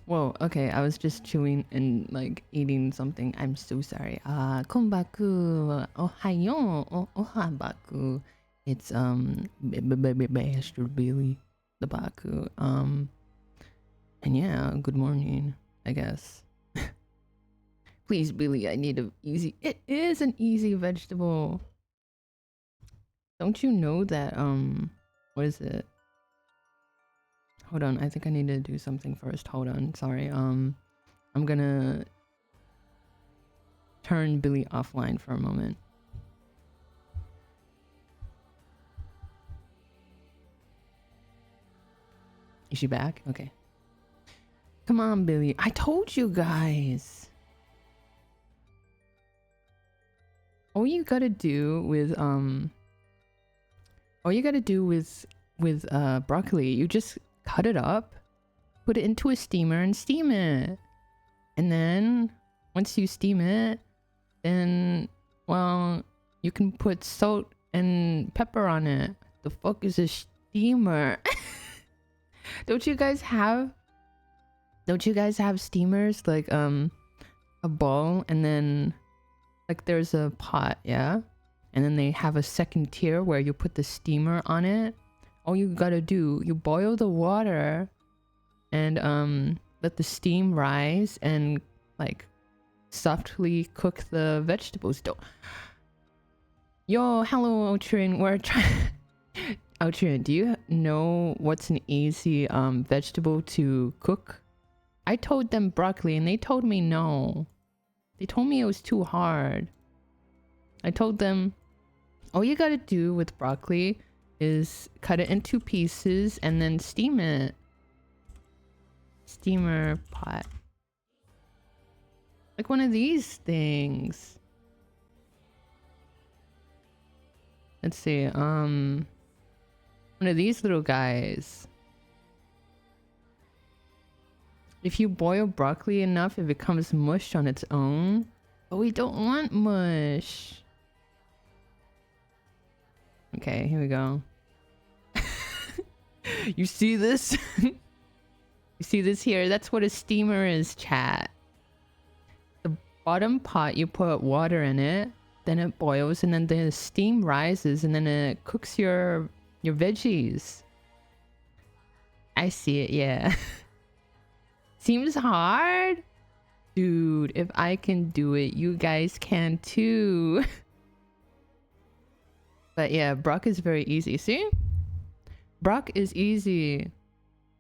Whoa, okay, I was just chewing and like eating something. I'm so sorry. Konbaku, ohayo, ohabaku. It's Master Billy, the Baku. And yeah, good morning, I guess. Please, Billy, I need a easy. It is an easy vegetable. Don't you know that? What is it? Hold on, I think I need to do something first. Hold on, sorry. I'm gonna turn Billy offline for a moment. Is she back? Okay. Come on, Billy. I told you guys. All you gotta do with broccoli, you just cut it up, put it into a steamer and steam it. And then once you steam it, then, well, you can put salt and pepper on it. The fuck is a steamer? Don't you guys have steamers? Like, a bowl and then, like, there's a pot, yeah? And then they have a second tier where you put the steamer on it. All you gotta do, you boil the water and let the steam rise and like softly cook the vegetables. Yo, hello Ultrin, we're trying. Ultrin, do you know what's an easy vegetable to cook? I told them broccoli and they told me no. They told me it was too hard. I told them all you gotta do with broccoli is cut it into pieces and then steam it. Steamer pot. Like one of these things. Let's see, one of these little guys. If you boil broccoli enough, it becomes mush on its own. But we don't want mush. Okay, here we go. You see this? You see this here? That's what a steamer is, chat. The bottom pot, you put water in it, then it boils, and then the steam rises, and then it cooks your veggies. I see it, yeah. Seems hard? Dude, if I can do it, you guys can too. But yeah, brock is very easy. See? Brock is easy.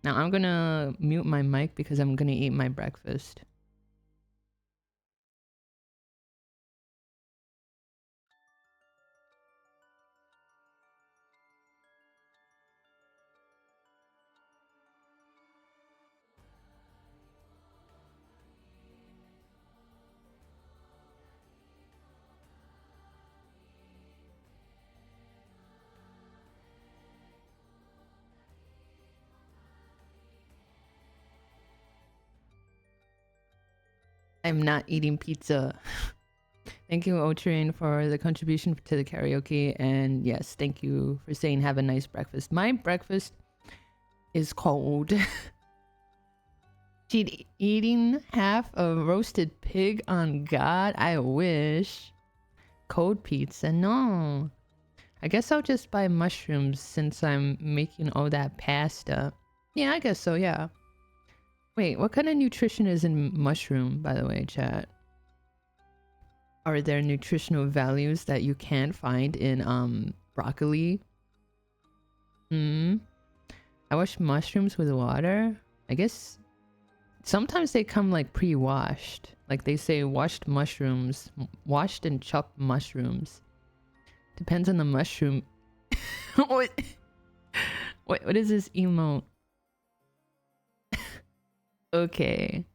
Now I'm gonna mute my mic because I'm gonna eat my breakfast. I'm not eating pizza. Thank you, Otrin, for the contribution to the karaoke. And yes, thank you for saying have a nice breakfast. My breakfast is cold. She'd eating half a roasted pig on God. I wish. Cold pizza. No. I guess I'll just buy mushrooms since I'm making all that pasta. Yeah, I guess so, yeah. Wait, what kind of nutrition is in mushroom, by the way, chat? Are there nutritional values that you can't find in broccoli? I wash mushrooms with water. I guess sometimes they come like pre-washed. Like they say washed mushrooms, washed and chopped mushrooms. Depends on the mushroom. What is this emote? Okay.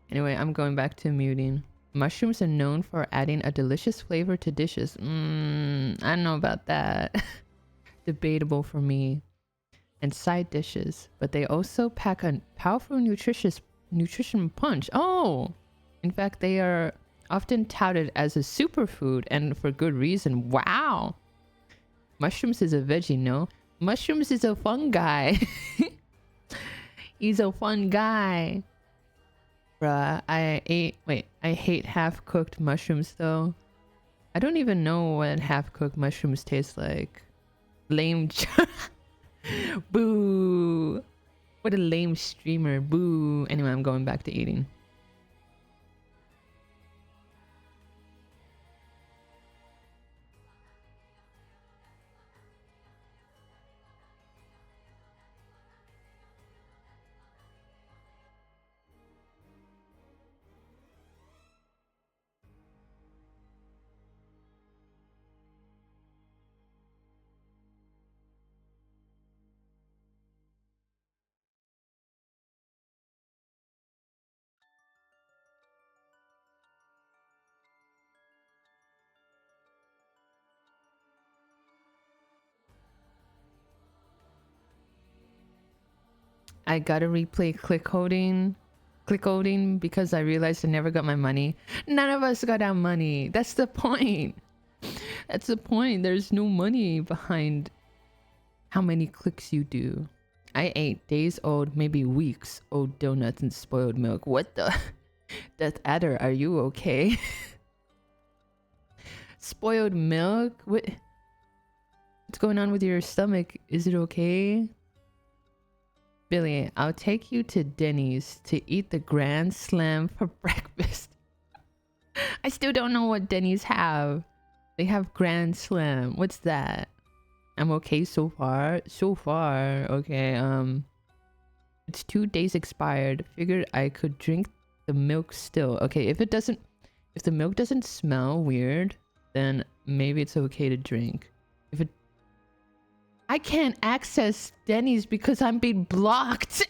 Anyway, I'm going back to muting. Mushrooms are known for adding a delicious flavor to dishes. I don't know about that. Debatable for me. And side dishes. But they also pack a powerful nutrition punch. Oh! In fact, they are often touted as a superfood, and for good reason. Wow! Mushrooms is a veggie, no? Mushrooms is a fungi. He's a fun guy. Bruh, I hate half-cooked mushrooms though. I don't even know what half-cooked mushrooms taste like. Lame. Boo. What a lame streamer. Boo. Anyway, I'm going back to eating. I gotta replay click holding because I realized I never got my money. None of us got our money. That's the point. That's the point. There's no money behind how many clicks you do. I ate days old, maybe weeks old donuts and spoiled milk. What the? Death Adder, are you okay? Spoiled milk? What's going on with your stomach? Is it okay? Billy, I'll take you to Denny's to eat the Grand Slam for breakfast. I still don't know what Denny's have. They have Grand Slam. What's that? I'm okay so far. So far. Okay, it's 2 days expired. Figured I could drink the milk still. Okay, if the milk doesn't smell weird, then maybe it's okay to drink. If it I can't access Denny's because I'm being blocked.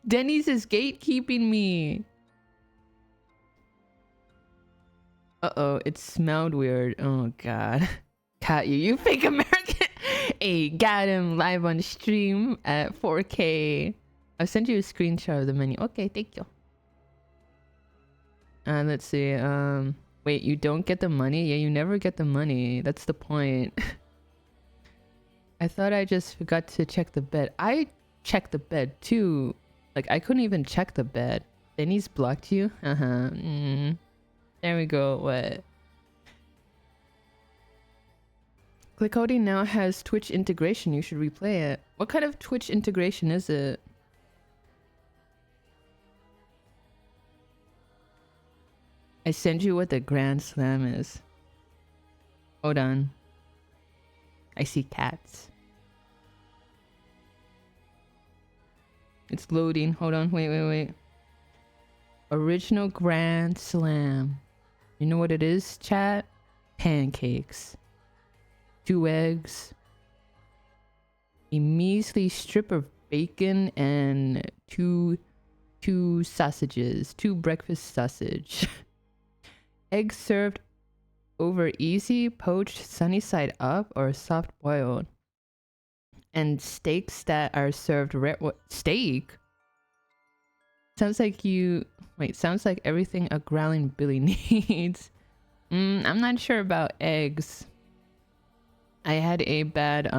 Denny's is gatekeeping me. Uh-oh, it smelled weird. Oh god. Cat you fake American. Hey, got him live on stream at 4K. I'll send you a screenshot of the menu. Okay, thank you. Let's see. Wait, you don't get the money? Yeah, you never get the money. That's the point. I thought I just forgot to check the bed. I checked the bed too. Like, I couldn't even check the bed. Denny's blocked you? There we go. What? Clickholding now has Twitch integration. You should replay it. What kind of Twitch integration is it? I send you what the Grand Slam is. Hold on. I see cats. It's loading. Hold on. Wait. Original Grand Slam. You know what it is, chat? Pancakes. 2 eggs. A measly strip of bacon and two sausages. 2 breakfast sausage. Eggs served over easy, poached, sunny side up, or soft boiled. And steaks that are served steak? Sounds like everything a growling Billy needs. I'm not sure about eggs. I had a bad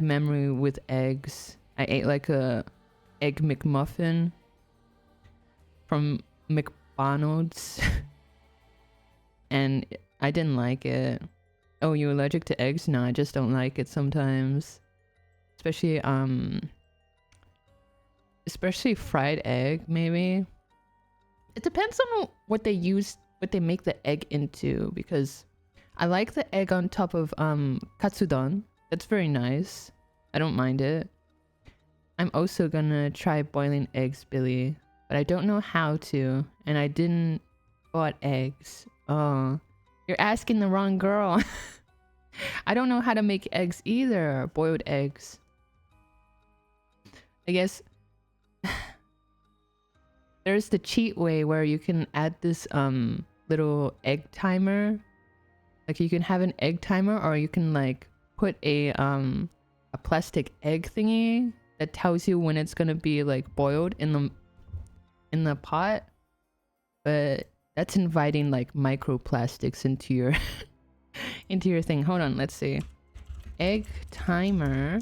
memory with eggs. I ate like a egg McMuffin from McDonald's. And I didn't like it. Oh, you allergic to eggs? No, I just don't like it sometimes. Especially fried egg, maybe. It depends on what they make the egg into, because I like the egg on top of katsudon. That's very nice. I don't mind it. I'm also gonna try boiling eggs, Billy, but I don't know how to, and I didn't bought eggs. Oh, you're asking the wrong girl. I don't know how to make eggs either. Boiled eggs. I guess there's the cheat way where you can add this little egg timer. Like, you can have an egg timer, or you can like put a plastic egg thingy that tells you when it's gonna be like boiled in the pot. But that's inviting like microplastics into your into your thing. Hold on, let's see. Egg timer.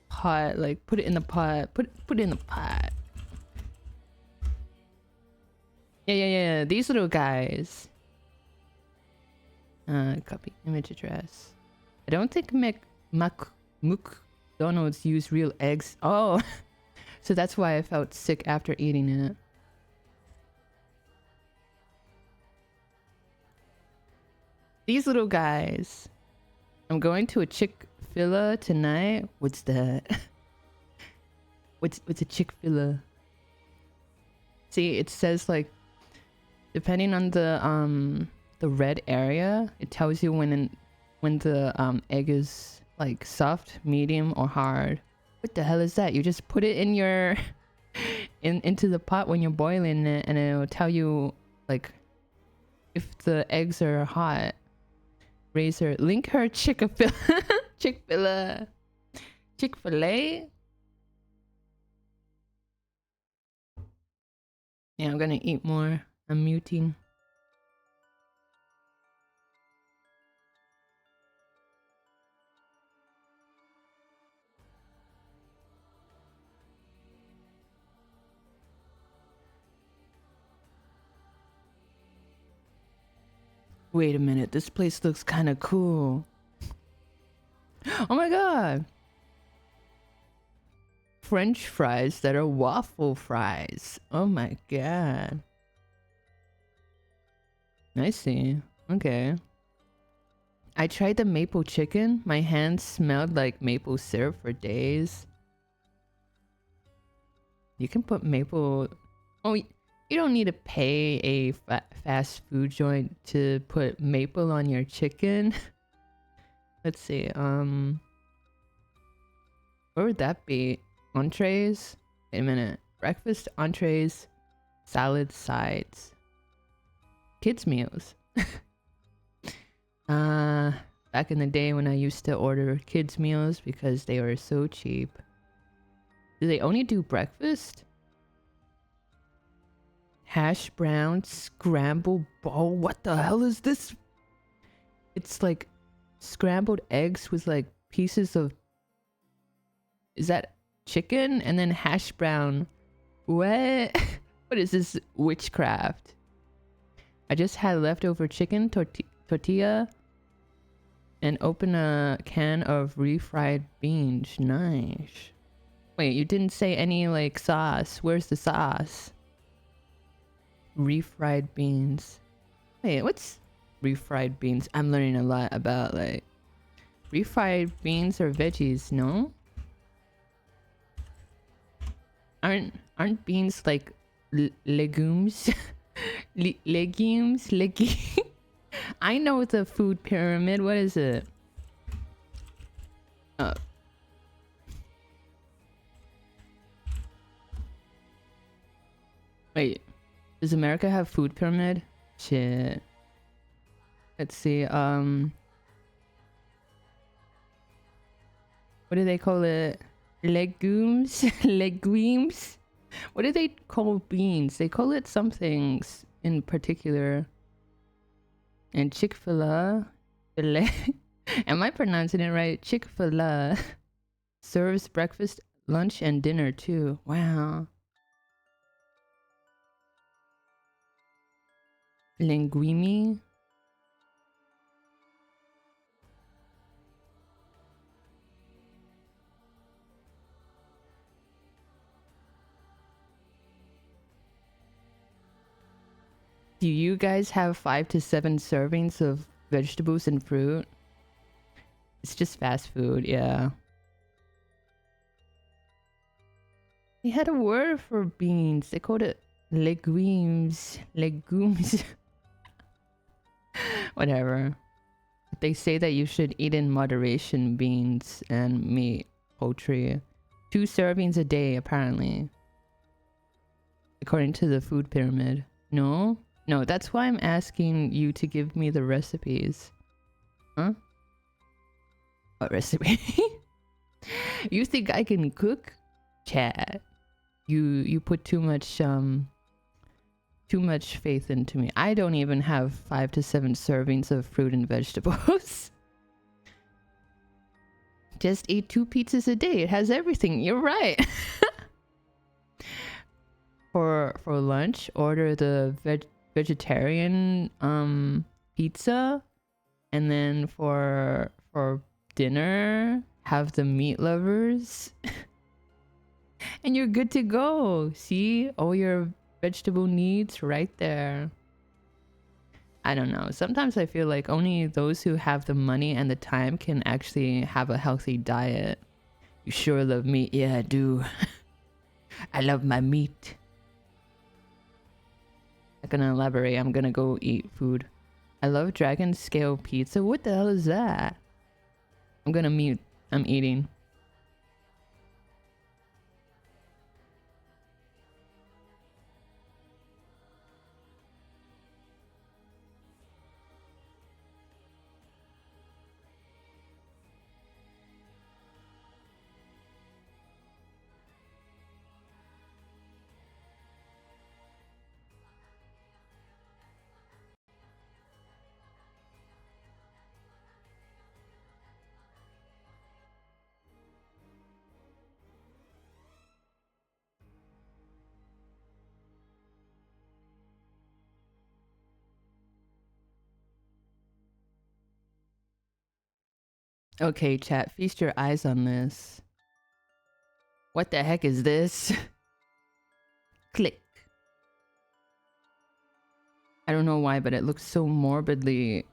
Pot, like put it in the pot. Put it in the pot. Yeah. These little guys. Copy image address. I don't think McDonald's use real eggs. Oh, so that's why I felt sick after eating it. These little guys. I'm going to a Chick-fil-A tonight. What's that? What's a Chick-fil-A? See, it says like, depending on the red area, it tells you when the egg is like soft, medium, or hard. What the hell is that? You just put it in your into the pot when you're boiling it, and it'll tell you like if the eggs are hot. Razor, link her Chick-fil-A. Chick-fil-A. Chick-fil-A. Yeah, I'm gonna eat more. I'm muting. Wait a minute, this place looks kind of cool. Oh my god! French fries that are waffle fries. Oh my god. I see. Okay. I tried the maple chicken. My hands smelled like maple syrup for days. You can put maple... Oh, you don't need to pay a fast food joint to put maple on your chicken. Let's see, what would that be? Entrees? Wait a minute. Breakfast, entrees, salads, sides. Kids meals. Back in the day when I used to order kids meals because they were so cheap. Do they only do breakfast? Hash brown, scrambled ball. What the hell is this? It's like scrambled eggs with like pieces of... Is that chicken? And then hash brown. What? What is this witchcraft? I just had leftover chicken tortilla and open a can of refried beans. Nice. Wait, you didn't say any like sauce. Where's the sauce? Refried beans. Wait, what's refried beans? I'm learning a lot about like refried beans or veggies, no? Aren't beans like legumes? Legumes? I know the food pyramid. What is it? Wait. Does America have food pyramid? Shit. Let's see. What do they call it? Legumes? Legumes? What do they call beans? They call it something in particular. And Chick-fil-A. Am I pronouncing it right? Chick-fil-A serves breakfast, lunch, and dinner too. Wow. Linguini. Do you guys have 5 to 7 servings of vegetables and fruit? It's just fast food, yeah. They had a word for beans. They called it legumes. Legumes. Whatever. They say that you should eat in moderation beans and meat, poultry. 2 servings a day, apparently. According to the food pyramid. No? No, that's why I'm asking you to give me the recipes. Huh? What recipe? You think I can cook? Chat. You put too much faith into me. I don't even have 5 to 7 servings of fruit and vegetables. just ate 2 pizzas a day. It has everything. You're right. For lunch, order the vegetarian pizza, and then for dinner, have the meat lovers. And you're good to go. See, all your vegetable needs right there. I don't know. Sometimes I feel like only those who have the money and the time can actually have a healthy diet. You sure love meat? Yeah, I do. I love my meat. I'm gonna elaborate. I'm gonna go eat food. I love dragon scale pizza. What the hell is that? I'm gonna mute. I'm eating. Okay, chat, feast your eyes on this. What the heck is this? Click. I don't know why, but it looks so morbidly...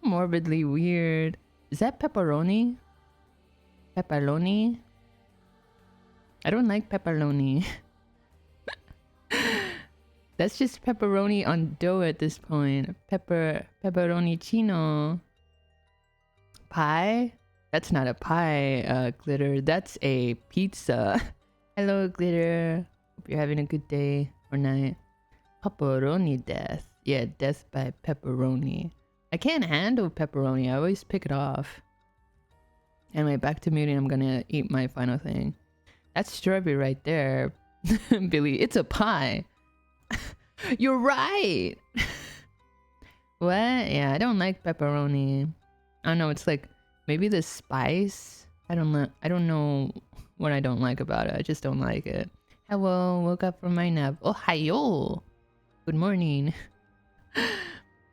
morbidly weird. Is that pepperoni? Pepperoni? I don't like pepperoni. That's just pepperoni on dough at this point. Pepperoni chino. Pie? That's not a pie, Glitter. That's a pizza. Hello, Glitter. Hope you're having a good day or night. Pepperoni death. Yeah, death by pepperoni. I can't handle pepperoni. I always pick it off. Anyway, back to muting. I'm gonna eat my final thing. That's strawberry right there. Billy, it's a pie. You're right. What? Yeah, I don't like pepperoni. I don't know, it's like maybe the spice. I don't know what I don't like about it. I just don't like it. Hello, woke up from my nap. Oh, hi-yo. Good morning.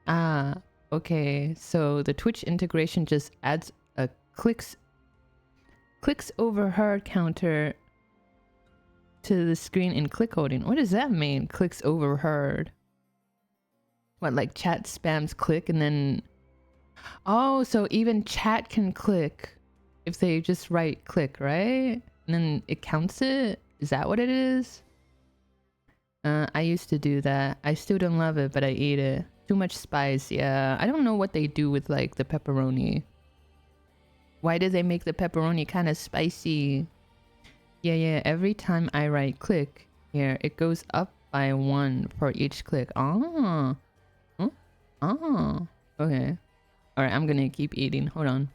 Ah, okay. So the Twitch integration just adds a clicks overheard counter to the screen in click holding. What does that mean? Clicks overheard. What, like chat spams click and then... Oh, so even chat can click if they just write click, right? And then it counts it? Is that what it is? I used to do that. I still don't love it, but I eat it. Too much spice, yeah. I don't know what they do with like the pepperoni. Why do they make the pepperoni kind of spicy? Yeah, every time I write click here, it goes up by 1 for each click. Ah. Huh? Ah. Okay. Alright, I'm gonna keep eating. Hold on.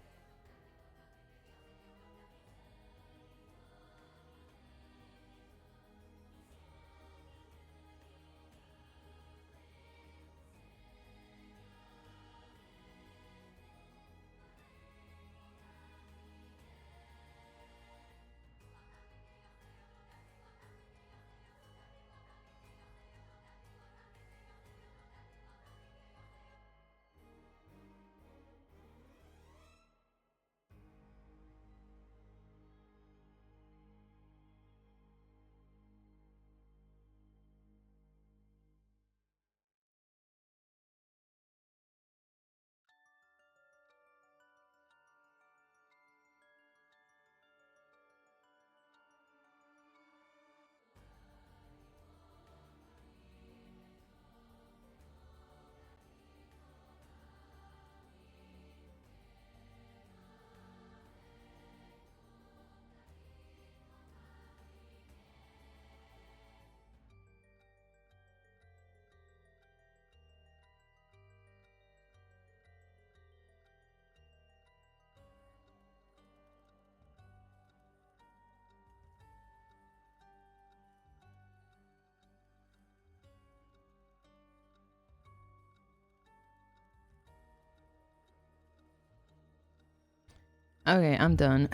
Okay, I'm done.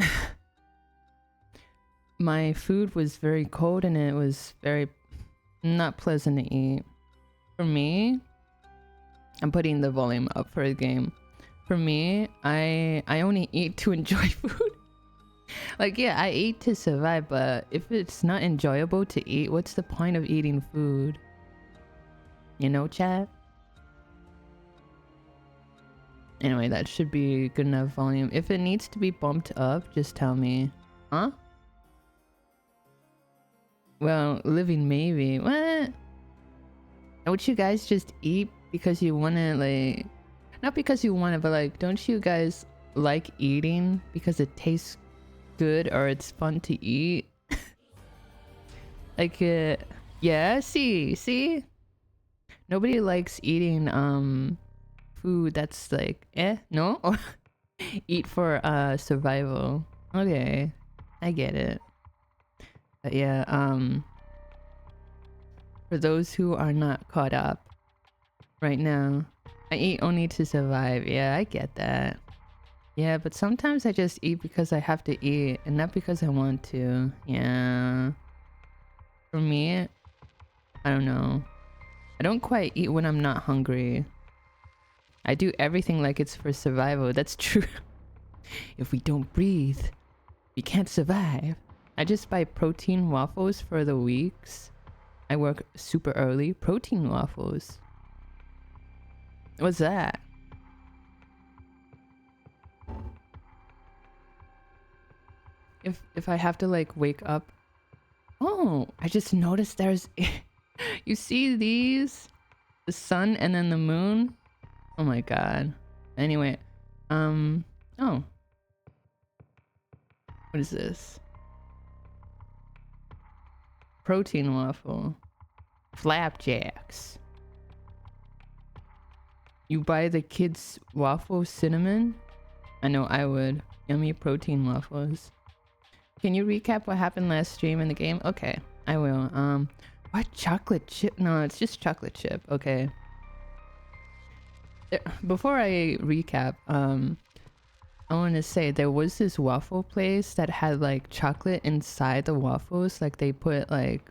My food was very cold and it was very not pleasant to eat. For me, I'm putting the volume up for the game. For me, I only eat to enjoy food. Like, yeah, I eat to survive, but if it's not enjoyable to eat, what's the point of eating food? You know, chat? Anyway, that should be good enough volume. If it needs to be bumped up, just tell me. Huh? Well, living maybe. What? Don't you guys just eat because you want to, like... Not because you want to, but like, don't you guys like eating because it tastes good or it's fun to eat? Like, yeah, see? Nobody likes eating, food that's like, no? Eat for, survival. Okay, I get it. But yeah, for those who are not caught up right now, I eat only to survive. Yeah, I get that. Yeah, but sometimes I just eat because I have to eat and not because I want to. Yeah. For me, I don't know. I don't quite eat when I'm not hungry. I do everything like it's for survival. That's true. If we don't breathe, we can't survive. I just buy protein waffles for the weeks. I work super early. Protein waffles. What's that? If I have to like wake up. Oh, I just noticed there's you see these? The sun and then the moon? Oh my god. Anyway, oh. What is this? Protein waffle. Flapjacks. You buy the kids waffle cinnamon? I know I would. Yummy protein waffles. Can you recap what happened last stream in the game? Okay, I will. What chocolate chip? No, it's just chocolate chip. Okay. Before I recap, I want to say there was this waffle place that had like chocolate inside the waffles. Like they put like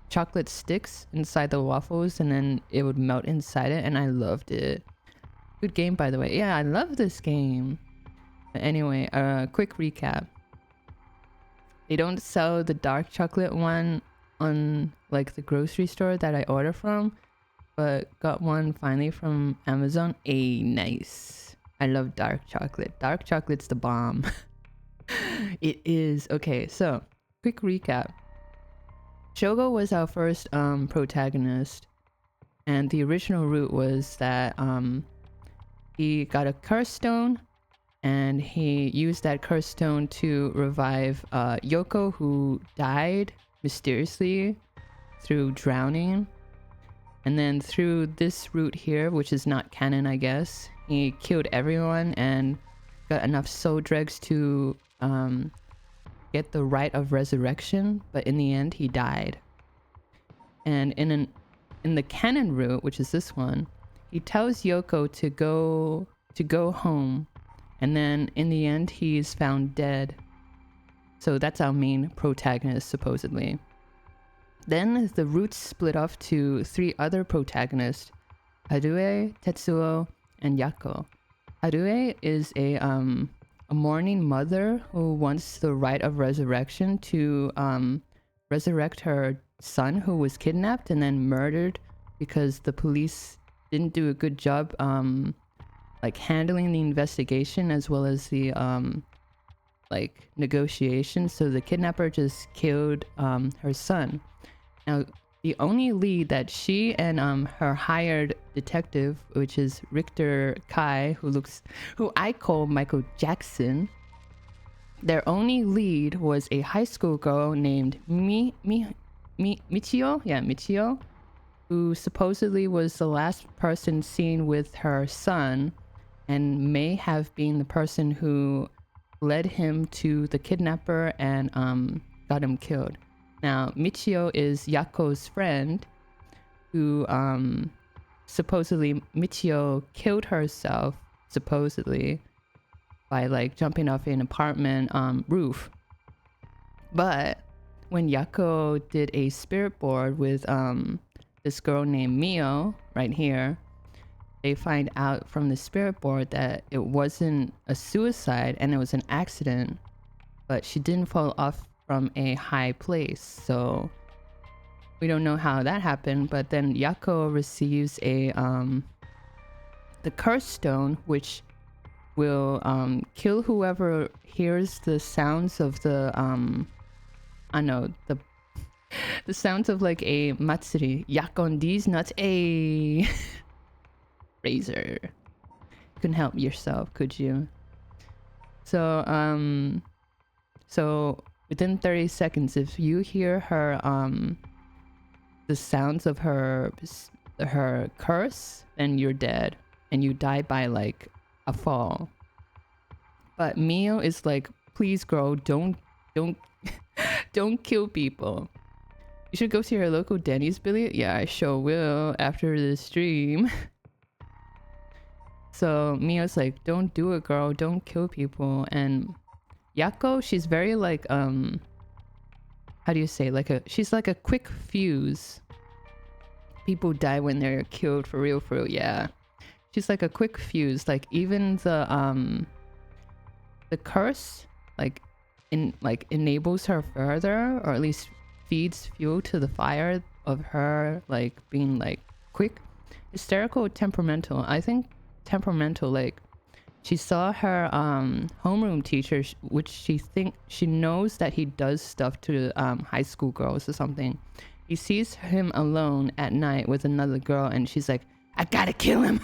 chocolate sticks inside the waffles and then it would melt inside it, and I loved it. Good game, by the way. Yeah, I love this game. But anyway, quick recap. They don't sell the dark chocolate one on like the grocery store that I order from, but got one finally from Amazon. Nice. I love dark chocolate. Dark chocolate's the bomb. It is. Okay, so quick recap. Shogo was our first protagonist, and the original route was that he got a curse stone and he used that curse stone to revive Yoko, who died mysteriously through drowning. And then through this route here, which is not canon, I guess, he killed everyone and got enough soul dregs to get the right of resurrection, but in the end he died. And in the canon route, which is this one, he tells Yoko to go home, and then in the end he's found dead. So that's our main protagonist, supposedly. Then the routes split off to 3 other protagonists: Harue, Tetsuo, and Yako. Harue is a mourning mother who wants the right of resurrection to resurrect her son who was kidnapped and then murdered because the police didn't do a good job like handling the investigation as well as the like negotiation. So the kidnapper just killed her son. Now the only lead that she and her hired detective, which is Richter Kai, who I call Michael Jackson, their only lead was a high school girl named Michio, Michio, who supposedly was the last person seen with her son and may have been the person who led him to the kidnapper and got him killed. Now, Michio is Yako's friend, who supposedly Michio killed herself, supposedly, by like jumping off an apartment roof. But when Yako did a spirit board with this girl named Mio right here, they find out from the spirit board that it wasn't a suicide and it was an accident, but she didn't fall off from a high place. So we don't know how that happened. But then Yako receives a the curse stone, which will kill whoever hears the sounds of the I know the sounds of like a matsuri. Yakon these nuts, a razor. You couldn't help yourself, could you? So so within 30 seconds, if you hear her the sounds of her curse, then you're dead and you die by like a fall. But Mio is like, please girl, don't don't kill people. You should go to your local Denny's, Billy. Yeah, I sure will after the stream. So Mio's like, don't do it, girl, don't kill people. And Yako, she's very like how do you say, like she's like a quick fuse. People die when they're killed, for real, yeah. She's like a quick fuse. Like even the curse enables her further, or at least feeds fuel to the fire of her like being like quick, hysterical, temperamental. I think temperamental, like she saw her homeroom teacher, which she knows that he does stuff to high school girls or something. He sees him alone at night with another girl and she's like, I gotta kill him.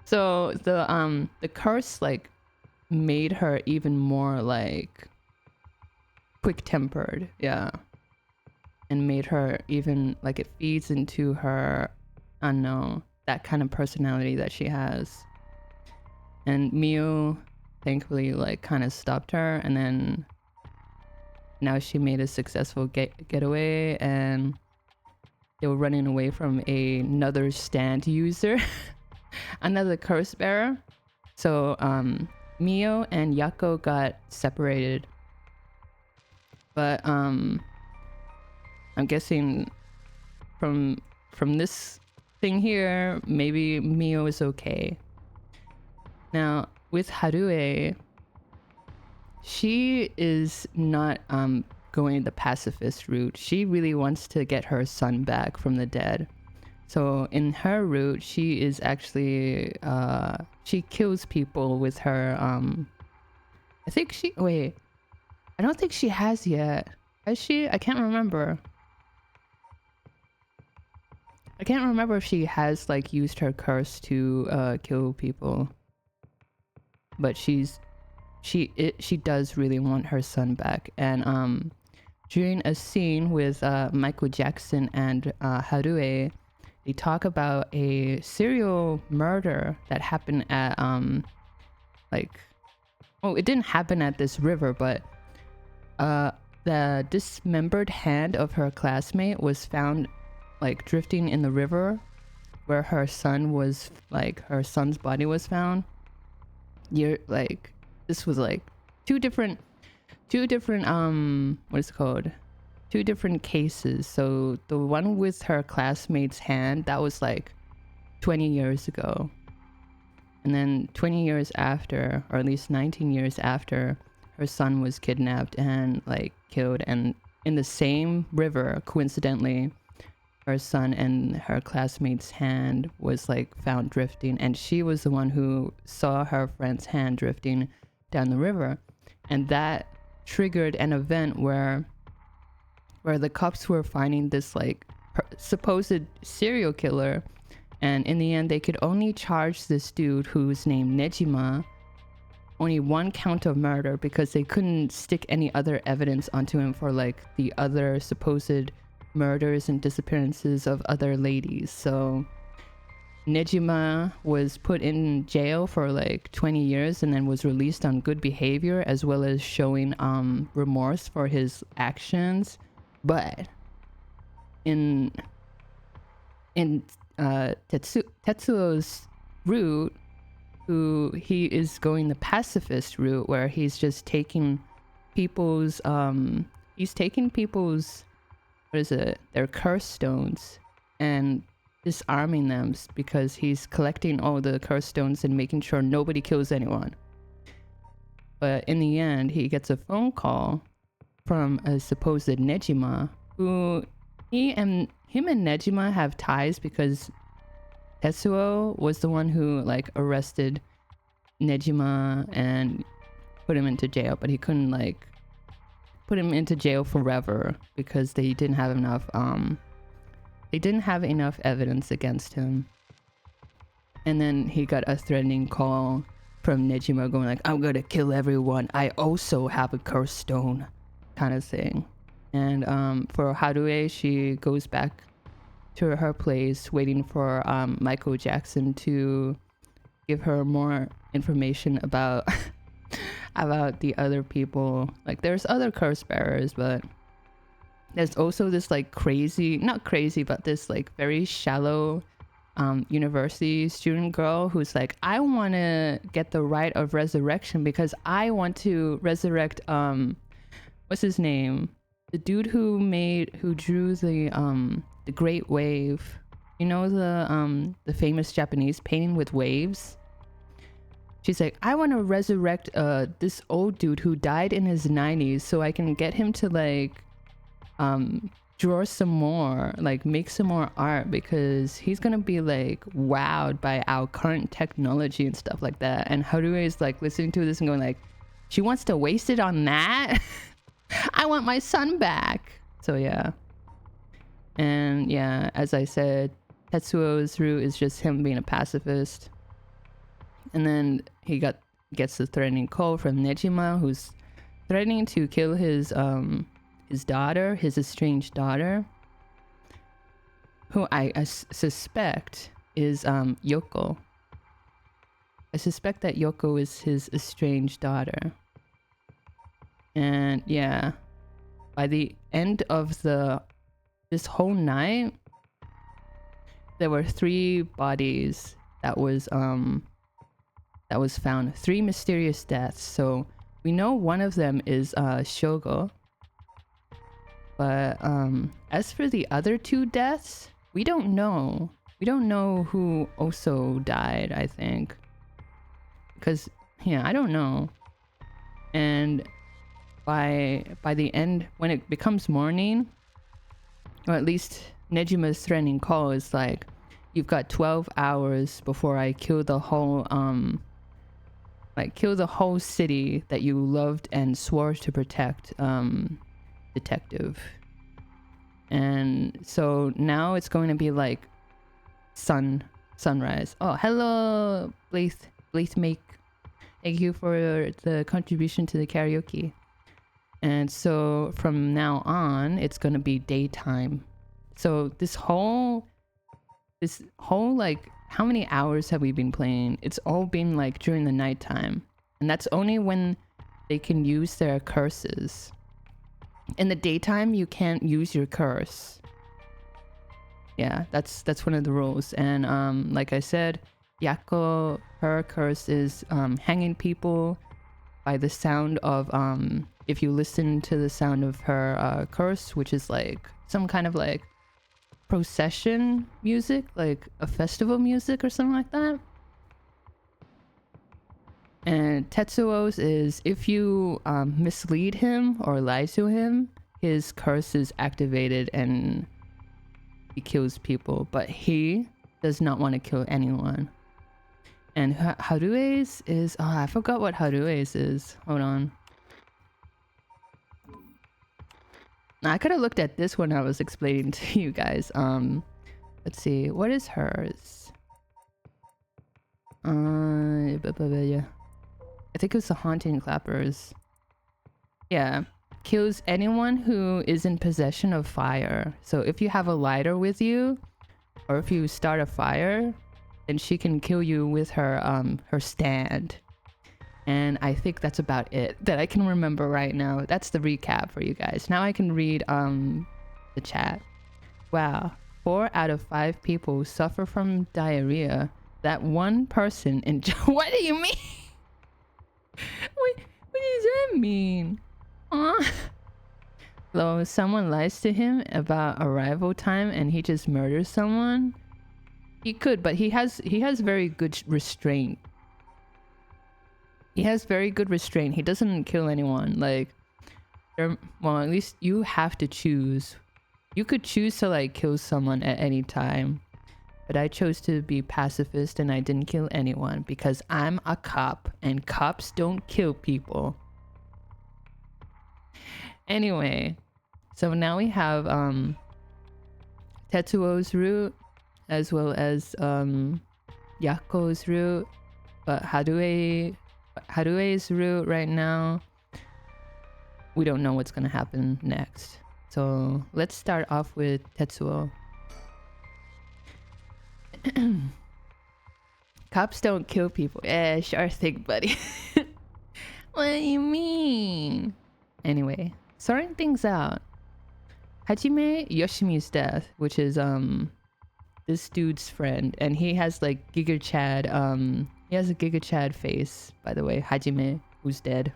So the curse like made her even more like quick-tempered, yeah, and made her even like, it feeds into her, I don't know, that kind of personality that she has. And Mio thankfully like kind of stopped her, and then now she made a successful getaway, and they were running away from another stand user, another curse bearer. So Mio and Yako got separated, but I'm guessing from this thing here, maybe Mio is okay. Now with Harue, she is not going the pacifist route. She really wants to get her son back from the dead. So in her route, she is actually she kills people with her I think she, wait, I don't think she has yet. Has she? I can't remember. I can't remember if she has like used her curse to kill people. But she does really want her son back. And during a scene with Michael Jackson and Harue, they talk about a serial murder that happened at it didn't happen at this river, but the dismembered hand of her classmate was found like drifting in the river where her son's body was found. This was like two different what is it called, two different cases. So the one with her classmate's hand, that was like 20 years ago, and then 20 years after, or at least 19 years after, her son was kidnapped and like killed, and in the same river, coincidentally, her son and her classmate's hand was like found drifting, and she was the one who saw her friend's hand drifting down the river. And that triggered an event where the cops were finding this like supposed serial killer, and in the end they could only charge this dude who's named Nejima only one count of murder, because they couldn't stick any other evidence onto him for like the other supposed murders and disappearances of other ladies. So Nejima was put in jail for like 20 years and then was released on good behavior, as well as showing remorse for his actions. But in Tetsuo's route, who he is going the pacifist route, where he's just taking people's what is it, their curse stones, and disarming them, because he's collecting all the curse stones and making sure nobody kills anyone. But in the end, he gets a phone call from a supposed Nejima, who him and Nejima have ties, because Tetsuo was the one who like arrested Nejima and put him into jail, but he couldn't like put him into jail forever because they didn't have enough evidence against him. And then he got a threatening call from Nejima going like, I'm gonna kill everyone, I also have a curse stone, kind of thing. And for Harue, she goes back to her place waiting for Michael Jackson to give her more information about about the other people. Like, there's other curse bearers, but there's also this like crazy, not crazy, but this like very shallow university student girl who's like, I want to get the right of resurrection because I want to resurrect what's his name, the dude who drew the Great Wave, you know, the famous Japanese painting with waves. She's like, I want to resurrect this old dude who died in his 90s so I can get him to like draw some more, like make some more art, because he's gonna be like wowed by our current technology and stuff like that. And Harue is like listening to this and going like, she wants to waste it on that? I want my son back. So yeah. And yeah, as I said, Tetsuo's route is just him being a pacifist. And then he gets the threatening call from Nejima, who's threatening to kill his daughter, his estranged daughter, who I suspect is Yoko. I suspect that Yoko is his estranged daughter. And yeah, by the end of this whole night, there were 3 bodies that was found, 3 mysterious deaths. So we know one of them is Shogo. But as for the other 2 deaths, we don't know. We don't know who also died, I think. Because, yeah, I don't know. And by the end, when it becomes morning, or at least Nejima's threatening call is like, you've got 12 hours before I kill the whole city that you loved and swore to protect, detective. And so now it's going to be like sunrise. Oh, hello, Blaith Make. Thank you for the contribution to the karaoke. And so from now on, it's going to be daytime. So this whole like, how many hours have we been playing? It's all been like during the nighttime. And that's only when they can use their curses. In the daytime, you can't use your curse. Yeah, that's one of the rules. And like I said, Yako, her curse is hanging people by the sound of if you listen to the sound of her curse, which is like some kind of like procession music, like a festival music or something like that. And Tetsuo's is if you mislead him or lie to him, his curse is activated and he kills people, but he does not want to kill anyone. And Harue's is, oh, I forgot what Harue's is. Hold on. I could have looked at this when I was explaining to you guys. Let's see, what is hers? I think it was the Haunting Clappers. Yeah, kills anyone who is in possession of fire. So if you have a lighter with you, or if you start a fire, then she can kill you with her her stand. And I think that's about it that I can remember right now. That's the recap for you guys. Now I can read the chat. Wow, 4 out of 5 people suffer from diarrhea. that one person in what do you mean? What does that mean? Though someone lies to him about arrival time and he just murders someone, he could, but he has very good restraint. He has very good restraint. He doesn't kill anyone. Like, well, at least you have to choose. You could choose to like kill someone at any time, but I chose to be pacifist and I didn't kill anyone because I'm a cop and cops don't kill people. Anyway, so now we have Tetsuo's route as well as Yako's route, but Harue's route right now, we don't know what's gonna happen next. So let's start off with Tetsuo. Cops don't kill people. Eh, sure thing, buddy. What do you mean? Anyway, sorting things out. Hajime Yoshimi's death, which is this dude's friend, and he has like Giga Chad, he has a Giga Chad face, by the way, Hajime, who's dead.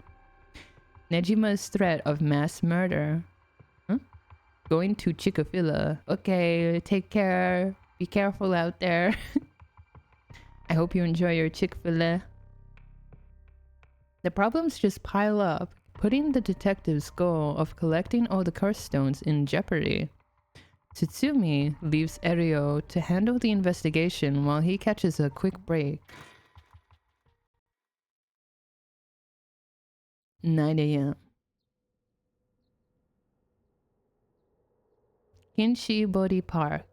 Nejima's threat of mass murder. Going to Chick-fil-A. Okay, take care. Be careful out there. I hope you enjoy your Chick-fil-A. The problems just pile up, putting the detective's goal of collecting all the curse stones in jeopardy. Tsutsumi leaves Eryo to handle the investigation while he catches a quick break. 9 a.m. Kinshibori Park.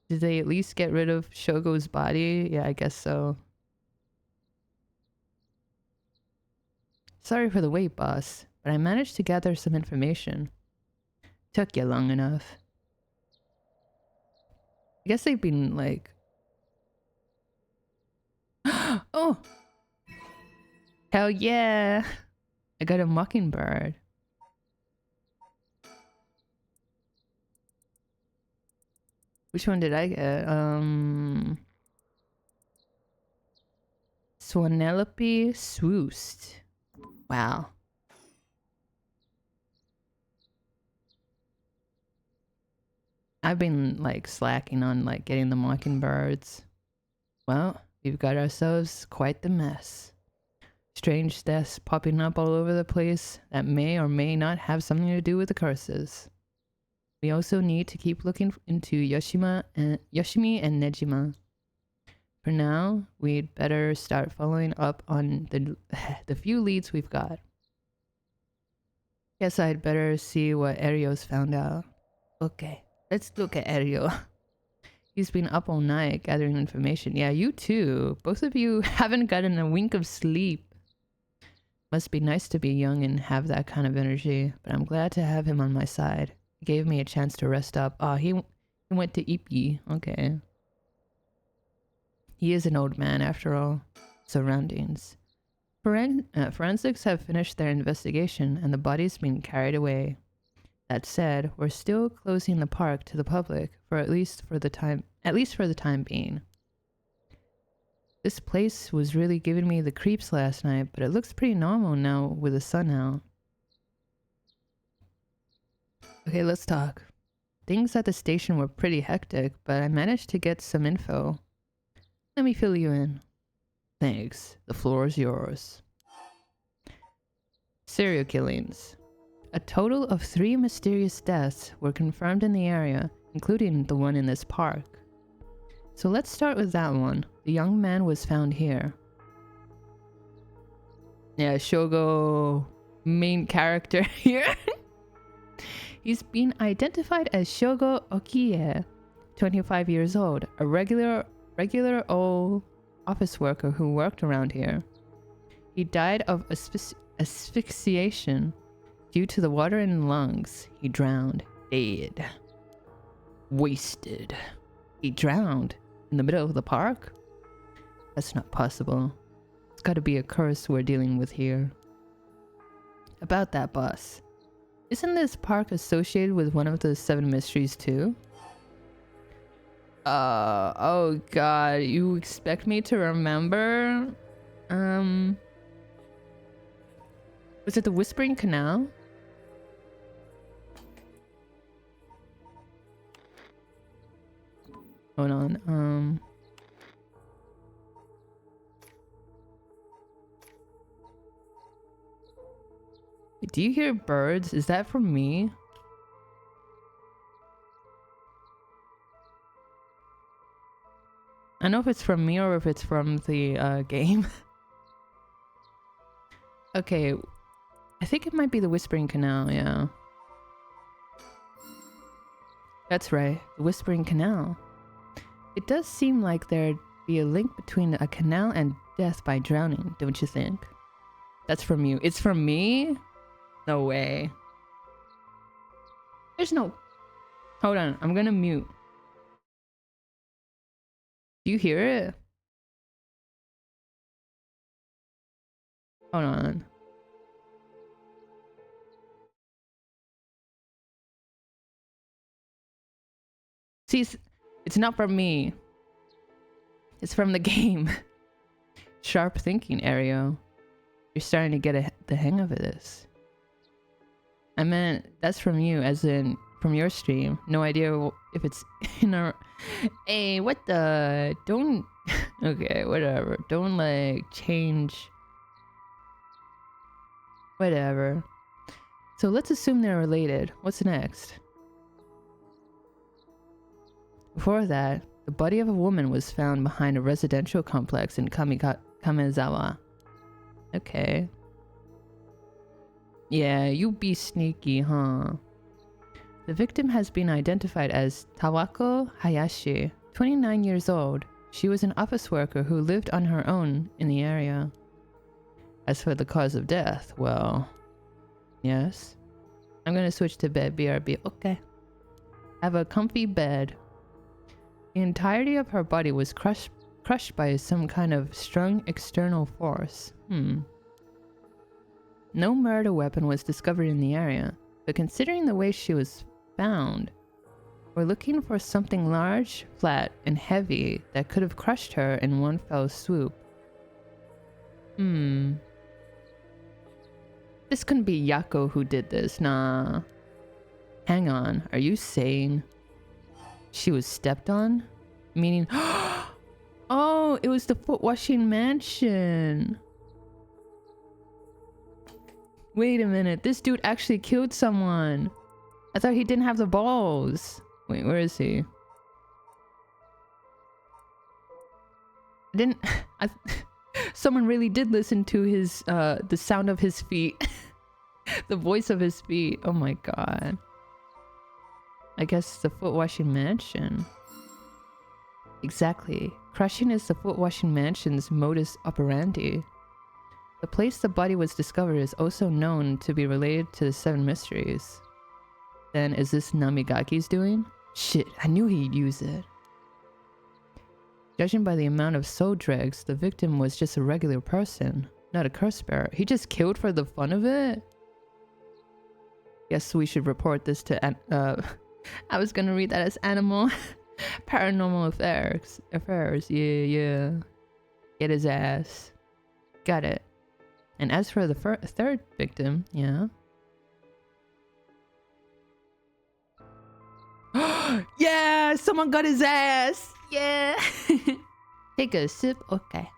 Did they at least get rid of Shogo's body? Yeah, I guess so. Sorry for the wait, boss, but I managed to gather some information. Took you long enough. I guess they've been like... Oh! Hell yeah! I got a mockingbird. Which one did I get? Swanelope Swoost. Wow. I've been like slacking on like getting the mockingbirds. Well, we've got ourselves quite the mess. Strange deaths popping up all over the place that may or may not have something to do with the curses. We also need to keep looking into Yoshimi and Nejima. For now, we'd better start following up on the few leads we've got. Guess I'd better see what Eryo's found out. Okay, let's look at Eryo. He's been up all night gathering information. Yeah, you too. Both of you haven't gotten a wink of sleep. Must be nice to be young and have that kind of energy, but I'm glad to have him on my side. He gave me a chance to rest up. Oh, he went to Ippii. Okay. He is an old man after all. Surroundings. Forensics have finished their investigation and the body's been carried away. That said, we're still closing the park to the public for at least for the time being. This place was really giving me the creeps last night, but it looks pretty normal now with the sun out. Okay, let's talk. Things at the station were pretty hectic, but I managed to get some info. Let me fill you in. Thanks. The floor is yours. Serial killings. A total of 3 mysterious deaths were confirmed in the area, including the one in this park. So let's start with that one. The young man was found here. Yeah, Shogo, main character here. He's been identified as Shogo Okie, 25 years old, a regular old office worker who worked around here. He died of asphyxiation due to the water in lungs. He drowned. Dead. Wasted. He drowned in the middle of the park? That's not possible. It's gotta be a curse we're dealing with here. About that, boss. Isn't this park associated with one of the 7 mysteries too? Oh god, you expect me to remember? Was it the Whispering Canal? Hold on, do you hear birds? Is that from me? I don't know if it's from me or if it's from the game. Okay, I think it might be the Whispering Canal, yeah. That's right, the Whispering Canal. It does seem like there'd be a link between a canal and death by drowning, don't you think? That's from you. It's from me? No way. There's no... Hold on, I'm gonna mute. Do you hear it? Hold on. See, it's not from me. It's from the game. Sharp thinking, Ario. You're starting to get the hang of this. I meant, that's from you, as in, from your stream. No idea if it's in our... Hey, what the... Don't... Okay, whatever. Don't, like, change... Whatever. So let's assume they're related. What's next? Before that, the body of a woman was found behind a residential complex in Kamezawa. Okay. Yeah, you be sneaky, huh? The victim has been identified as Tawako Hayashi, 29 years old. She was an office worker who lived on her own in the area. As for the cause of death, well... Yes? I'm gonna switch to bed, BRB. Okay. Have a comfy bed. The entirety of her body was crushed by some kind of strong external force. No murder weapon was discovered in the area, but considering the way she was found, we're looking for something large, flat, and heavy that could have crushed her in one fell swoop. This couldn't be Yako who did this, nah. Hang on, are you saying she was stepped on? Meaning... Oh, it was the foot washing mansion. Wait a minute, this dude actually killed someone. I thought he didn't have the balls. Wait, where is he? Someone really did listen to his, the sound of his feet. The voice of his feet. Oh my god. I guess the foot washing mansion. Exactly. Crushing is the foot washing mansion's modus operandi. The place the body was discovered is also known to be related to the Seven Mysteries. Then is this Namigaki's doing? Shit, I knew he'd use it. Judging by the amount of soul dregs, the victim was just a regular person, not a curse bearer. He just killed for the fun of it? Guess we should report this to I was gonna read that as animal. Paranormal affairs. Yeah. Get his ass. Got it. And as for the third victim, yeah. Yeah, someone got his ass. Yeah. Take a sip. Okay.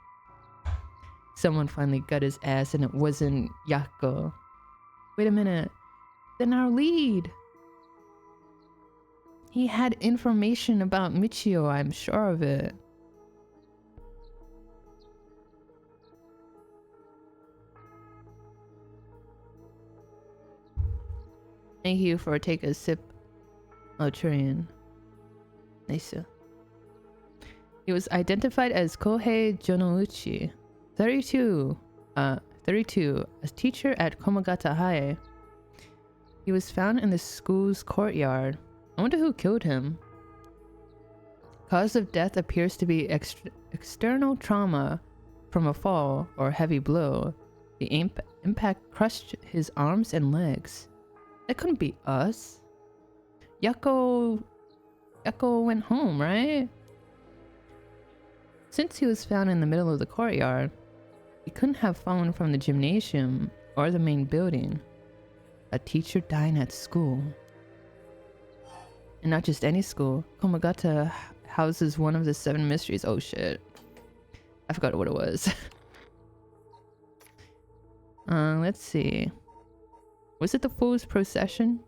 Someone finally got his ass and it wasn't Yako. Wait a minute. Then our lead. He had information about Michio, I'm sure of it. Thank you for taking a sip, Ulturian. Nice. He was identified as Kohei Jonouchi, 32, a teacher at Komagata High. He was found in the school's courtyard. I wonder who killed him. Cause of death appears to be external trauma from a fall or heavy blow. The impact crushed his arms and legs. That couldn't be us. Yako Echo went home, right? Since he was found in the middle of the courtyard, he couldn't have fallen from the gymnasium or the main building. A teacher dying at school. And not just any school. Komagata houses one of the 7 mysteries. Oh shit. I forgot what it was. Let's see. Was it the Fool's Procession?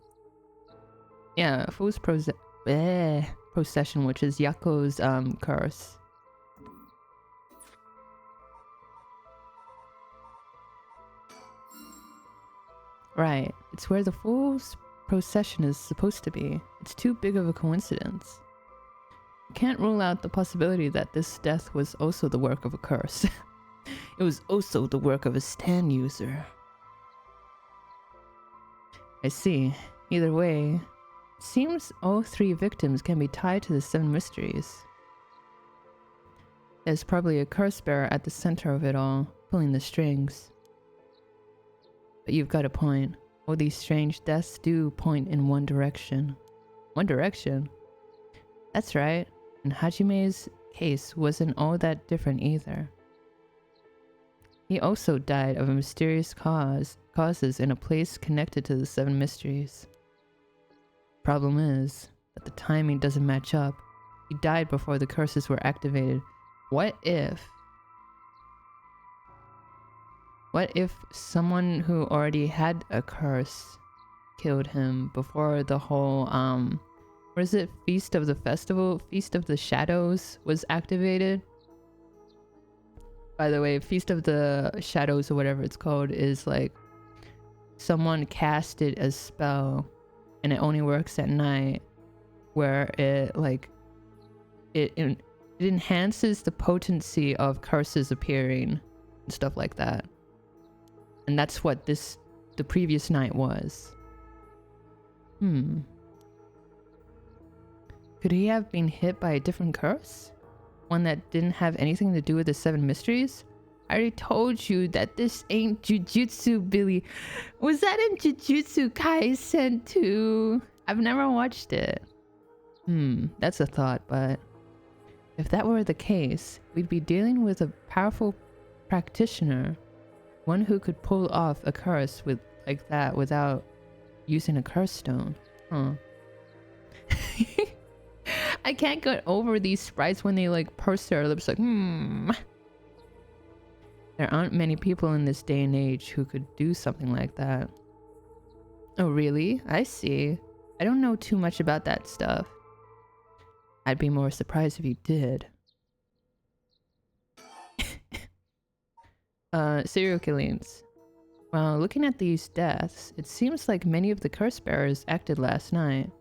Yeah, Fool's Procession, which is Yako's curse. Right, it's where the Fool's Procession is supposed to be. It's too big of a coincidence. You can't rule out the possibility that this death was also the work of a curse. It was also the work of a stand user. I see. Either way, it seems all 3 victims can be tied to the 7 mysteries. There's probably a curse bearer at the center of it all, pulling the strings. But you've got a point. All these strange deaths do point in one direction. One direction? That's right. And Hajime's case wasn't all that different either. He also died of a mysterious causes in a place connected to the 7 mysteries. Problem is that the timing doesn't match up. He died before the curses were activated. What if someone who already had a curse killed him before the whole what is it? Feast of the Shadows was activated? By the way, Feast of the Shadows or whatever it's called is like someone casted a spell and it only works at night, where it enhances the potency of curses appearing and stuff like that. And that's what the previous night was. Could he have been hit by a different curse? One that didn't have anything to do with the 7 mysteries? I already told you that this ain't Jujutsu, Billy. Was that in Jujutsu Kaisen 2? I've never watched it. That's a thought, but if that were the case, we'd be dealing with a powerful practitioner. One who could pull off a curse like that without using a curse stone. I can't get over these sprites when they like purse their lips like, There aren't many people in this day and age who could do something like that. Oh really? I see. I don't know too much about that stuff. I'd be more surprised if you did. Serial killings. Well, looking at these deaths, it seems like many of the curse bearers acted last night.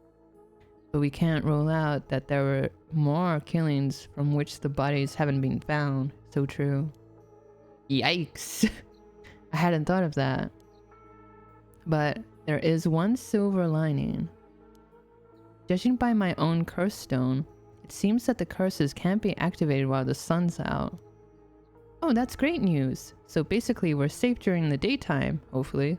But we can't rule out that there were more killings from which the bodies haven't been found. So true. Yikes! I hadn't thought of that. But there is one silver lining. Judging by my own curse stone, it seems that the curses can't be activated while the sun's out. Oh, that's great news. So basically we're safe during the daytime, hopefully.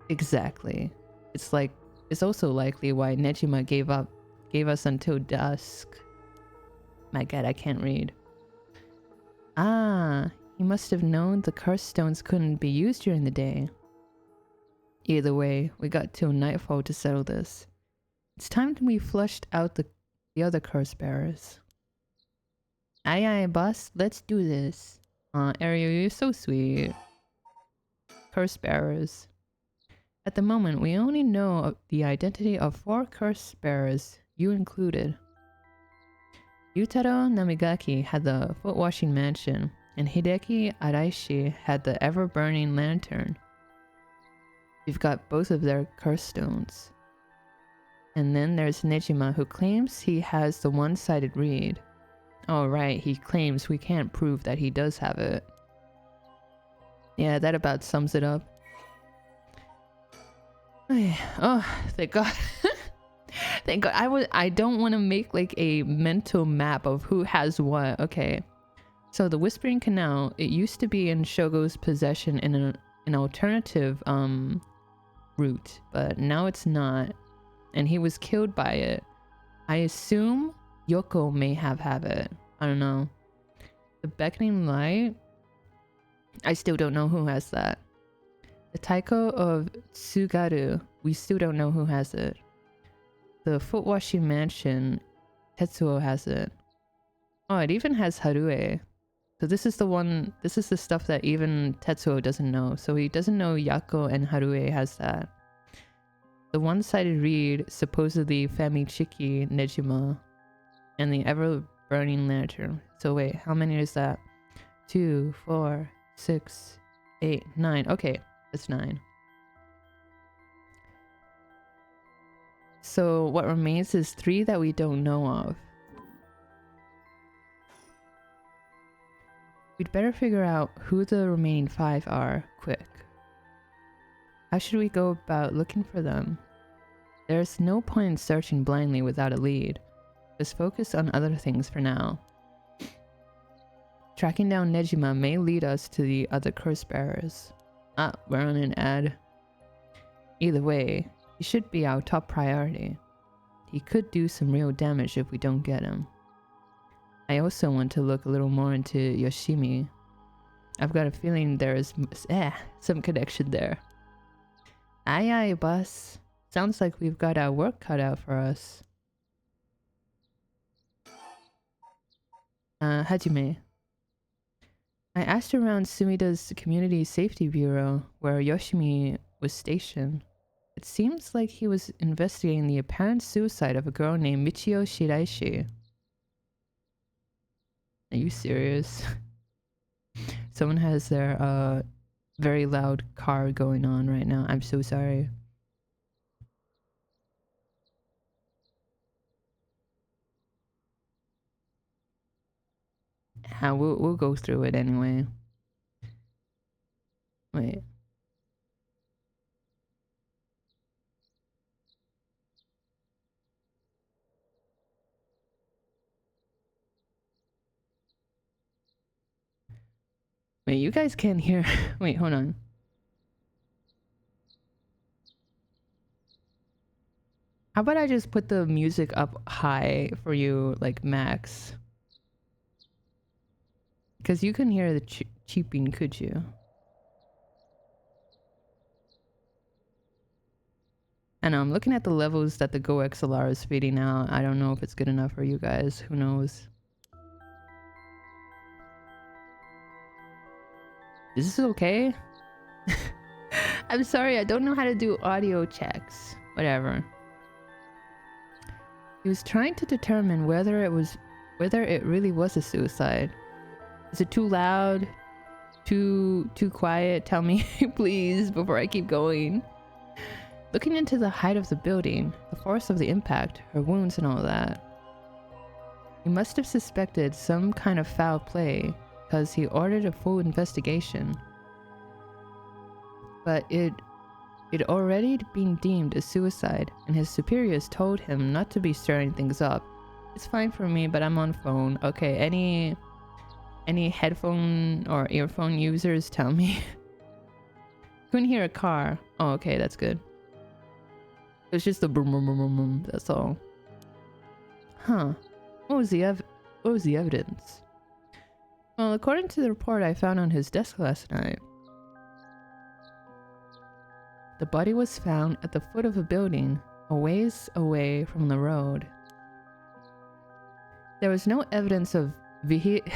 Exactly. It's also likely why Nejima gave us until dusk. My god, I can't read. Ah, he must have known the curse stones couldn't be used during the day. Either way, we got till nightfall to settle this. It's time we flushed out the other curse bearers. Aye aye, boss, let's do this. Ariel, you're so sweet. Curse bearers. At the moment, we only know the identity of 4 curse bearers, you included. Yutaro Namigaki had the foot-washing mansion, and Hideki Araishi had the ever-burning lantern. We've got both of their curse stones. And then there's Nejima, who claims he has the one-sided reed. Oh right, he claims we can't prove that he does have it. Yeah, that about sums it up. Oh, thank god. Thank god. I don't want to make like a mental map of who has what. Okay. So the Whispering Canal, it used to be in Shogo's possession in an alternative route, but now it's not. And he was killed by it. I assume Yoko may have it. I don't know. The beckoning light. I still don't know who has that. The taiko of Tsugaru. We still don't know who has it. The foot washing mansion. Tetsuo has it. Oh, it even has Harue. So this is the one. This is the stuff that even Tetsuo doesn't know. So he doesn't know Yako and Harue has that. The one-sided reed, supposedly Famichiki Nejima, and the ever-burning lantern. So wait, how many is that? 2, 4, 6, 8, 9. Okay, it's 9. So what remains is 3 that we don't know of. We'd better figure out who the remaining 5 are, quick. How should we go about looking for them? There's no point in searching blindly without a lead. Just focus on other things for now. Tracking down Nejima may lead us to the other curse bearers. Ah, we're on an ad. Either way, he should be our top priority. He could do some real damage if we don't get him. I also want to look a little more into Yoshimi. I've got a feeling there is some connection there. Aye aye, boss. Sounds like we've got our work cut out for us. Hajime. I asked around Sumida's Community Safety Bureau, where Yoshimi was stationed. It seems like he was investigating the apparent suicide of a girl named Michio Shiraishi. Are you serious? Someone has their very loud car going on right now. I'm so sorry. We'll go through it anyway. Wait. Wait, you guys can't hear. Wait, hold on. How about I just put the music up high for you, like max? Because you can hear the cheeping, could you? I know, I'm looking at the levels that the Go XLR is feeding out. I don't know if it's good enough for you guys. Who knows? Is this okay? I'm sorry, I don't know how to do audio checks. Whatever. He was trying to determine whether it really was a suicide. Is it too loud? Too quiet? Tell me, please, before I keep going. Looking into the height of the building, the force of the impact, her wounds and all that. He must have suspected some kind of foul play, because he ordered a full investigation. But it already been deemed a suicide, and his superiors told him not to be stirring things up. It's fine for me, but I'm on phone. Okay, any headphone or earphone users, tell me. Couldn't hear a car. Oh, okay, that's good. It's just a boom, boom, boom, boom, boom. That's all. Huh. What was the evidence? Well, according to the report I found on his desk last night, the body was found at the foot of a building, a ways away from the road. There was no evidence of vehicular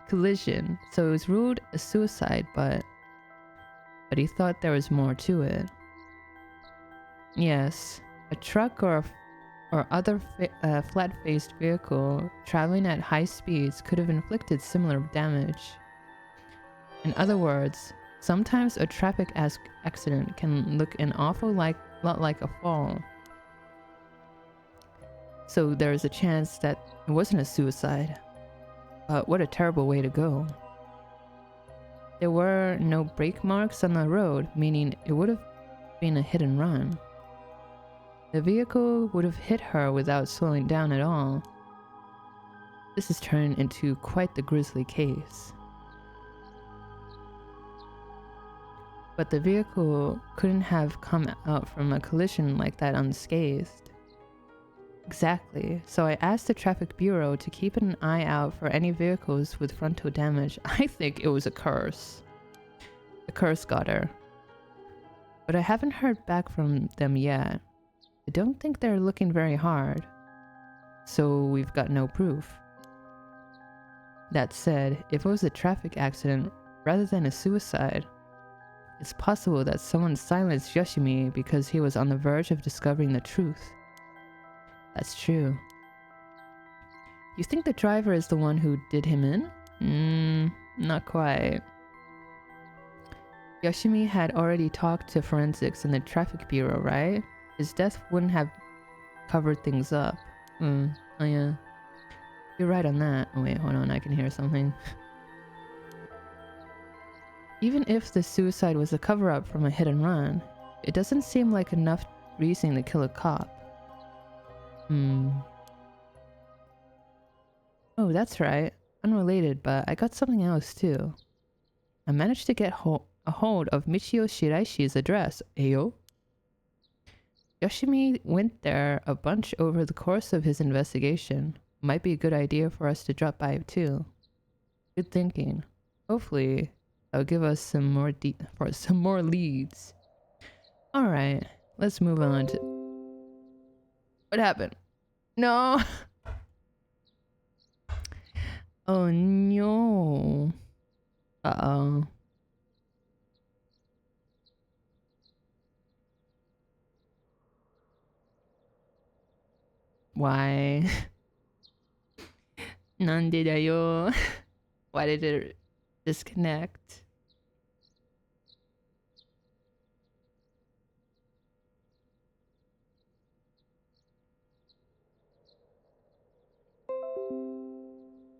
collision, so it was ruled a suicide, but he thought there was more to it. Yes, a truck or other flat-faced vehicle traveling at high speeds could have inflicted similar damage. In other words, sometimes a traffic accident can look an awful lot like a fall. So there is a chance that it wasn't a suicide. But what a terrible way to go. There were no brake marks on the road, meaning it would have been a hit and run. The vehicle would have hit her without slowing down at all. This has turned into quite the grisly case. But the vehicle couldn't have come out from a collision like that unscathed. Exactly. So I asked the traffic bureau to keep an eye out for any vehicles with frontal damage. I think it was a curse. The curse got her. But I haven't heard back from them yet. I don't think they're looking very hard. So we've got no proof. That said, if it was a traffic accident rather than a suicide, it's possible that someone silenced Yoshimi because he was on the verge of discovering the truth. That's true. You think the driver is the one who did him in? Not quite. Yoshimi had already talked to forensics and the traffic bureau, right? His death wouldn't have covered things up. Oh yeah. You're right on that. Oh wait, hold on, I can hear something. Even if the suicide was a cover-up from a hit and run, it doesn't seem like enough reason to kill a cop. Oh, that's right. Unrelated, but I got something else too. I managed to get a hold of Michio Shiraishi's address. Ayo? Yoshimi went there a bunch over the course of his investigation. Might be a good idea for us to drop by too. Good thinking. Hopefully, that'll give us some more leads. Alright, let's move on to... What happened? No! Oh no. Uh-oh. Why? Nande da yo. Why did it disconnect?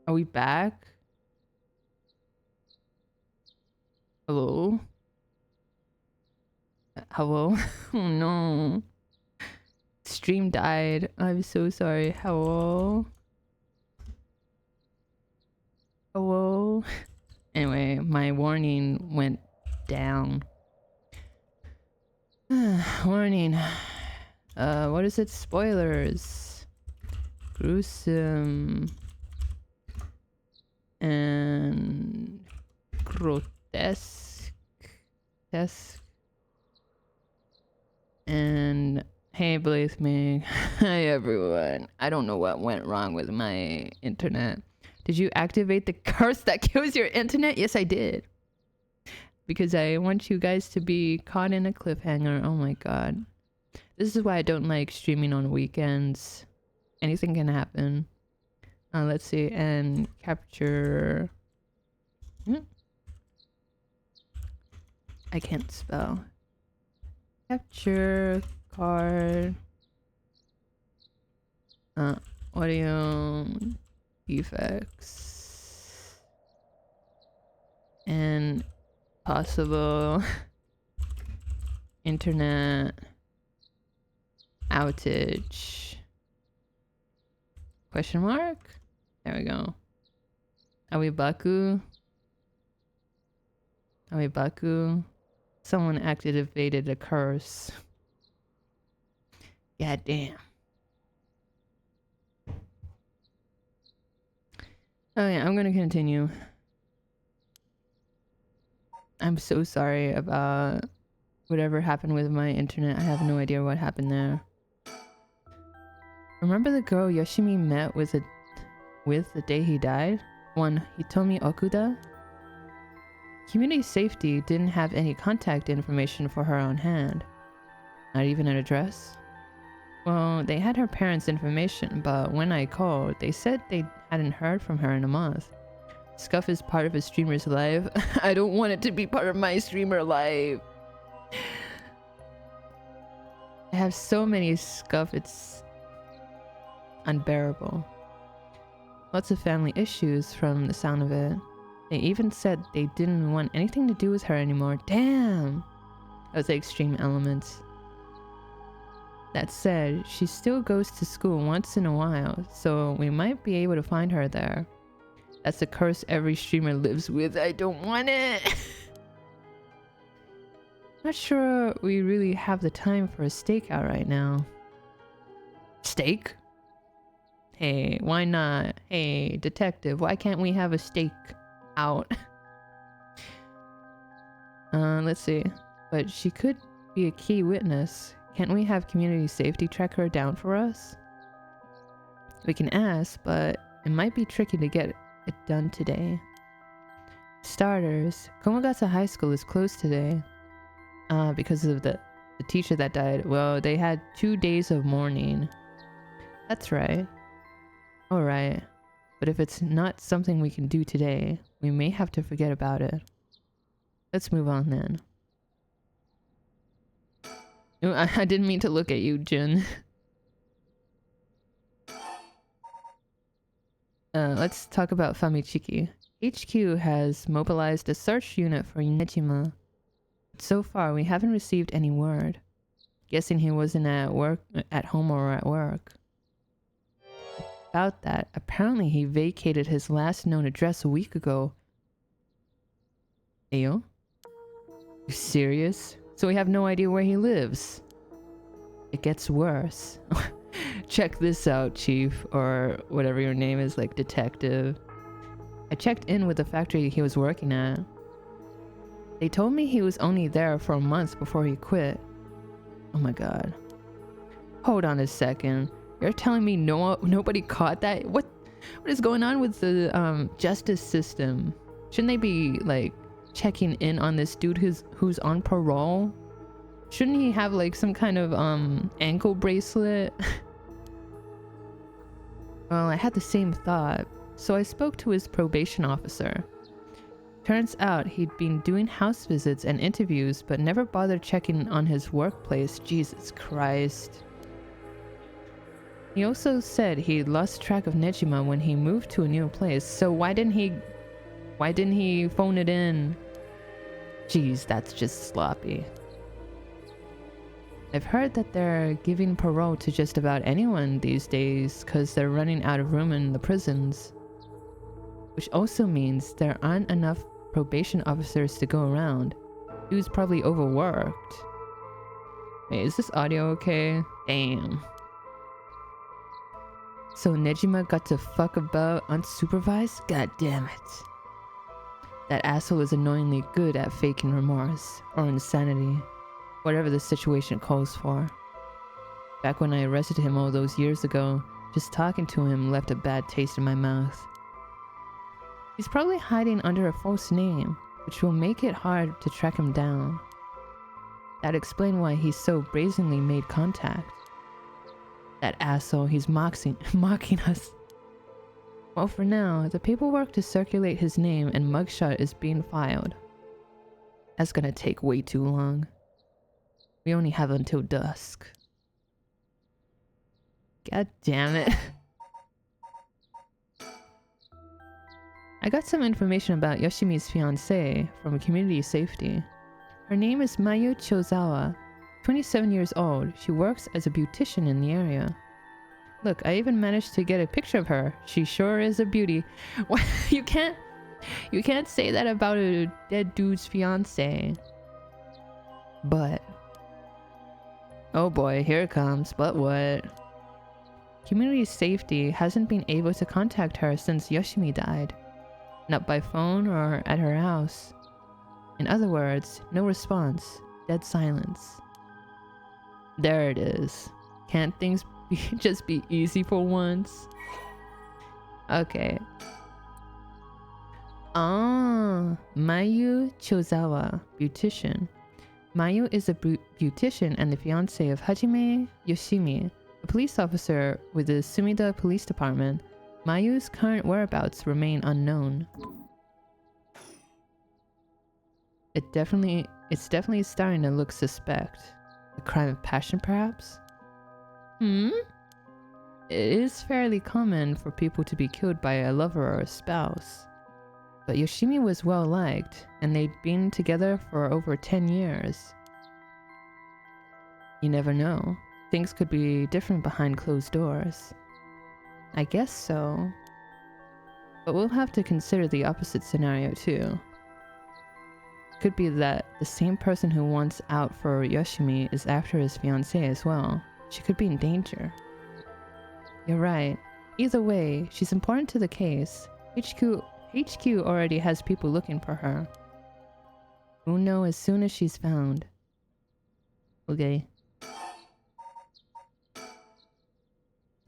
Are we back? Hello? Hello? Oh no. Stream died. I'm so sorry. Hello? Hello? Anyway, my warning went down. Warning. What is it? Spoilers. Gruesome. And grotesque. And hey, Blaze Me. Hi, everyone. I don't know what went wrong with my internet. Did you activate the curse that kills your internet? Yes, I did. Because I want you guys to be caught in a cliffhanger. Oh my god. This is why I don't like streaming on weekends. Anything can happen. Let's see. And capture... I can't spell. Capture card. Audio defects. And possible internet outage. Question mark? There we go. Awibaku. Awibaku. Someone activated a curse. God damn. Oh yeah, I'm gonna continue. I'm so sorry about whatever happened with my internet. I have no idea what happened there. Remember the girl Yoshimi met with the day he died? One Hitomi Okuda? Community Safety didn't have any contact information for her on hand. Not even an address? Well, they had her parents' information, but when I called, they said they hadn't heard from her in a month. Scuff is part of a streamer's life. I don't want it to be part of my streamer life. I have so many Scuff, it's unbearable. Lots of family issues from the sound of it. They even said they didn't want anything to do with her anymore. Damn! That was the extreme elements. That said, she still goes to school once in a while, so we might be able to find her there. That's a curse every streamer lives with. I don't want it! Not sure we really have the time for a stakeout right now. Steak? Hey, why not? Hey, detective, why can't we have a steak out? Let's see. But she could be a key witness. Can't we have community safety track her down for us? We can ask, but it might be tricky to get it done today. Starters, Komagasa High School is closed today. Because of the teacher that died. Well, they had 2 days of mourning. That's right. Alright. But if it's not something we can do today, we may have to forget about it. Let's move on then. I didn't mean to look at you, Jun. Let's talk about Famichiki. HQ has mobilized a search unit for Nejima. So far, we haven't received any word. Guessing he wasn't at home or at work. About that, apparently he vacated his last known address a week ago. Ayo? You serious? So we have no idea where he lives. It gets worse. Check this out, Chief, or whatever your name is, like detective. I checked in with the factory he was working at. They told me he was only there for a month before he quit. Oh my god. Hold on a second. You're telling me nobody caught that? What is going on with the justice system? Shouldn't they be like checking in on this dude who's on parole? Shouldn't he have like some kind of ankle bracelet? Well, I had the same thought, so I spoke to his probation officer. Turns out he'd been doing house visits and interviews but never bothered checking on his workplace. Jesus Christ. He also said he lost track of Nejima when he moved to a new place, so why didn't he phone it in? Jeez, that's just sloppy. I've heard that they're giving parole to just about anyone these days because they're running out of room in the prisons. Which also means there aren't enough probation officers to go around. He was probably overworked. Wait, is this audio okay? Damn. So Nejima got to fuck about unsupervised? God damn it. That asshole is annoyingly good at faking remorse or insanity. Whatever the situation calls for. Back when I arrested him all those years ago, just talking to him left a bad taste in my mouth. He's probably hiding under a false name, which will make it hard to track him down. That'd explain why he so brazenly made contact. That asshole, he's mocking us. Well, for now, the paperwork to circulate his name and mugshot is being filed. That's gonna take way too long. We only have until dusk. God damn it. I got some information about Yoshimi's fiancée from community safety. Her name is Mayu Chozawa, 27 years old. She works as a beautician in the area. Look, I even managed to get a picture of her. She sure is a beauty. What? You can't say that about a dead dude's fiancé. But oh boy, here it comes. But what? Community safety hasn't been able to contact her since Yoshimi died. Not by phone or at her house. In other words, no response. Dead silence. There it is. Can't things just be easy for once? Okay. Ah, Mayu Chozawa, beautician. Mayu is a beautician and the fiancé of Hajime Yoshimi, a police officer with the Sumida Police Department. Mayu's current whereabouts remain unknown. It's definitely starting to look suspect. A crime of passion, perhaps? It is fairly common for people to be killed by a lover or a spouse. But Yoshimi was well liked, and they'd been together for over 10 years. You never know. Things could be different behind closed doors. I guess so. But we'll have to consider the opposite scenario too. Could be that the same person who wants out for Yoshimi is after his fiancée as well. She could be in danger. You're right. Either way, she's important to the case. HQ already has people looking for her. We'll know as soon as she's found. Okay.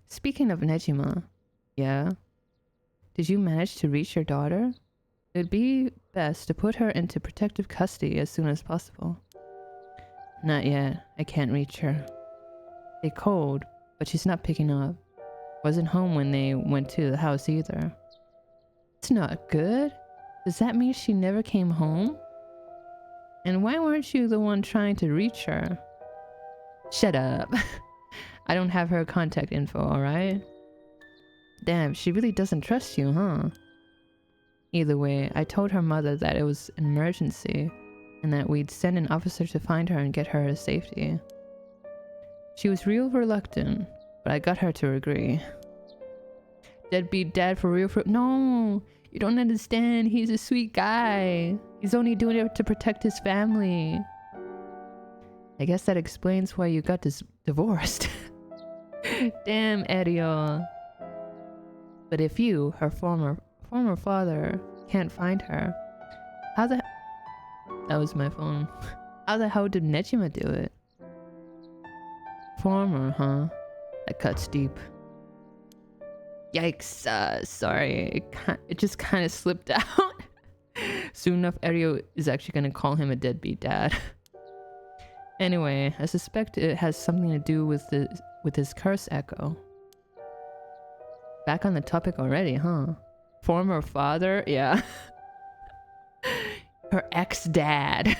Speaking of Nejima, yeah? Did you manage to reach your daughter? It'd be best to put her into protective custody as soon as possible. Not yet. I can't reach her. They called, but she's not picking up. Wasn't home when they went to the house either. It's not good. Does that mean she never came home? And why weren't you the one trying to reach her? Shut up. I don't have her contact info, alright? Damn, she really doesn't trust you, huh? Either way, I told her mother that it was an emergency and that we'd send an officer to find her and get her to safety. She was real reluctant, but I got her to agree. Deadbeat dad for real No! You don't understand. He's a sweet guy. He's only doing it to protect his family. I guess that explains why you got divorced. Damn, Ariel. But if you, her former father, can't find her, how the... That was my phone. How the hell did Nejima do it? Former, huh? That cuts deep. Yikes, sorry. It just kind of slipped out. Soon enough, Ariel is actually going to call him a deadbeat dad. Anyway, I suspect it has something to do with his curse echo. Back on the topic already, huh? Former father? Yeah. Her ex-dad.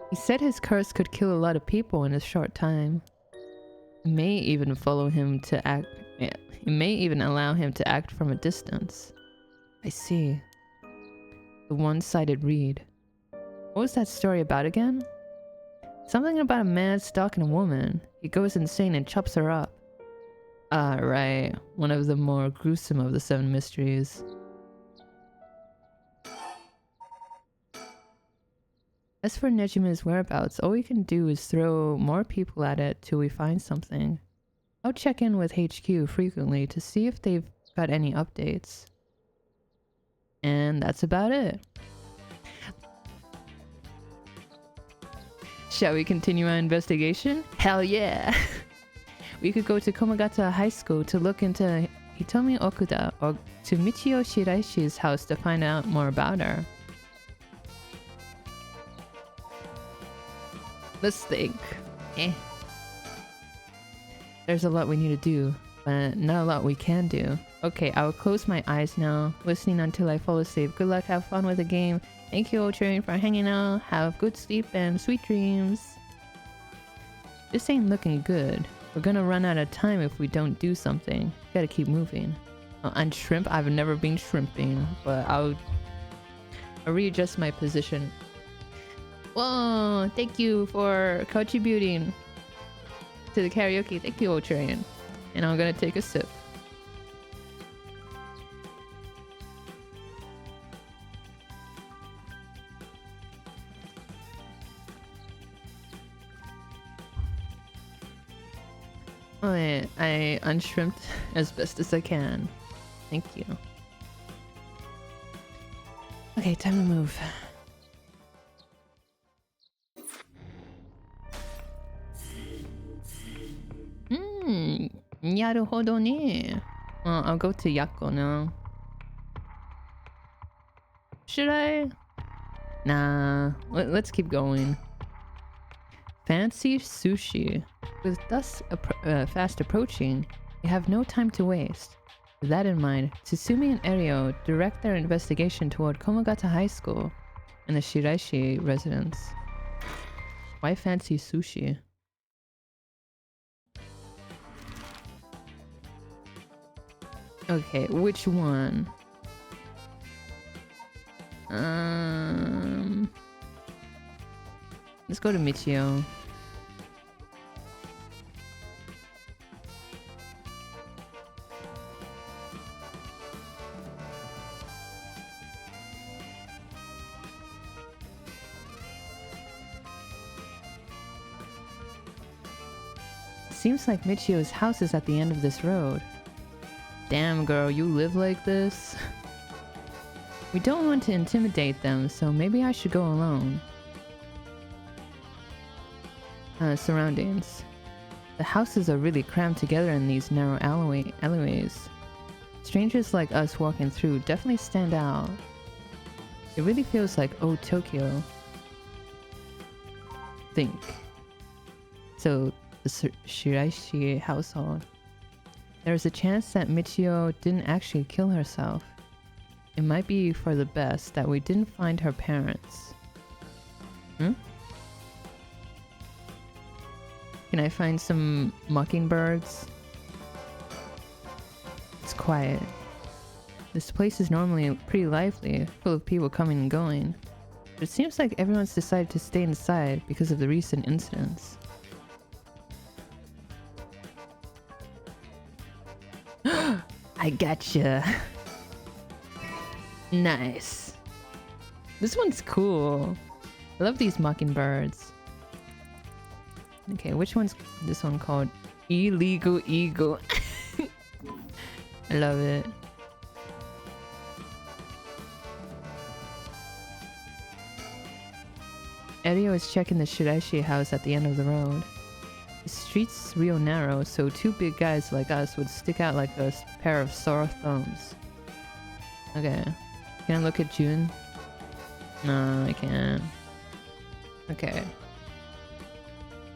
He said his curse could kill a lot of people in a short time. It may even follow him to act... It may even allow him to act from a distance. I see. The one-sided read. What was that story about again? Something about a man stalking a woman. He goes insane and chops her up. Ah, right. One of the more gruesome of the 7 mysteries. As for Nejima's whereabouts, all we can do is throw more people at it till we find something. I'll check in with HQ frequently to see if they've got any updates. And that's about it. Shall we continue our investigation? Hell yeah! We could go to Komagata High School to look into Hitomi Okuda or to Michio Shiraishi's house to find out more about her. Let's think. There's a lot we need to do, but not a lot we can do. Okay, I will close my eyes now, listening until I fall asleep. Good luck, have fun with the game. Thank you, Ultraman, for hanging out. Have good sleep and sweet dreams. This ain't looking good. We're gonna run out of time if we don't do something. Gotta keep moving. On shrimp, I've never been shrimping, but I'll readjust my position. Whoa, thank you for contributing to the karaoke. Thank you, Ultraman. And I'm gonna take a sip. I unshrimped as best as I can. Thank you. Okay, time to move. Naruhodo ne. Well, I'll go to Yakko now. Should I? Nah, let's keep going. Fancy sushi. With dusk fast approaching, we have no time to waste. With that in mind, Tsutsumi and Eryo direct their investigation toward Komagata High School and the Shiraishi residence. Why fancy sushi? Okay, which one? Let's go to Michio. Seems like Michio's house is at the end of this road. Damn, girl, you live like this? We don't want to intimidate them, so maybe I should go alone. Surroundings. The houses are really crammed together in these narrow alleyways. Strangers like us walking through definitely stand out. It really feels like old Tokyo. Think. So, the Shiraishi household. There's a chance that Michio didn't actually kill herself. It might be for the best that we didn't find her parents. Hmm? Can I find some mockingbirds? It's quiet. This place is normally pretty lively, full of people coming and going. But it seems like everyone's decided to stay inside because of the recent incidents. I gotcha. Nice. This one's cool. I love these mockingbirds. Okay, which one's this one called? Illegal Eagle. I love it. Erio is checking the Shiraishi house at the end of the road. The street's real narrow, so two big guys like us would stick out like a pair of sore thumbs. Okay. Can I look at June? No, I can't. Okay.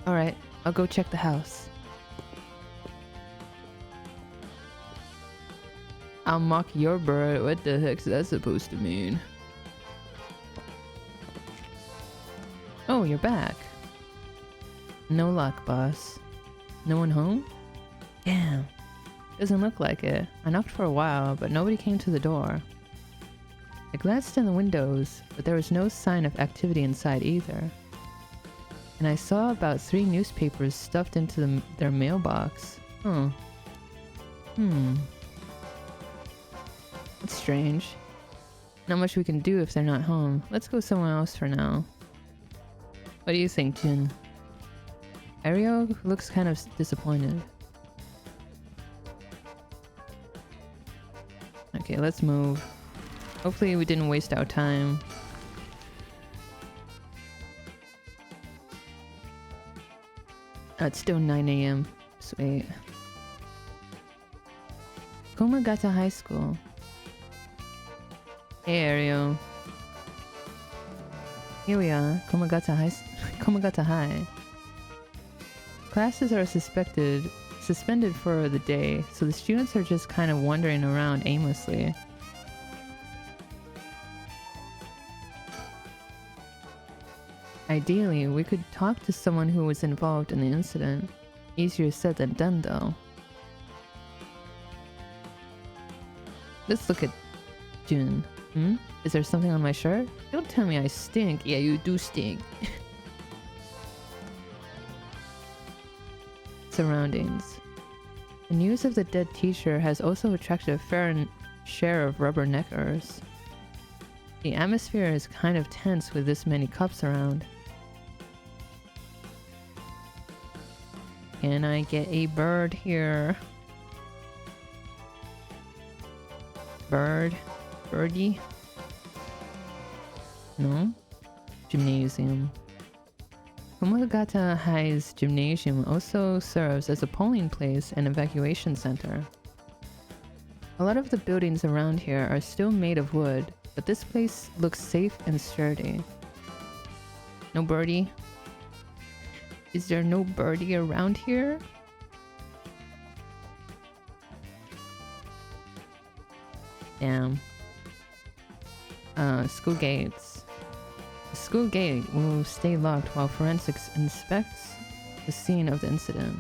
Alright, I'll go check the house. I'll mock your bird. What the heck's that supposed to mean? Oh, you're back. No luck, boss. No one home? Damn. Doesn't look like it. I knocked for a while, but nobody came to the door. I glanced in the windows, but there was no sign of activity inside either. And I saw about 3 newspapers stuffed into their mailbox. Huh. That's strange. Not much we can do if they're not home. Let's go somewhere else for now. What do you think, Jin? Ario looks kind of disappointed. Okay, let's move. Hopefully we didn't waste our time. Oh, it's still 9 AM. Sweet. Komagata High School. Hey, Ario. Here we are, Komagata High. Classes are suspended for the day, so the students are just kind of wandering around aimlessly. Ideally, we could talk to someone who was involved in the incident. Easier said than done, though. Let's look at Jun. Is there something on my shirt? Don't tell me I stink. Yeah, you do stink. Surroundings. The news of the dead teacher has also attracted a fair share of rubberneckers. The atmosphere is kind of tense with this many cups around. Can I get a bird here? Bird? Birdie? No? Gymnasium. Komagata High's gymnasium also serves as a polling place and evacuation center. A lot of the buildings around here are still made of wood, but this place looks safe and sturdy. No birdie? Is there no birdie around here? Damn. School gates. The school gate will stay locked while forensics inspects the scene of the incident.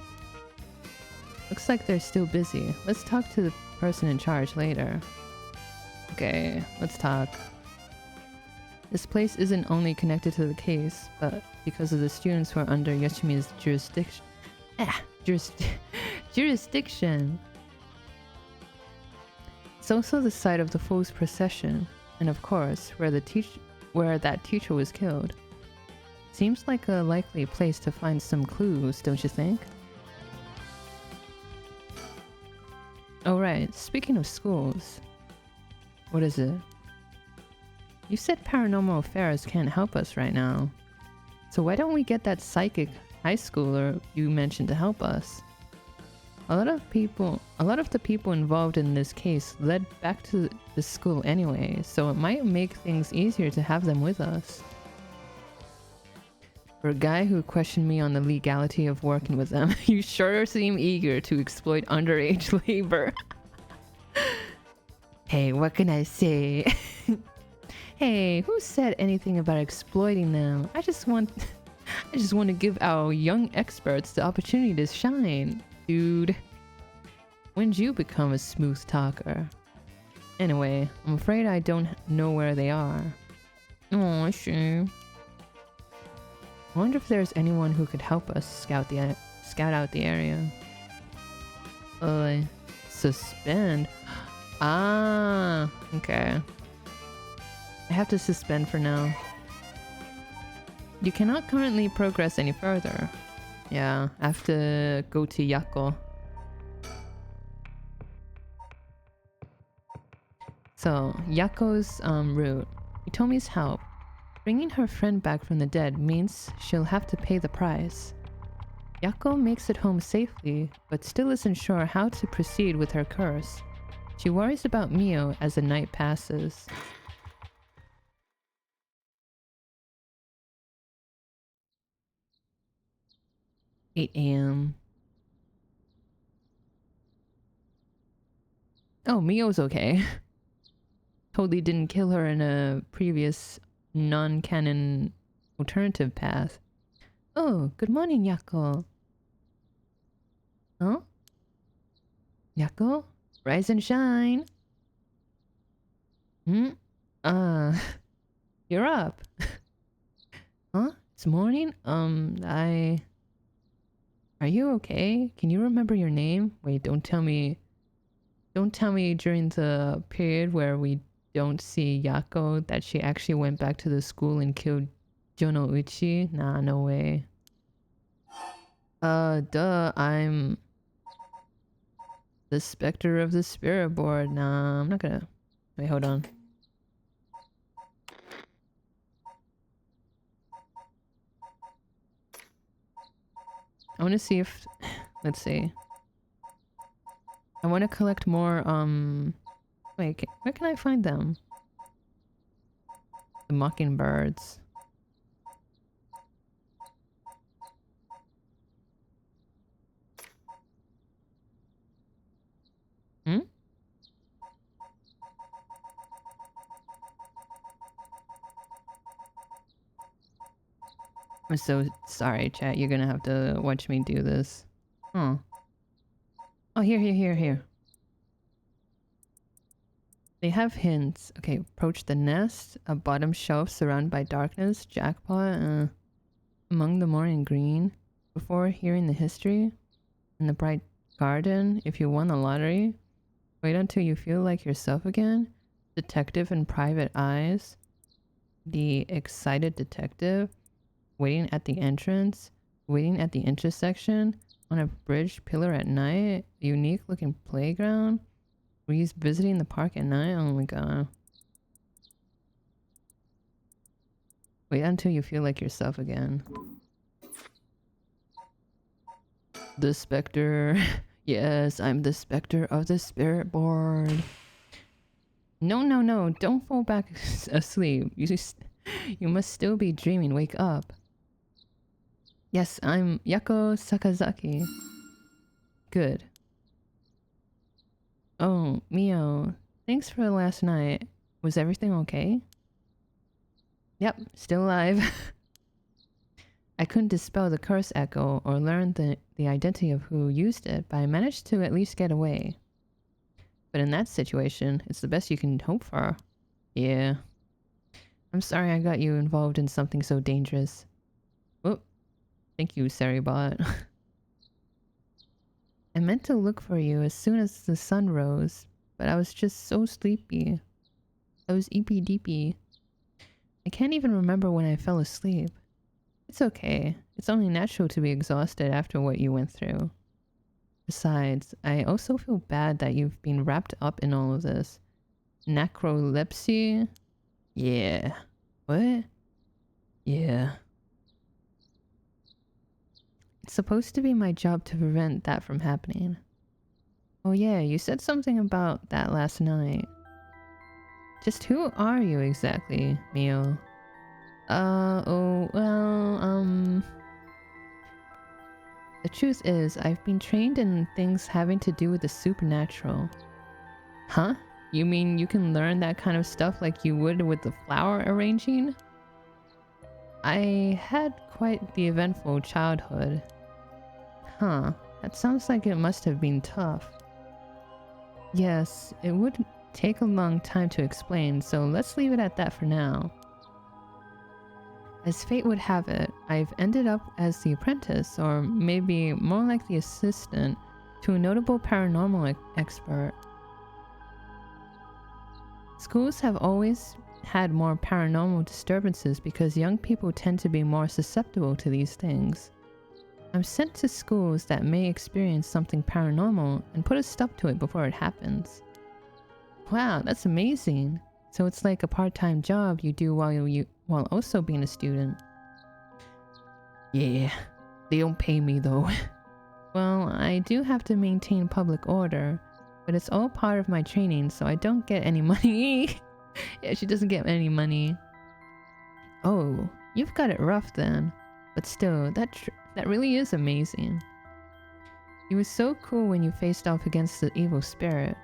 Looks like they're still busy. Let's talk to the person in charge later. Okay, let's talk. This place isn't only connected to the case, but because of the students who are under Yoshimi's jurisdiction. Jurisdiction! It's also the site of the Fool's Procession, and of course, where that teacher was killed. Seems like a likely place to find some clues, don't you think? right, speaking of schools. What is it? You said paranormal affairs can't help us right now. So why don't we get that psychic high schooler you mentioned to help us? A lot of the people involved in this case led back to the school anyway, so it might make things easier to have them with us. For a guy who questioned me on the legality of working with them, you sure seem eager to exploit underage labor. Hey, what can I say? Hey, who said anything about exploiting them? I just want to give our young experts the opportunity to shine. Dude, when'd you become a smooth talker? Anyway, I'm afraid I don't know where they are. Oh, sure. I wonder if there's anyone who could help us scout out the area. Suspend? Ah, okay. I have to suspend for now. You cannot currently progress any further. Yeah, I have to go to Yako. So, Yako's route. Hitomi's help. Bringing her friend back from the dead means she'll have to pay the price. Yako makes it home safely, but still isn't sure how to proceed with her curse. She worries about Mio as the night passes. 8 a.m. Oh, Mio's okay. Totally didn't kill her in a previous non-canon alternative path. Oh, good morning, Yako. Huh? Yako? Rise and shine. You're up. Huh? It's morning? Are you okay? Can you remember your name? Wait, don't tell me during the period where we don't see Yako that she actually went back to the school and killed Jono Uchi? Nah, no way. I'm the specter of the spirit board. Nah, I'm not gonna... Wait, hold on. I want to see if... Let's see. I want to collect more, Wait, where can I find them? The mockingbirds. Hmm? I'm so sorry, chat. You're gonna have to watch me do this. Oh. Oh, here. They have hints. Okay, approach the nest. A bottom shelf surrounded by darkness. Jackpot. Among the morning green. Before hearing the history. In the bright garden. If you won the lottery. Wait until you feel like yourself again. Detective in private eyes. The excited detective. Waiting at the entrance. Waiting at the intersection. On a bridge pillar at night. Unique looking playground. Breeze visiting the park at night. Oh my god. Wait until you feel like yourself again. The specter. Yes, I'm the specter of the spirit board. No. Don't fall back asleep. You must still be dreaming. Wake up. Yes, I'm Yako Sakazaki. Good. Oh, Mio. Thanks for last night. Was everything okay? Yep, still alive. I couldn't dispel the curse echo or learn the identity of who used it, but I managed to at least get away. But in that situation, it's the best you can hope for. Yeah. I'm sorry I got you involved in something so dangerous. Whoop. Thank you, Seribot. I meant to look for you as soon as the sun rose, but I was just so sleepy. I was eepy-deepy. I can't even remember when I fell asleep. It's okay. It's only natural to be exhausted after what you went through. Besides, I also feel bad that you've been wrapped up in all of this. Necrolepsy? Yeah. What? Yeah. It's supposed to be my job to prevent that from happening. Oh yeah, you said something about that last night. Just who are you exactly, Mio? The truth is, I've been trained in things having to do with the supernatural. Huh? You mean you can learn that kind of stuff like you would with the flower arranging? I had quite the eventful childhood. Huh, that sounds like it must have been tough. Yes, it would take a long time to explain, so let's leave it at that for now. As fate would have it, I've ended up as the apprentice, or maybe more like the assistant, to a notable paranormal expert. Schools have always had more paranormal disturbances because young people tend to be more susceptible to these things. I'm sent to schools that may experience something paranormal and put a stop to it before it happens. Wow, that's amazing. So it's like a part-time job you do while also being a student. Yeah, they don't pay me though. Well, I do have to maintain public order, but it's all part of my training, so I don't get any money. Yeah, she doesn't get any money. Oh, you've got it rough then. But still, that really is amazing. You were so cool when you faced off against the evil spirit.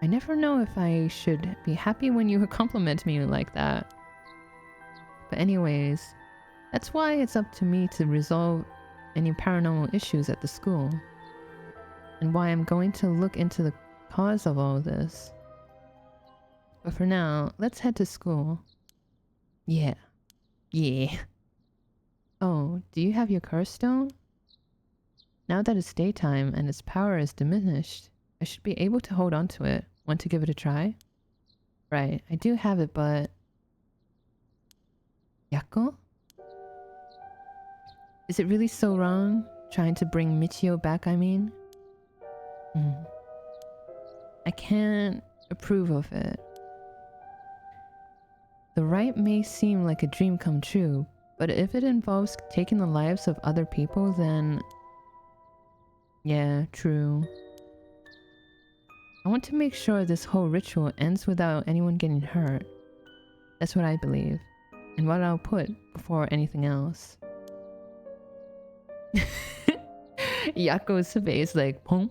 I never know if I should be happy when you compliment me like that. But anyways, that's why it's up to me to resolve any paranormal issues at the school. And why I'm going to look into the cause of all this. But for now, let's head to school. Yeah. Oh, do you have your curse stone? Now that it's daytime and its power is diminished, I should be able to hold on to it. Want to give it a try? Right, I do have it, but... Yako? Is it really so wrong? Trying to bring Michio back, I mean? I can't approve of it. The right may seem like a dream come true, but if it involves taking the lives of other people, then... Yeah, true. I want to make sure this whole ritual ends without anyone getting hurt. That's what I believe, and what I'll put before anything else. Yako's face like, huh?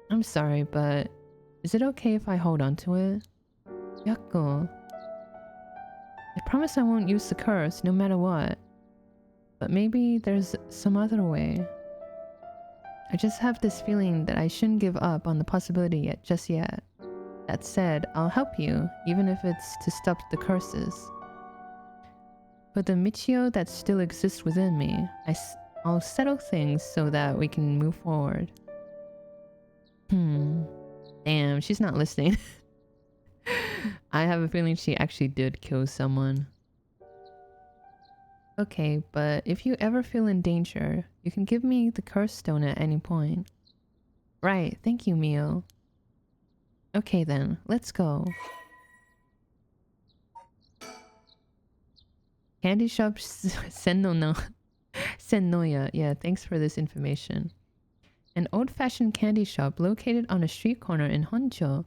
I'm sorry, but is it okay if I hold on to it? Yako. I promise I won't use the curse no matter what. But maybe there's some other way. I just have this feeling that I shouldn't give up on the possibility just yet. That said, I'll help you, even if it's to stop the curses. For the Michio that still exists within me, I'll settle things so that we can move forward. Damn, she's not listening. I have a feeling she actually did kill someone. Okay, but if you ever feel in danger, you can give me the curse stone at any point. Right, thank you, Mio. Okay then, let's go. Candy shop Sennoya. Yeah, thanks for this information. An old-fashioned candy shop located on a street corner in Honjo.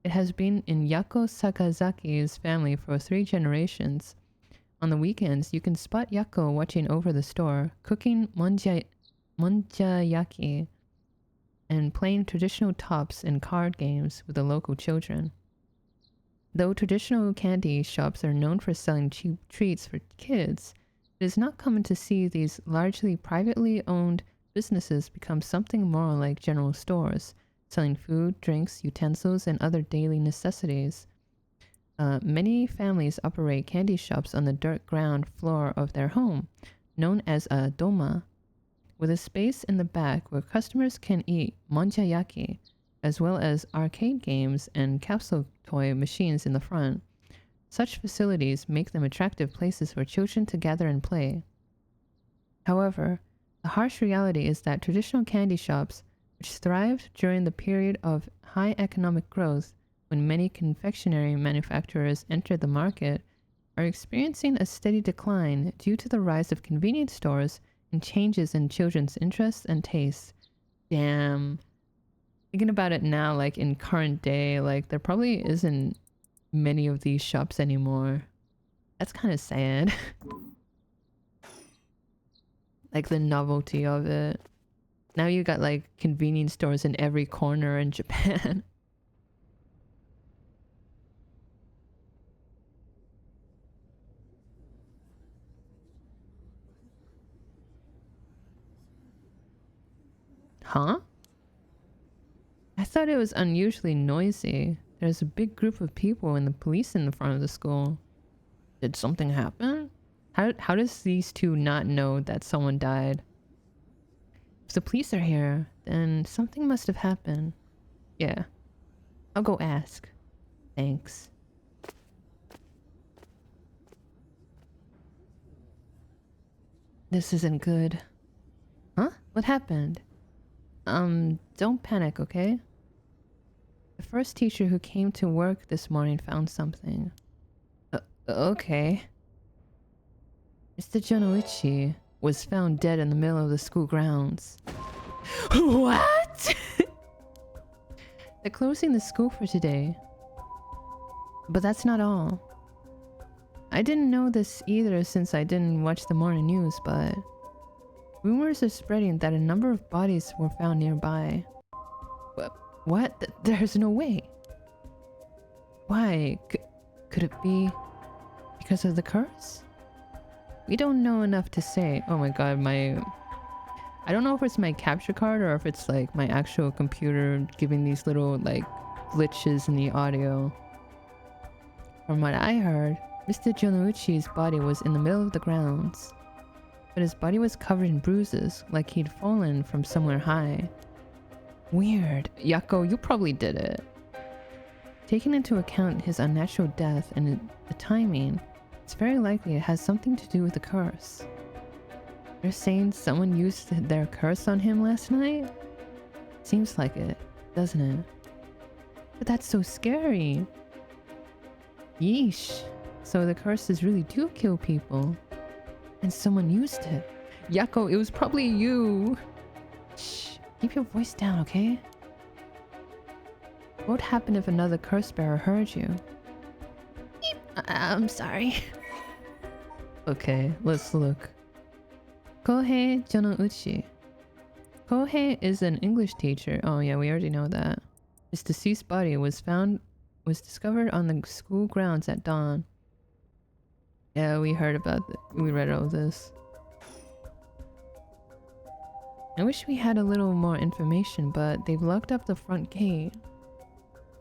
It has been in Yako Sakazaki's family for 3 generations. On the weekends, you can spot Yako watching over the store, cooking monjayaki, and playing traditional tops and card games with the local children. Though traditional candy shops are known for selling cheap treats for kids, it is not common to see these largely privately owned businesses become something more like general stores, selling food, drinks, utensils, and other daily necessities. Many families operate candy shops on the dirt ground floor of their home, known as a doma, with a space in the back where customers can eat monjayaki, as well as arcade games and capsule toy machines in the front. Such facilities make them attractive places for children to gather and play. However, The harsh reality is that traditional candy shops, which thrived during the period of high economic growth when many confectionery manufacturers entered the market, are experiencing a steady decline due to the rise of convenience stores and changes in children's interests and tastes. Damn. Thinking about it now, like in current day, like there probably isn't many of these shops anymore. That's kind of sad. Like the novelty of it. Now you got like convenience stores in every corner in Japan. Huh? I thought it was unusually noisy. There's a big group of people and the police in the front of the school. Did something happen? How does these two not know that someone died? If the police are here, then something must have happened. Yeah. I'll go ask. Thanks. This isn't good. Huh? What happened? Don't panic, okay? The first teacher who came to work this morning found something. Okay. Mr. Jonoichi was found dead in the middle of the school grounds. What? They're closing the school for today. But that's not all. I didn't know this either since I didn't watch the morning news, but rumors are spreading that a number of bodies were found nearby. What? There's no way. Why? Could it be because of the curse? We don't know enough to say. Oh my god, I don't know if it's my capture card or if it's like my actual computer giving these little like glitches in the audio. From what I heard, Mr. Jonoichi's body was in the middle of the grounds, but his body was covered in bruises like he'd fallen from somewhere high. Weird. Yako, you probably did it. Taking into account his unnatural death and the timing, it's very likely it has something to do with the curse. They're saying someone used their curse on him last night? Seems like it, doesn't it? But that's so scary. Yeesh. So the curses really do kill people. And someone used it. Yako, it was probably you. Shh. Keep your voice down, okay? What would happen if another curse bearer heard you? I'm sorry. Okay, let's look. Kohei Jonouchi. Kohei is an English teacher. Oh yeah, we already know that. His deceased body was discovered on the school grounds at dawn. Yeah, we heard about it. We read all this. I wish we had a little more information, but they've locked up the front gate.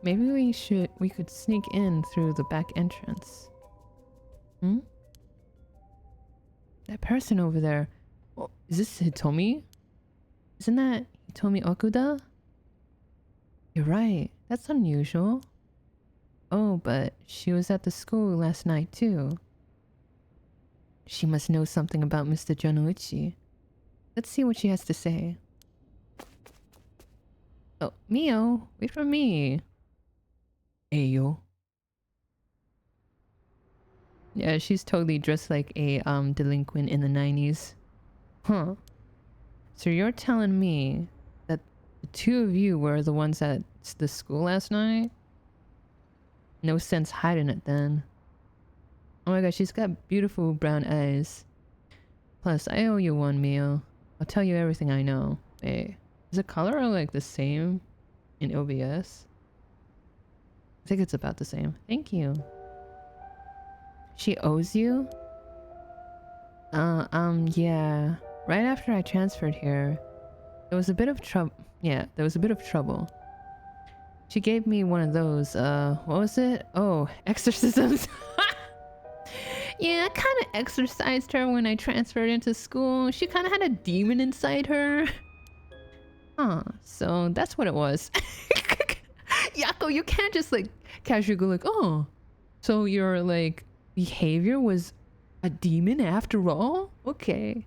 Maybe we could sneak in through the back entrance. Hmm? That person over there. Oh, is this Hitomi? Isn't that Hitomi Okuda? You're right. That's unusual. Oh, but she was at the school last night too. She must know something about Mr. Jonoichi. Let's see what she has to say. Oh, Mio, wait for me. Ayo. Yeah, she's totally dressed like a delinquent in the 90s. Huh. So you're telling me that the two of you were the ones at the school last night? No sense hiding it then. Oh my gosh, she's got beautiful brown eyes. Plus, I owe you one, Mio. I'll tell you everything I know. Hey, is the color like the same in OBS? I think it's about the same. Thank you. She owes you? Yeah. Right after I transferred here, there was a bit of trouble. Yeah, there was a bit of trouble. She gave me one of those, what was it? Oh, exorcisms. Yeah, I kind of exorcised her when I transferred into school. She kind of had a demon inside her. Huh, so that's what it was. Yako, you can't just like casually go like, oh, so your like behavior was a demon after all? Okay.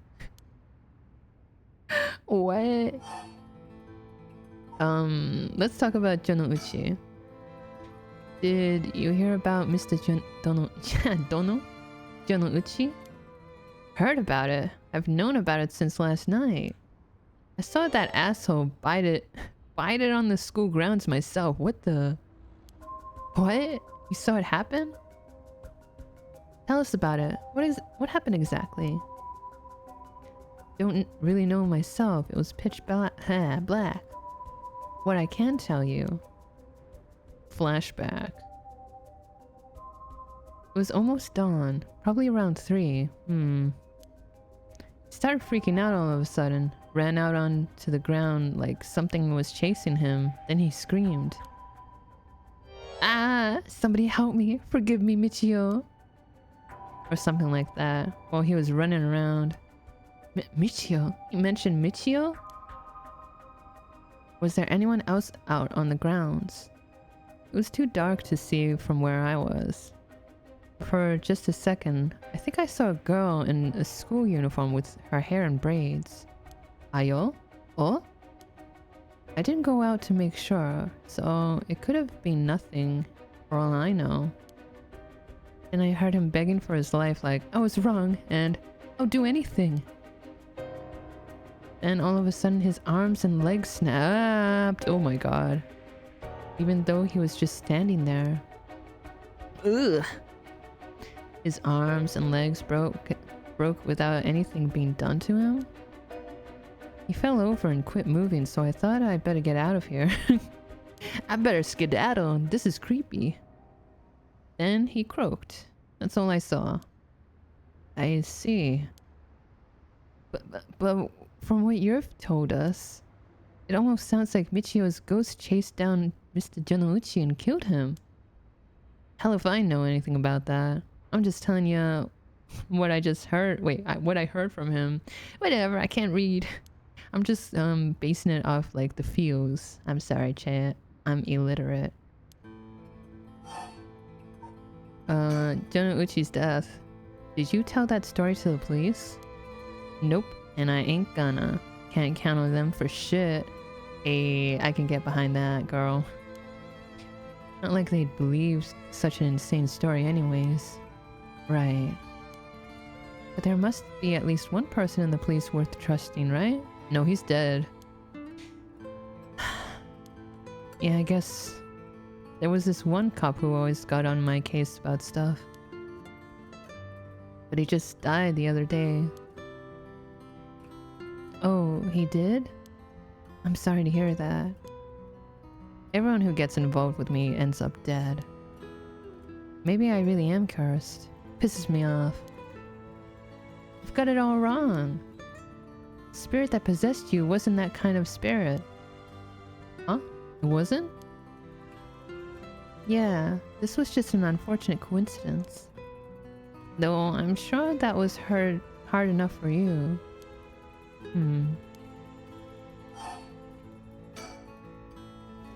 What? Let's talk about Jonouchi. Did you hear about Mr. Jonouchi? Heard about it. I've known about it since last night. I saw that asshole bite it on the school grounds myself. What the? What? You saw it happen? Tell us about it. What happened exactly? Don't really know myself. It was pitch black. What I can tell you. Flashback. It was almost dawn, probably around 3. Started freaking out all of a sudden. Ran out onto the ground like something was chasing him. Then he screamed. Ah! Somebody help me! Forgive me, Michio! Or something like that. While he was running around. Michio? You mentioned Michio? Was there anyone else out on the grounds? It was too dark to see from where I was. For just a second, I think I saw a girl in a school uniform with her hair in braids. Ayo? Oh? I didn't go out to make sure, so it could have been nothing, for all I know. And I heard him begging for his life like, I was wrong, and I'll do anything. And all of a sudden his arms and legs snapped. Oh my god. Even though he was just standing there. Ugh. His arms and legs broke without anything being done to him. He fell over and quit moving, so I thought I'd better get out of here. I better skedaddle. This is creepy. Then he croaked. That's all I saw. I see. But from what you've told us, it almost sounds like Michio's ghost chased down Mr. Jonouchi and killed him. Hell if I know anything about that. I'm just telling you what I just heard. Wait, what I heard from him. Whatever, I can't read. I'm just basing it off like the feels. I'm sorry, chat. I'm illiterate. Jonouchi's death. Did you tell that story to the police? Nope, and I ain't gonna. Can't count on them for shit. Hey, I can get behind that, girl. Not like they'd believe such an insane story anyways. Right. But there must be at least one person in the police worth trusting, right? No, he's dead. Yeah, I guess there was this one cop who always got on my case about stuff. But he just died the other day. Oh, he did? I'm sorry to hear that. Everyone who gets involved with me ends up dead. Maybe I really am cursed. Pisses me off. I've got it all wrong. The spirit that possessed you wasn't that kind of spirit. Huh? It wasn't? Yeah, this was just an unfortunate coincidence. Though I'm sure that was hard enough for you.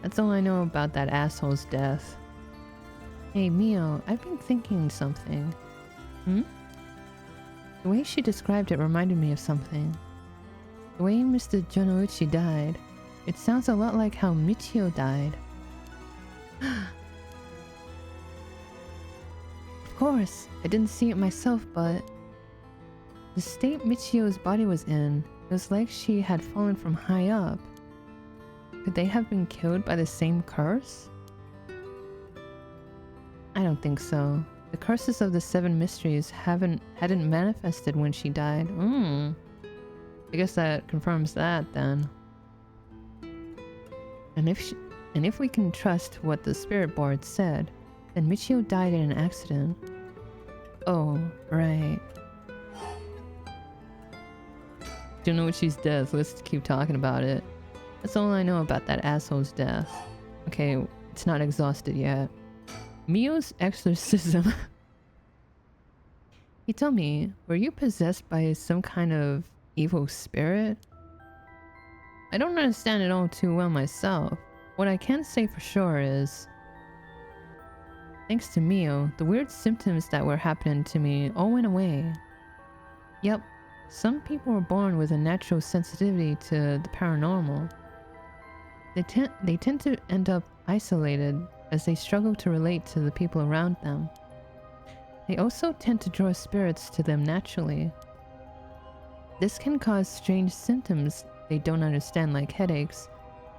That's all I know about that asshole's death. Hey Mio, I've been thinking something. The way she described it reminded me of something. The way Mr. Jonouchi died, it sounds a lot like how Michio died. Of course, I didn't see it myself, but the state Michio's body was in, it was like she had fallen from high up. Could they have been killed by the same curse? I don't think so. The curses of the 7 mysteries hadn't manifested when she died. I guess that confirms that then. And if we can trust what the spirit board said, then Michio died in an accident. Oh, right. Jonouchi's death. Let's keep talking about it. That's all I know about that asshole's death. Okay, it's not exhausted yet. Mio's exorcism. He told me, were you possessed by some kind of evil spirit? I don't understand it all too well myself. What I can say for sure is, thanks to Mio, the weird symptoms that were happening to me all went away. Yep, some people are born with a natural sensitivity to the paranormal. They tend to end up isolated as they struggle to relate to the people around them. They also tend to draw spirits to them naturally. This can cause strange symptoms they don't understand, like headaches,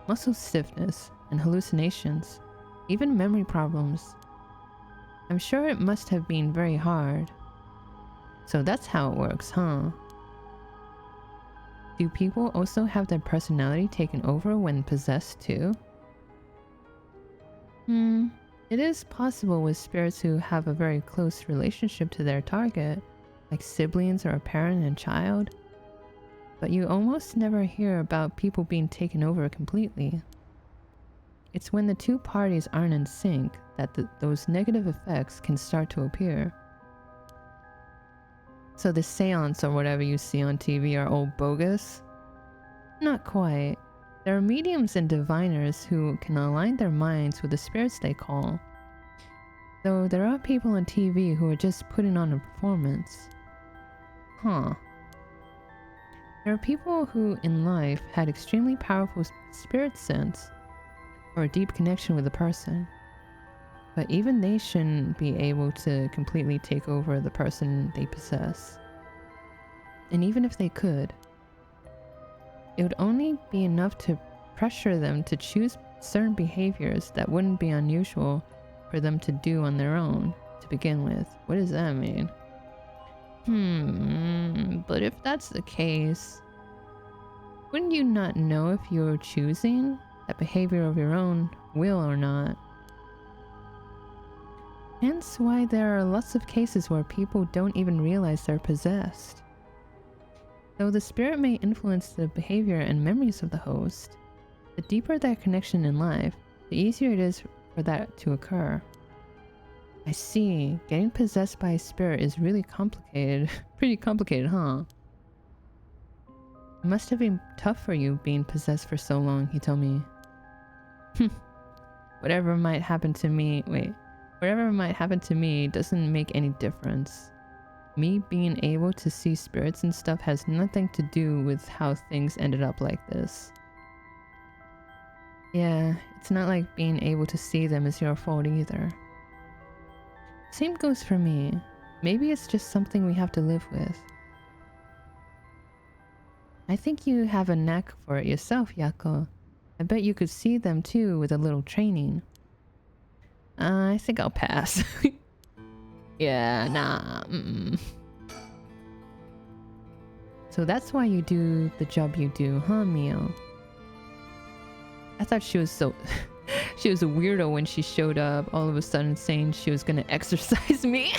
muscle stiffness, and hallucinations, even memory problems. I'm sure it must have been very hard. So that's how it works, huh? Do people also have their personality taken over when possessed too? It is possible with spirits who have a very close relationship to their target, like siblings or a parent and child. But you almost never hear about people being taken over completely. It's when the two parties aren't in sync that those negative effects can start to appear. So the seance or whatever you see on TV are all bogus? Not quite. There are mediums and diviners who can align their minds with the spirits they call. Though there are people on TV who are just putting on a performance. Huh. There are people who in life had extremely powerful spirit sense or a deep connection with a person. But even they shouldn't be able to completely take over the person they possess. And even if they could, it would only be enough to pressure them to choose certain behaviors that wouldn't be unusual for them to do on their own to begin with. What does that mean? But if that's the case, wouldn't you not know if you're choosing that behavior of your own will or not? Hence why there are lots of cases where people don't even realize they're possessed. Though the spirit may influence the behavior and memories of the host, the deeper their connection in life, the easier it is for that to occur. I see. Getting possessed by a spirit is really complicated. Pretty complicated, huh? It must have been tough for you being possessed for so long, he told me. Whatever might happen to me doesn't make any difference. Me being able to see spirits and stuff has nothing to do with how things ended up like this. Yeah, it's not like being able to see them is your fault either. Same goes for me. Maybe it's just something we have to live with. I think you have a knack for it yourself, Yako. I bet you could see them too with a little training. I think I'll pass. Yeah, nah. So that's why you do the job you do, huh, Mio? I thought she was so... she was a weirdo when she showed up, all of a sudden saying she was gonna exercise me.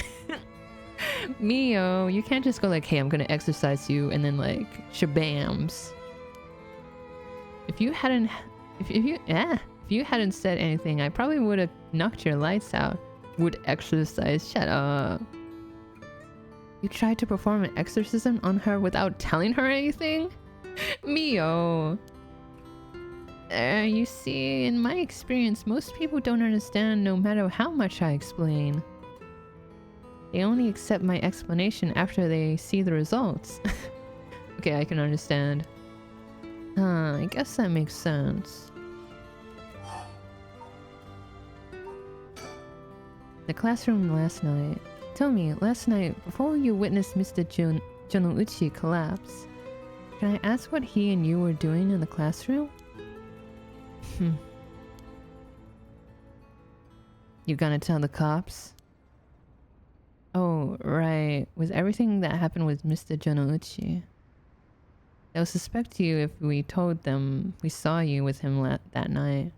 Mio, you can't just go like, hey, I'm gonna exercise you, and then like, shabams. If you hadn't said anything, I probably would have knocked your lights out. Would exercise, shut up. You tried to perform an exorcism on her without telling her anything? Mio. You see, in my experience, most people don't understand no matter how much I explain. They only accept my explanation after they see the results. Okay, I can understand. I guess that makes sense. The classroom last night. Tell me, last night, before you witnessed Mr. Jonouchi collapse, can I ask what he and you were doing in the classroom? You gonna tell the cops? Oh, right. With everything that happened with Mr. Jonouchi. They'll suspect you if we told them we saw you with him that night.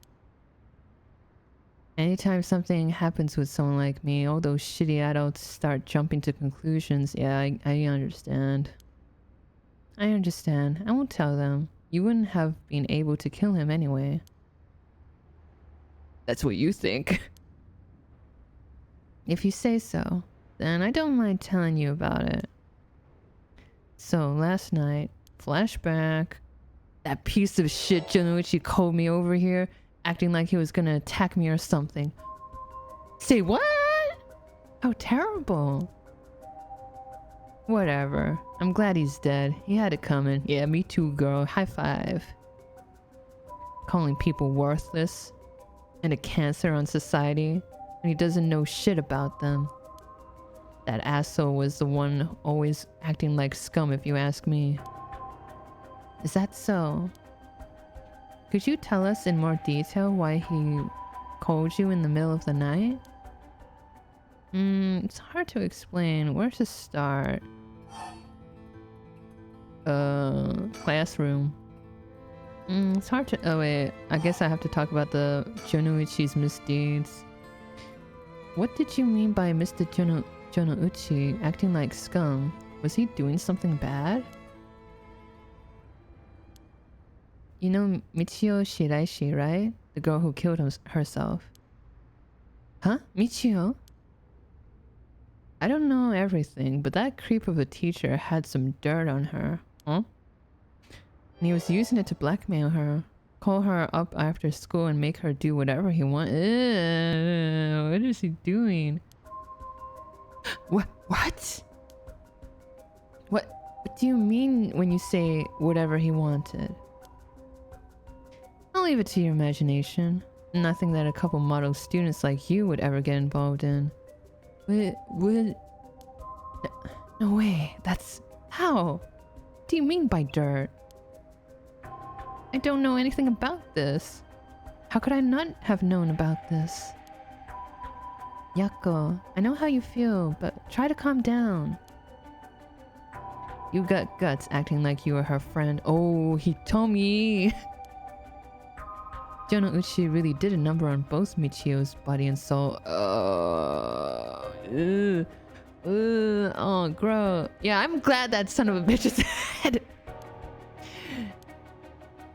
Anytime something happens with someone like me, all those shitty adults start jumping to conclusions. Yeah, I understand. I understand. I won't tell them. You wouldn't have been able to kill him anyway. That's what you think. If you say so, then I don't mind telling you about it. So last night, flashback, that piece of shit Jonouchi called me over here, acting like he was gonna attack me or something. Say what? How terrible. Whatever. I'm glad he's dead. He had it coming. Yeah, me too, girl. High five. Calling people worthless and a cancer on society, and he doesn't know shit about them. That asshole was the one always acting like scum, if you ask me. Is that so? Could you tell us in more detail why he called you in the middle of the night? It's hard to explain. Where to start? Classroom. It's hard to... Oh wait, I guess I have to talk about the Jonuichi's misdeeds. What did you mean by Mr. Jonuichi acting like scum? Was he doing something bad? You know Michio Shiraishi, right? The girl who killed herself. Huh? Michio? I don't know everything, but that creep of a teacher had some dirt on her. Huh? And he was using it to blackmail her. Call her up after school and make her do whatever he wanted. Ew, what is he doing? What? What do you mean when you say whatever he wanted? I'll leave it to your imagination. Nothing that a couple model students like you would ever get involved in. Would... No way, that's... How? What do you mean by dirt? I don't know anything about this. How could I not have known about this? Yako, I know how you feel, but try to calm down. You got guts acting like you were her friend. Oh, he told me. Jonuichi really did a number on both Michio's body and soul. Oh, gross. Yeah, I'm glad that son of a bitch is dead.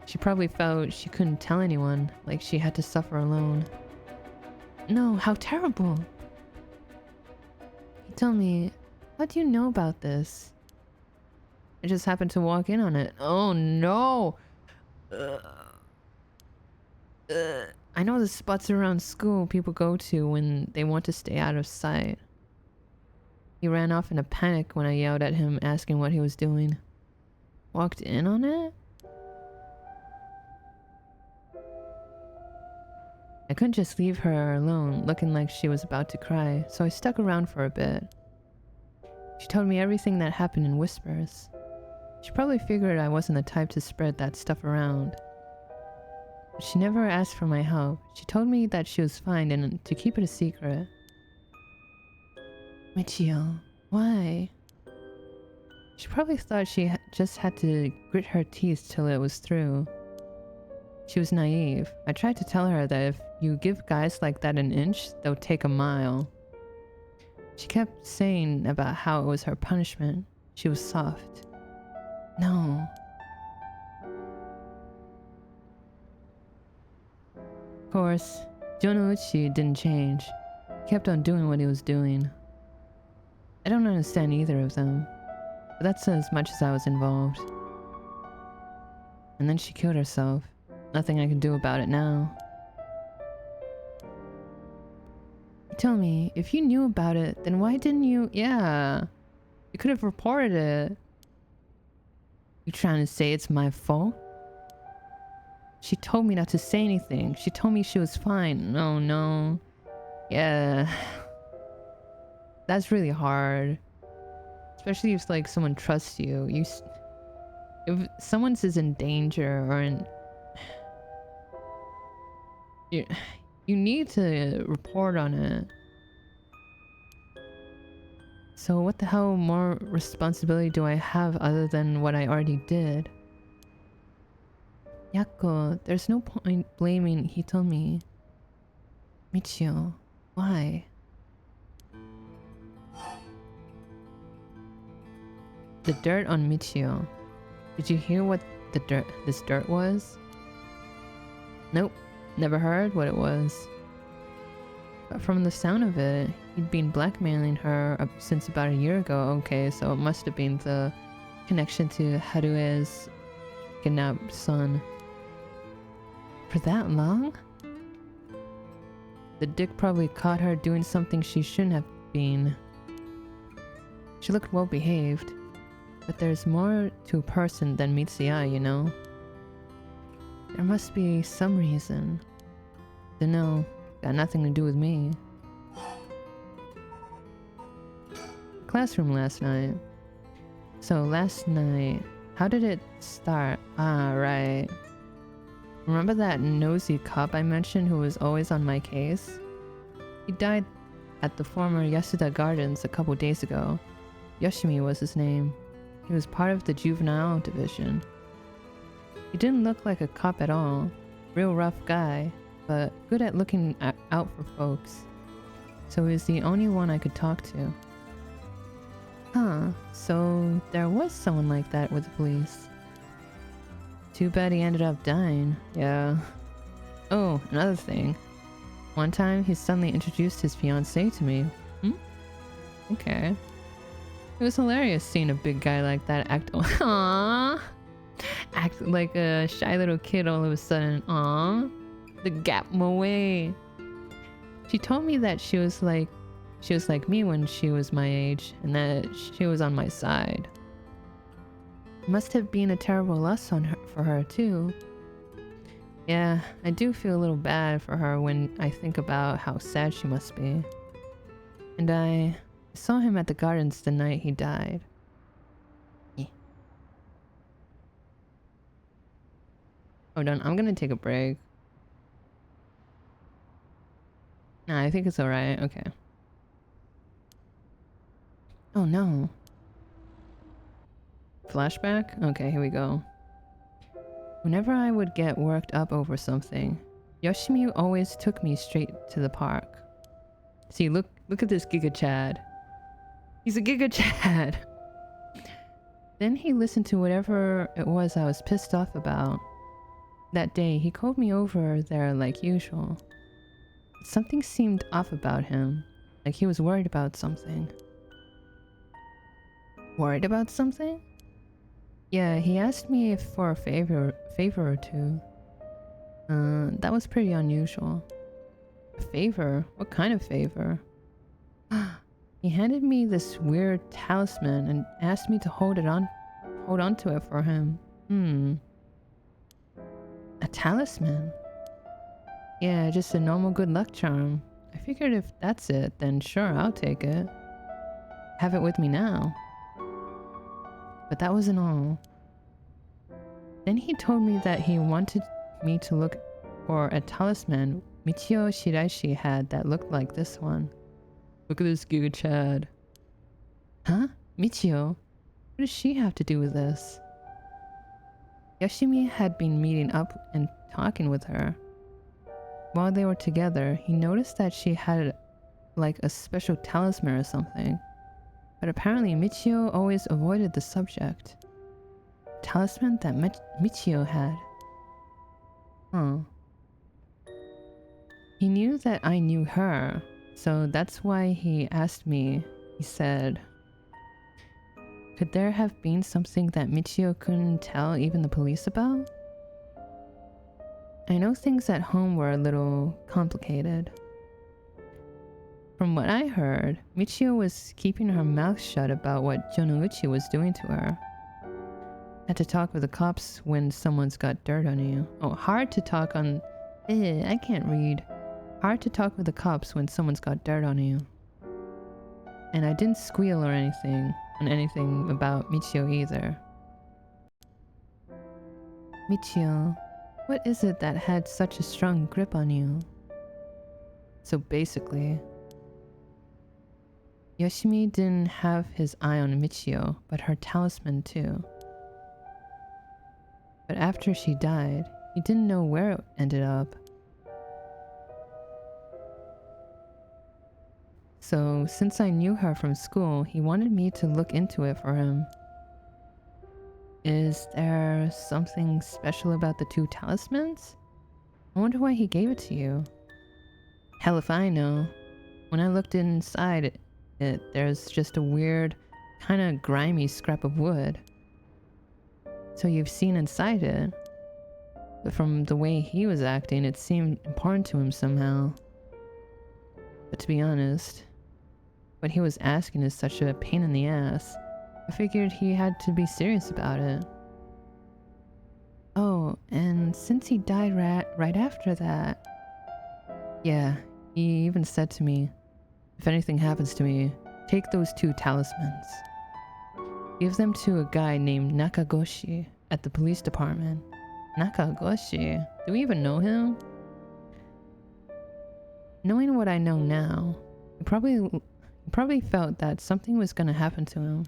She probably felt she couldn't tell anyone, like she had to suffer alone. No, how terrible. He told me, how do you know about this? I just happened to walk in on it. Oh no! I know the spots around school people go to when they want to stay out of sight. He ran off in a panic when I yelled at him asking what he was doing. Walked in on it? I couldn't just leave her alone, looking like she was about to cry, so I stuck around for a bit. She told me everything that happened in whispers. She probably figured I wasn't the type to spread that stuff around. But she never asked for my help. She told me that she was fine and to keep it a secret. Michio, why? She probably thought she just had to grit her teeth till it was through. She was naive. I tried to tell her that if you give guys like that an inch, they'll take a mile. She kept saying about how it was her punishment. She was soft. No. Of course, Jonuichi didn't change. He kept on doing what he was doing. I don't understand either of them, but that's as much as I was involved. And then she killed herself. Nothing I can do about it now. Tell me, if you knew about it, then why didn't you... Yeah, you could have reported it. You trying to say it's my fault? She told me not to say anything. She told me she was fine. Oh no. Yeah. That's really hard. Especially if like someone trusts you. If someone's is in danger or in... You need to report on it. So what the hell more responsibility do I have other than what I already did? Yako, there's no point blaming, he told me. Michio, why? The dirt on Michio. Did you hear what this dirt was? Nope. Never heard what it was. But from the sound of it, he'd been blackmailing her since about a year ago. Okay, so it must have been the connection to Harue's kidnapped son. For that long? The dick probably caught her doing something she shouldn't have been. She looked well behaved. But there's more to a person than meets the eye, you know? There must be some reason. Dunno, got nothing to do with me. Classroom last night. So last night, how did it start? Ah, right. Remember that nosy cop I mentioned who was always on my case? He died at the former Yasuda Gardens a couple days ago. Yoshimi was his name. He was part of the juvenile division. He didn't look like a cop at all. Real rough guy, but good at looking out for folks. So he was the only one I could talk to. Huh, so there was someone like that with the police. Too bad he ended up dying. Yeah. Oh, another thing. One time he suddenly introduced his fiancée to me. Okay. It was hilarious seeing a big guy like that act like a shy little kid all of a sudden. Aww. The gap away. She told me that she was like me when she was my age, and that she was on my side. It must have been a terrible loss for her too. Yeah, I do feel a little bad for her when I think about how sad she must be. And I saw him at the gardens the night he died. Hold on, I'm gonna take a break. Nah, I think it's alright. Okay. Oh no. Flashback? Okay, here we go. Whenever I would get worked up over something, Yoshimi always took me straight to the park. See, look at this Giga Chad. He's a Giga Chad! Then he listened to whatever it was I was pissed off about. That day, he called me over there like usual. Something seemed off about him, like he was worried about something. Worried about something? Yeah, he asked me if for a favor or two. That was pretty unusual. A favor? What kind of favor? He handed me this weird talisman and asked me to hold on to it for him. A talisman? Yeah, just a normal good luck charm. I figured if that's it, then sure, I'll take it. Have it with me now. But that wasn't all. Then he told me that he wanted me to look for a talisman Michio Shiraishi had that looked like this one. Look at this Giga Chad. Huh? Michio? What does she have to do with this? Yoshimi had been meeting up and talking with her. While they were together, he noticed that she had like a special talisman or something. But apparently Michio always avoided the subject. Talisman that Michio had. Huh. He knew that I knew her, so that's why he asked me. He said, could there have been something that Michio couldn't tell even the police about? I know things at home were a little complicated. From what I heard, Michio was keeping her mouth shut about what Jonouchi was doing to her. Had to talk with the cops when someone's got dirt on you. Oh, hard to talk on... I can't read. Hard to talk with the cops when someone's got dirt on you. And I didn't squeal or anything about Michio either. Michio, what is it that had such a strong grip on you? So basically, Yoshimi didn't have his eye on Michio, but her talisman too. But after she died, he didn't know where it ended up. So, since I knew her from school, he wanted me to look into it for him. Is there something special about the two talismans? I wonder why he gave it to you. Hell if I know. When I looked inside it, there's just a weird, kind of grimy scrap of wood. So you've seen inside it. But from the way he was acting, it seemed important to him somehow. But to be honest... what he was asking is such a pain in the ass. I figured he had to be serious about it. Oh, and since he died right after that... Yeah, he even said to me, if anything happens to me, take those 2 talismans. Give them to a guy named Nakagoshi at the police department. Nakagoshi? Do we even know him? Knowing what I know now, he probably felt that something was gonna happen to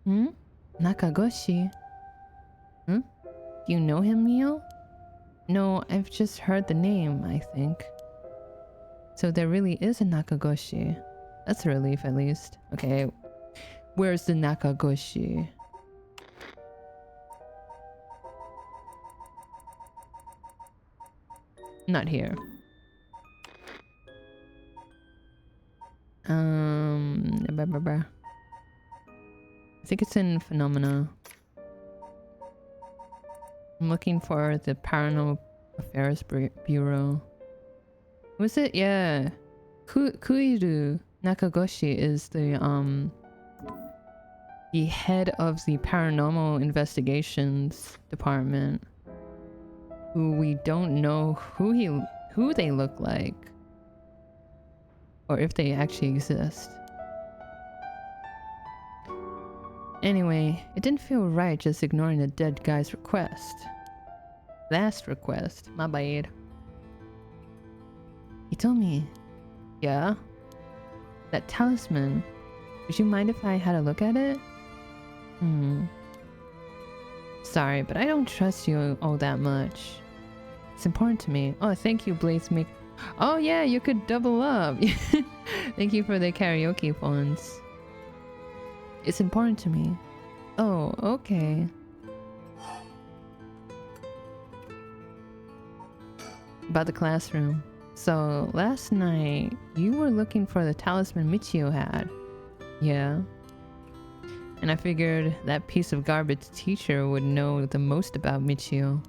him. Nakagoshi? Do you know him, Mio? No, I've just heard the name, I think. So there really is a Nakagoshi. That's a relief, at least. Okay, where's the Nakagoshi? Not here. I think it's in Phenomena. I'm looking for the Paranormal Affairs Bureau. Was it? Yeah. Kuiru Nakagoshi is the head of the Paranormal Investigations Department. Who we don't know who they look like. Or if they actually exist. Anyway, it didn't feel right just ignoring the dead guy's request. Last request, my bad. He told me, yeah? That talisman, would you mind if I had a look at it? Sorry, but I don't trust you all that much. It's important to me. Oh, thank you, Blaze Make. Oh yeah, you could double up. Thank you for the karaoke funds. It's important to me. Oh, okay. About the classroom. So, last night, you were looking for the talisman Michio had. Yeah. And I figured that piece of garbage teacher would know the most about Michio.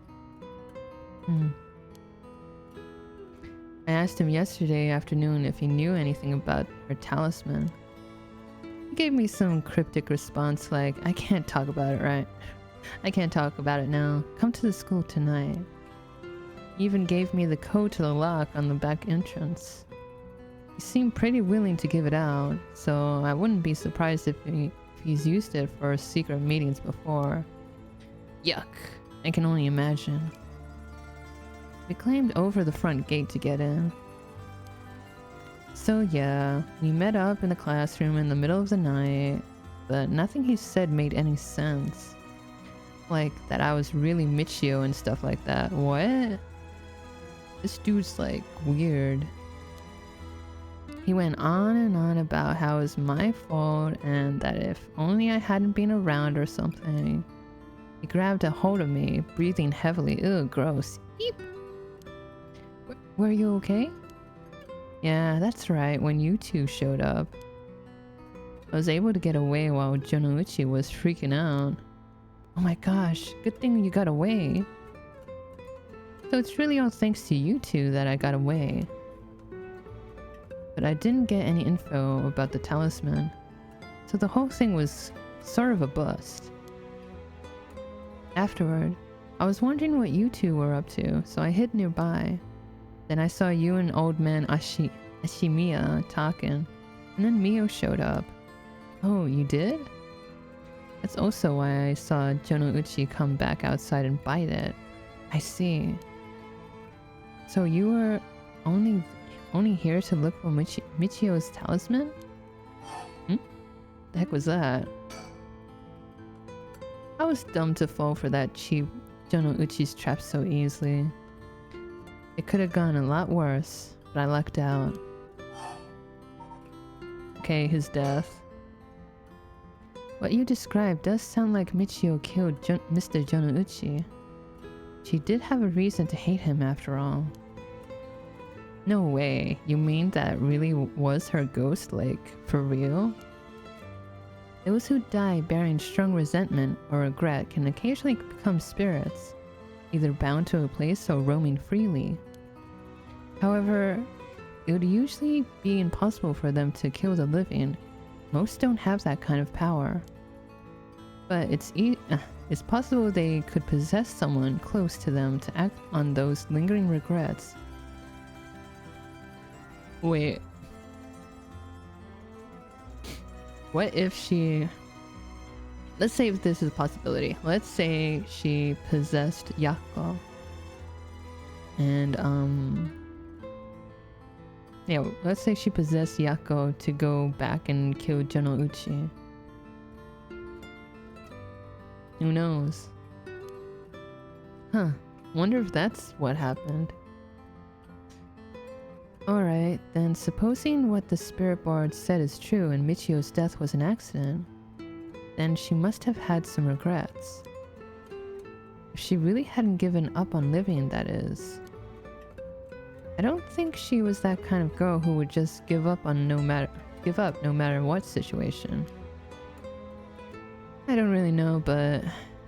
I asked him yesterday afternoon if he knew anything about her talisman. He gave me some cryptic response like, I can't talk about it, right? I can't talk about it now. Come to the school tonight. He even gave me the code to the lock on the back entrance. He seemed pretty willing to give it out, so I wouldn't be surprised if he's used it for secret meetings before. Yuck. I can only imagine. We climbed over the front gate to get in. So yeah, we met up in the classroom in the middle of the night, but nothing he said made any sense. Like that I was really Michio and stuff like that. What? This dude's like weird. He went on and on about how it was my fault and that if only I hadn't been around or something. He grabbed a hold of me, breathing heavily. Ugh, gross. Eep. Were you okay? Yeah, that's right, when you two showed up. I was able to get away while Jonouchi was freaking out. Oh my gosh, good thing you got away. So it's really all thanks to you two that I got away. But I didn't get any info about the talisman, so the whole thing was sort of a bust. Afterward, I was wondering what you two were up to, so I hid nearby. Then I saw you and old man Ashimiya talking, and then Mio showed up. Oh, you did? That's also why I saw Jonouchi come back outside and bite it. I see. So you were only here to look for Michio's talisman? The heck was that? I was dumb to fall for that cheap Jonouchi's trap so easily. It could have gone a lot worse, but I lucked out. Okay, his death. What you described does sound like Michio killed Mr. Jonouchi. She did have a reason to hate him after all. No way, you mean that really was her ghost, like, for real? Those who die bearing strong resentment or regret can occasionally become spirits, either bound to a place or roaming freely. However, it would usually be impossible for them to kill the living. Most don't have that kind of power. But it's possible they could possess someone close to them to act on those lingering regrets. Wait. What if she... Let's say if this is a possibility. Let's say she possessed Yako. And, yeah, let's say she possessed Yako to go back and kill Jonouchi. Who knows? Huh. Wonder if that's what happened. Alright, then supposing what the spirit board said is true and Michio's death was an accident, then she must have had some regrets. If she really hadn't given up on living, that is. I don't think she was that kind of girl who would just give up no matter what situation. I don't really know, but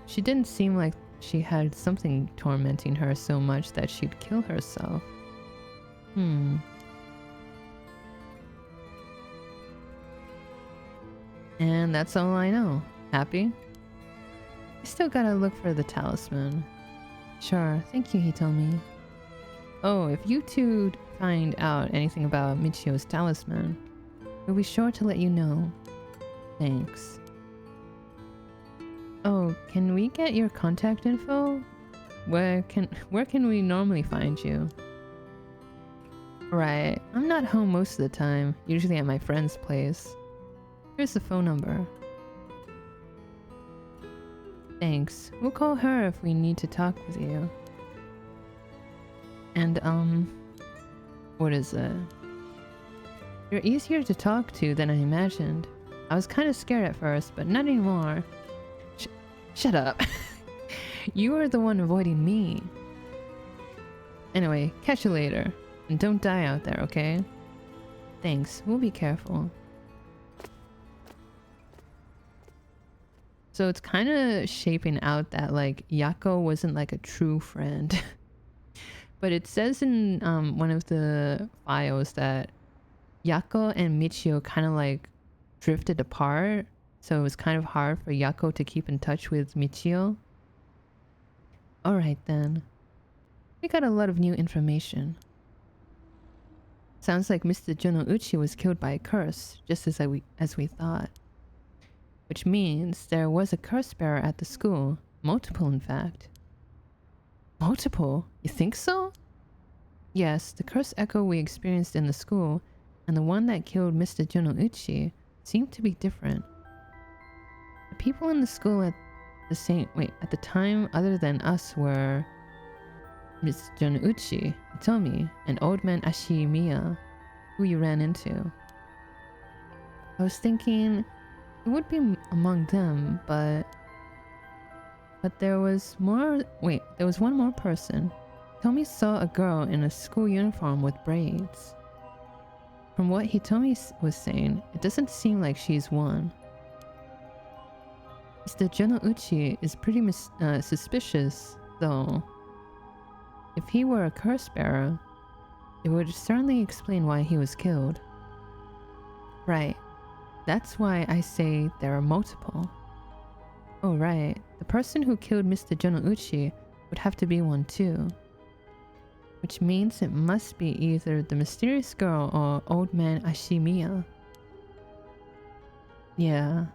she didn't seem like she had something tormenting her so much that she'd kill herself. And that's all I know. Happy? I still gotta look for the talisman. Sure, thank you, Hitomi. Oh, if you two find out anything about Michio's talisman, we'll be sure to let you know. Thanks. Oh, can we get your contact info? Where can we normally find you? Right, I'm not home most of the time, usually at my friend's place. Here's the phone number. Thanks. We'll call her if we need to talk with you. And, what is it? You're easier to talk to than I imagined. I was kind of scared at first, but not anymore. Shut up. You are the one avoiding me. Anyway, catch you later. And don't die out there, okay? Thanks. We'll be careful. So it's kind of shaping out that, like, Yako wasn't, like, a true friend. But it says in one of the files that Yako and Michio kind of, like, drifted apart. So it was kind of hard for Yako to keep in touch with Michio. Alright then. We got a lot of new information. Sounds like Mr. Jonouchi was killed by a curse, just as we thought. Which means there was a curse bearer at the school. Multiple, in fact. Multiple? You think so? Yes, the curse echo we experienced in the school and the one that killed Mr. Jonouchi seemed to be different. The people in the school at the time other than us were Miss Jonouchi, Hitomi, and Old Man Ashimiya, who you ran into. I was thinking it would be among them, but there was more. Wait, there was one more person. Hitomi saw a girl in a school uniform with braids. From what Hitomi was saying, it doesn't seem like she's one. Mr. Jonouchi is pretty suspicious, though. If he were a curse bearer, it would certainly explain why he was killed. Right. That's why I say there are multiple. Oh right, the person who killed Mr. Jonouchi would have to be one too. Which means it must be either the mysterious girl or Old Man Ashimiya. Yeah.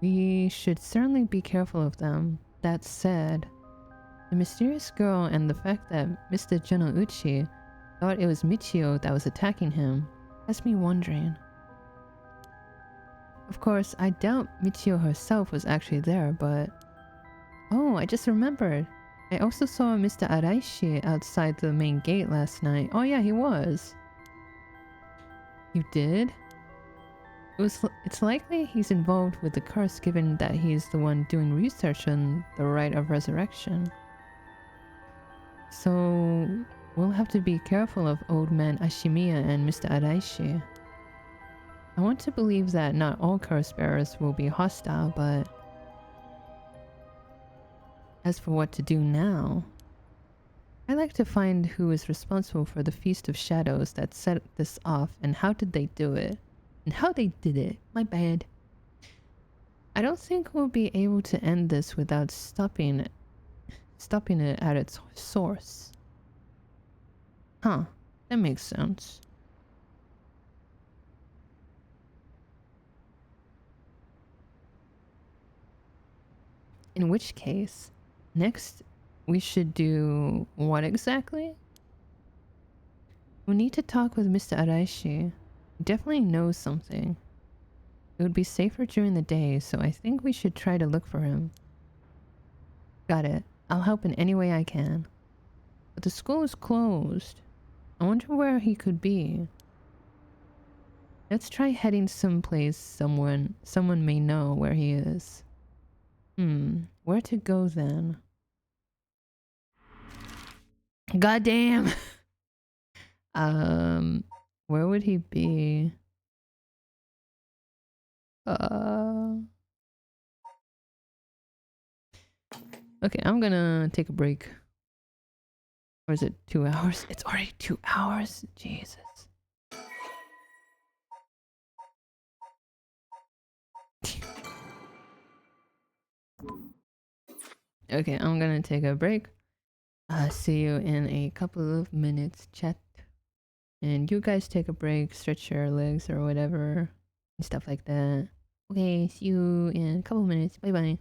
We should certainly be careful of them. That said, the mysterious girl and the fact that Mr. Jonouchi thought it was Michio that was attacking him has me wondering. Of course, I doubt Michio herself was actually there, but... Oh, I just remembered. I also saw Mr. Araishi outside the main gate last night. Oh yeah, he was. You did? It's likely he's involved with the curse given that he's the one doing research on the rite of resurrection. So we'll have to be careful of Old Man Ashimiya and Mr. Araishi. I want to believe that not all curse bearers will be hostile, but as for what to do now, I'd like to find who is responsible for the Feast of Shadows that set this off and how did they do it. And how they did it. My bad. I don't think we'll be able to end this without stopping it at its source. Huh. That makes sense. In which case, next we should do what exactly? We need to talk with Mr. Araishi. He definitely knows something. It would be safer during the day, so I think we should try to look for him. Got it. I'll help in any way I can. But the school is closed. I wonder where he could be. Let's try heading someplace someone may know where he is. Where to go then? Goddamn! Where would he be? Okay, I'm gonna take a break. Or is it 2 hours? It's already 2 hours? Jesus. Okay, I'm gonna take a break. See you in a couple of minutes, chat. And you guys take a break, stretch your legs or whatever, and stuff like that. Okay, see you in a couple minutes. Bye bye.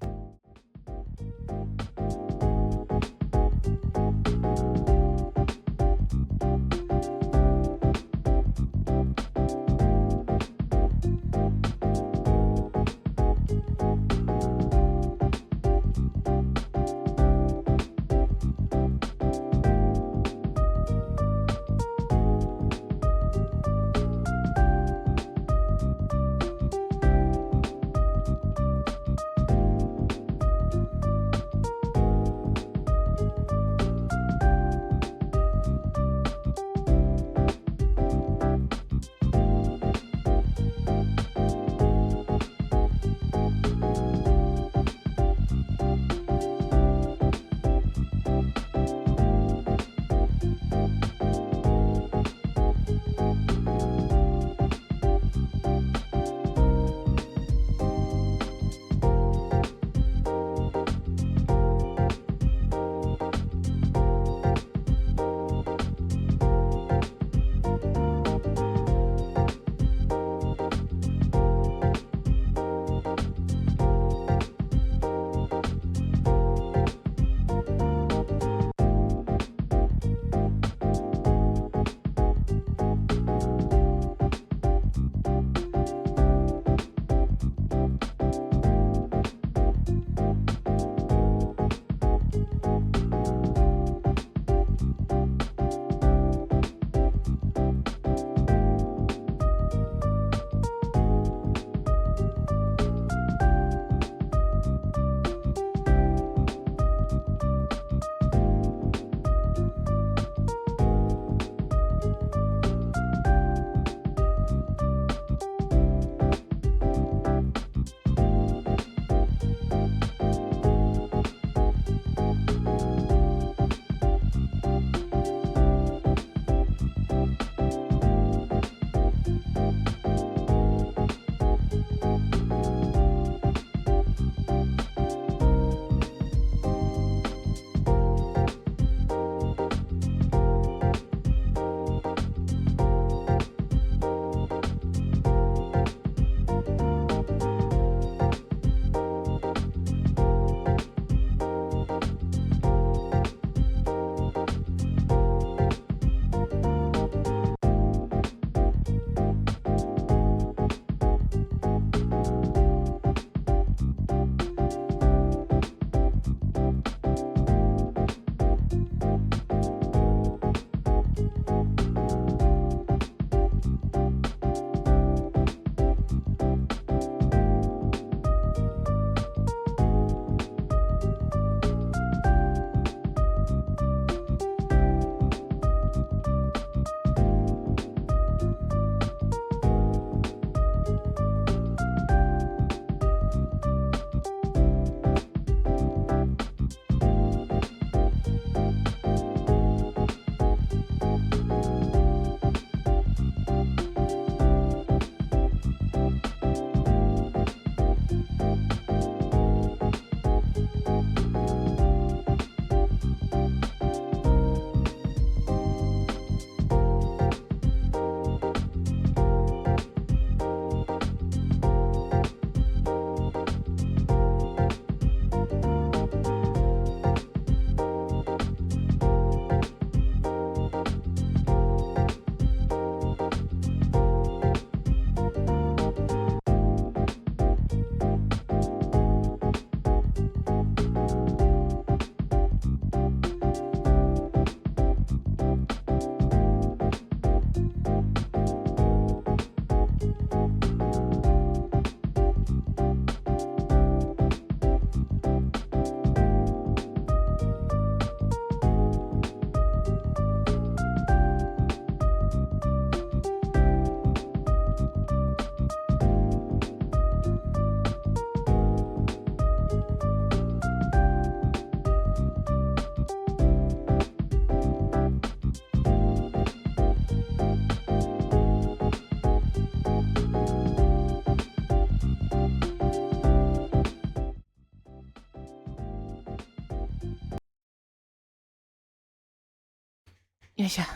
Yesha.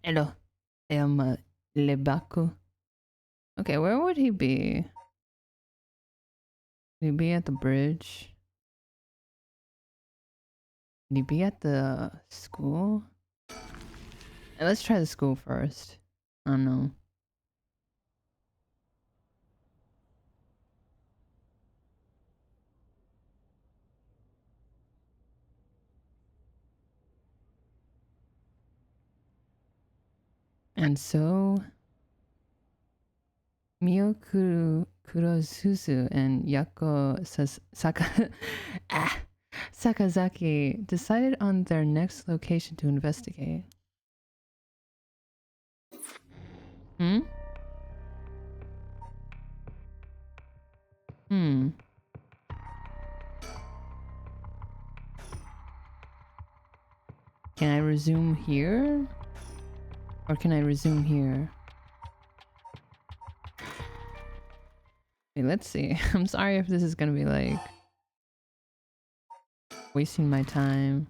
Hello. I am Lebaku. Okay, where would he be? Would he be at the bridge? Would he be at the school? Let's try the school first. I don't know. And so Mio Kurosuzu and Yako Sakazaki decided on their next location to investigate. Hmm? Hmm. Can I resume here? Or can I resume here? Wait, let's see. I'm sorry if this is gonna be like wasting my time.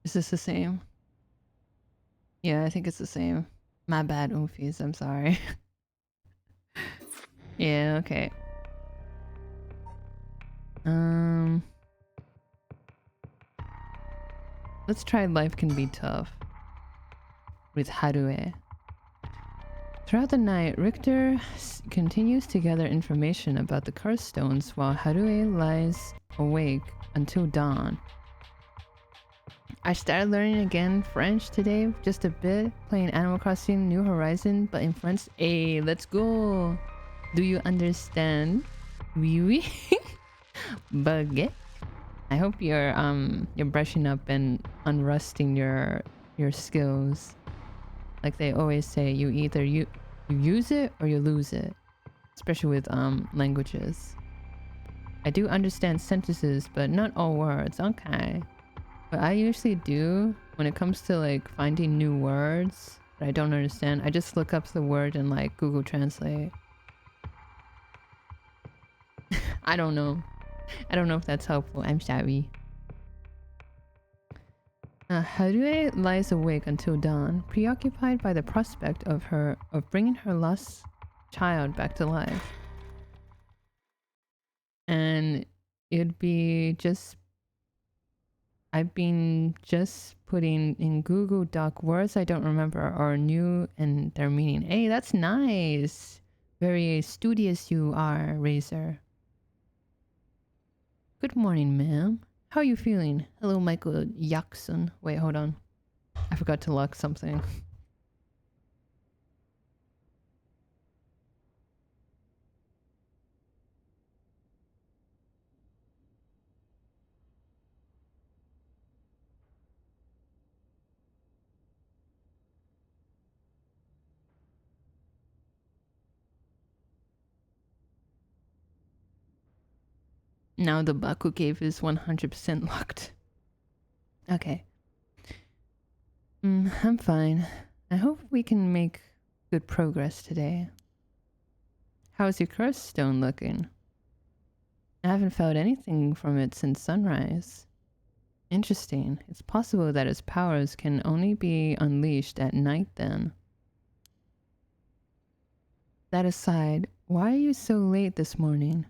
Is this the same? Yeah, I think it's the same. My bad, Oomfies. I'm sorry. Yeah, okay. Let's try Life Can Be Tough with Harue. Throughout the night, Richter continues to gather information about the curse stones while Harue lies awake until dawn. I started learning again French today, just a bit, playing Animal Crossing New Horizon, but in French. Hey, let's go! Do you understand? Oui, oui. Baguette. I hope you're brushing up and unrusting your skills. Like they always say, you either you use it or you lose it, especially with languages. I do understand sentences, but not all words. Okay. What I usually do when it comes to like finding new words that I don't understand, I just look up the word and like Google Translate. I don't know. I don't know if that's helpful. I'm sorry. Harue lies awake until dawn, preoccupied by the prospect of bringing her lost child back to life. And it'd be just... I've been just putting in Google Doc words I don't remember are new and their meaning. Hey, that's nice. Very studious you are, Razor. Good morning, ma'am. How are you feeling? Hello, Michael Jackson. Wait, hold on. I forgot to lock something. Now the Baku cave is 100% locked. Okay. I'm fine. I hope we can make good progress today. How's your curse stone looking? I haven't found anything from it since sunrise. Interesting. It's possible that its powers can only be unleashed at night then. That aside, why are you so late this morning?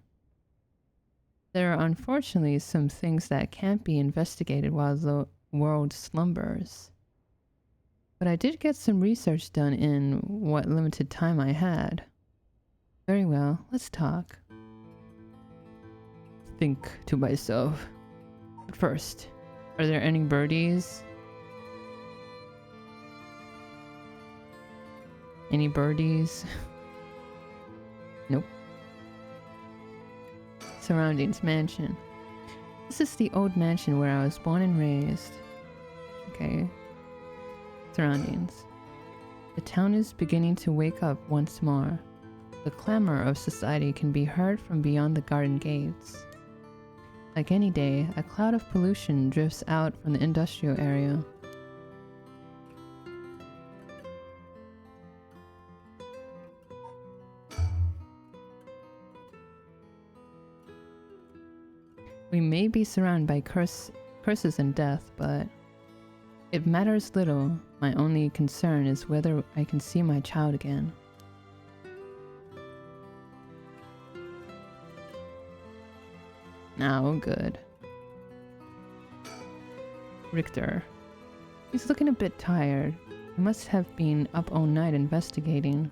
There are unfortunately some things that can't be investigated while the world slumbers. But I did get some research done in what limited time I had. Very well, let's talk. Think to myself. But first, are there any birdies? Any birdies? Nope. Surroundings, mansion. This is the old mansion where I was born and raised. Okay. Surroundings. The town is beginning to wake up once more. The clamor of society can be heard from beyond the garden gates. Like any day, a cloud of pollution drifts out from the industrial area. We may be surrounded by curses and death, but it matters little. My only concern is whether I can see my child again. Now, good. Richter. He's looking a bit tired. He must have been up all night investigating.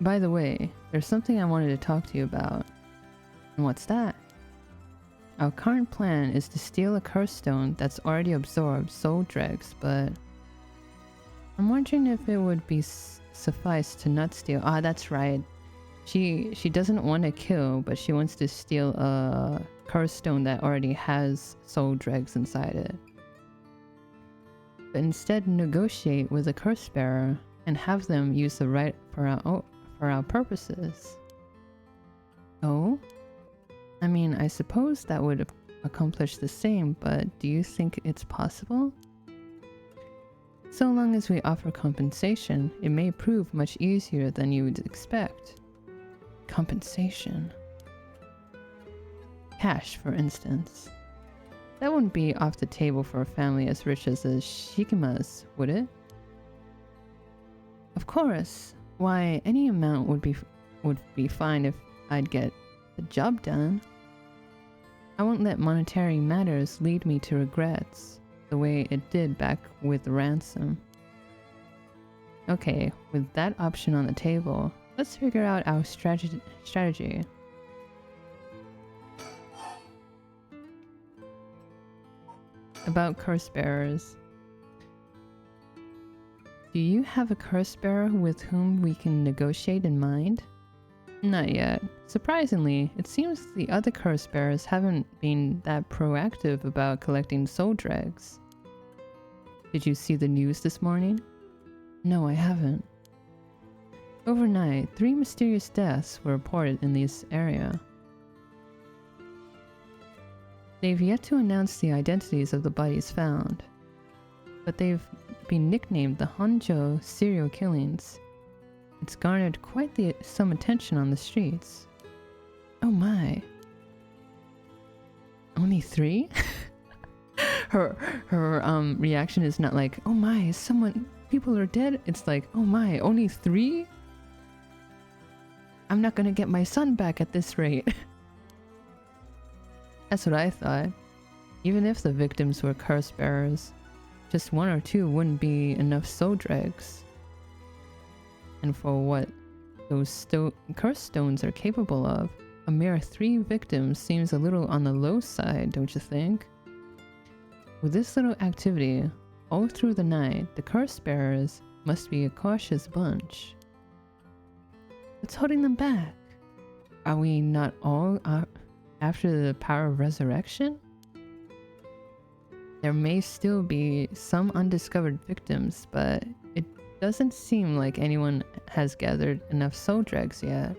By the way, there's something I wanted to talk to you about. And what's that? Our current plan is to steal a curse stone that's already absorbed soul dregs, but I'm wondering if it would be suffice to not steal. Ah, that's right. She doesn't want to kill, but she wants to steal a curse stone that already has soul dregs inside it. But instead negotiate with the curse bearer and have them use the right for our purposes. Oh? I mean, I suppose that would accomplish the same, but do you think it's possible? So long as we offer compensation, it may prove much easier than you would expect. Compensation. Cash, for instance. That wouldn't be off the table for a family as rich as the Shikimas, would it? Of course. Why, any amount would be fine if I'd get the job done. I won't let monetary matters lead me to regrets, the way it did back with the ransom. Okay, with that option on the table, let's figure out our strategy. About curse bearers. Do you have a curse bearer with whom we can negotiate in mind? Not yet. Surprisingly, it seems the other curse bearers haven't been that proactive about collecting soul dregs. Did you see the news this morning? No, I haven't. Overnight, 3 mysterious deaths were reported in this area. They've yet to announce the identities of the bodies found, but they've been nicknamed the Honjo serial killings. It's garnered quite some attention on the streets. Oh my. Only 3? her reaction is not like, oh my, people are dead. It's like, oh my, only 3? I'm not gonna get my son back at this rate. That's what I thought. Even if the victims were curse bearers, just 1 or 2 wouldn't be enough soul dregs. And for what those curse stones are capable of, a mere 3 victims seems a little on the low side, don't you think? With this little activity, all through the night, the curse bearers must be a cautious bunch. What's holding them back? Are we not all after the power of resurrection? There may still be some undiscovered victims, but it doesn't seem like anyone has gathered enough soul dregs yet.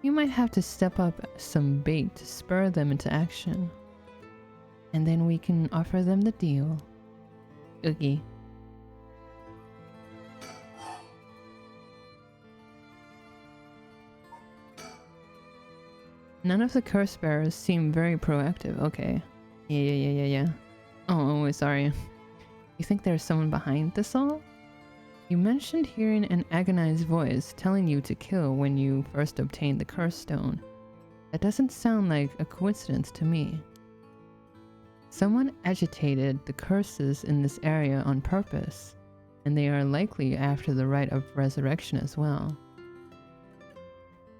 You might have to step up some bait to spur them into action. And then we can offer them the deal. Oogie. None of the curse bearers seem very proactive. Okay. Yeah. Oh, sorry. You think there's someone behind this all? You mentioned hearing an agonized voice telling you to kill when you first obtained the curse stone. That doesn't sound like a coincidence to me. Someone agitated the curses in this area on purpose, and they are likely after the rite of resurrection as well.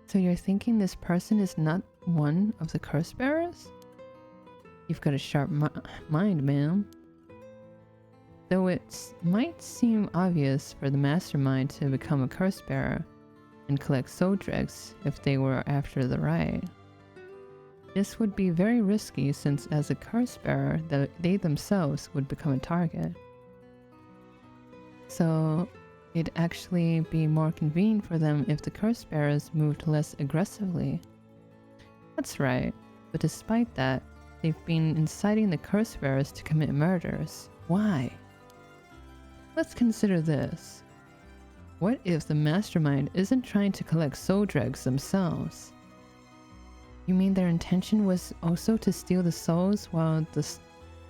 So you're thinking this person is not one of the curse bearers? You've got a sharp mind, ma'am. Though it might seem obvious for the mastermind to become a curse bearer and collect soul dregs if they were after the rite. This would be very risky since as a curse bearer, they themselves would become a target. So, it'd actually be more convenient for them if the curse bearers moved less aggressively. That's right, but despite that, they've been inciting the curse bearers to commit murders. Why? Let's consider this. What if the mastermind isn't trying to collect soul dregs themselves? You mean their intention was also to steal the souls while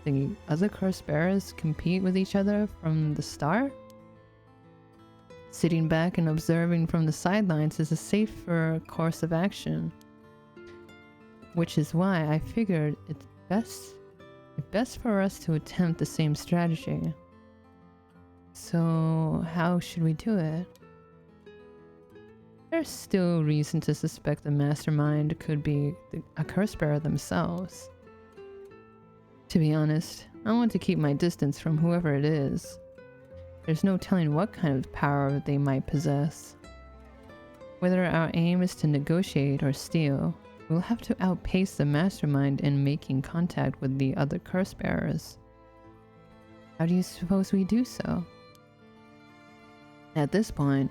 the other curse bearers compete with each other from the start? Sitting back and observing from the sidelines is a safer course of action. Which is why I figured it's best for us to attempt the same strategy. So, how should we do it? There's still reason to suspect the mastermind could be a curse bearer themselves. To be honest, I want to keep my distance from whoever it is. There's no telling what kind of power they might possess. Whether our aim is to negotiate or steal, we'll have to outpace the mastermind in making contact with the other curse bearers. How do you suppose we do so? At this point,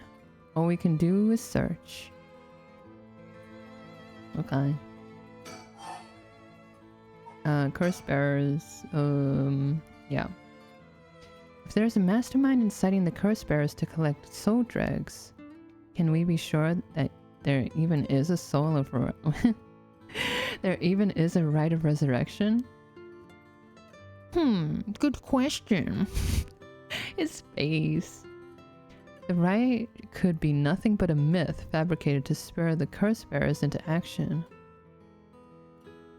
all we can do is search. Okay. Curse bearers, yeah. If there's a mastermind inciting the curse bearers to collect soul dregs, can we be sure that there even is a soul of there even is a rite of resurrection? Good question. His face. The rite could be nothing but a myth fabricated to spur the curse bearers into action.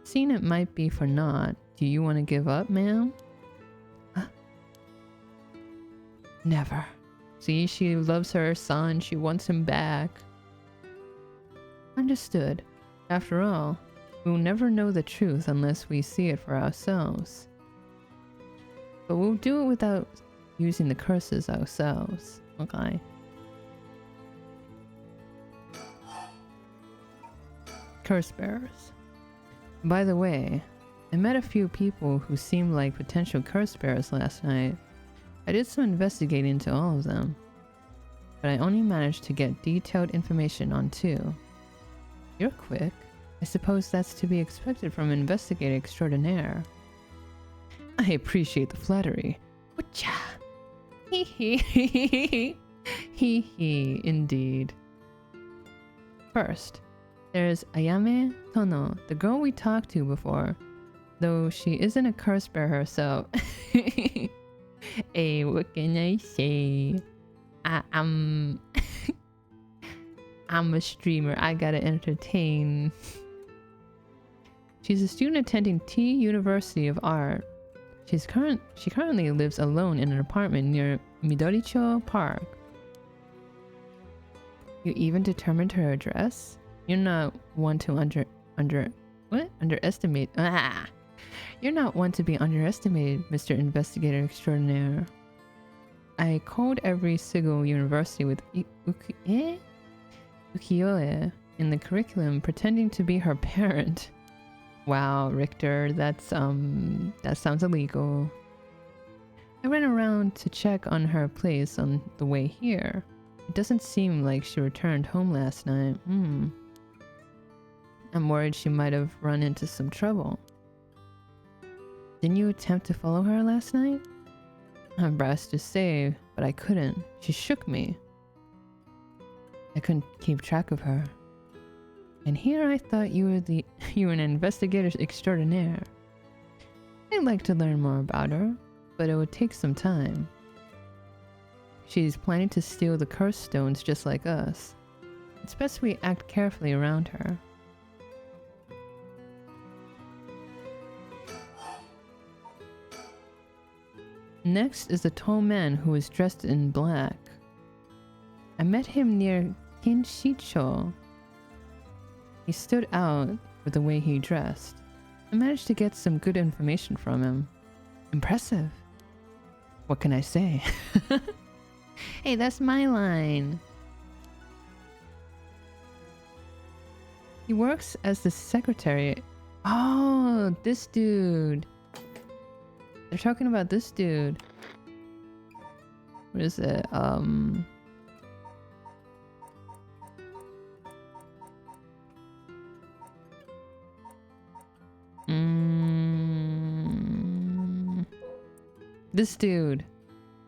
Seeing it might be for naught, do you want to give up, ma'am? Never. See, she loves her son, she wants him back. Understood. After all, we'll never know the truth unless we see it for ourselves. But we'll do it without using the curses ourselves. Okay. Curse bearers. By the way, I met a few people who seemed like potential curse bearers last night. I did some investigating into all of them, but I only managed to get detailed information on 2. You're quick. I suppose that's to be expected from an investigator extraordinaire. I appreciate the flattery. Whatcha? Hee hee hee hee hee, indeed. First, there's Ayame Tono, the girl we talked to before, though she isn't a curse bearer herself. Hey, what can I say? I'm a streamer. I gotta entertain. She's a student attending T University of Art. She currently lives alone in an apartment near Midoricho Park. You even determined her address? You're not one to underestimate. You're not one to be underestimated, Mr. Investigator Extraordinaire. I called every single university with ukiyo-e in the curriculum, pretending to be her parent. Wow, Richter, that sounds illegal. I went around to check on her place on the way here. It doesn't seem like she returned home last night. I'm worried she might have run into some trouble. Didn't you attempt to follow her last night? I'm embarrassed to say, but I couldn't. She shook me. I couldn't keep track of her. And here I thought you were an investigator extraordinaire. I'd like to learn more about her, but it would take some time. She's planning to steal the curse stones just like us. It's best we act carefully around her. Next is a tall man who is dressed in black. I met him near Kinshicho. He stood out with the way he dressed. I managed to get some good information from him. Impressive. What can I say? Hey, that's my line. He works as the secretary. Oh, this dude. They're talking about this dude. What is it? This dude.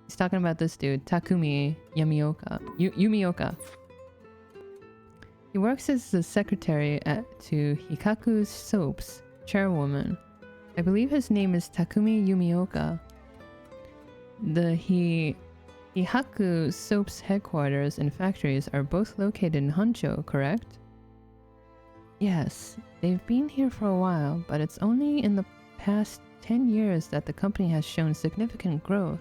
He's talking about this dude, Takumi Yumioka. He works as the secretary to Hikaku Soap's chairwoman. I believe his name is Takumi Yumioka. The Hikaku Soap's headquarters and factories are both located in Honjo, correct? Yes, they've been here for a while, but it's only in the past 10 years that the company has shown significant growth.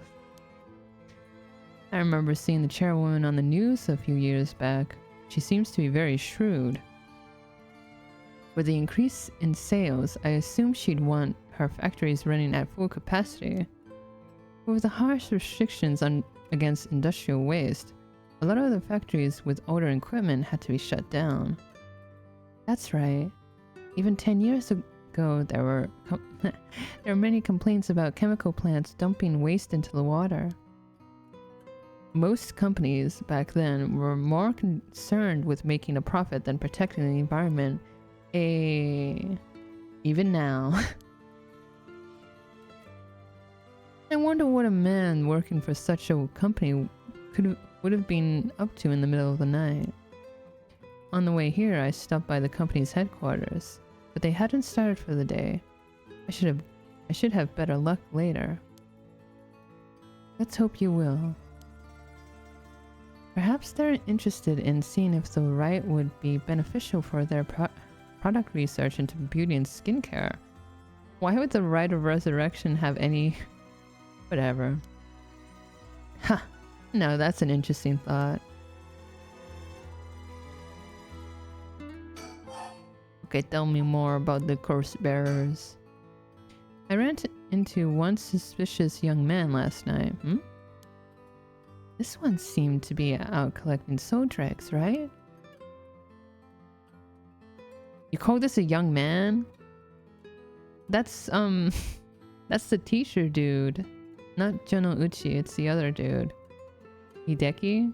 I remember seeing the chairwoman on the news a few years back. She seems to be very shrewd. With the increase in sales, I assumed she'd want her factories running at full capacity. But with the harsh restrictions against industrial waste, a lot of the factories with older equipment had to be shut down. That's right. Even 10 years ago, there were many complaints about chemical plants dumping waste into the water. Most companies back then were more concerned with making a profit than protecting the environment. Even now. I wonder what a man working for such a company would have been up to in the middle of the night. On the way here, I stopped by the company's headquarters, but they hadn't started for the day. I should have better luck later. Let's hope you will. Perhaps they're interested in seeing if the right would be beneficial for their product research into beauty and skincare. Why would the right of resurrection have any... whatever. Ha! No, that's an interesting thought. Okay, tell me more about the corpse bearers. I ran into one suspicious young man last night. This one seemed to be out collecting soul dregs, right? You call this a young man? That's the teacher dude. Not Jonouchi, it's the other dude. Hideki?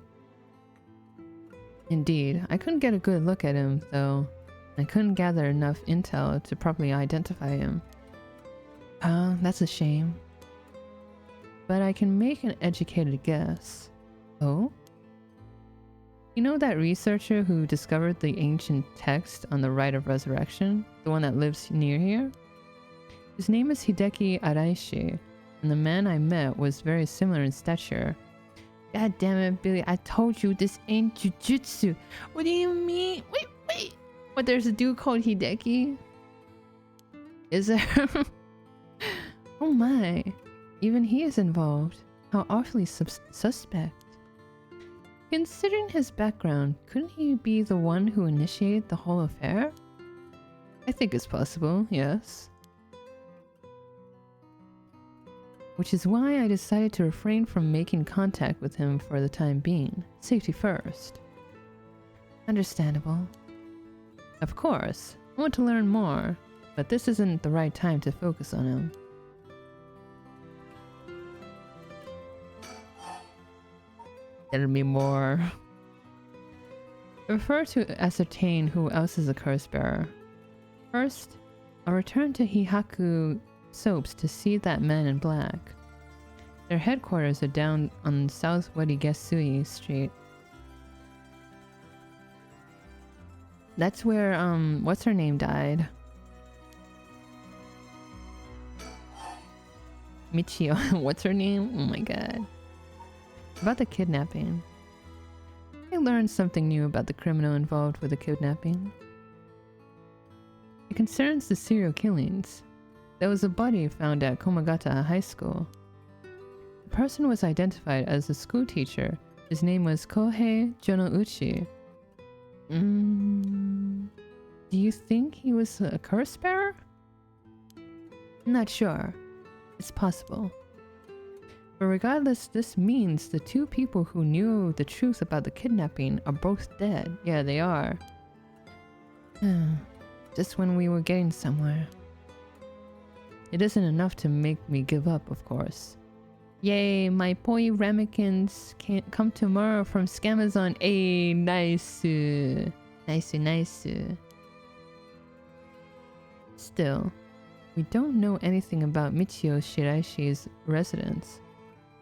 Indeed, I couldn't get a good look at him, though. I couldn't gather enough intel to properly identify him. That's a shame. But I can make an educated guess. Oh? You know that researcher who discovered the ancient text on the rite of resurrection? The one that lives near here? His name is Hideki Araishi, and the man I met was very similar in stature. God damn it, Billy, I told you this ain't jujutsu. What do you mean? Wait. What, there's a dude called Hideki? Is there? Oh my. Even he is involved. How awfully suspect. Considering his background, couldn't he be the one who initiated the whole affair? I think it's possible, yes. Which is why I decided to refrain from making contact with him for the time being. Safety first. Understandable. Of course, I want to learn more, but this isn't the right time to focus on him. Tell me more. I prefer to ascertain who else is a curse bearer. First, I'll return to Hikaku Soaps to see that man in black. Their headquarters are down on South Wadigesui Street. That's where, what's her name died? Michio. What's her name? Oh my god. About the kidnapping. I learned something new about the criminal involved with the kidnapping. It concerns the serial killings. There was a body found at Komagata High School. The person was identified as a school teacher. His name was Kohei Jonouchi. Do you think he was a curse bearer? Not sure. It's possible. But regardless, this means the two people who knew the truth about the kidnapping are both dead. Yeah, they are. Just when we were getting somewhere. It isn't enough to make me give up, of course. Yay, my boy ramekins can't come tomorrow from Scamazon. Hey, nice. Nice. Still, we don't know anything about Michio Shiraishi's residence.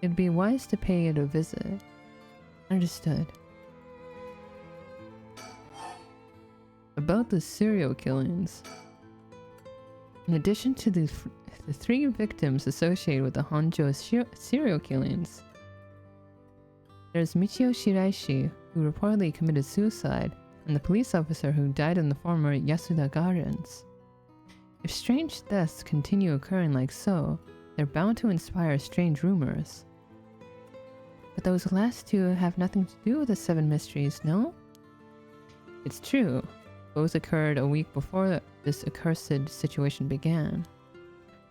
It'd be wise to pay it a visit. Understood. About the serial killings. In addition to the 3 victims associated with the Honjo serial killings, there's Michio Shiraishi, who reportedly committed suicide, and the police officer who died in the former Yasuda Gardens. If strange deaths continue occurring like so, they're bound to inspire strange rumors. But those last 2 have nothing to do with the 7 mysteries, no? It's true. Both occurred a week before this accursed situation began.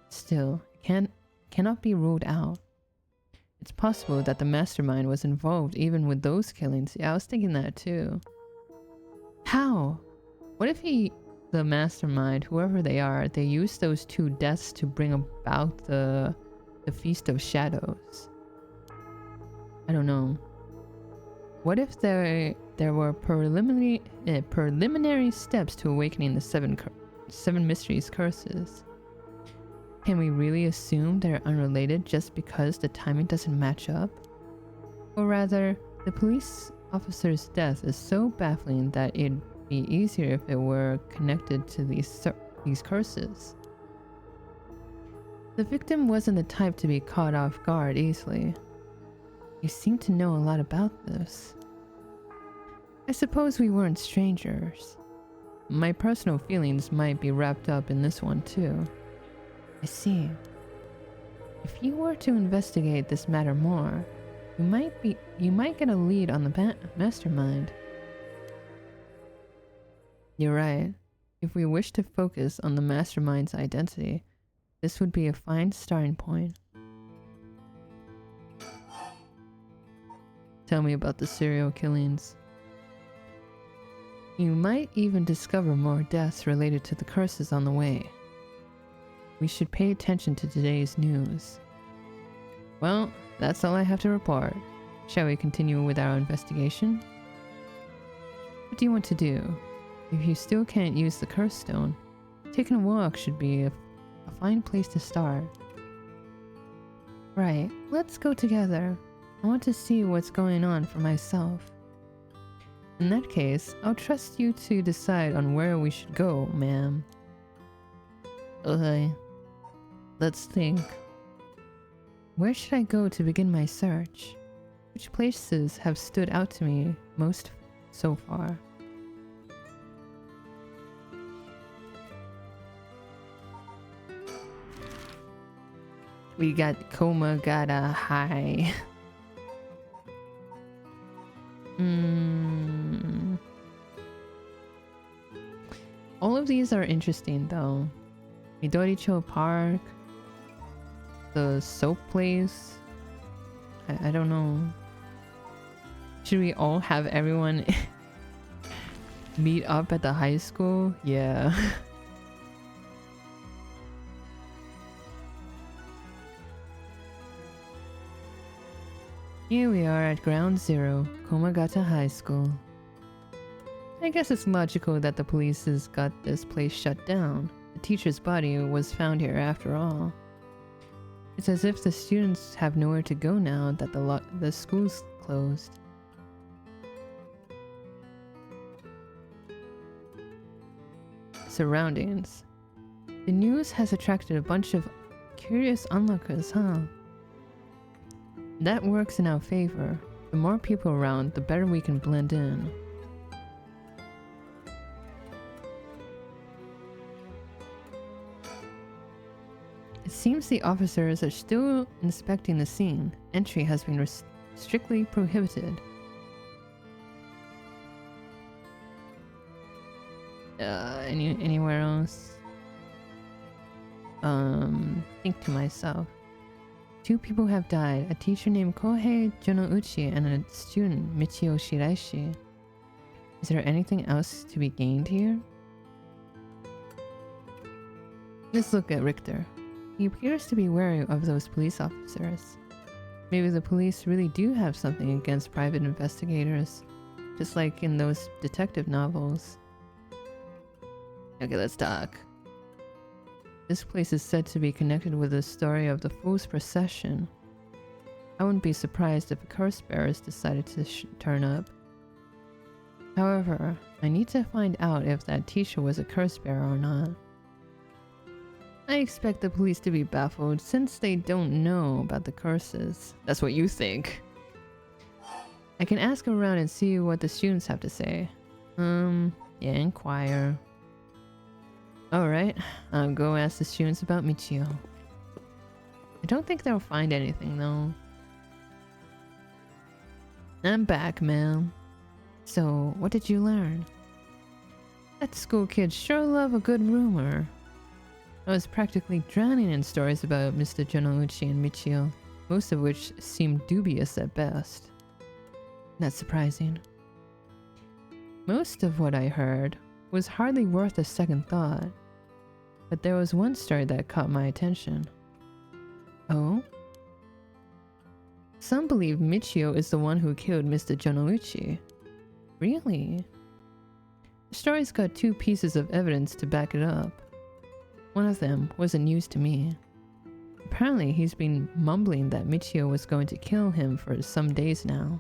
Still, it cannot be ruled out. It's possible that the mastermind was involved even with those killings. Yeah, I was thinking that too. How? What if the mastermind, whoever they are, they used those 2 deaths to bring about the Feast of Shadows? I don't know. What if there were preliminary steps to awakening the 7 mysteries curses? Can we really assume they're unrelated just because the timing doesn't match up? Or rather, the police officer's death is so baffling that it'd be easier if it were connected to these curses. The victim wasn't the type to be caught off guard easily. You seem to know a lot about this. I suppose we weren't strangers. My personal feelings might be wrapped up in this one too. I see. If you were to investigate this matter more, you might get a lead on the mastermind. You're right. If we wish to focus on the mastermind's identity, this would be a fine starting point. Tell me about the serial killings. You might even discover more deaths related to the curses on the way. We should pay attention to today's news. Well, that's all I have to report. Shall we continue with our investigation? What do you want to do? If you still can't use the curse stone, taking a walk should be a fine place to start. Right, let's go together. I want to see what's going on for myself. In that case, I'll trust you to decide on where we should go, ma'am. Okay. Let's think. Where should I go to begin my search? Which places have stood out to me most so far? We got Komagata High. All of these are interesting though. Midoricho Park, the soap place. I don't know. Should we all have everyone meet up at the high school? Yeah. Here we are at Ground Zero, Komagata High School. I guess it's logical that the police has got this place shut down. The teacher's body was found here after all. It's as if the students have nowhere to go now that the school's closed. Surroundings. The news has attracted a bunch of curious onlookers, huh? That works in our favor. The more people around, the better we can blend in. It seems the officers are still inspecting the scene. Entry has been strictly prohibited. Anywhere else? Think to myself. 2 people have died, a teacher named Kohei Jonouchi and a student, Michio Shiraishi. Is there anything else to be gained here? Let's look at Richter. He appears to be wary of those police officers. Maybe the police really do have something against private investigators, just like in those detective novels. Okay, let's talk. This place is said to be connected with the story of the Fool's Procession. I wouldn't be surprised if a curse bearers decided to turn up. However, I need to find out if that teacher was a curse bearer or not. I expect the police to be baffled since they don't know about the curses. That's what you think. I can ask around and see what the students have to say. Yeah, inquire. Alright, I'll go ask the students about Michio. I don't think they'll find anything though. I'm back, ma'am. So, what did you learn? That school kids sure love a good rumor. I was practically drowning in stories about Mr. Jonouchi and Michio, most of which seemed dubious at best. Not surprising. Most of what I heard was hardly worth a second thought, but there was one story that caught my attention. Oh? Some believe Michio is the one who killed Mr. Jonouchi. Really? The story's got two pieces of evidence to back it up. One of them wasn't news to me. Apparently, he's been mumbling that Michio was going to kill him for some days now.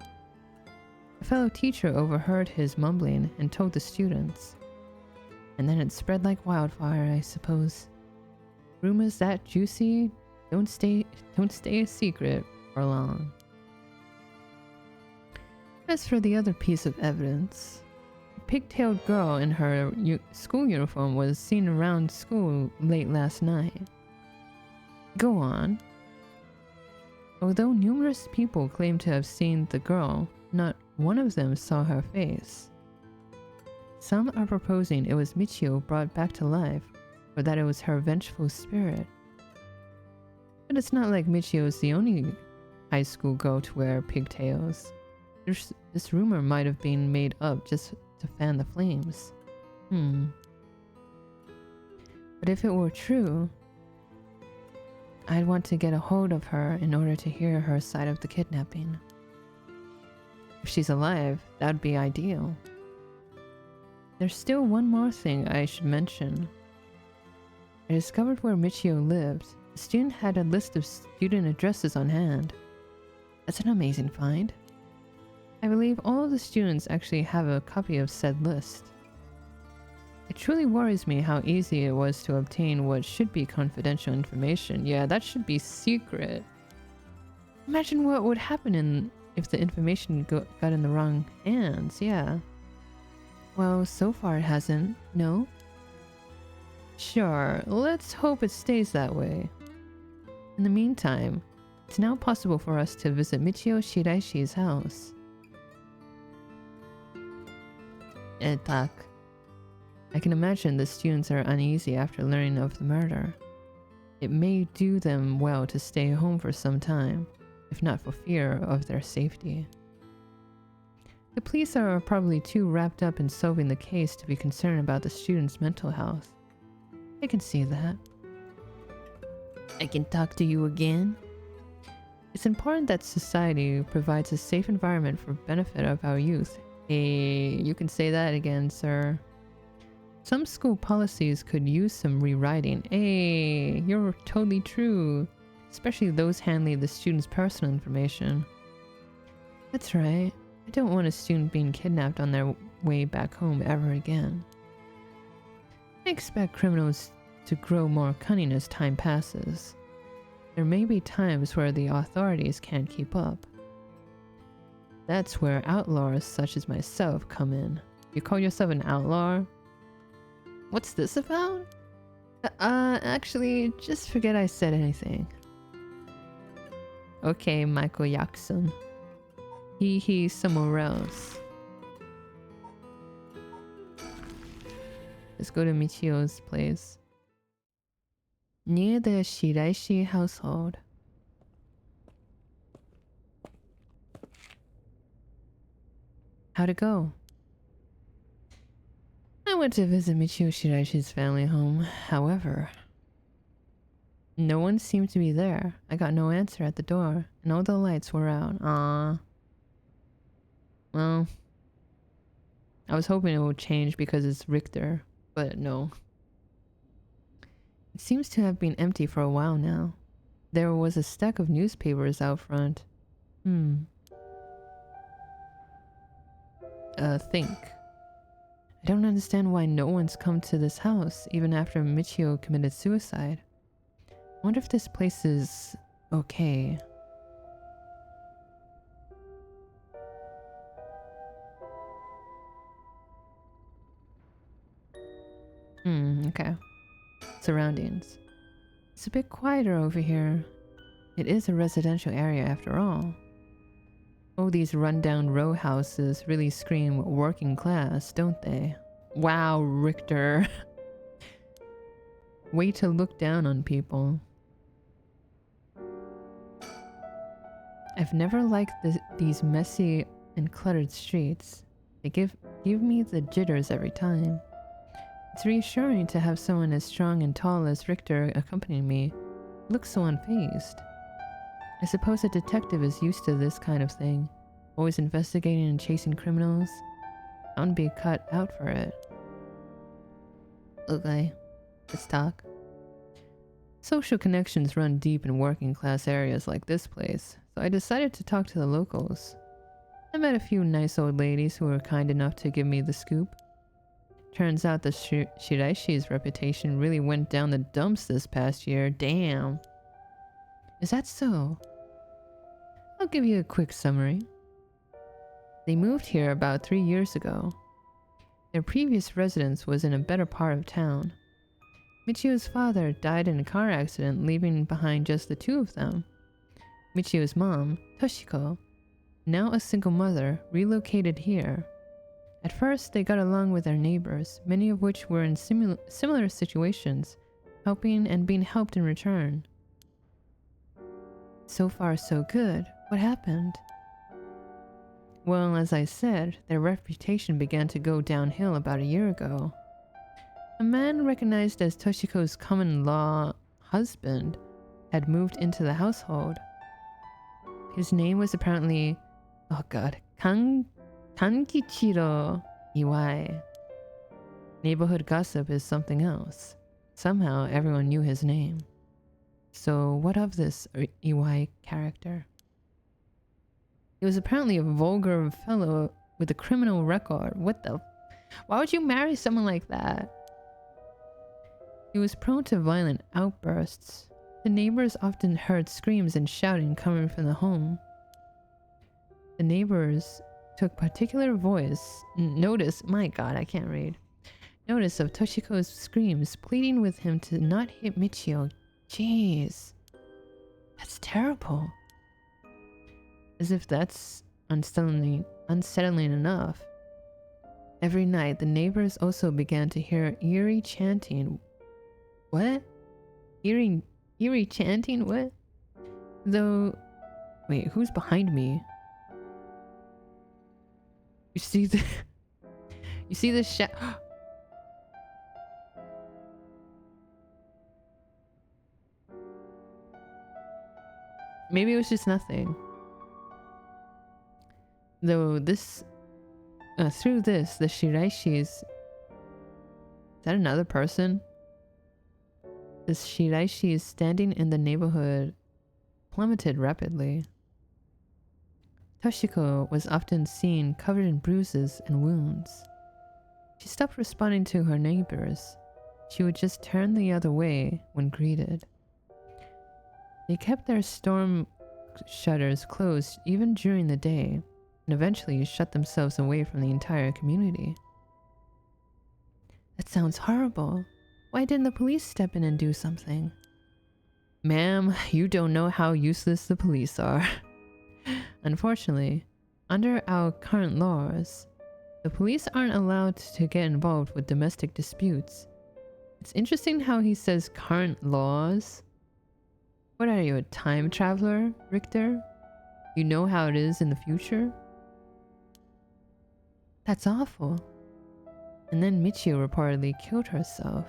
A fellow teacher overheard his mumbling and told the students. And then it spread like wildfire, I suppose. Rumors that juicy don't stay a secret for long. As for the other piece of evidence, a pig-tailed girl in her school uniform was seen around school late last night. Go on. Although numerous people claim to have seen the girl, not one of them saw her face. Some are proposing it was Michio brought back to life, or that it was her vengeful spirit. But it's not like Michio is the only high school girl to wear pigtails. This rumor might have been made up just to fan the flames. But if it were true, I'd want to get a hold of her in order to hear her side of the kidnapping. If she's alive, that'd be ideal. There's still one more thing I should mention. I discovered where Michio lived. The student had a list of student addresses on hand. That's an amazing find. I believe all of the students actually have a copy of said list. It truly worries me how easy it was to obtain what should be confidential information. Yeah, that should be secret. Imagine what would happen if the information got in the wrong hands, yeah. Well, so far it hasn't, no? Sure, let's hope it stays that way. In the meantime, it's now possible for us to visit Michio Shiraishi's house. Tak. I can imagine the students are uneasy after learning of the murder. It may do them well to stay home for some time, if not for fear of their safety. The police are probably too wrapped up in solving the case to be concerned about the students' mental health. I can see that. I can talk to you again? It's important that society provides a safe environment for benefit of our youth. Hey, you can say that again, sir. Some school policies could use some rewriting. Hey, you're totally true. Especially those handling the students' personal information. That's right. I don't want a student being kidnapped on their way back home ever again. I expect criminals to grow more cunning as time passes. There may be times where the authorities can't keep up. That's where outlaws such as myself come in. You call yourself an outlaw? What's this about? Actually, just forget I said anything. Okay, Michael Jackson. He somewhere else. Let's go to Michio's place. Near the Shiraishi household. How'd it go? I went to visit Michio Shiraishi's family home. However, no one seemed to be there. I got no answer at the door, and all the lights were out. Well, I was hoping it would change because it's Richter, but no. It seems to have been empty for a while now. There was a stack of newspapers out front, Think. I don't understand why no one's come to this house, even after Michio committed suicide. I wonder if this place is okay. Okay. Surroundings. It's a bit quieter over here. It is a residential area after all. Oh, these rundown row houses really scream working class, don't they? Wow, Richter. Way to look down on people. I've never liked these messy and cluttered streets. They give me the jitters every time. It's reassuring to have someone as strong and tall as Richter accompany me. He looks so unfazed. I suppose a detective is used to this kind of thing, always investigating and chasing criminals. I wouldn't be cut out for it. Okay, let's talk. Social connections run deep in working class areas like this place, so I decided to talk to the locals. I met a few nice old ladies who were kind enough to give me the scoop. Turns out the Shiraishi's reputation really went down the dumps this past year. Damn. Is that so? I'll give you a quick summary. They moved here about 3 years ago. Their previous residence was in a better part of town. Michio's father died in a car accident, leaving behind just the two of them. Michio's mom, Toshiko, now a single mother, relocated here. At first, they got along with their neighbors, many of which were in similar situations, helping and being helped in return. So far, so good. What happened? Well, as I said, their reputation began to go downhill about a year ago. A man recognized as Toshiko's common-law husband had moved into the household. His name was apparently, oh god, Kankichiro Iwai. Neighborhood gossip is something else. Somehow everyone knew his name. So what of this Iwai character? He was apparently a vulgar fellow with a criminal record. What the? Why would you marry someone like that? He was prone to violent outbursts. The neighbors often heard screams and shouting coming from the home. The neighbors took particular notice, my god, I can't read. Notice of Toshiko's screams, pleading with him to not hit Michio. Jeez. That's terrible. As if that's unsettling enough. Every night, the neighbors also began to hear eerie chanting. What? Eerie chanting? What? Though... Wait, who's behind me? You see the... You see the Maybe it was just nothing. Though this... through this, the Shiraishis... Is that another person? The Shiraishis standing in the neighborhood plummeted rapidly. Toshiko was often seen covered in bruises and wounds. She stopped responding to her neighbors. She would just turn the other way when greeted. They kept their storm shutters closed even during the day, and eventually shut themselves away from the entire community. That sounds horrible. Why didn't the police step in and do something? Ma'am, you don't know how useless the police are. Unfortunately, under our current laws, the police aren't allowed to get involved with domestic disputes. It's interesting how he says current laws. What are you, a time traveler, Richter? You know how it is in the future? That's awful. And then Michio reportedly killed herself.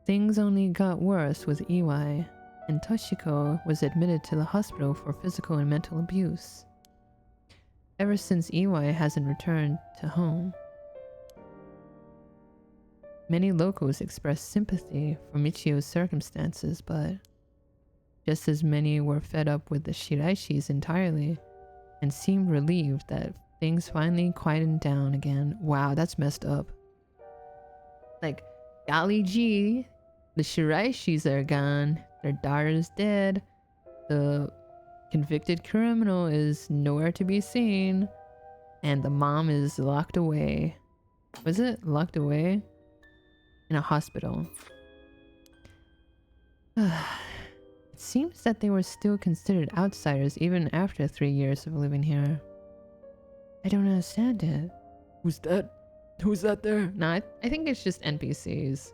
Things only got worse with Iwai, and Toshiko was admitted to the hospital for physical and mental abuse. Ever since Iwai hasn't returned to home. Many locals expressed sympathy for Michio's circumstances, but Just as many were fed up with the Shiraishis entirely and seemed relieved that things finally quieted down again. Wow, that's messed up. Like, golly gee, the Shiraishis are gone. Their daughter's dead. The convicted criminal is nowhere to be seen. And the mom is locked away. Was it locked away? In a hospital. It seems that they were still considered outsiders even after 3 years of living here. I don't understand it. Who's that? Who's that there? Nah, I think it's just NPCs.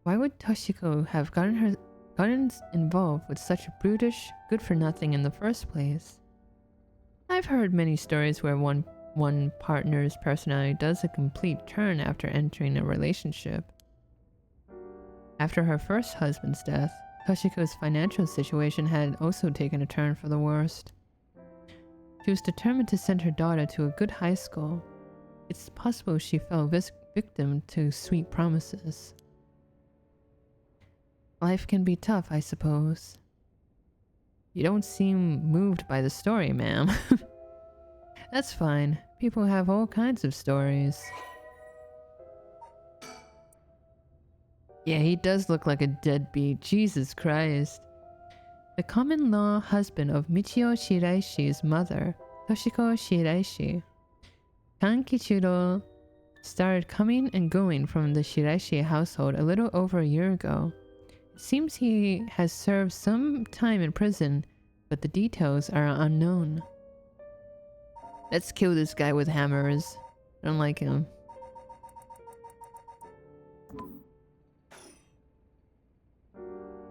Why would Toshiko have gotten involved with such a brutish, good-for-nothing in the first place? I've heard many stories where one partner's personality does a complete turn after entering a relationship. After her first husband's death, Toshiko's financial situation had also taken a turn for the worst. She was determined to send her daughter to a good high school. It's possible she fell victim to sweet promises. Life can be tough, I suppose. You don't seem moved by the story, ma'am. That's fine. People have all kinds of stories. Yeah, he does look like a deadbeat. Jesus Christ. The common-law husband of Michio Shiraishi's mother, Toshiko Shiraishi, Kankichiro, started coming and going from the Shiraishi household a little over a year ago. It seems he has served some time in prison, but the details are unknown. Let's kill this guy with hammers. I don't like him.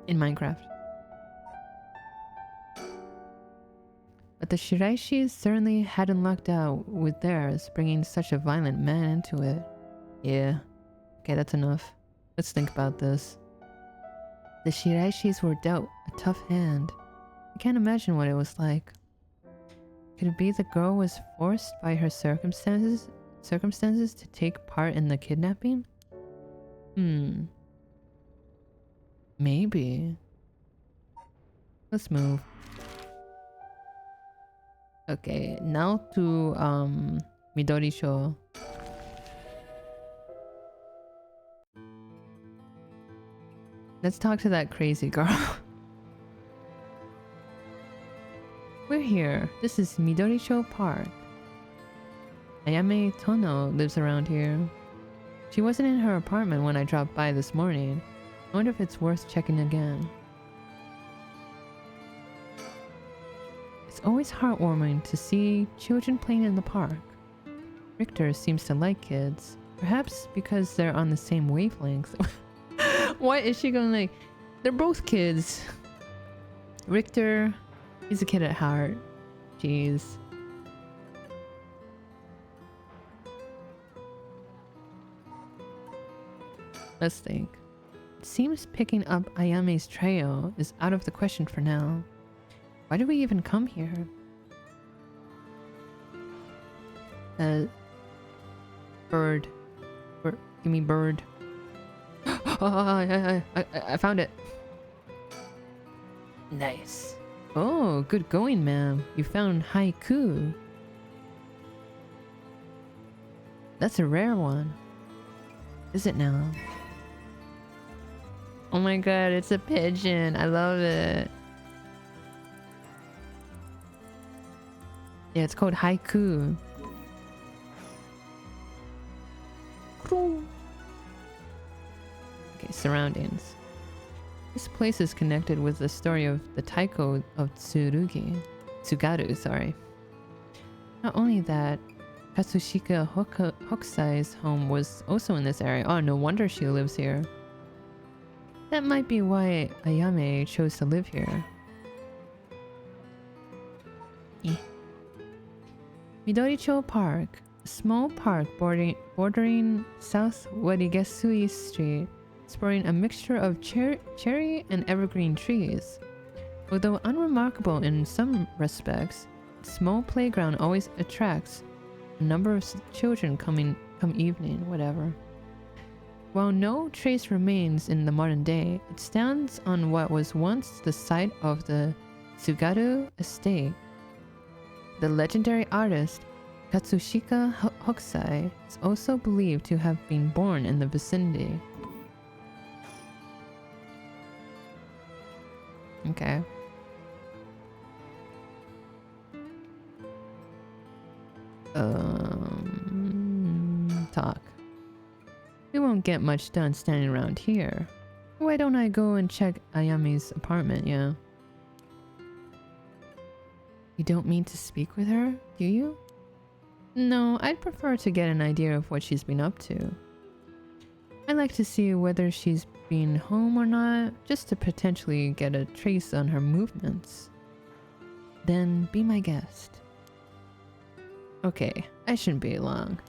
In Minecraft. But the Shiraishis certainly hadn't lucked out with theirs, bringing such a violent man into it. Yeah. Okay, that's enough. Let's think about this. The Shiraishis were dealt a tough hand. I can't imagine what it was like. Could it be the girl was forced by her circumstances to take part in the kidnapping? Maybe. Let's move. Okay, now to Midori-sho. Let's talk to that crazy girl. We're here. This is Midori-sho Park. Ayame Tono lives around here. She wasn't in her apartment when I dropped by this morning. I wonder if it's worth checking again. It's always heartwarming to see children playing in the park. Richter seems to like kids. Perhaps because they're on the same wavelength. What is she going like? They're both kids. Richter, he's a kid at heart. Jeez. Let's think. It seems picking up Ayame's trail is out of the question for now. Why did we even come here? Bird. Give me bird. Oh, I found it. Nice. Oh, good going, ma'am. You found haiku. That's a rare one. Is it now? Oh my god, it's a pigeon. I love it. Yeah, it's called haiku. Okay, surroundings. This place is connected with the story of the taiko of Tsugaru, sorry. Not only that, Katsushika Hokusai's home was also in this area. Oh, no wonder she lives here. That might be why Ayame chose to live here. Midori-cho Park, a small park bordering South Warigesui Street, sporting a mixture of cherry and evergreen trees. Although unremarkable in some respects, its small playground always attracts a number of children come evening, whatever. While no trace remains in the modern day, it stands on what was once the site of the Tsugaru estate. The legendary artist Katsushika Hokusai is also believed to have been born in the vicinity. Okay. Talk. We won't get much done standing around here. Why don't I go and check Ayami's apartment, yeah? You don't mean to speak with her, do you? No, I'd prefer to get an idea of what she's been up to. I'd like to see whether she's been home or not, just to potentially get a trace on her movements. Then be my guest. Okay, I shouldn't be long.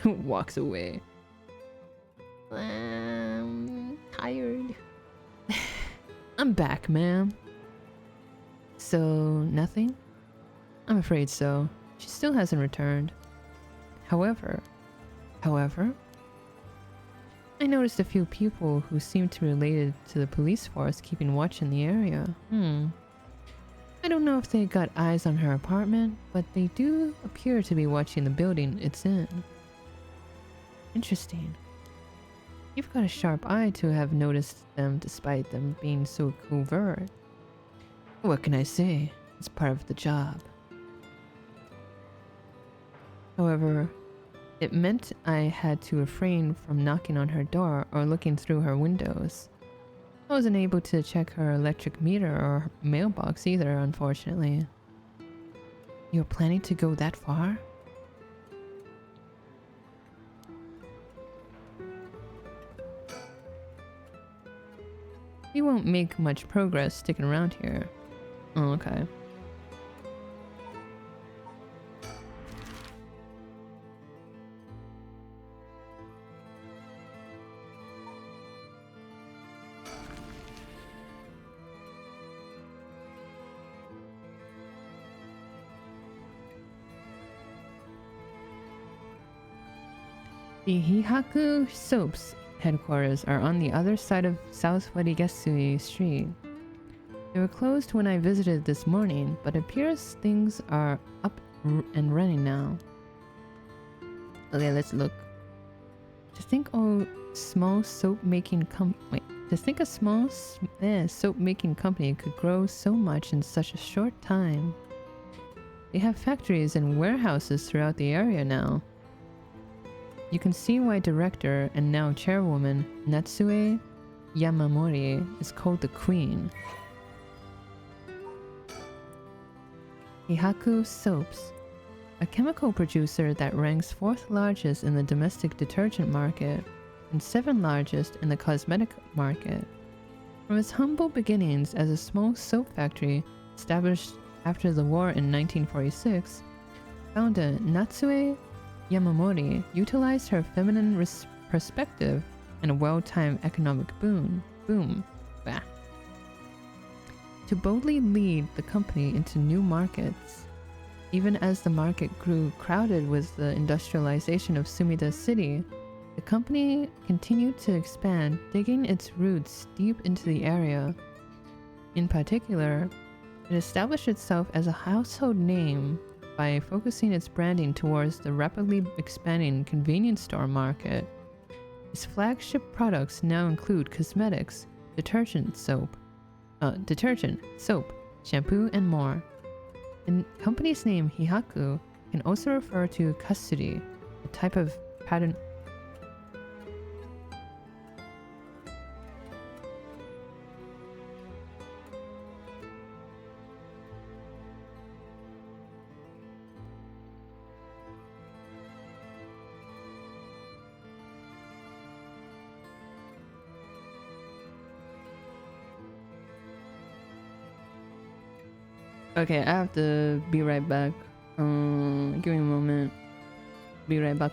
Walks away. Tired. I'm back, ma'am. So, nothing? I'm afraid so. She still hasn't returned. However, I noticed a few people who seem to be related to the police force keeping watch in the area. I don't know if they got eyes on her apartment, but they do appear to be watching the building it's in. Interesting. You've got a sharp eye to have noticed them despite them being so covert. What can I say? It's part of the job. However, it meant I had to refrain from knocking on her door or looking through her windows. I wasn't able to check her electric meter or her mailbox either, unfortunately. You're planning to go that far? You won't make much progress sticking around here. Oh, okay. The Hihaku Soaps headquarters are on the other side of South Warigasui Street. They were closed when I visited this morning, but it appears things are up and running now. Okay, let's look. To think a small soap making company could grow so much in such a short time. They have factories and warehouses throughout the area now. You can see why director and now chairwoman Natsue Yamamori is called the Queen. Hihaku Soaps, a chemical producer that ranks 4th largest in the domestic detergent market and 7th largest in the cosmetic market. From its humble beginnings as a small soap factory established after the war in 1946, founder Natsue Yamamori utilized her feminine perspective and a well-timed economic boom to boldly lead the company into new markets. Even as the market grew crowded with the industrialization of Sumida City, the company continued to expand, digging its roots deep into the area. In particular, it established itself as a household name by focusing its branding towards the rapidly expanding convenience store market. Its flagship products now include cosmetics, detergent, soap, shampoo, and more. The company's name Hihaku can also refer to kasuri, a type of pattern. Okay, I have to be right back. Give me a moment. Be right back.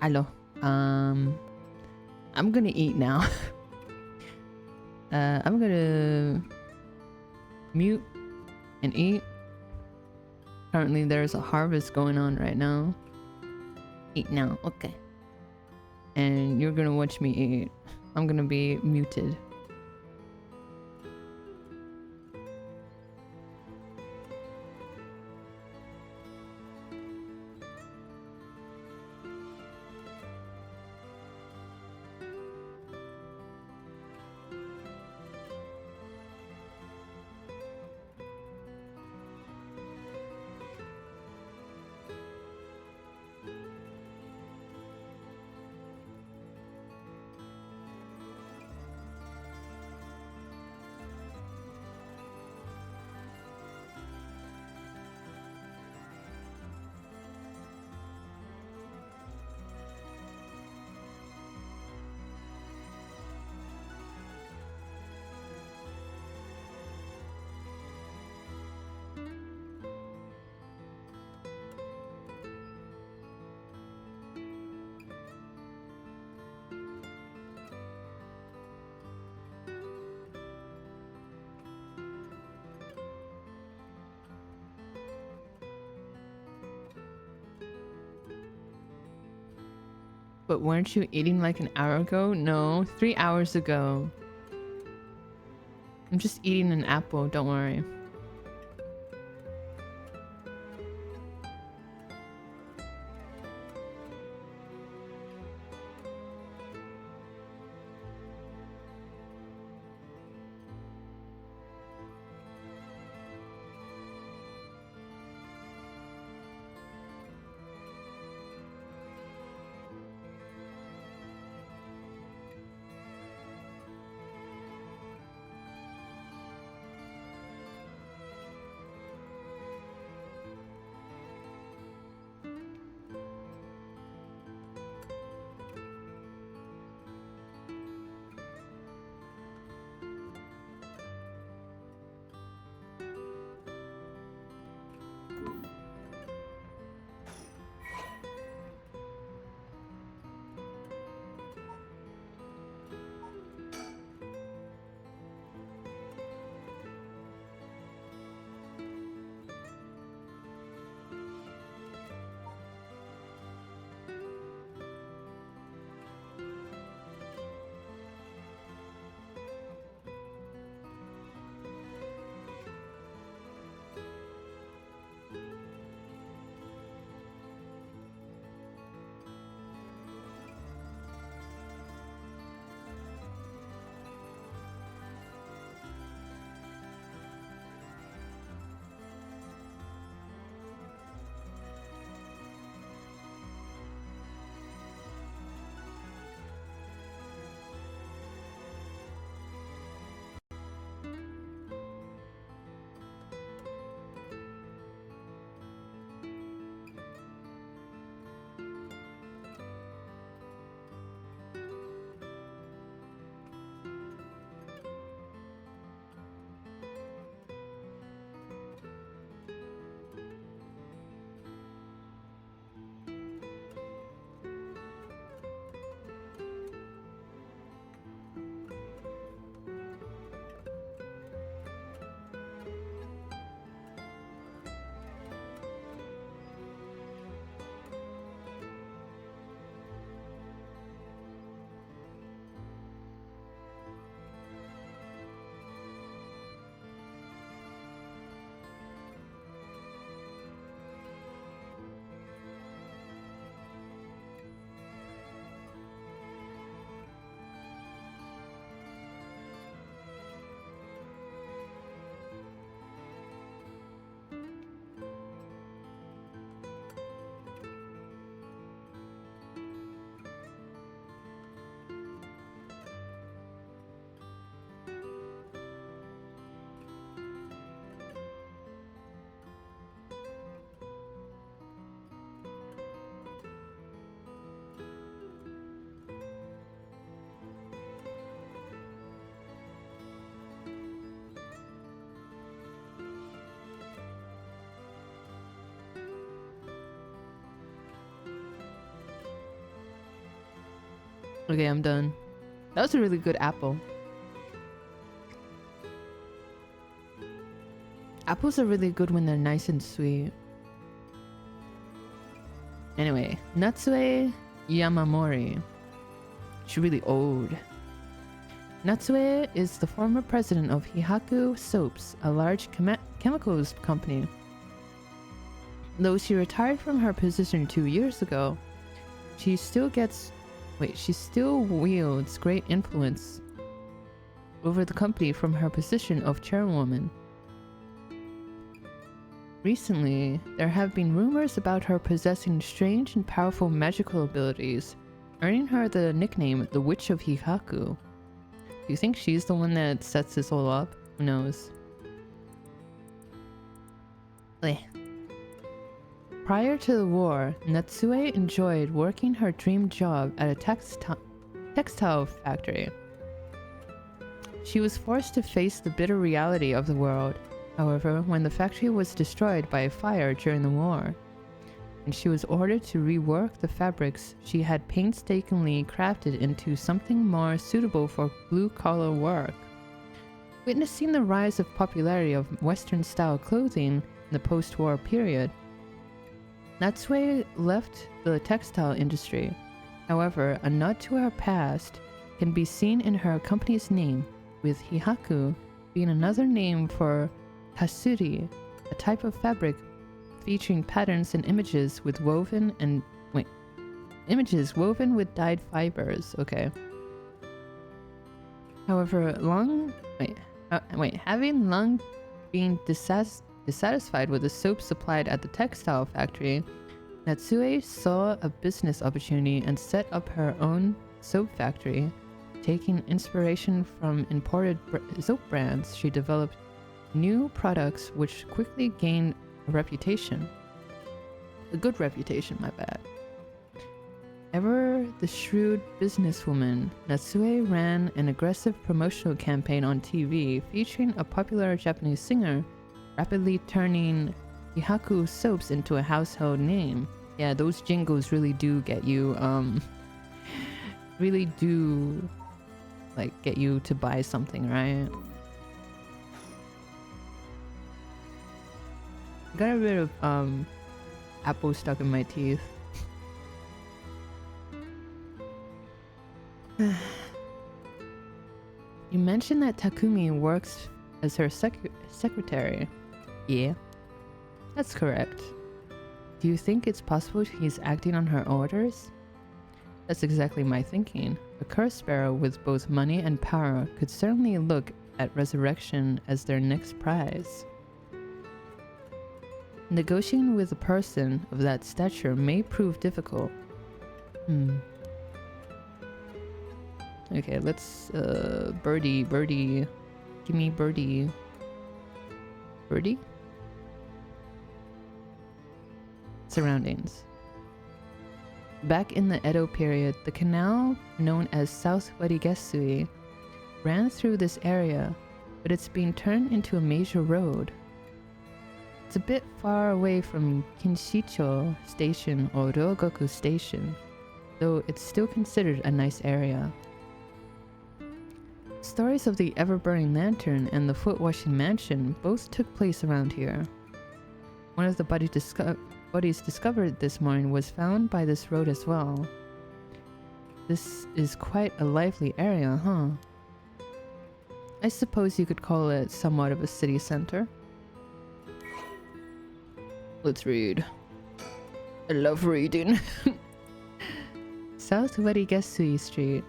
Hello. I'm gonna eat now. I'm gonna mute and eat. Currently, there's a harvest going on right now. Eat now, okay. And you're gonna watch me eat. I'm gonna be muted. But weren't you eating like an hour ago? No, 3 hours ago. I'm just eating an apple, don't worry. Okay, I'm done. That was a really good apple. Apples are really good when they're nice and sweet. Anyway, Natsue Yamamori. She's really old. Natsue is the former president of Hihaku Soaps, a large chemicals company. Though she retired from her position 2 years ago, she still wields great influence over the company from her position of chairwoman. Recently, there have been rumors about her possessing strange and powerful magical abilities, earning her the nickname the Witch of Hihaku. Do you think she's the one that sets this all up? Who knows? Blech. Prior to the war, Natsue enjoyed working her dream job at a textile factory. She was forced to face the bitter reality of the world, however, when the factory was destroyed by a fire during the war, and she was ordered to rework the fabrics she had painstakingly crafted into something more suitable for blue-collar work. Witnessing the rise of popularity of Western-style clothing in the post-war period, Natsue left the textile industry. However, a nod to her past can be seen in her company's name, with Hihaku being another name for kasuri, a type of fabric featuring patterns and images woven with dyed fibers. Okay. However, having long been dissatisfied with the soap supplied at the textile factory, Natsue saw a business opportunity and set up her own soap factory. Taking inspiration from imported soap brands, she developed new products which quickly gained a reputation. A good reputation, my bad. Ever the shrewd businesswoman, Natsue ran an aggressive promotional campaign on TV featuring a popular Japanese singer, rapidly turning Hihaku Soaps into a household name. Yeah, those jingles really do get you, really do, like, get you to buy something, right? Got a bit of, apple stuck in my teeth. You mentioned that Takumi works as her secretary. Yeah, that's correct. Do you think it's possible he's acting on her orders? That's exactly my thinking. A cursed sparrow with both money and power could certainly look at resurrection as their next prize. Negotiating with a person of that stature may prove difficult. Okay, let's, birdie. Give me birdie. Birdie? Surroundings. Back in the Edo period, the canal known as South Warigesui ran through this area, but it's been turned into a major road. It's a bit far away from Kinshicho Station or Ryogoku Station, though it's still considered a nice area. Stories of the ever-burning lantern and the foot-washing mansion both took place around here. One of the bodies discovered this morning was found by this road as well. This is quite a lively area, huh? I suppose you could call it somewhat of a city center. Let's read. I love reading. South Warigesui Street.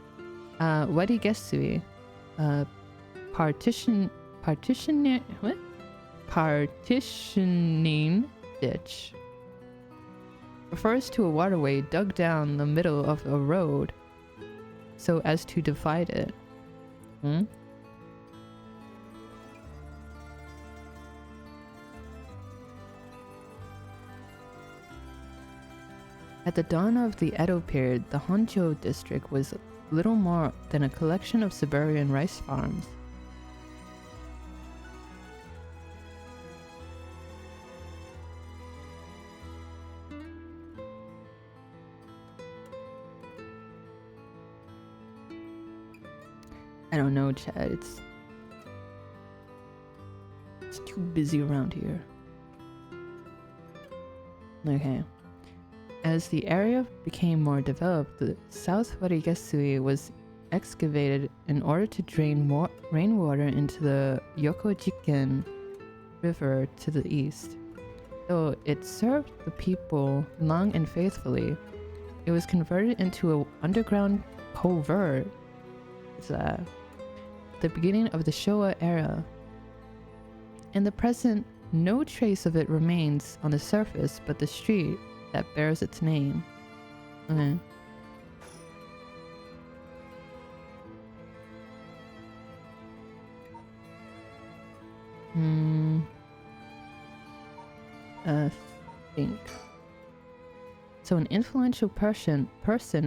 Warigesui. Partitioning ditch. Refers to a waterway dug down the middle of a road so as to divide it. At the dawn of the Edo period, the Honjo district was little more than a collection of suburban rice farms. I don't know, Chad. It's too busy around here. Okay. As the area became more developed, the South Warigesui was excavated in order to drain rainwater into the Yokojiken River to the east. Though it served the people long and faithfully, it was converted into an underground covert. It's the beginning of the Showa era. In the present, no trace of it remains on the surface but the street that bears its name. Okay. Think. So an influential person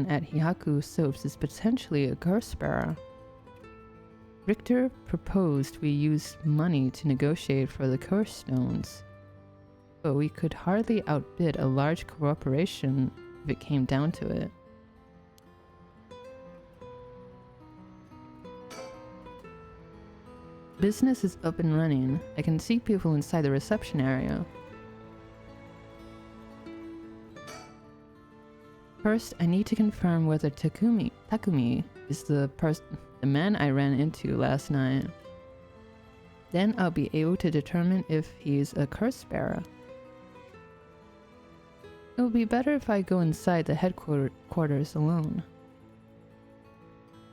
at Hihaku Soaps is potentially a curse bearer. Richter proposed we use money to negotiate for the curse stones, but we could hardly outbid a large corporation if it came down to it. Business is up and running. I can see people inside the reception area. First, I need to confirm whether Takumi is the man I ran into last night. Then I'll be able to determine if he's a curse bearer. It will be better if I go inside the headquarters alone.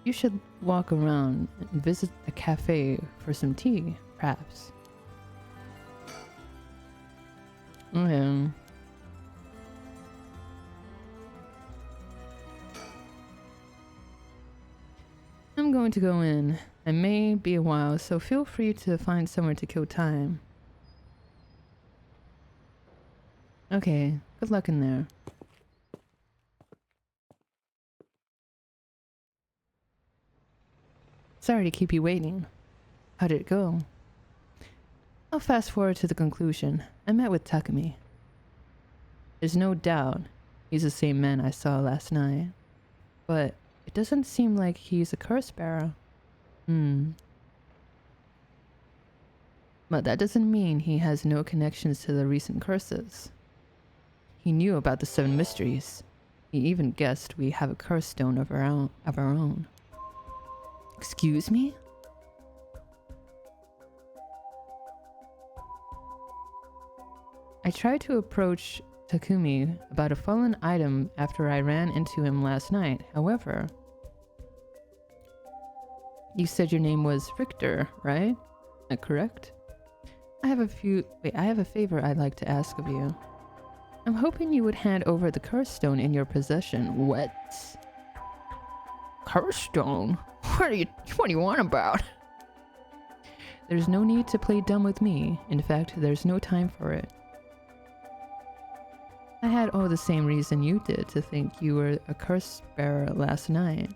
You should walk around and visit a cafe for some tea, perhaps. Okay. I'm going to go in. It may be a while, so feel free to find somewhere to kill time. Okay, good luck in there. Sorry to keep you waiting. How did it go? I'll fast forward to the conclusion. I met with Takumi. There's no doubt he's the same man I saw last night. But it doesn't seem like he's a curse bearer. But that doesn't mean he has no connections to the recent curses. He knew about the 7 mysteries. He even guessed we have a curse stone of our own. Excuse me? I tried to approach Takumi about a fallen item after I ran into him last night. However, you said your name was Richter, right? Correct? I have a favor I'd like to ask of you. I'm hoping you would hand over the curse stone in your possession. What? Curse stone? What do you want about? There's no need to play dumb with me. In fact, there's no time for it. I had all the same reason you did to think you were a curse bearer last night.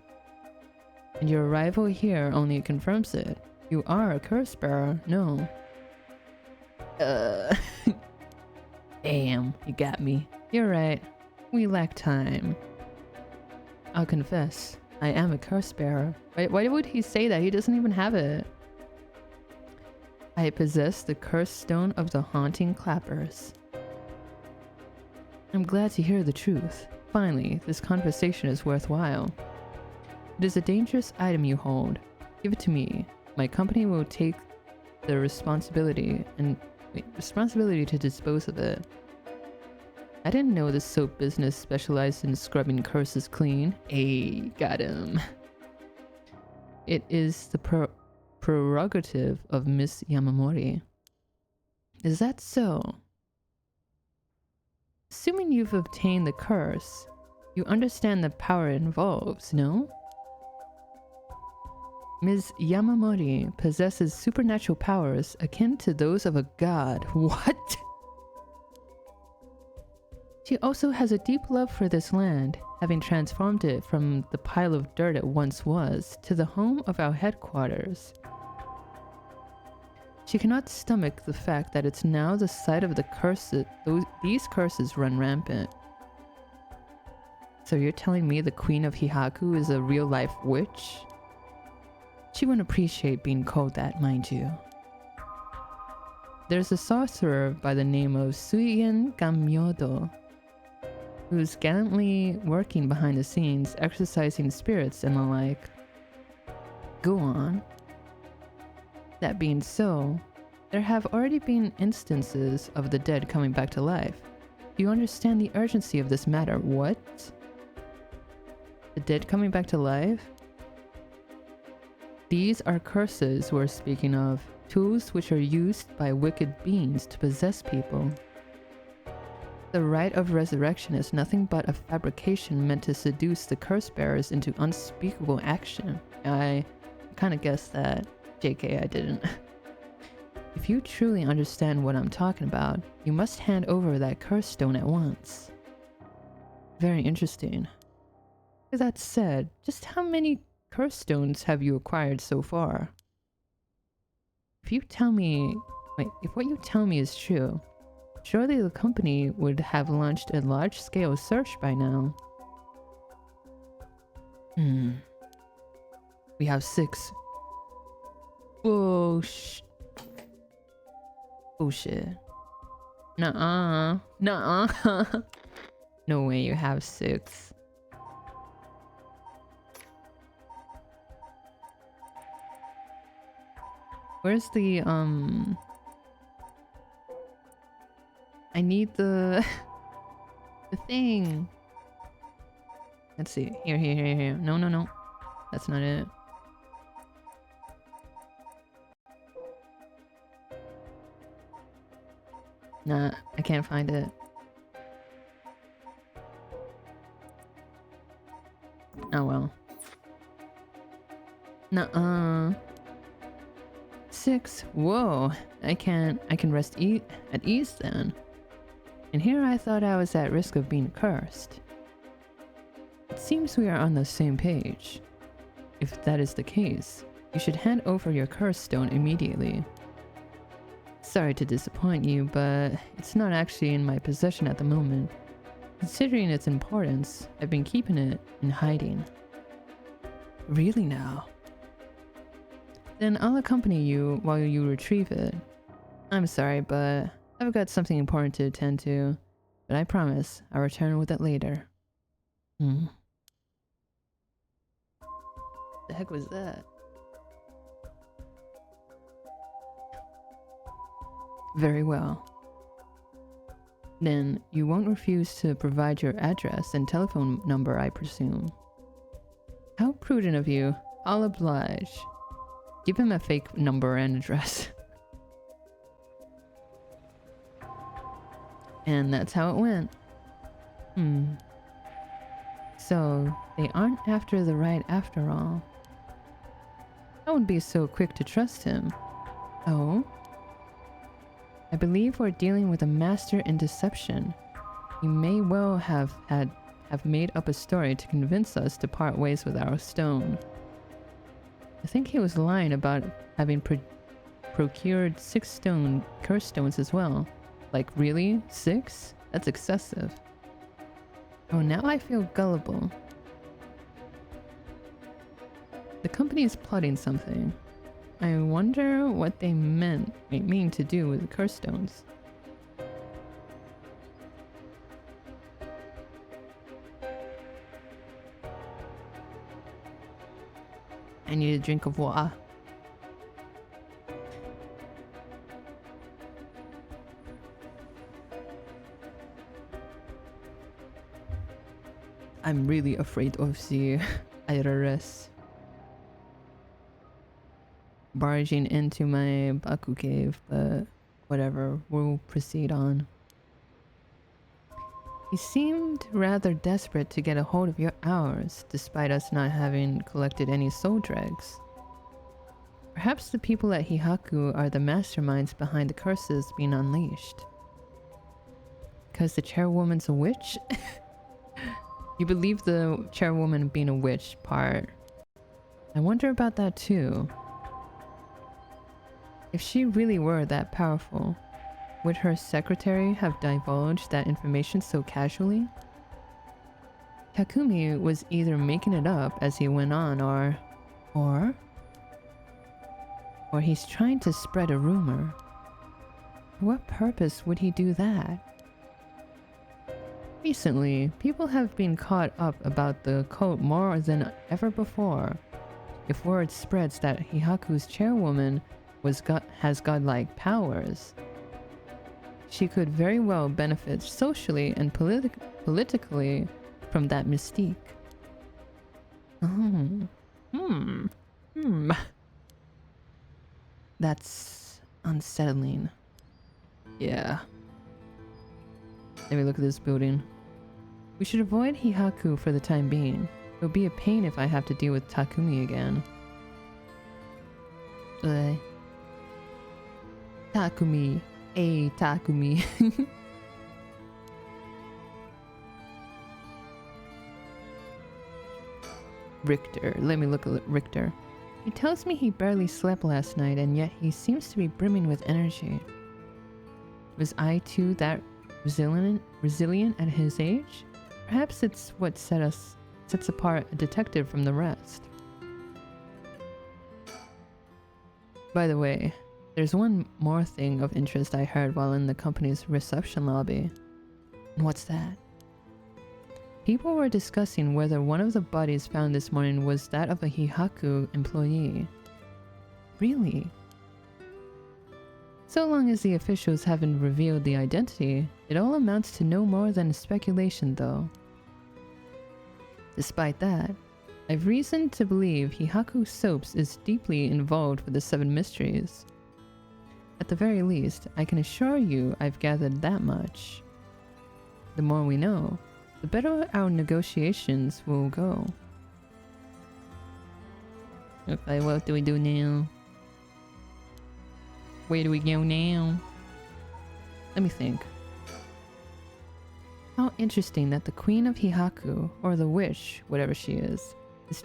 And your arrival here only confirms it. You are a curse bearer, no. Damn, you got me. You're right. We lack time. I'll confess, I am a curse bearer. Why would he say that? He doesn't even have it. I possess the curse stone of the haunting clappers. I'm glad to hear the truth. Finally, this conversation is worthwhile. It is a dangerous item you hold. Give it to me. My company will take the responsibility to dispose of it. I didn't know the soap business specialized in scrubbing curses clean. Ayy, got him. It is the prerogative of Miss Yamamori. Is that so? Assuming you've obtained the curse, you understand the power it involves, no? Ms. Yamamori possesses supernatural powers akin to those of a god. What? She also has a deep love for this land, having transformed it from the pile of dirt it once was to the home of our headquarters. She cannot stomach the fact that it's now the site of the curses. These curses run rampant. So you're telling me the Queen of Hihaku is a real-life witch? She wouldn't appreciate being called that, mind you. There's a sorcerer by the name of Suigen Gamyodo, who's gallantly working behind the scenes, exorcising spirits and the like. Go on. That being so, there have already been instances of the dead coming back to life. Do you understand the urgency of this matter? What? The dead coming back to life? These are curses we're speaking of, tools which are used by wicked beings to possess people. The rite of resurrection is nothing but a fabrication meant to seduce the curse bearers into unspeakable action. I kind of guessed that. JK, I didn't. If you truly understand what I'm talking about, you must hand over that curse stone at once. Very interesting. With that said, just how many curse stones have you acquired so far? If you tell me... Wait, if what you tell me is true, surely the company would have launched a large-scale search by now. We have 6. Bullshit. Nuh-uh. Nuh-uh. No way you have 6. Where's the, I need the... the thing. Let's see. Here. No. That's not it. Nah, I can't find it. Oh well. Nuh-uh. 6. Whoa. I can rest at ease then. And here I thought I was at risk of being cursed. It seems we are on the same page. If that is the case, you should hand over your curse stone immediately. Sorry to disappoint you, but it's not actually in my possession at the moment. Considering its importance, I've been keeping it in hiding. Really now? Then I'll accompany you while you retrieve it. I'm sorry, but I've got something important to attend to, but I promise I'll return with it later. The heck was that? Very well. Then you won't refuse to provide your address and telephone number, I presume. How prudent of you. I'll oblige. Give him a fake number and address. And that's how it went. So, they aren't after the right after all. I wouldn't be so quick to trust him. Oh? I believe we're dealing with a master in deception. He may well have made up a story to convince us to part ways with our stone. I think he was lying about having procured 6 curse stones as well. Like, really? 6? That's excessive. Oh, now I feel gullible. The company is plotting something. I wonder what they mean to do with the curse stones. I need a drink of water. I'm really afraid of the IRS barging into my Baku cave, but whatever, we'll proceed on. He seemed rather desperate to get a hold of ours, despite us not having collected any soul dregs. Perhaps the people at Hihaku are the masterminds behind the curses being unleashed. Because the chairwoman's a witch? You believe the chairwoman being a witch part. I wonder about that too. If she really were that powerful, would her secretary have divulged that information so casually? Takumi was either making it up as he went on, or... Or he's trying to spread a rumor. For what purpose would he do that? Recently, people have been caught up about the cult more than ever before. If word spreads that Hihaku's chairwoman has godlike powers, she could very well benefit socially and politically from that mystique. That's unsettling. Yeah. Let me look at this building. We should avoid Hihaku for the time being. It'll be a pain if I have to deal with Takumi again. Takumi. Hey, Takumi. Richter. Let me look at Richter. He tells me he barely slept last night, and yet he seems to be brimming with energy. Was I too that resilient at his age? Perhaps it's what sets apart a detective from the rest. By the way, there's one more thing of interest I heard while in the company's reception lobby. And what's that? People were discussing whether one of the bodies found this morning was that of a Hihaku employee. Really? So long as the officials haven't revealed the identity, it all amounts to no more than speculation though. Despite that, I've reason to believe Hihaku Soaps is deeply involved with the Seven Mysteries. At the very least, I can assure you I've gathered that much. The more we know, the better our negotiations will go. Okay, what do we do now? Where do we go now? Let me think. How interesting that the Queen of Hihaku, or the Witch, whatever she is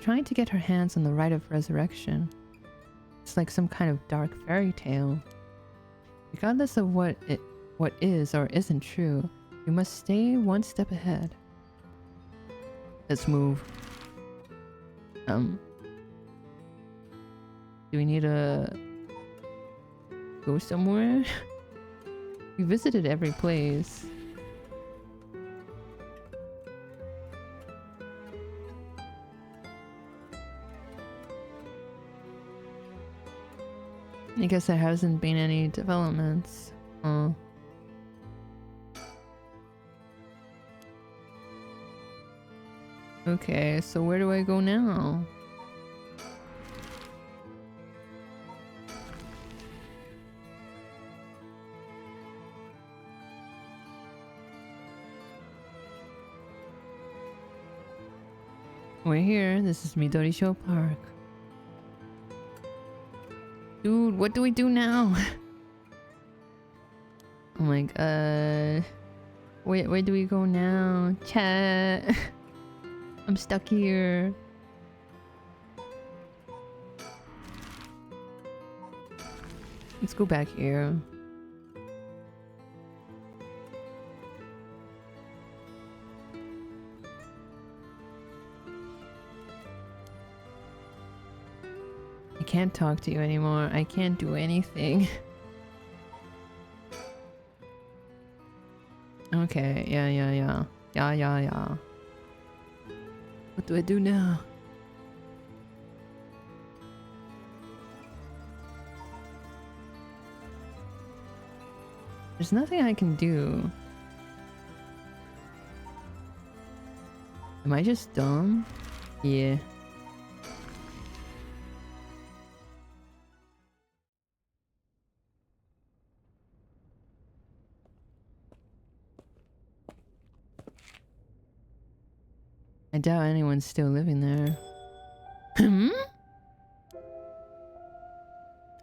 trying to get her hands on the rite of resurrection. It's like some kind of dark fairy tale. Regardless of what is or isn't true, we must stay one step ahead. Let's move. Do we need to go somewhere? We visited every place. I guess there hasn't been any developments. Okay, so where do I go now? We're here. This is Midori Show Park. Dude, what do we do now? Oh my god. Where do we go now? Chat. I'm stuck here. Let's go back here. I can't talk to you anymore. I can't do anything. Okay, yeah. What do I do now? There's nothing I can do. Am I just dumb? Yeah. I doubt anyone's still living there. Hmm?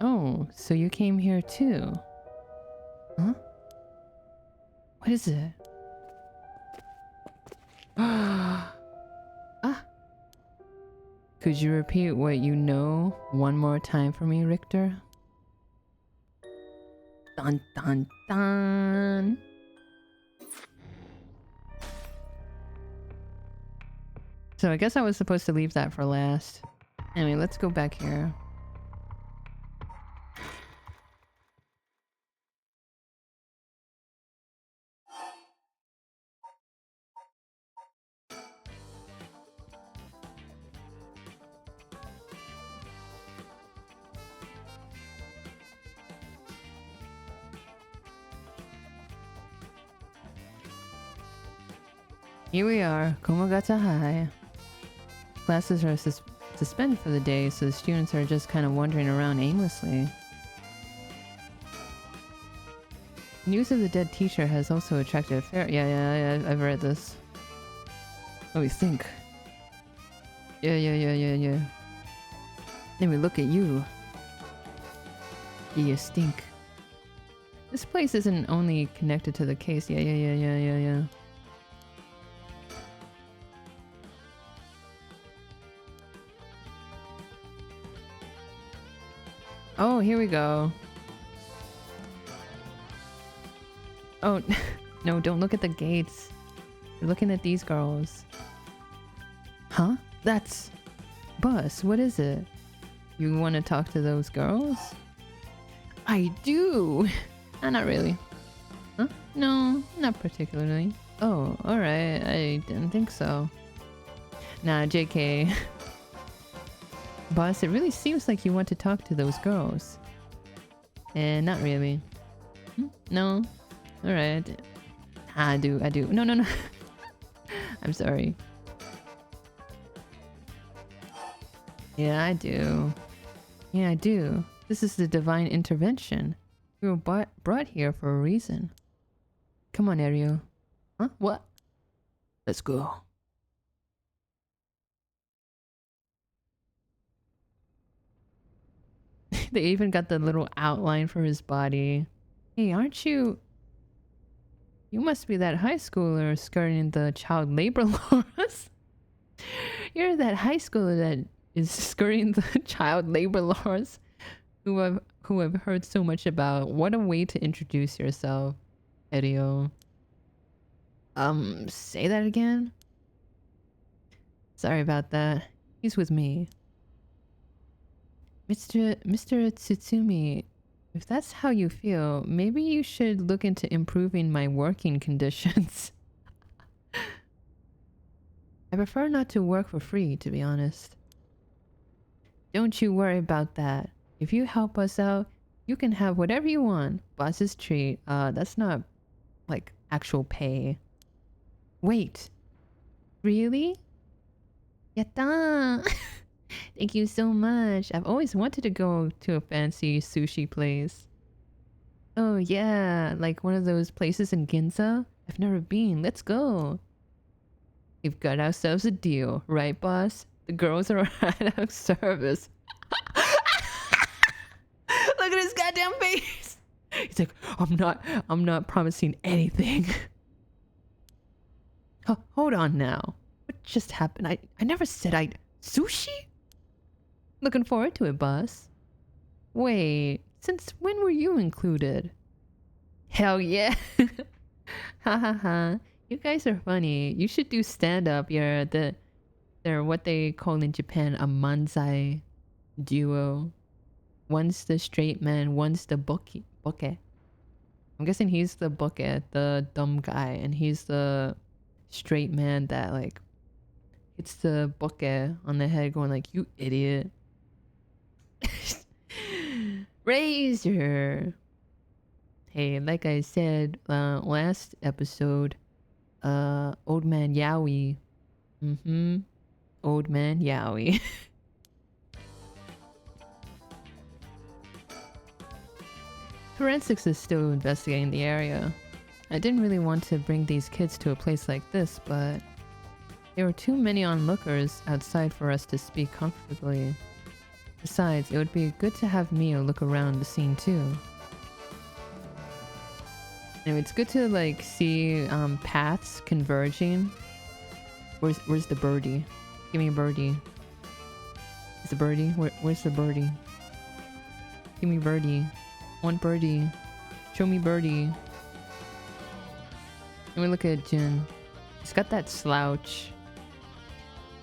Oh, so you came here too? Huh? What is it? Ah. Could you repeat what you know one more time for me, Richter? Dun dun dun. So I guess I was supposed to leave that for last. Anyway, let's go back here. Here we are, Komagata High. Classes are suspended for the day, so the students are just kind of wandering around aimlessly. News of the dead teacher has also attracted a fair... Yeah, I've read this. What do we think? Yeah. Then we look at you. You stink. This place isn't only connected to the case. Yeah. Oh, here we go. Oh, no, don't look at the gates. You're looking at these girls. Huh? That's... Bus, what is it? You want to talk to those girls? I do! Not really. Huh? No, not particularly. Oh, alright. I didn't think so. Nah, JK. Boss, it really seems like you want to talk to those girls. Not really. No. Alright. I do. No. I'm sorry. Yeah, I do. This is the divine intervention. We were brought here for a reason. Come on, Ariel. Huh? What? Let's go. They even got the little outline for his body. Hey, aren't you... You must be that high schooler skirting the child labor laws. You're that high schooler that is skirting the child labor laws who I've heard so much about. What a way to introduce yourself, Erio. Say that again? Sorry about that. He's with me. Mr. Tsutsumi, if that's how you feel, maybe you should look into improving my working conditions. I prefer not to work for free, to be honest. Don't you worry about that. If you help us out, you can have whatever you want. Boss's treat. That's not, like, actual pay. Wait. Really? Yatta! Thank you so much. I've always wanted to go to a fancy sushi place. Oh yeah, like one of those places in Ginza? I've never been. Let's go. We've got ourselves a deal, right, boss? The girls are at our service. Look at his goddamn face. He's like, I'm not promising anything. Oh, hold on now. What just happened? I never said I'd... Sushi? Looking forward to it, boss. Wait, since when were you included? Hell yeah. Ha. You guys are funny. You should do stand-up. They're what they call in Japan a manzai duo. One's the straight man, one's the boke. I'm guessing he's the boke, the dumb guy, and he's the straight man that like hits the boke on the head going like, you idiot. Razor. Hey, like I said last episode, old man Yowie. Old man Yowie. Forensics is still investigating the area. I didn't really want to bring these kids to a place like this, but there were too many onlookers outside for us to speak comfortably. Besides, it would be good to have Mio look around the scene too. Anyway, it's good to like see paths converging. Where's the birdie? Give me a birdie. Is the birdie? Where's the birdie? Give me birdie. Want birdie. Show me birdie. Let me look at Jin. He's got that slouch.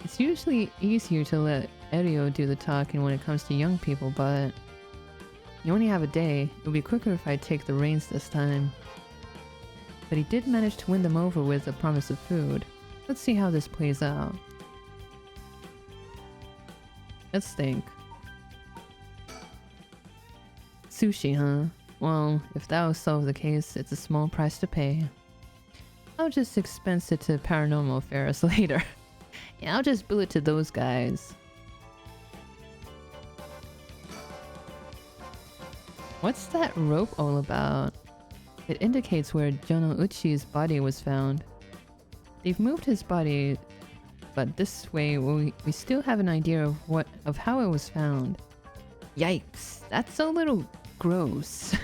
It's usually easier to let Erio do the talking when it comes to young people, but you only have a day. It'll be quicker if I take the reins this time. But he did manage to win them over with a promise of food. Let's see how this plays out. Let's think. Sushi, huh? Well, if that will solve the case, it's a small price to pay. I'll just expense it to paranormal affairs later. Yeah, I'll just bill it to those guys. What's that rope all about? It indicates where Jonouchi's body was found. They've moved his body, but this way we still have an idea of how it was found. Yikes, that's a little gross.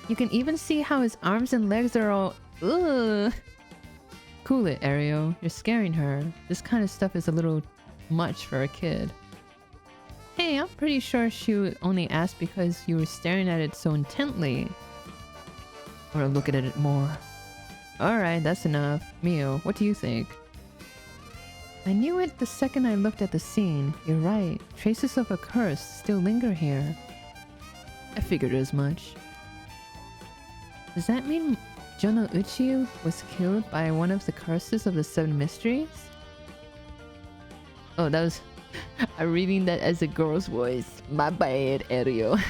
You can even see how his arms and legs are all... Ugh. Cool it, Ario. You're scaring her. This kind of stuff is a little much for a kid. Hey, I'm pretty sure she only asked because you were staring at it so intently. Or look at it more. Alright, that's enough. Mio, what do you think? I knew it the second I looked at the scene. You're right. Traces of a curse still linger here. I figured as much. Does that mean Jonouchi was killed by one of the curses of the Seven Mysteries? Oh, that was... I'm reading that as a girl's voice. My bad, Ario.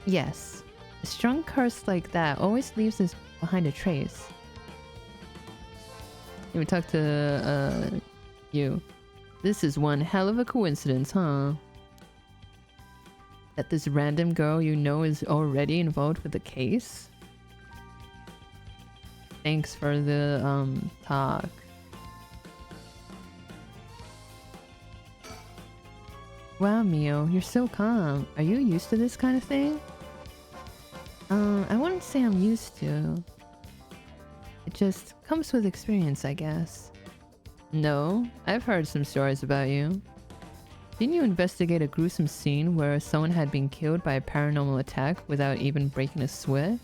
Yes. A strong curse like that always leaves us behind a trace. Let me talk to, you. This is one hell of a coincidence, huh? That this random girl you know is already involved with the case? Thanks for the, talk. Wow, Mio, you're so calm. Are you used to this kind of thing? I wouldn't say I'm used to. It just comes with experience, I guess. No, I've heard some stories about you. Didn't you investigate a gruesome scene where someone had been killed by a paranormal attack without even breaking a sweat?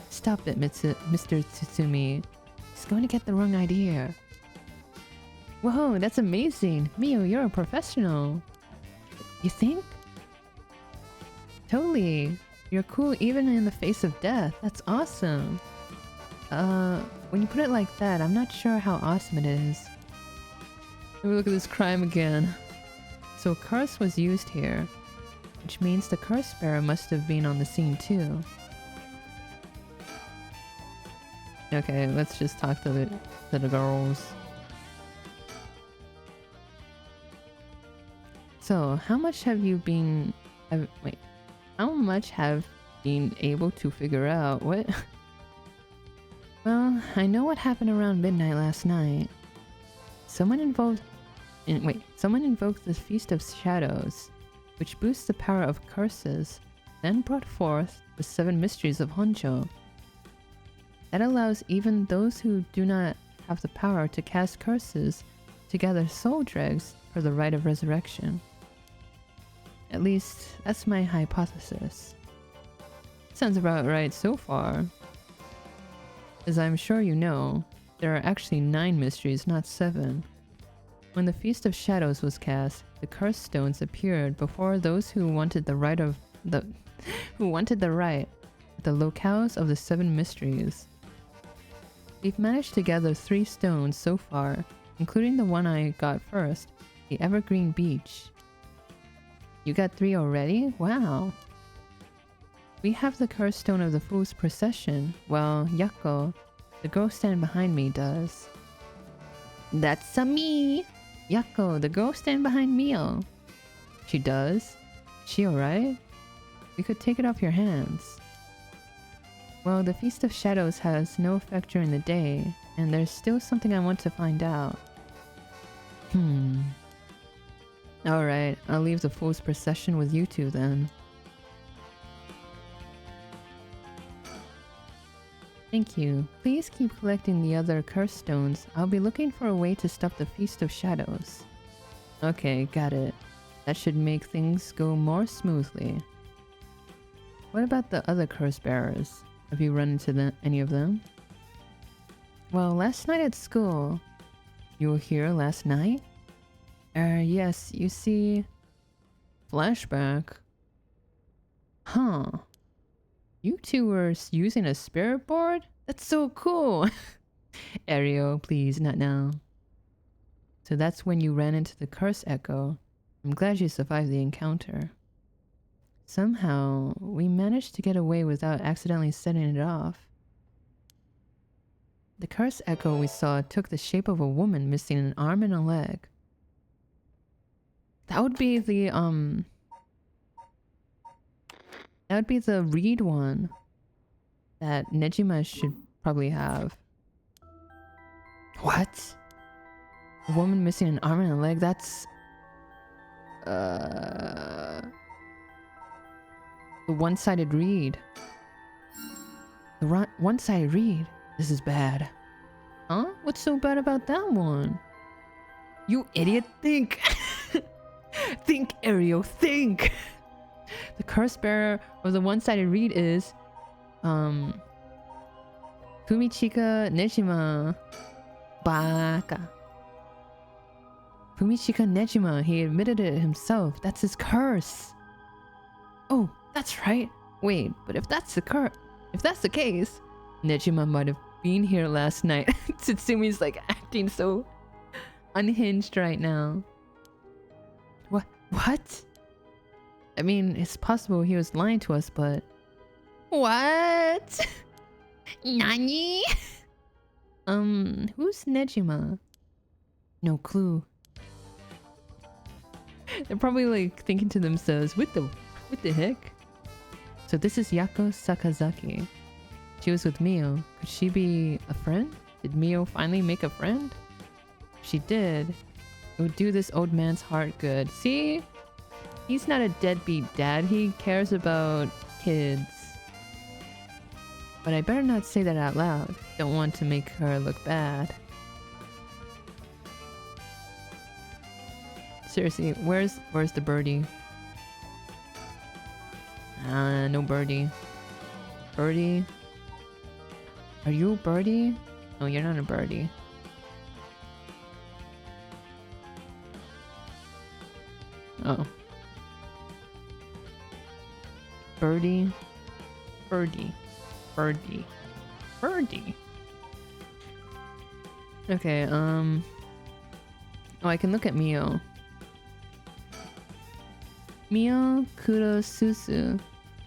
Stop it, Mr. Tsutsumi. He's going to get the wrong idea. Whoa, that's amazing. Mio, you're a professional. You think? Totally. You're cool even in the face of death. That's awesome. When you put it like that, I'm not sure how awesome it is. Let me look at this crime again. So curse was used here, which means the curse bearer must have been on the scene too. Okay, let's just talk to the girls. So, how much have you been... wait. How much have been able to figure out? What? Well, I know what happened around midnight last night. Someone invoked the Feast of Shadows, which boosts the power of curses, then brought forth the 7 mysteries of Honjo. That allows even those who do not have the power to cast curses to gather soul dregs for the rite of resurrection. At least, that's my hypothesis. Sounds about right so far. As I'm sure you know, there are actually 9 mysteries, not 7. When the Feast of Shadows was cast, the curse stones appeared before those who wanted the rite at the locales of the 7 mysteries. We've managed to gather 3 stones so far, including the one I got first, the Evergreen Beach. You got 3 already? Wow. We have the curse stone of the Fool's Procession. Well, Yako, the girl standing behind me, does. That's me! Yako, the girl standing behind Mio. She does? She alright? We could take it off your hands. Well, the Feast of Shadows has no effect during the day, and there's still something I want to find out. Alright, I'll leave the Fool's Procession with you two then. Thank you. Please keep collecting the other curse stones. I'll be looking for a way to stop the Feast of Shadows. Okay, got it. That should make things go more smoothly. What about the other curse bearers? Have you run into any of them? Well, last night at school. You were here last night? Yes, you see... Flashback. Huh. You two were using a spirit board? That's so cool! Ario, please, not now. So that's when you ran into the curse echo. I'm glad you survived the encounter. Somehow, we managed to get away without accidentally setting it off. The curse echo we saw took the shape of a woman missing an arm and a leg. That would be the reed one that Nejima should probably have. What? A woman missing an arm and a leg? That's the one-sided reed. The one-sided reed. This is bad. Huh? What's so bad about that one? You idiot, think! Think, Ariel, think! The curse bearer of the one-sided reed is Fumichika Nejima. Baka. Fumichika Nejima, he admitted it himself. That's his curse. Oh, that's right. Wait, but if that's the case, Nejima might have been here last night. Tsutsumi like acting so unhinged right now. What? I mean, it's possible he was lying to us, but... What? Nani? Who's Nejima? No clue. They're probably like thinking to themselves, what the heck? So this is Yako Sakazaki. She was with Mio. Could she be a friend? Did Mio finally make a friend? If she did, it would do this old man's heart good. See? He's not a deadbeat dad. He cares about kids. But I better not say that out loud. Don't want to make her look bad. Seriously, where's the birdie? No birdie. Birdie? Are you a birdie? No, you're not a birdie. Oh. Birdie? Birdie. Birdie. Birdie. Okay, oh, I can look at Mio. Mio Kurosusu.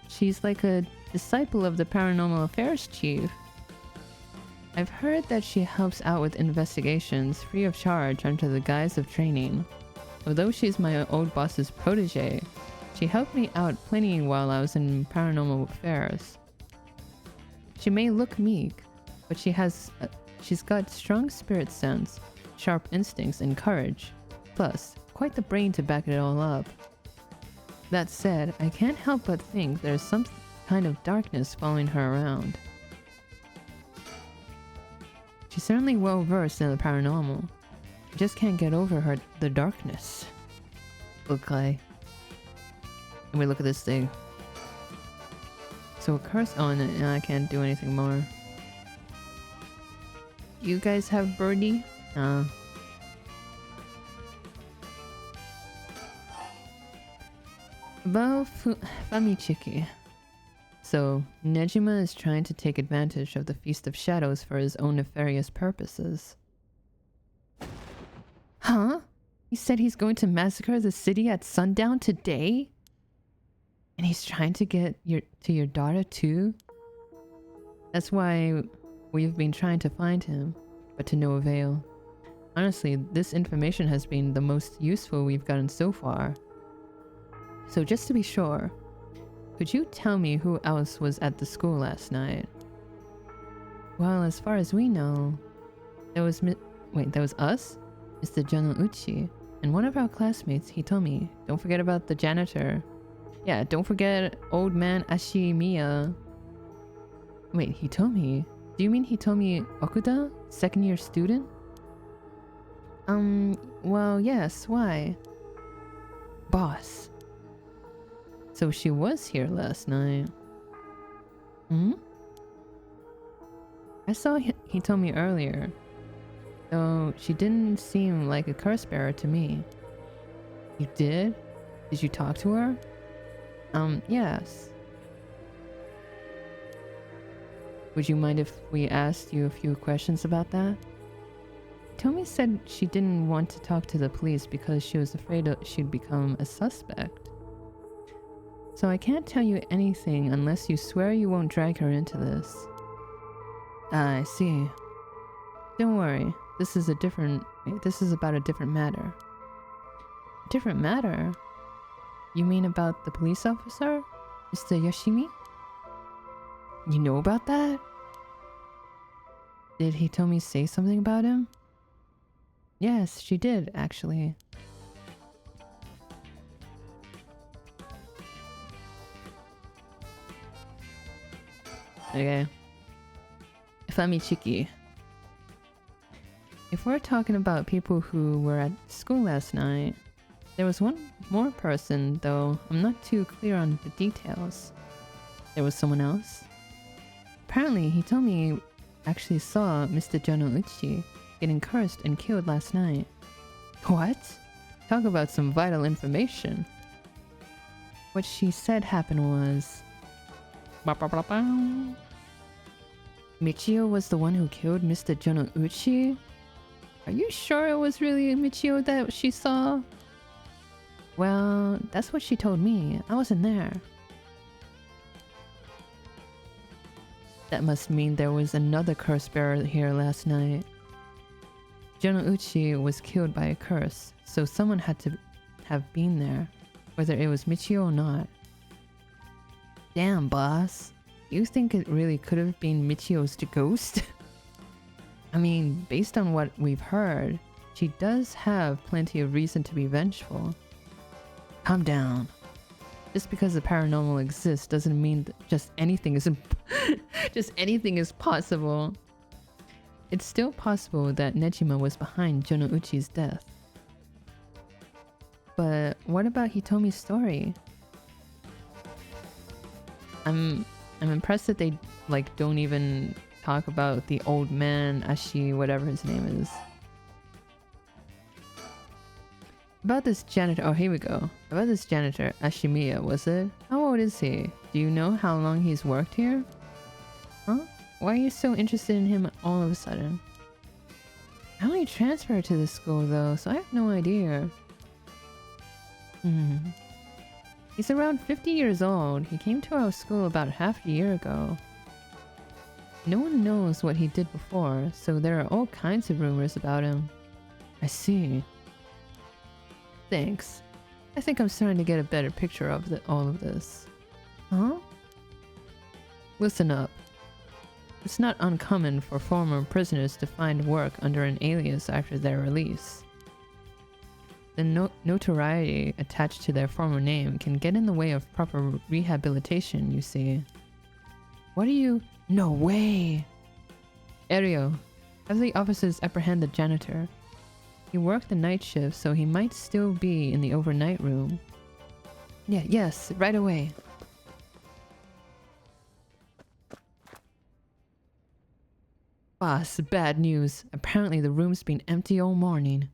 She's like a disciple of the Paranormal Affairs Chief. I've heard that she helps out with investigations free of charge under the guise of training. Although she's my old boss's protege, she helped me out plenty while I was in Paranormal Affairs. She may look meek, but she's got strong spirit sense, sharp instincts, and courage. Plus, quite the brain to back it all up. That said, I can't help but think there's some kind of darkness following her around. She's certainly well versed in the paranormal. I just can't get over the darkness. Okay. Let me look at this thing. So a curse on it, and I can't do anything more. You guys have birdie? About Famichiki. So, Nejima is trying to take advantage of the Feast of Shadows for his own nefarious purposes. Huh? He said he's going to massacre the city at sundown today? And he's trying to get to your daughter too? That's why we've been trying to find him, but to no avail. Honestly, this information has been the most useful we've gotten so far. So just to be sure, could you tell me who else was at the school last night? Well, as far as we know, there was us, Mr. Jonouchi, and one of our classmates. He told me, don't forget about the janitor. Yeah, don't forget old man Ashimiya. Wait, he told me? Do you mean he told me Okuda? Second year student? Well, yes, why? Boss. So she was here last night. I saw he told me earlier. Though she didn't seem like a curse bearer to me. You did? Did you talk to her? Yes. Would you mind if we asked you a few questions about that? Tomi said she didn't want to talk to the police because she was afraid she'd become a suspect. So I can't tell you anything unless you swear you won't drag her into this. Ah, I see. Don't worry. This is about a different matter. Different matter? You mean about the police officer? Mr. Yoshimi? You know about that? Did Hitomi say something about him? Yes, she did, actually. Okay. Famichiki. If we're talking about people who were at school last night, there was one more person, though I'm not too clear on the details. There was someone else? Apparently, Hitomi actually saw Mr. Jonouchi getting cursed and killed last night. What? Talk about some vital information. What she said happened was... Michio was the one who killed Mr. Jonouchi? Are you sure it was really Michio that she saw? Well, that's what she told me. I wasn't there. That must mean there was another curse bearer here last night. Jonouchi was killed by a curse, so someone had to have been there, whether it was Michio or not. Damn, boss. You think it really could have been Michio's ghost? I mean, based on what we've heard, she does have plenty of reason to be vengeful. Calm down. Just because the paranormal exists doesn't mean that just anything is possible. It's still possible that Nejima was behind Jonouchi's death. But what about Hitomi's story? I'm impressed that they don't even talk about the old man, Ashi, whatever his name is. About this janitor, oh here we go. About this janitor, Ashimiya, was it? How old is he? Do you know how long he's worked here? Huh? Why are you so interested in him all of a sudden? I only transferred to this school though, so I have no idea. He's around 50 years old. He came to our school about half a year ago. No one knows what he did before, so there are all kinds of rumors about him. I see. Thanks. I think I'm starting to get a better picture of all of this. Huh? Listen up. It's not uncommon for former prisoners to find work under an alias after their release. The notoriety attached to their former name can get in the way of proper rehabilitation, you see. What are you... No way! Ario, have the officers apprehend the janitor. He worked the night shift, so he might still be in the overnight room. Yes, right away. Boss, bad news. Apparently the room's been empty all morning.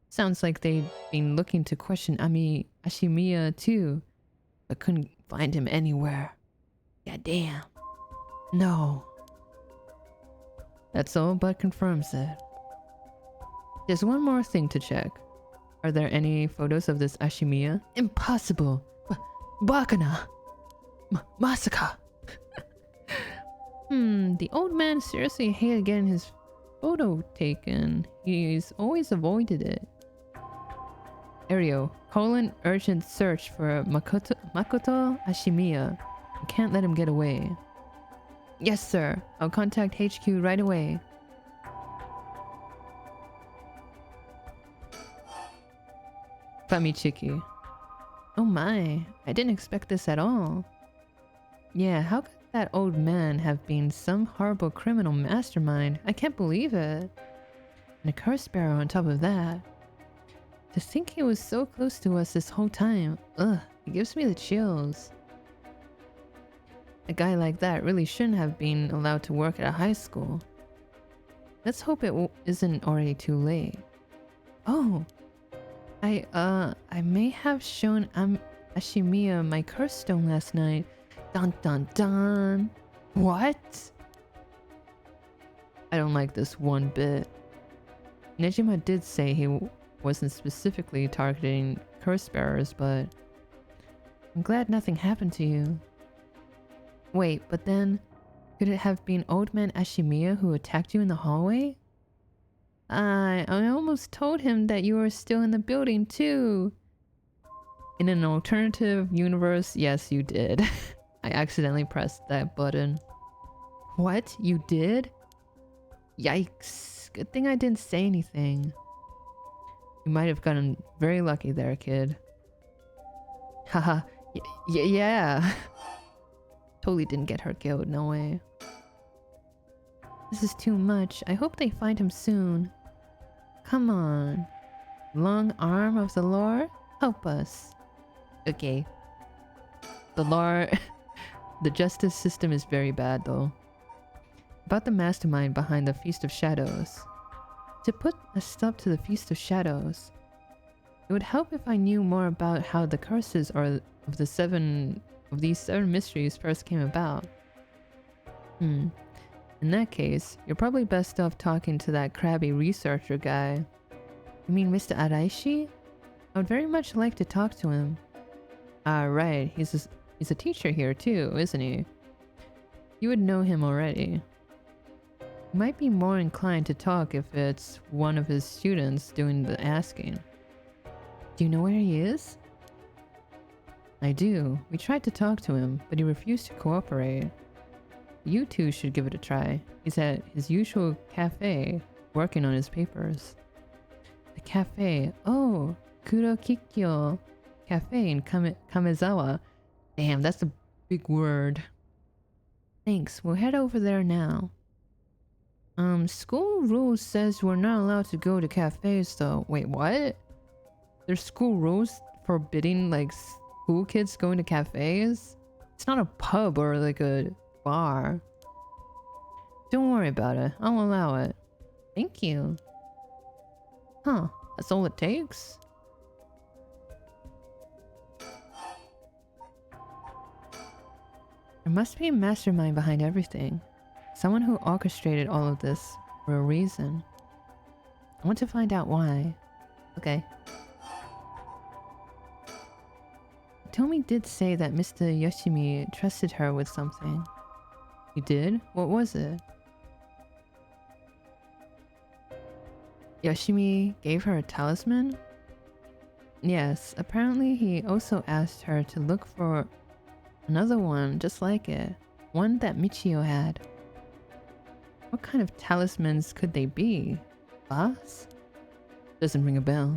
Sounds like they've been looking to question Ashimiya too, but couldn't find him anywhere. God damn. No. That's all but confirms it. There's one more thing to check. Are there any photos of this Ashimiya? Impossible! Bakana! Masaka! The old man seriously hated getting his photo taken. He's always avoided it. Ario, call an urgent search for Makoto Ashimiya. You can't let him get away. Yes, sir. I'll contact HQ right away. Famichiki. Oh my, I didn't expect this at all. Yeah, how could that old man have been some horrible criminal mastermind? I can't believe it. And a curse bearer on top of that. To think he was so close to us this whole time. Ugh, it gives me the chills. A guy like that really shouldn't have been allowed to work at a high school. Let's hope it isn't already too late. Oh, I may have shown Ashimiya my curse stone last night. Dun dun dun. What? I don't like this one bit. Nejima did say he wasn't specifically targeting curse bearers, but I'm glad nothing happened to you. Wait, but then could it have been old man Ashimiya who attacked you in the hallway? I almost told him that you were still in the building too. In an alternative universe, yes, you did. I accidentally pressed that button. What? You did? Yikes. Good thing I didn't say anything. You might have gotten very lucky there, kid. Haha. Yeah. Totally didn't get her killed, no way. This is too much. I hope they find him soon. Come on. Long arm of the Lord? Help us. Okay. The law... the justice system is very bad, though. About the mastermind behind the Feast of Shadows. To put a stop to the Feast of Shadows, it would help if I knew more about how the curses of these 7 mysteries first came about. In that case, you're probably best off talking to that crabby researcher guy. You mean Mr. Araishi? I would very much like to talk to him. Ah, right. He's a teacher here too, isn't he? You would know him already. You might be more inclined to talk if it's one of his students doing the asking. Do you know where he is? I do. We tried to talk to him, but he refused to cooperate. You two should give it a try. He's at his usual cafe, working on his papers. The cafe? Oh, Kurokikyo Cafe in Kamezawa. Damn, that's a big word. Thanks, we'll head over there now. School rules says we're not allowed to go to cafes though. Wait, what? There's school rules forbidding like school kids going to cafes? It's not a pub or like a bar. Don't worry about it. I'll allow it. Thank you. Huh, that's all it takes? There must be a mastermind behind everything. Someone who orchestrated all of this for a reason. I want to find out why. Okay. Tomi did say that Mr. Yoshimi trusted her with something. He did? What was it? Yoshimi gave her a talisman? Yes, apparently he also asked her to look for another one just like it. One that Michio had. What kind of talismans could they be? Boss? Doesn't ring a bell.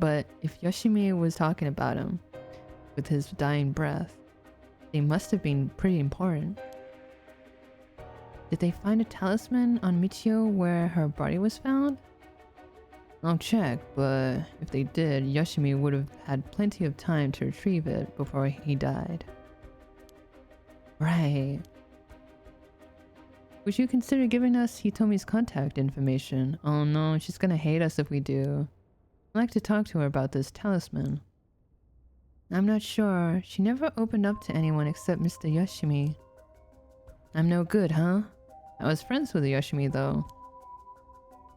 But if Yoshimi was talking about him with his dying breath, they must have been pretty important. Did they find a talisman on Michio where her body was found? I'll check, but if they did, Yoshimi would have had plenty of time to retrieve it before he died. Right. Would you consider giving us Hitomi's contact information? Oh no, she's gonna hate us if we do. I'd like to talk to her about this talisman. I'm not sure. She never opened up to anyone except Mr. Yoshimi. I'm no good, huh? I was friends with Yoshimi though.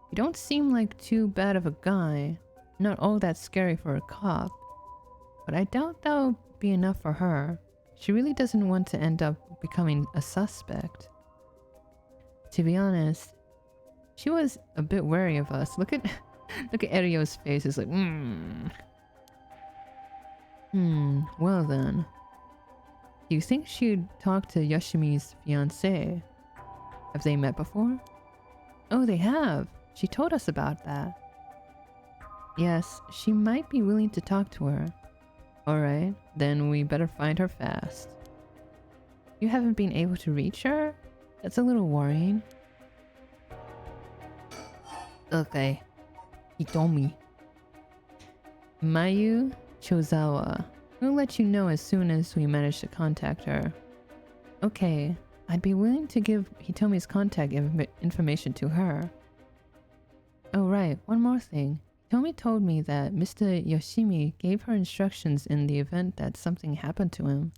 You don't seem like too bad of a guy. Not all that scary for a cop. But I doubt that'll be enough for her. She really doesn't want to end up becoming a suspect. To be honest, she was a bit wary of us. Look at Erio's face. It's like, well then. Do you think she'd talk to Yoshimi's fiancé? Have they met before? Oh, they have. She told us about that. Yes, she might be willing to talk to her. Alright, then we better find her fast. You haven't been able to reach her? That's a little worrying. Okay. Hitomi. Mayu Chozawa. We'll let you know as soon as we manage to contact her. Okay, I'd be willing to give Hitomi's contact information to her. Oh right, one more thing. Hitomi told me that Mr. Yoshimi gave her instructions in the event that something happened to him.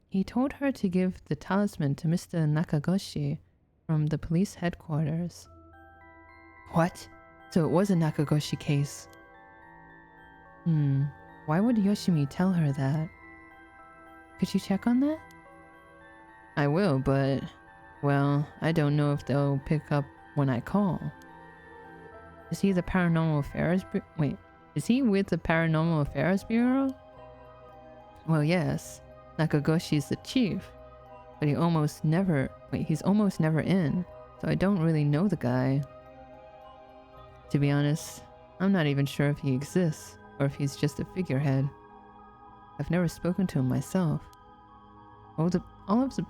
He told her to give the talisman to Mr. Nakagoshi from the police headquarters. What? So it was a Nakagoshi case. Why would Yoshimi tell her that? Could you check on that? I will, but Well, I don't know if they'll pick up when I call. Is he the Paranormal Affairs Wait, is he with the Paranormal Affairs Bureau? Well, yes. Nakagoshi's the chief. But he's almost never in. So I don't really know the guy. To be honest, I'm not even sure if he exists, or if he's just a figurehead. I've never spoken to him myself. All of the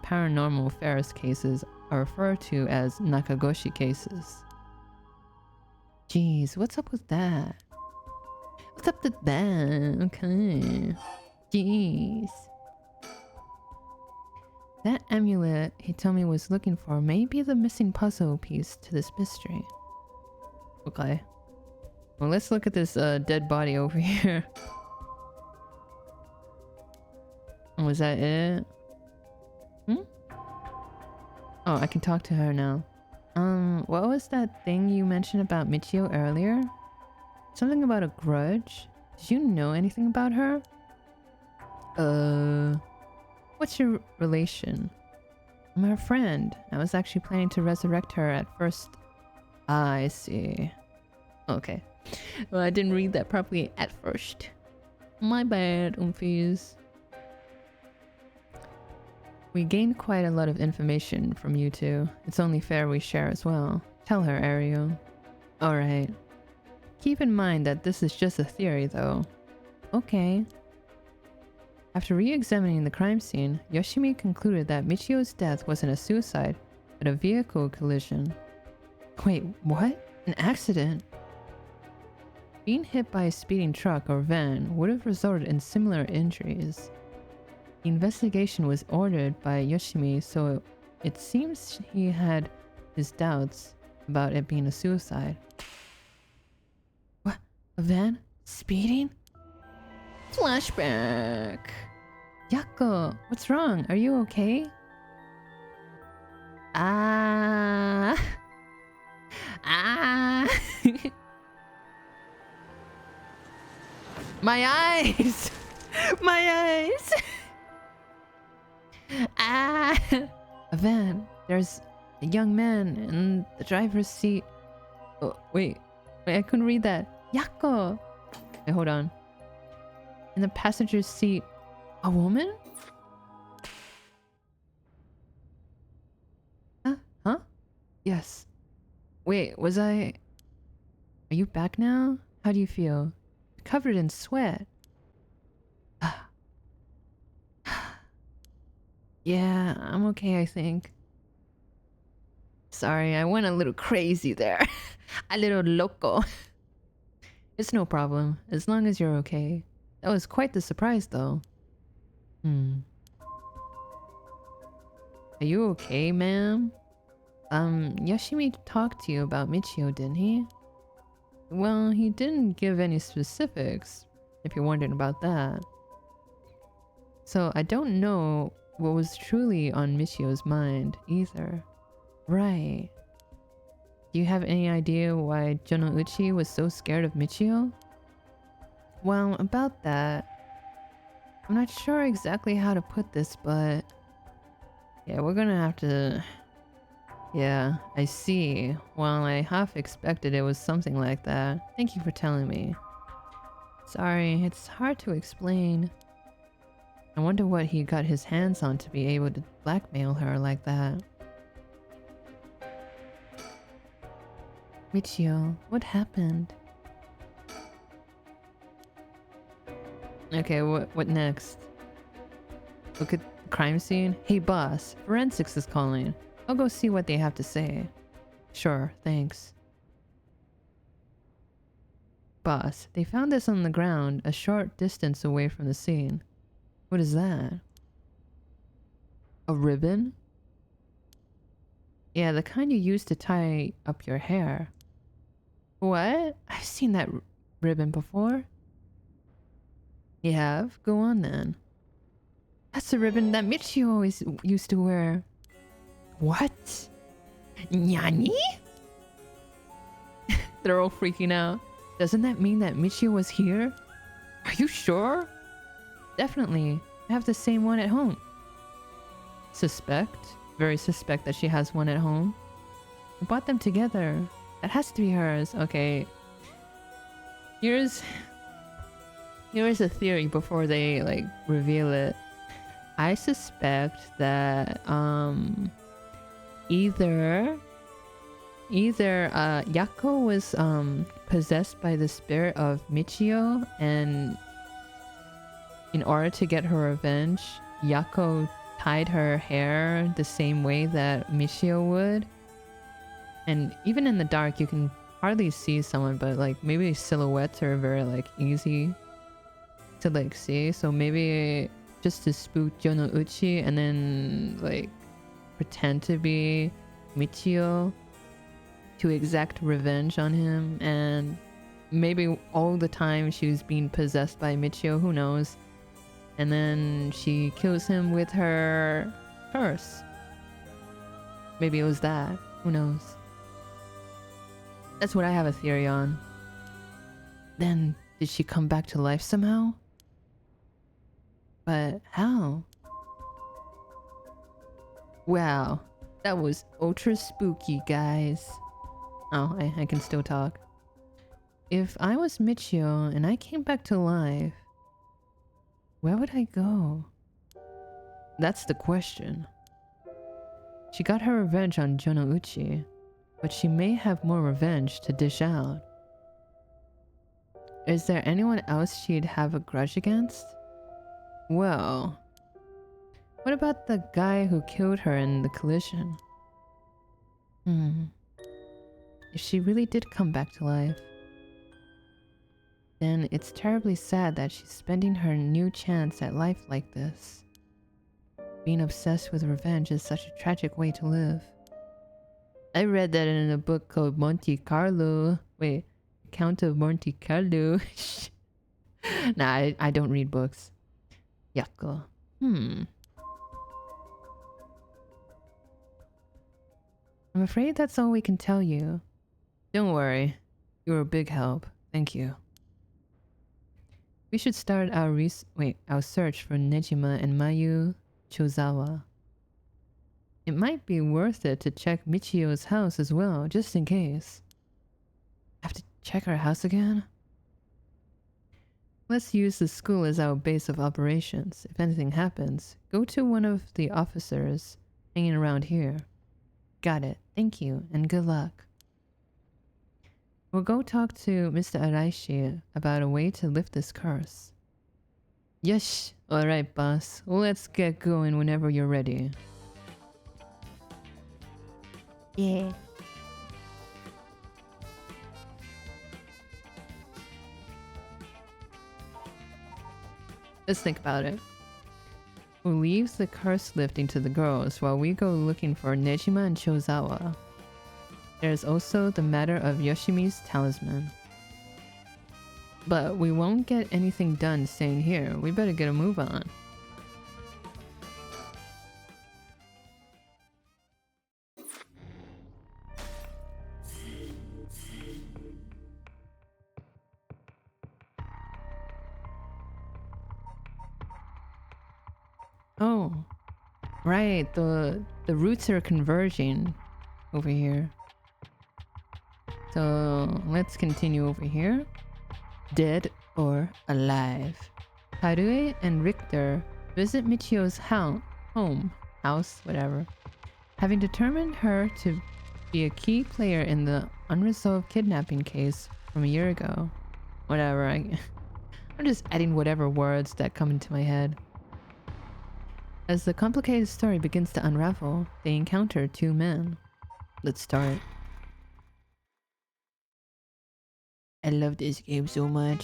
Paranormal Affairs cases are referred to as Nakagoshi cases. Jeez, what's up with that? What's up with that? Okay. Jeez. That amulet he told me was looking for may be the missing puzzle piece to this mystery. Okay. Well, let's look at this dead body over here. Was that it? Oh, I can talk to her now. What was that thing you mentioned about Michio earlier? Something about a grudge? Did you know anything about her? What's your relation? I'm her friend. I was actually planning to resurrect her at first. Ah, I see. Okay. Well, I didn't read that properly at first. My bad, Oomfies. We gained quite a lot of information from you two. It's only fair we share as well. Tell her, Ariel. Alright. Keep in mind that this is just a theory, though. Okay. After re-examining the crime scene, Yoshimi concluded that Michio's death wasn't a suicide, but a vehicle collision. Wait, what? An accident? Being hit by a speeding truck or van would have resulted in similar injuries. The investigation was ordered by Yoshimi, so it seems he had his doubts about it being a suicide. What? A van? Speeding? Flashback! Yako, what's wrong? Are you okay? Ah! My eyes! My eyes! A van. There's a young man in the driver's seat. Oh, wait, I couldn't read that. Yako! Wait, hold on. In the passenger's seat, a woman? Huh? Yes. Wait, was I... Are you back now? How do you feel? Covered in sweat. Yeah, I'm okay, I think. Sorry, I went a little crazy there. A little loco. It's no problem, as long as you're okay. That was quite the surprise, though. Are you okay, ma'am? Yoshimi talked to you about Michio, didn't he? Well, he didn't give any specifics, if you're wondering about that. So I don't know what was truly on Michio's mind, either. Right. Do you have any idea why Jonouchi was so scared of Michio? Well, about that, I'm not sure exactly how to put this, but... Yeah, we're gonna have to... Yeah, I see. Well, I half expected it was something like that. Thank you for telling me. Sorry, it's hard to explain. I wonder what he got his hands on to be able to blackmail her like that. Michio, what happened? Okay, what next? Look at the crime scene? Hey boss, forensics is calling. I'll go see what they have to say. Sure, thanks. Boss, they found this on the ground a short distance away from the scene. What is that? A ribbon? Yeah, the kind you use to tie up your hair. What? I've seen that ribbon before. You have? Go on then. That's the ribbon that Michio always used to wear. What? Nyani? They're all freaking out. Doesn't that mean that Michio was here? Are you sure? Definitely. I have the same one at home. Suspect? very suspect that she has one at home. We bought them together. That has to be hers. Okay. Here's a theory before they like reveal it. I suspect that either Yako was possessed by the spirit of Michio, and in order to get her revenge, Yako tied her hair the same way that Michio would. And even in the dark you can hardly see someone, but like maybe silhouettes are very like easy to like see, so maybe just to spook Jonouchi and then like pretend to be Michio to exact revenge on him. And maybe all the time she was being possessed by Michio, who knows, and then she kills him with her curse. Maybe it was that, who knows. That's what I have a theory on. Then did she come back to life somehow? But how? Wow, that was ultra spooky, guys. Oh, I can still talk. If I was Michio and I came back to life, where would I go? That's the question. She got her revenge on Jonouchi, but she may have more revenge to dish out. Is there anyone else she'd have a grudge against? Well, what about the guy who killed her in the collision? If she really did come back to life, then it's terribly sad that she's spending her new chance at life like this. Being obsessed with revenge is such a tragic way to live. I read that in a book called Monte Carlo. Wait, Count of Monte Carlo. Nah, I don't read books. Yako. I'm afraid that's all we can tell you. Don't worry. You're a big help. Thank you. We should start our search for Nejima and Mayu Chozawa. It might be worth it to check Michio's house as well, just in case. Have to check our house again? Let's use the school as our base of operations. If anything happens, go to one of the officers hanging around here. Got it. Thank you, and good luck. We'll go talk to Mr. Araishi about a way to lift this curse. Yes! Alright, boss. Let's get going whenever you're ready. Yeah. Let's think about it. We'll leave the curse lifting to the girls while we go looking for Nejima and Chozawa. There's also the matter of Yoshimi's talisman. But we won't get anything done staying here. We better get a move on. Oh, right. The roots are converging over here. So let's continue over here. Dead or alive. Harue and Richter visit Michio's house, whatever. Having determined her to be a key player in the unresolved kidnapping case from a year ago. Whatever, I'm just adding whatever words that come into my head. As the complicated story begins to unravel, they encounter two men. Let's start. I love this game so much.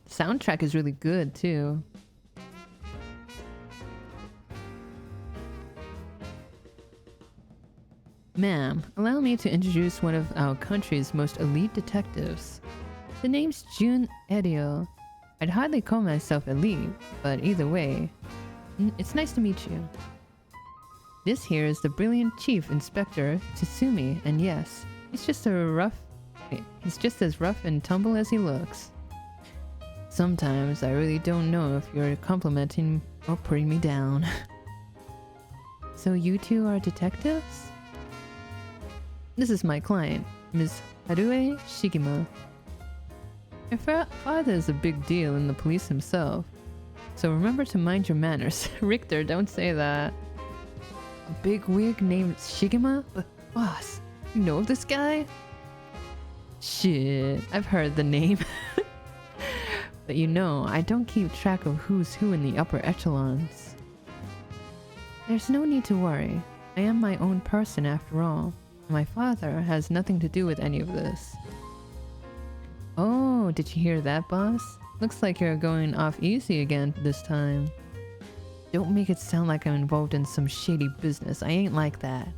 The soundtrack is really good too. Ma'am, allow me to introduce one of our country's most elite detectives. The name's Jun Erio. I'd hardly call myself elite, but either way, it's nice to meet you. This here is the brilliant Chief Inspector Tsutsumi, and yes, he's just as rough and tumble as he looks. Sometimes I really don't know if you're complimenting or putting me down. So you two are detectives? This is my client, Ms. Harue Shigima. Your father is a big deal in the police himself. So remember to mind your manners. Richter, don't say that. A big wig named Shigima? But boss, you know of this guy? Shit, I've heard the name. But you know, I don't keep track of who's who in the upper echelons. There's no need to worry. I am my own person after all. My father has nothing to do with any of this. Oh, did you hear that, boss? Looks like you're going off easy again this time. Don't make it sound like I'm involved in some shady business. I ain't like that.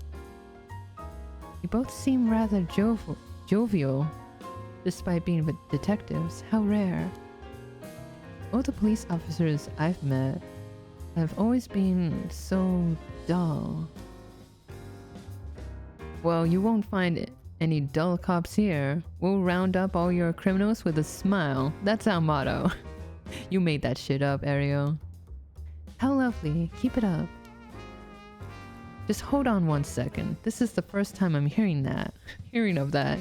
You both seem rather jovial, despite being detectives. How rare. All the police officers I've met have always been so dull. Well, you won't find any dull cops here. We'll round up all your criminals with a smile. That's our motto. You made that shit up, Ariel. How lovely. Keep it up. Just hold on one second. This is the first time I'm hearing of that.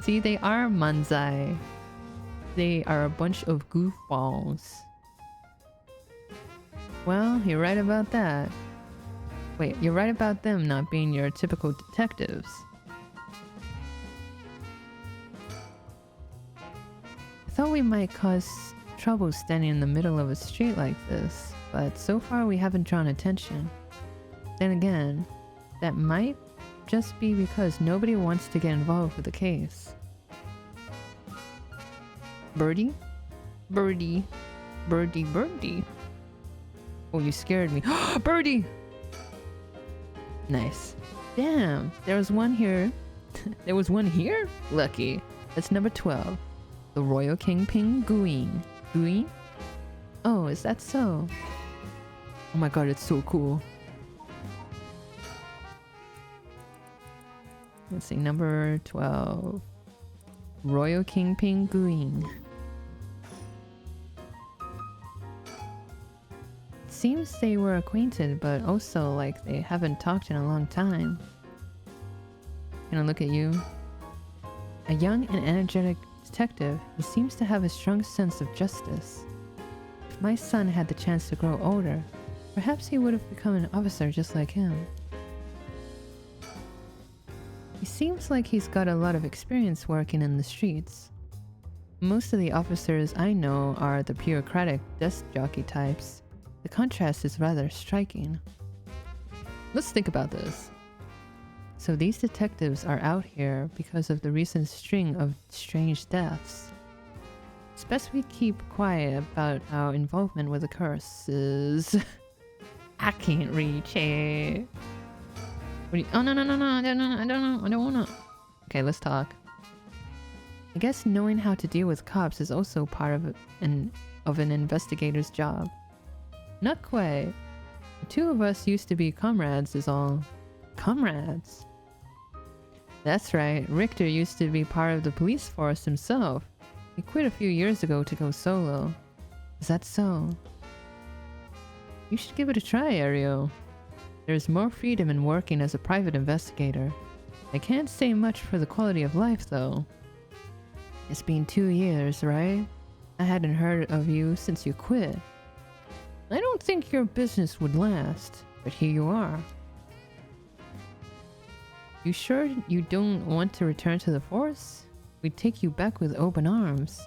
See, they are manzai. They are a bunch of goofballs. Well, you're right about that. Wait, you're right about them not being your typical detectives. I thought we might cause trouble standing in the middle of a street like this, but so far we haven't drawn attention. Then again, that might just be because nobody wants to get involved with the case. Birdie? Birdie. Birdie, birdie. Oh, you scared me. Birdie! Nice. Damn, there was one here. There was one here? Lucky. That's number 12. The Royal Kingpin Guin. Guin? Oh, is that so? Oh my god, it's so cool. Let's see, number 12. Royal Kingpin Guin. Seems they were acquainted, but also like they haven't talked in a long time. Gonna look at you. A young and energetic detective, he seems to have a strong sense of justice. If my son had the chance to grow older, perhaps he would have become an officer just like him. He seems like he's got a lot of experience working in the streets. Most of the officers I know are the bureaucratic desk jockey types. The contrast is rather striking. Let's think about this. So these detectives are out here because of the recent string of strange deaths. It's best we keep quiet about our involvement with the curses. I can't reach it. What do you— oh no, I don't wanna. Okay, let's talk. I guess knowing how to deal with cops is also part of an investigator's job. Not quite. The two of us used to be comrades is all. Comrades? That's right, Richter used to be part of the police force himself. He quit a few years ago to go solo. Is that so? You should give it a try, Ariel. There's more freedom in working as a private investigator. I can't say much for the quality of life, though. It's been 2 years, right? I hadn't heard of you since you quit. I don't think your business would last, but here you are. You sure you don't want to return to the force? We'd take you back with open arms.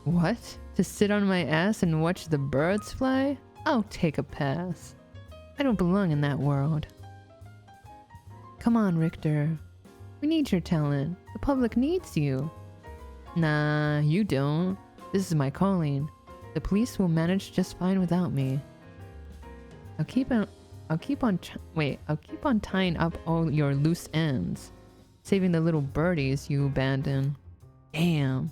What? To sit on my ass and watch the birds fly? I'll take a pass. I don't belong in that world. Come on, Richter. We need your talent. The public needs you. Nah, you don't. This is my calling. The police will manage just fine without me. I'll keep on tying up all your loose ends, saving the little birdies you abandon. Damn.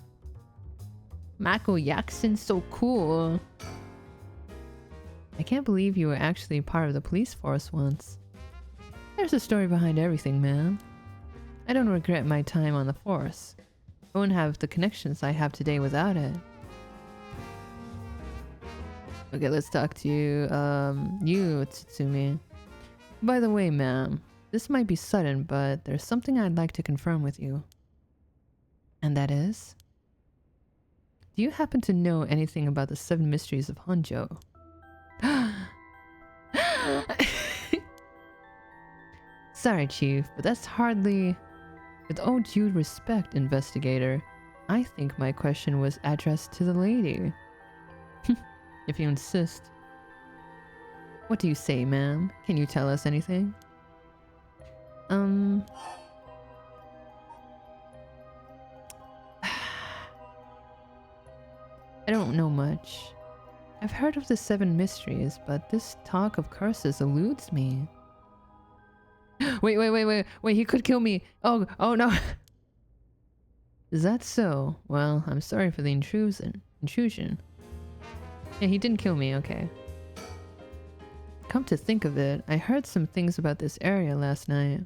Michael Jackson's so cool. I can't believe you were actually part of the police force once. There's a story behind everything, man. I don't regret my time on the force. I wouldn't have the connections I have today without it. Okay, let's talk to you. You, Tsutsumi. By the way, ma'am, this might be sudden, but there's something I'd like to confirm with you. And that is? Do you happen to know anything about the 7 mysteries of Honjo? Sorry, Chief, but that's hardly... With all due respect, investigator, I think my question was addressed to the lady. If you insist. What do you say, ma'am? Can you tell us anything? I don't know much. I've heard of the 7 mysteries, but this talk of curses eludes me. Wait, he could kill me. Oh no. Is that so? Well, I'm sorry for the intrusion. Yeah, he didn't kill me, okay. Come to think of it, I heard some things about this area last night.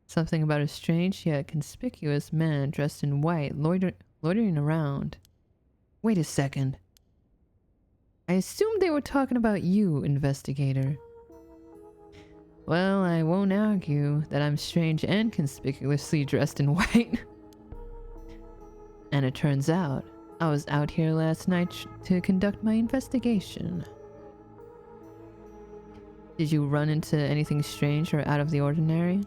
Something about a strange yet conspicuous man dressed in white loitering around. Wait a second. I assumed they were talking about you, investigator. Well, I won't argue that I'm strange and conspicuously dressed in white. And it turns out, I was out here last night to conduct my investigation. Did you run into anything strange or out of the ordinary?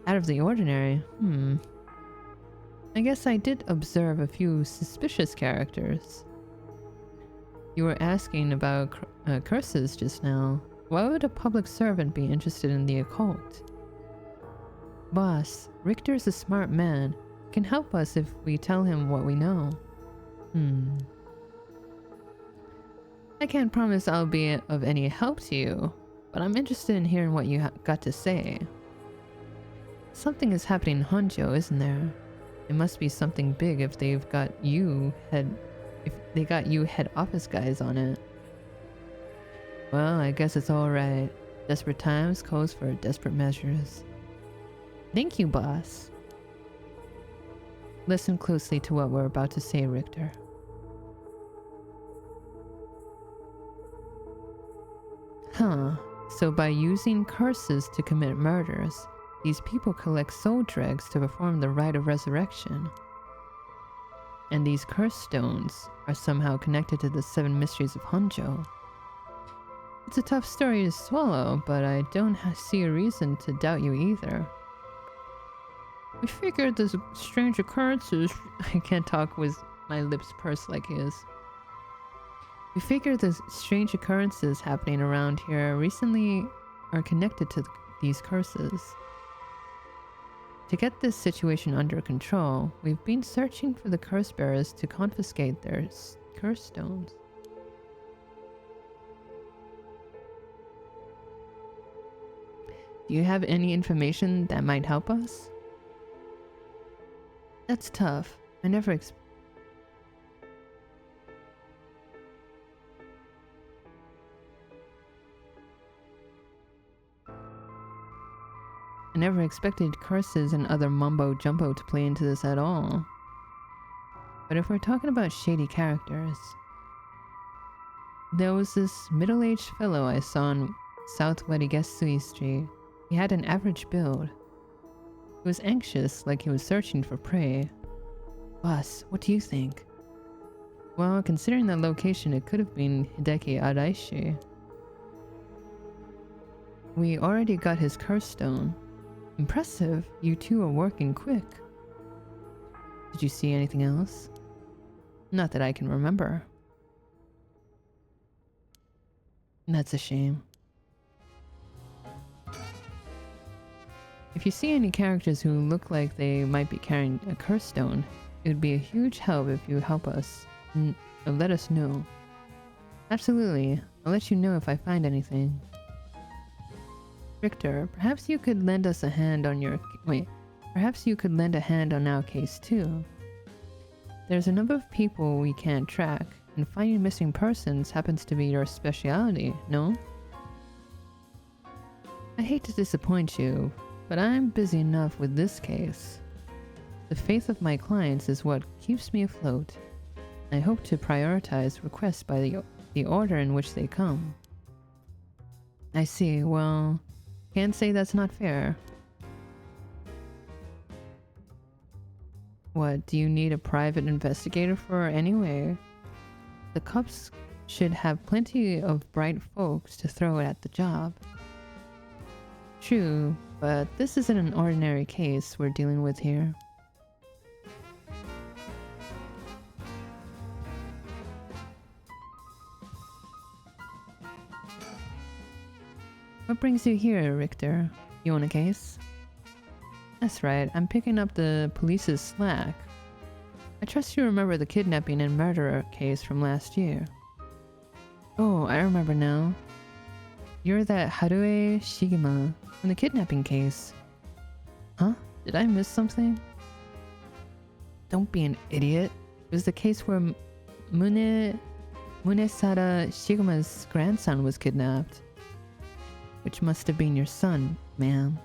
Out of the ordinary? I guess I did observe a few suspicious characters. You were asking about curses just now. Why would a public servant be interested in the occult? Boss, Richter's a smart man. He can help us if we tell him what we know. I can't promise I'll be of any help to you, but I'm interested in hearing what you got to say. Something is happening in Honjo, isn't there? It must be something big if they got you head office guys on it. Well, I guess it's alright. Desperate times calls for desperate measures. Thank you, boss. Listen closely to what we're about to say, Richter. So by using curses to commit murders, these people collect soul dregs to perform the rite of resurrection. And these curse stones are somehow connected to the 7 mysteries of Honjo. It's a tough story to swallow, but I don't see a reason to doubt you either. We figured the strange occurrences... I can't talk with my lips pursed like his. We figured the strange occurrences happening around here recently are connected to these curses. To get this situation under control, we've been searching for the curse bearers to confiscate their curse stones. Do you have any information that might help us? That's tough. I never expected curses and other mumbo-jumbo to play into this at all. But if we're talking about shady characters... There was this middle-aged fellow I saw on South Wedigesui Street. He had an average build. He was anxious, like he was searching for prey. Boss, what do you think? Well, considering the location, it could have been Hideki Araishi. We already got his curse stone. Impressive, you two are working quick. Did you see anything else? Not that I can remember. That's a shame. If you see any characters who look like they might be carrying a curse stone, it would be a huge help if you help us. Let us know. Absolutely. I'll let you know if I find anything. Richter, perhaps you could lend us a hand on your... Perhaps you could lend a hand on our case too. There's a number of people we can't track, and finding missing persons happens to be your specialty, no? I hate to disappoint you, but I'm busy enough with this case. The faith of my clients is what keeps me afloat. I hope to prioritize requests by the order in which they come. I see. Well, can't say that's not fair. What, do you need a private investigator for anyway? The cops should have plenty of bright folks to throw at the job. True, but this isn't an ordinary case we're dealing with here. What brings you here, Richter? You want a case? That's right, I'm picking up the police's slack. I trust you remember the kidnapping and murder case from last year. Oh, I remember now. You're that Harue Shigema from the kidnapping case. Huh? Did I miss something? Don't be an idiot. It was the case where Munesara Shigema's grandson was kidnapped. Which must have been your son, ma'am.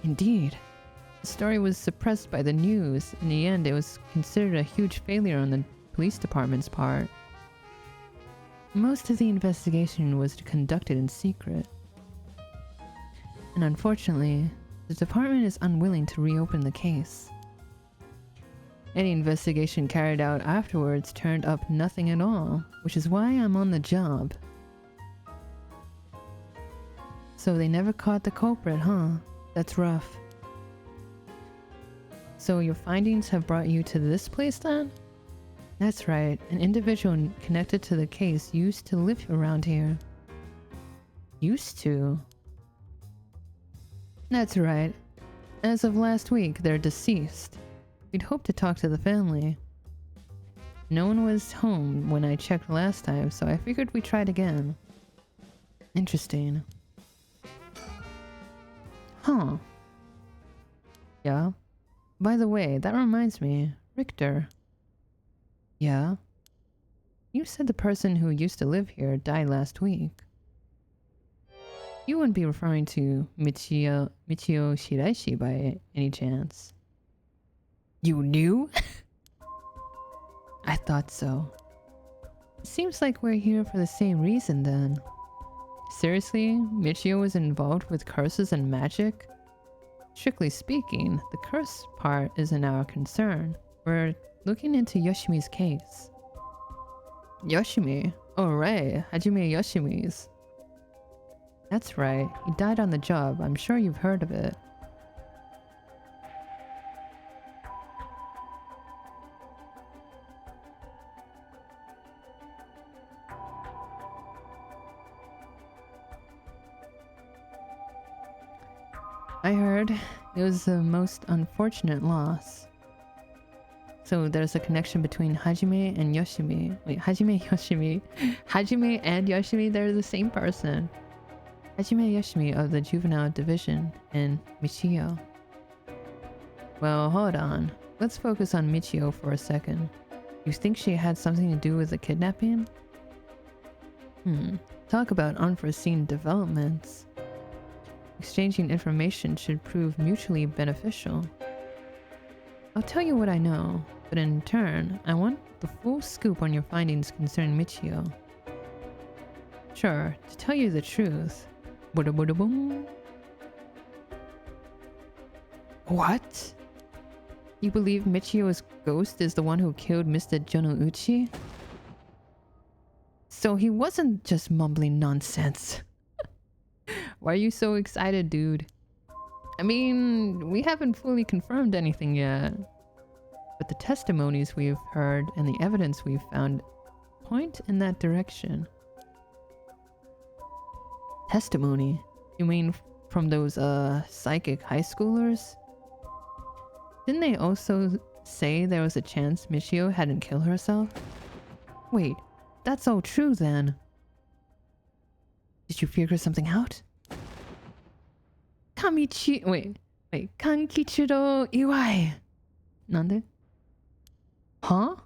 Indeed. The story was suppressed by the news. In the end, it was considered a huge failure on the police department's part. Most of the investigation was conducted in secret. And unfortunately, the department is unwilling to reopen the case. Any investigation carried out afterwards turned up nothing at all, which is why I'm on the job. So they never caught the culprit, huh? That's rough. So your findings have brought you to this place then? That's right, an individual connected to the case used to live around here. Used to? That's right. As of last week, they're deceased. We'd hoped to talk to the family. No one was home when I checked last time, so I figured we'd try it again. Interesting. Huh. Yeah. By the way, that reminds me. Richter. Yeah? You said the person who used to live here died last week. You wouldn't be referring to Michio Shiraishi by any chance? You knew? I thought so. It seems like we're here for the same reason then. Seriously, Michio was involved with curses and magic? Strictly speaking, the curse part isn't our concern. We're looking into Yoshimi's case. Yoshimi? Oh right, Hajime Yoshimi's. That's right, he died on the job. I'm sure you've heard of it. I heard it was the most unfortunate loss. So there's a connection between Hajime and Yoshimi. Wait, Hajime and Yoshimi, they're the same person. Hajime Yoshimi of the Juvenile Division and Michio. Well, hold on. Let's focus on Michio for a second. You think she had something to do with the kidnapping? Talk about unforeseen developments. Exchanging information should prove mutually beneficial. I'll tell you what I know, but in turn, I want the full scoop on your findings concerning Michio. Sure, to tell you the truth. Boom. What? You believe Michio's ghost is the one who killed Mr. Jonouchi? So he wasn't just mumbling nonsense. Why are you so excited, dude? I mean, we haven't fully confirmed anything yet. But the testimonies we've heard and the evidence we've found point in that direction. Testimony? You mean from those, psychic high schoolers? Didn't they also say there was a chance Michio hadn't killed herself? Wait, that's all true then. Did you figure something out? Kankichiro Iwai. Nande? Huh?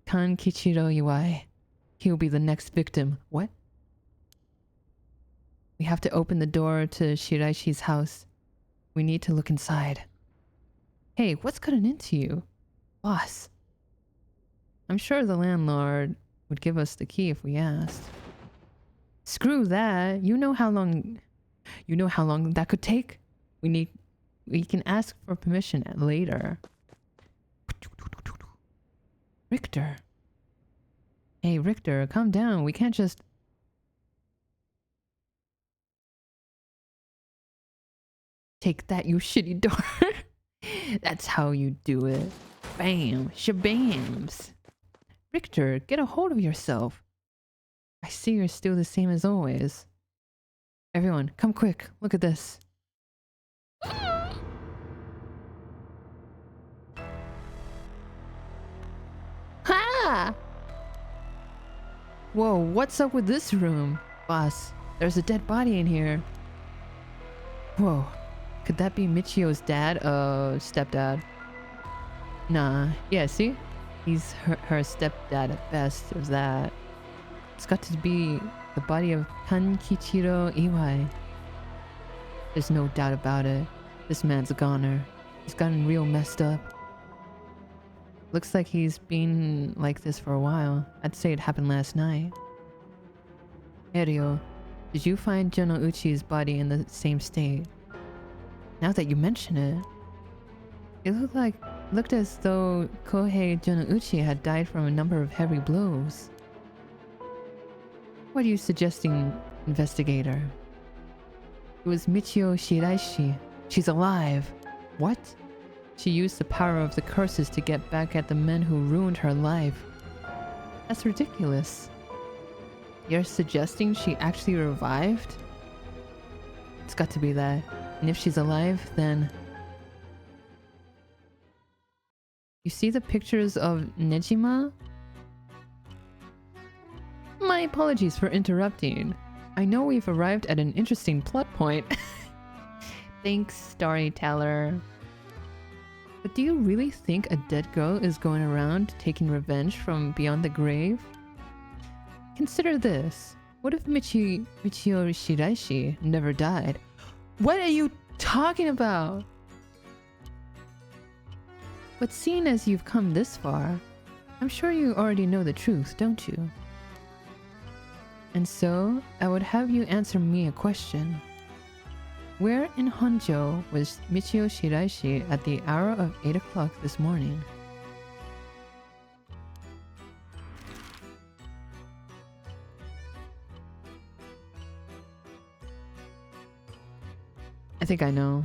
Kankichiro Iwai. He'll be the next victim. What? We have to open the door to Shiraishi's house. We need to look inside. Hey, what's gotten into you? Boss. I'm sure the landlord would give us the key if we asked. Screw that. You know how long that could take? We can ask for permission later. Richter. Hey, Richter, calm down. We can't just... Take that, you shitty door. That's how you do it. Bam. Shabams. Richter, get a hold of yourself. I see you're still the same as always. Everyone, come quick. Look at this. Ha! Whoa, what's up with this room? Boss, there's a dead body in here. Whoa, could that be Michio's dad? Stepdad? Nah, yeah, see? He's her stepdad at best, of that. It's got to be the body of Kankichiro Iwai. There's no doubt about it. This man's a goner. He's gotten real messed up. Looks like he's been like this for a while. I'd say it happened last night. Erio, did you find Jonouchi's body in the same state? Now that you mention it, it looked as though Kohei Jonouchi had died from a number of heavy blows. What are you suggesting, investigator? It was Michio Shiraishi. She's alive. What? She used the power of the curses to get back at the men who ruined her life. That's ridiculous. You're suggesting she actually revived? It's got to be that. And if she's alive, then... You see the pictures of Nejima? My apologies for interrupting. I know we've arrived at an interesting plot point. Thanks, storyteller. But do you really think a dead girl is going around taking revenge from beyond the grave? Consider this. What if Michio Shiraishi never died? What are you talking about? But seeing as you've come this far, I'm sure you already know the truth, don't you? And so, I would have you answer me a question. Where in Honjo was Michio Shiraishi at the hour of 8 o'clock this morning? I think I know.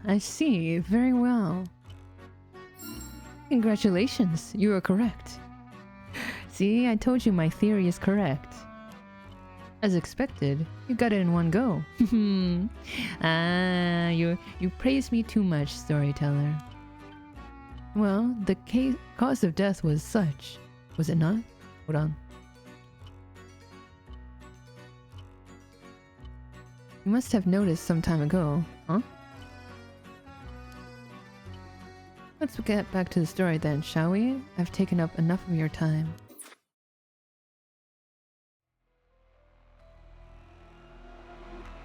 I see. Very well. Congratulations, you are correct. See, I told you my theory is correct. As expected, you got it in one go. You praise me too much, storyteller. Well, the cause of death was such, was it not? Hold on. You must have noticed some time ago, huh? Let's get back to the story then, shall we? I've taken up enough of your time.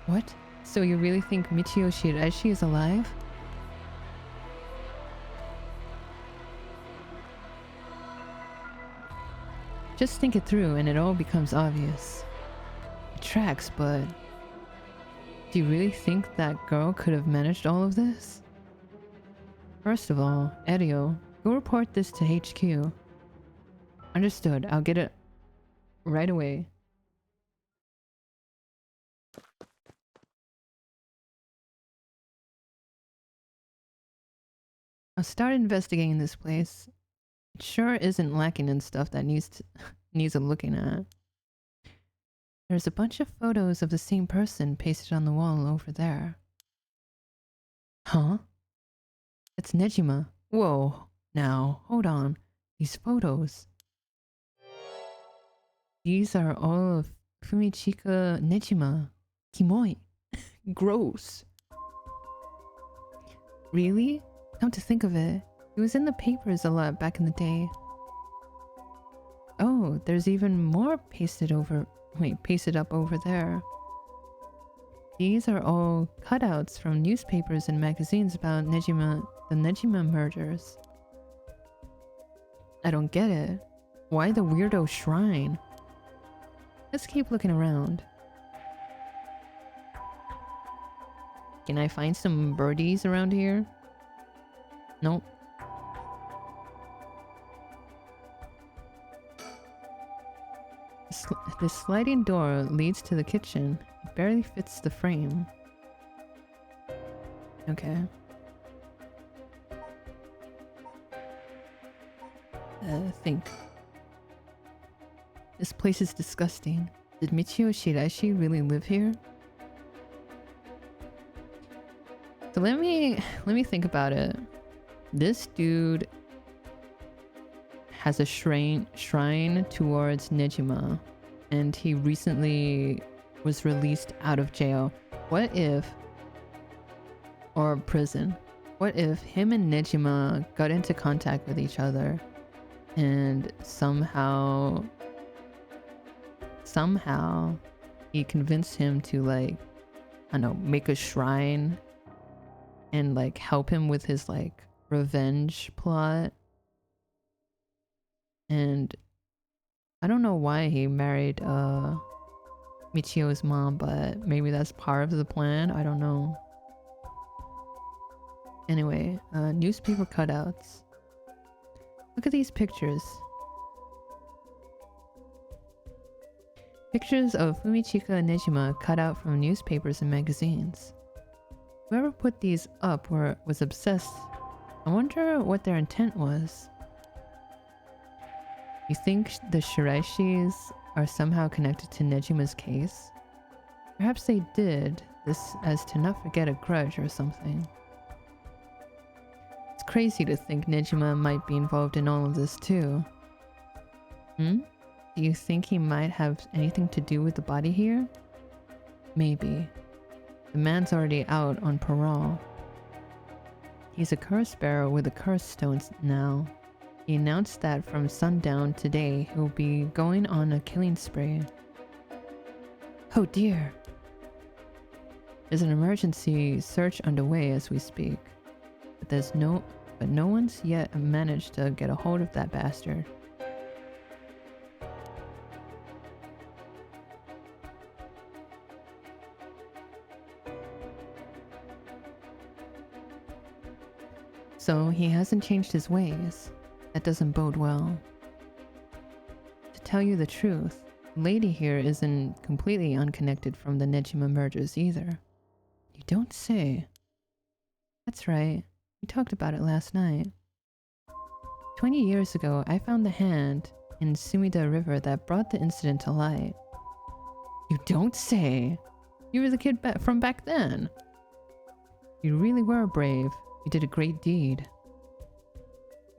What? So you really think Michio Shiraishi is alive? Just think it through and it all becomes obvious. It tracks, but... Do you really think that girl could have managed all of this? First of all, Erio, go report this to HQ. Understood, I'll get it right away. I'll start investigating this place. It sure isn't lacking in stuff that needs a looking at. There's a bunch of photos of the same person pasted on the wall over there. Huh? It's Nejima. Whoa. Now, hold on. These photos. These are all of Fumichika Nejima. Kimoi. Gross. Really? Come to think of it, it was in the papers a lot back in the day. Oh, there's even more pasted up over there. These are all cutouts from newspapers and magazines about the Nejima murders. I don't get it. Why the weirdo shrine? Let's keep looking around. Can I find some birdies around here? Nope. This sliding door leads to the kitchen. It barely fits the frame. Okay. Think. This place is disgusting. Did Michio Shiraishi really live here? So let me think about it. This dude has a shrine towards Nejima, and he recently was released out of jail. What if, or prison, what if him and Nejima got into contact with each other and somehow he convinced him to, like, I don't know, make a shrine and like help him with his like revenge plot. And I don't know why he married Michio's mom, but maybe that's part of the plan. I don't know. Anyway, newspaper cutouts. Look at these pictures. Pictures of Fumichika and Nejima cut out from newspapers and magazines. Whoever put these up was obsessed. I wonder what their intent was. You think the Shiraishis are somehow connected to Nejima's case? Perhaps they did this as to not forget a grudge or something. It's crazy to think Nejima might be involved in all of this too. Do you think he might have anything to do with the body here? Maybe. The man's already out on parole. He's a curse bearer with a curse stone now. He announced that from sundown today he'll be going on a killing spree. Oh dear. There's an emergency search underway as we speak. But no one's yet managed to get a hold of that bastard. So he hasn't changed his ways. That doesn't bode well. To tell you the truth, the lady here isn't completely unconnected from the Nejima murders either. You don't say. That's right. We talked about it last night. 20 years ago, I found the hand in Sumida River that brought the incident to light. You don't say. You were the kid from back then. You really were brave. You did a great deed.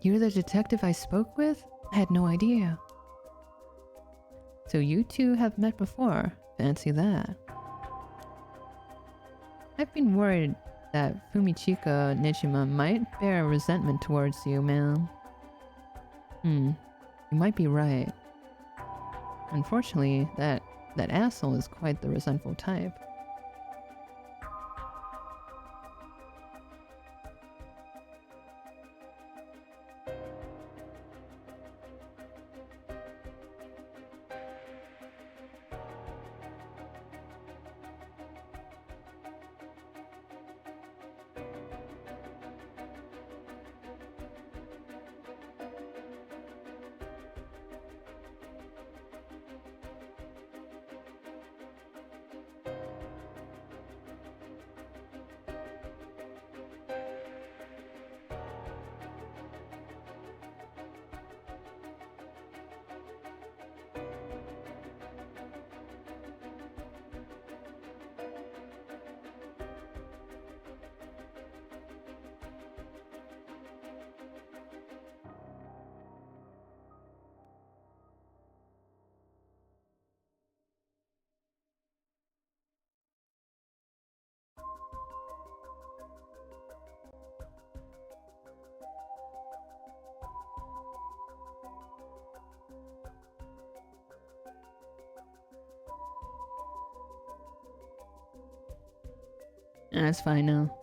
You're the detective I spoke with? I had no idea. So you two have met before. Fancy that. I've been worried that Fumichika Nejima might bear resentment towards you, ma'am. You might be right. Unfortunately, that asshole is quite the resentful type. That's fine now.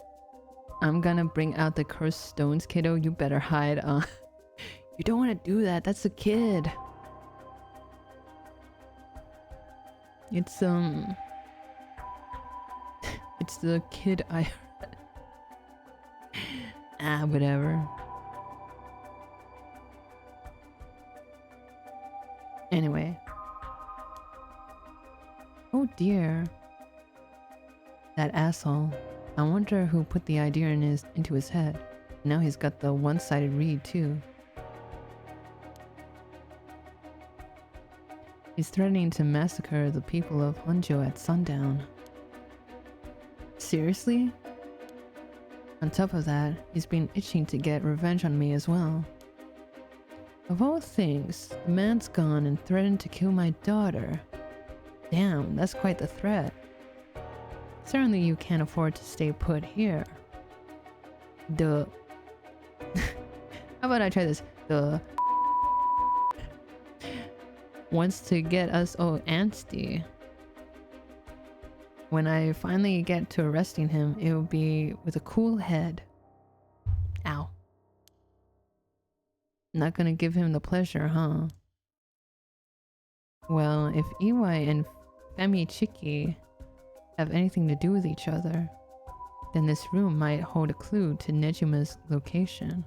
I'm gonna bring out the cursed stones, kiddo. You better hide. You don't want to do that. That's a kid. It's it's the kid I whatever. Anyway. Oh dear. That asshole. I wonder who put the idea into his head. Now he's got the one-sided read too. He's threatening to massacre the people of Honjo at sundown. Seriously? On top of that, he's been itching to get revenge on me as well. Of all things, the man's gone and threatened to kill my daughter. Damn, that's quite the threat. Certainly you can't afford to stay put here. Duh. How about I try this? Duh. Wants to get us all antsy. When I finally get to arresting him, it will be with a cool head. Ow. Not gonna give him the pleasure, huh? Well, if Iwai and Femi Chiki have anything to do with each other, then this room might hold a clue to Nejima's location.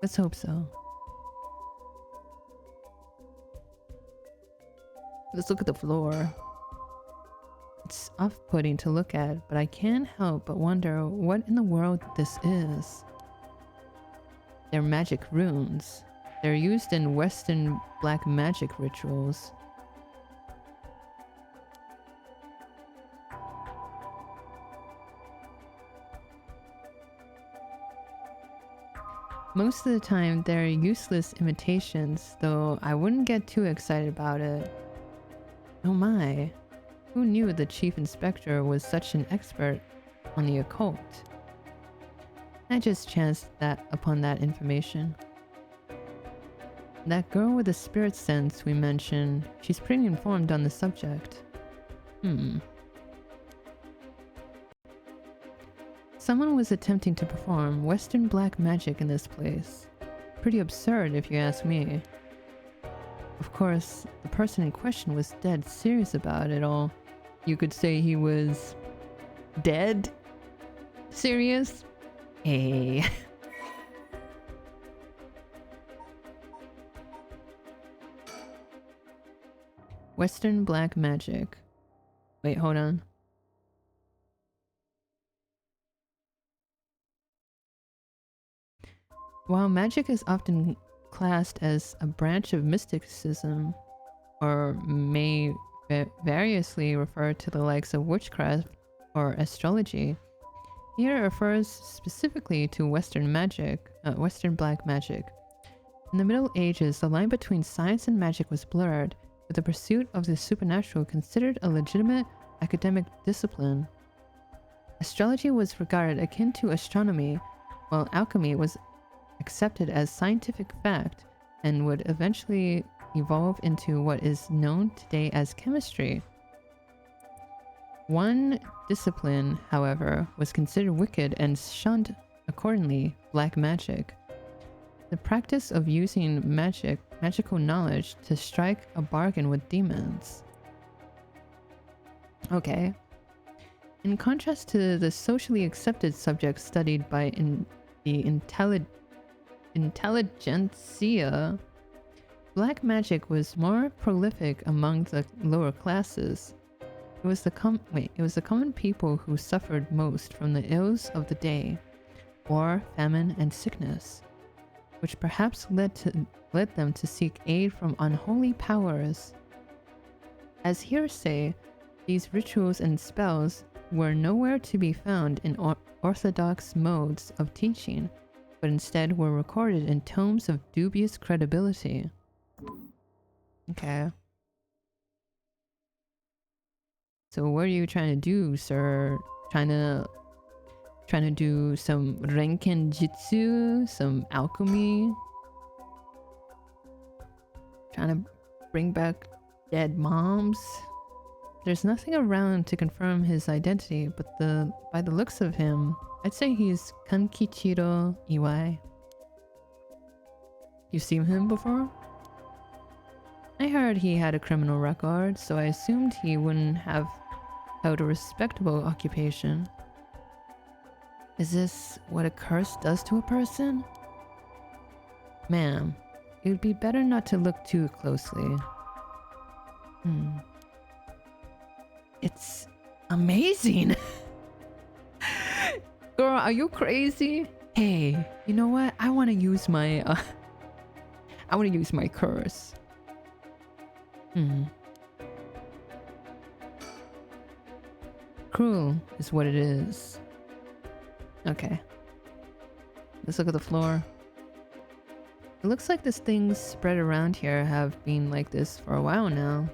Let's hope so. Let's look at the floor. It's off-putting to look at, but I can't help but wonder what in the world this is. They're magic runes. They're used in Western black magic rituals. Most of the time, they're useless imitations, though I wouldn't get too excited about it. Oh my, who knew the chief inspector was such an expert on the occult? I just chanced upon that information. That girl with the spirit sense we mentioned, she's pretty informed on the subject. Someone was attempting to perform Western black magic in this place. Pretty absurd if you ask me. Of course, the person in question was dead serious about it all. You could say he was dead serious? Hey. Western black magic. Wait, hold on. While magic is often classed as a branch of mysticism, or may variously refer to the likes of witchcraft or astrology, here it refers specifically to Western magic, Western black magic. In the Middle Ages, the line between science and magic was blurred, with the pursuit of the supernatural considered a legitimate academic discipline. Astrology was regarded akin to astronomy, while alchemy was accepted as scientific fact and would eventually evolve into what is known today as chemistry. One discipline, however, was considered wicked and shunned accordingly: black magic. The practice of using magical knowledge to strike a bargain with demons. Okay. In contrast to the socially accepted subjects studied by the intelligentsia, black magic was more prolific among the lower classes. It was the common people who suffered most from the ills of the day, war, famine, and sickness, which perhaps led them to seek aid from unholy powers. As hearsay, these rituals and spells were nowhere to be found in orthodox modes of teaching, but instead were recorded in tomes of dubious credibility. Okay. So what are you trying to do, sir? Trying to do some Renken Jitsu, some alchemy? Trying to bring back dead moms? there's nothing around to confirm his identity, but by the looks of him, I'd say he's Kankichiro Iwai. You've seen him before? I heard he had a criminal record, so I assumed he wouldn't have held a respectable occupation. Is this what a curse does to a person? Ma'am, it would be better not to look too closely. It's amazing! Girl, are you crazy? Hey, you know what? I want to use my curse. Cruel is what it is. Okay. Let's look at the floor. It looks like these things spread around here have been like this for a while now.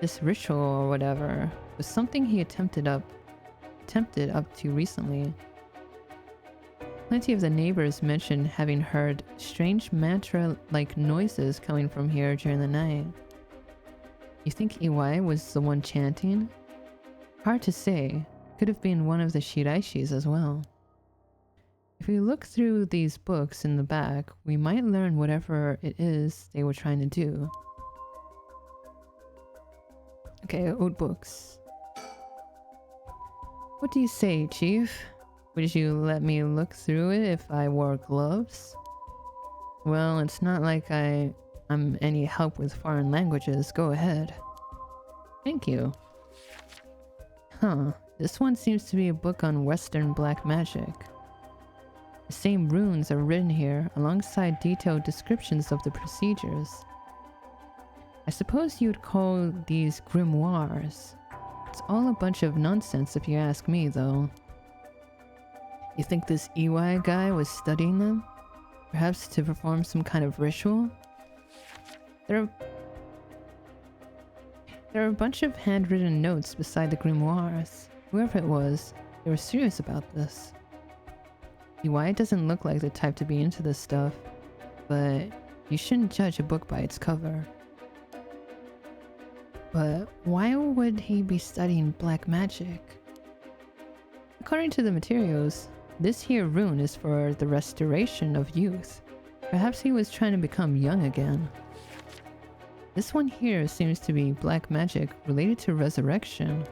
This ritual or whatever was something he attempted up to recently. Plenty of the neighbors mentioned having heard strange mantra-like noises coming from here during the night. You think Iwai was the one chanting? Hard to say. Could have been one of the Shiraishis as well. If we look through these books in the back, we might learn whatever it is they were trying to do. Okay, old books. What do you say, Chief? Would you let me look through it if I wore gloves? Well, it's not like I'm any help with foreign languages. Go ahead. Thank you. Huh. This one seems to be a book on Western black magic. The same runes are written here, alongside detailed descriptions of the procedures. I suppose you'd call these grimoires. It's all a bunch of nonsense if you ask me, though. You think this Iwai guy was studying them? Perhaps to perform some kind of ritual? There are a bunch of handwritten notes beside the grimoires. Whoever it was, they were serious about this. Iwai doesn't look like the type to be into this stuff, but you shouldn't judge a book by its cover. But why would he be studying black magic? According to the materials, this here rune is for the restoration of youth. Perhaps he was trying to become young again. This one here seems to be black magic related to resurrection.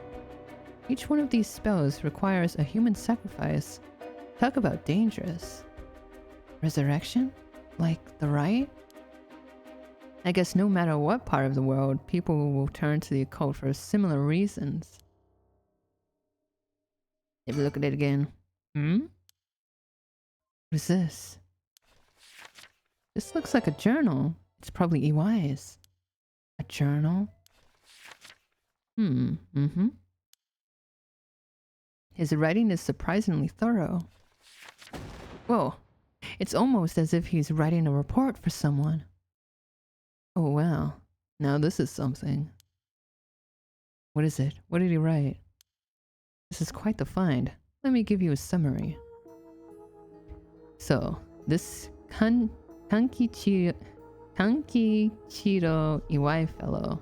Each one of these spells requires a human sacrifice. Talk about dangerous. Resurrection? Like the right? I guess no matter what part of the world, people will turn to the occult for similar reasons. Have a look at it again. What is this? This looks like a journal. It's probably Iwai's. A journal? His writing is surprisingly thorough. Whoa. It's almost as if he's writing a report for someone. Oh wow. Now this is something. What is it? What did he write? This is quite the find. Let me give you a summary. So, this Kankichiro Iwai fellow,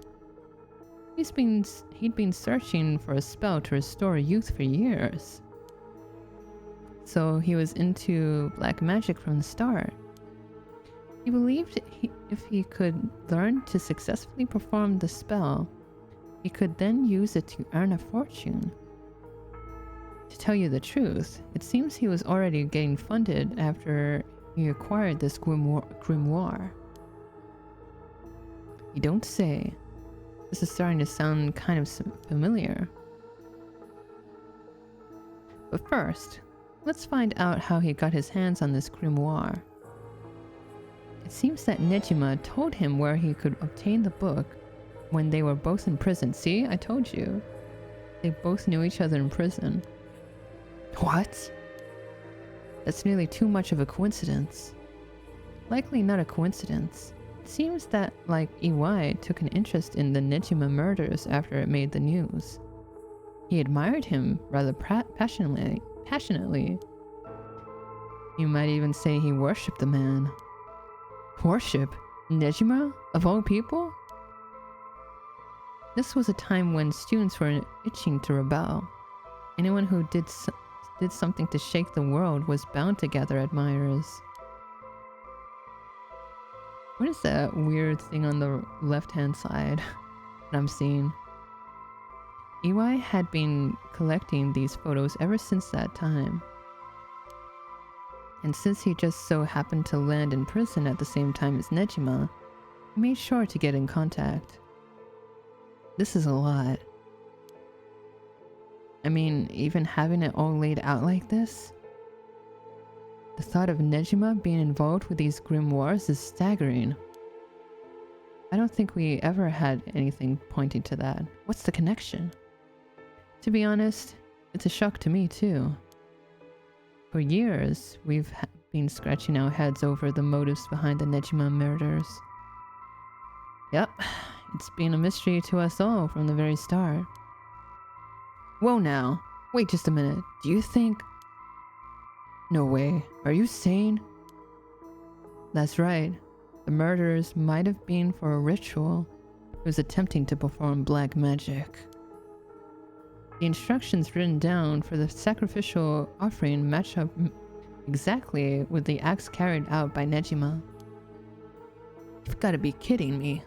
he'd been searching for a spell to restore youth for years. So he was into black magic from the start. He believed if he could learn to successfully perform the spell, he could then use it to earn a fortune. To tell you the truth, it seems he was already getting funded after he acquired this grimoire. You don't say. This is starting to sound kind of familiar. But first, let's find out how he got his hands on this grimoire. It seems that Nejima told him where he could obtain the book when they were both in prison. See, I told you. They both knew each other in prison. What? That's nearly too much of a coincidence. Likely not a coincidence. It seems that, like Iwai, took an interest in the Nejima murders after it made the news. He admired him rather passionately. You might even say he worshipped the man. Worship? Nejima? Of all people? This was a time when students were itching to rebel. Anyone who did something to shake the world was bound to gather admirers. What is that weird thing on the left-hand side that I'm seeing? EY had been collecting these photos ever since that time. And since he just so happened to land in prison at the same time as Nejima, he made sure to get in contact. This is a lot. I mean, even having it all laid out like this? The thought of Nejima being involved with these grim wars is staggering. I don't think we ever had anything pointing to that. What's the connection? To be honest, it's a shock to me too. For years, we've been scratching our heads over the motives behind the Nejima murders. Yep, it's been a mystery to us all from the very start. Whoa now, wait just a minute, do you think... No way, are you sane? That's right, the murders might have been for a ritual. It was attempting to perform black magic. The instructions written down for the sacrificial offering match up exactly with the acts carried out by Nejima. You've got to be kidding me.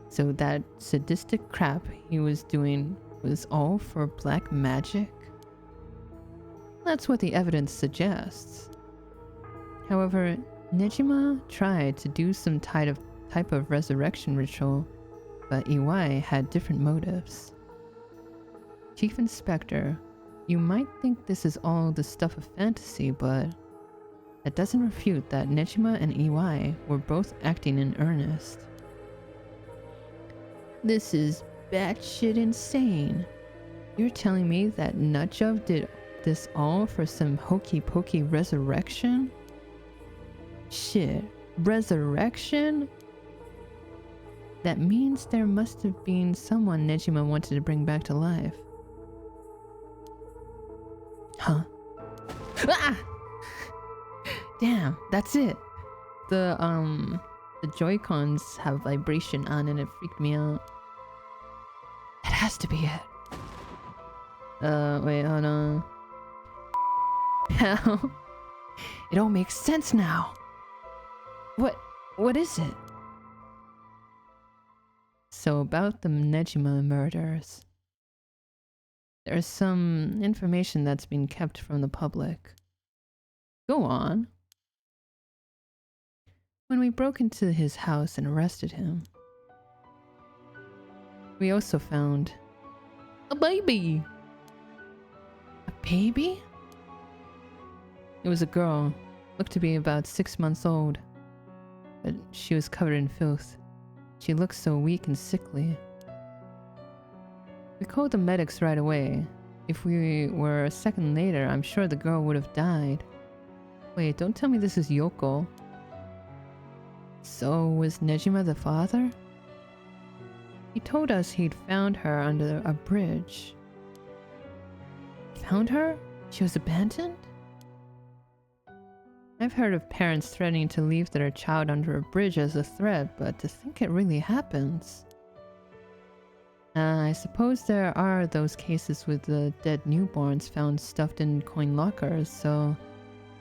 So that sadistic crap he was doing was all for black magic? That's what the evidence suggests. However, Nejima tried to do some type of resurrection ritual, but EY had different motives. Chief Inspector, you might think this is all the stuff of fantasy, but that doesn't refute that Nejima and EY were both acting in earnest. This is batshit insane. You're telling me that Nutjob did this all for some hokey-pokey resurrection? Shit, resurrection? That means there must have been someone Nejima wanted to bring back to life. Huh? Ah! Damn, that's it. The Joy-Cons have vibration on and it freaked me out. That has to be it. Wait, hold on. Hell. It all makes sense now. What is it? So about the Nejima murders. There's some information that's been kept from the public. Go on. When we broke into his house and arrested him, we also found a baby. A baby? It was a girl, looked to be about 6 months old, but she was covered in filth. She looked so weak and sickly. We called the medics right away. If we were a second later, I'm sure the girl would have died. Wait, don't tell me this is Yoko. So, was Nejima the father? He told us he'd found her under a bridge. Found her? She was abandoned? I've heard of parents threatening to leave their child under a bridge as a threat, but to think it really happens. I suppose there are those cases with the dead newborns found stuffed in coin lockers, so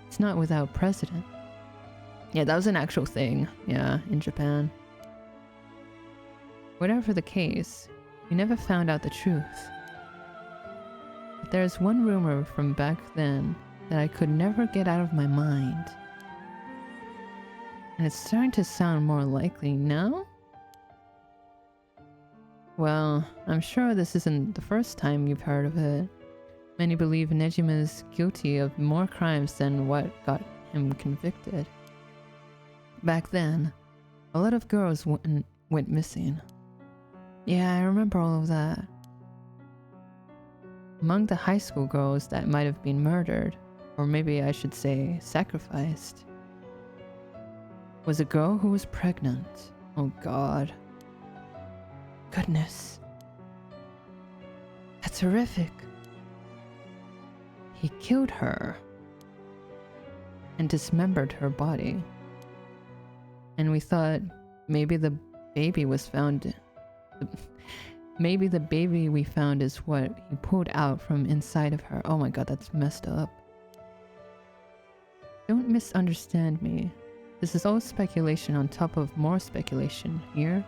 it's not without precedent. Yeah, that was an actual thing, yeah, in Japan. Whatever the case, we never found out the truth. But there's one rumor from back then that I could never get out of my mind. And it's starting to sound more likely now? Well, I'm sure this isn't the first time you've heard of it. Many believe Nejima is guilty of more crimes than what got him convicted. Back then, a lot of girls went missing. Yeah, I remember all of that. Among the high school girls that might have been murdered, or maybe I should say sacrificed, was a girl who was pregnant. Oh god. Goodness. That's horrific. He killed her and dismembered her body. And we thought maybe the baby was found. Maybe the baby we found is what he pulled out from inside of her. Oh my god, that's messed up. Don't misunderstand me. This is all speculation on top of more speculation here.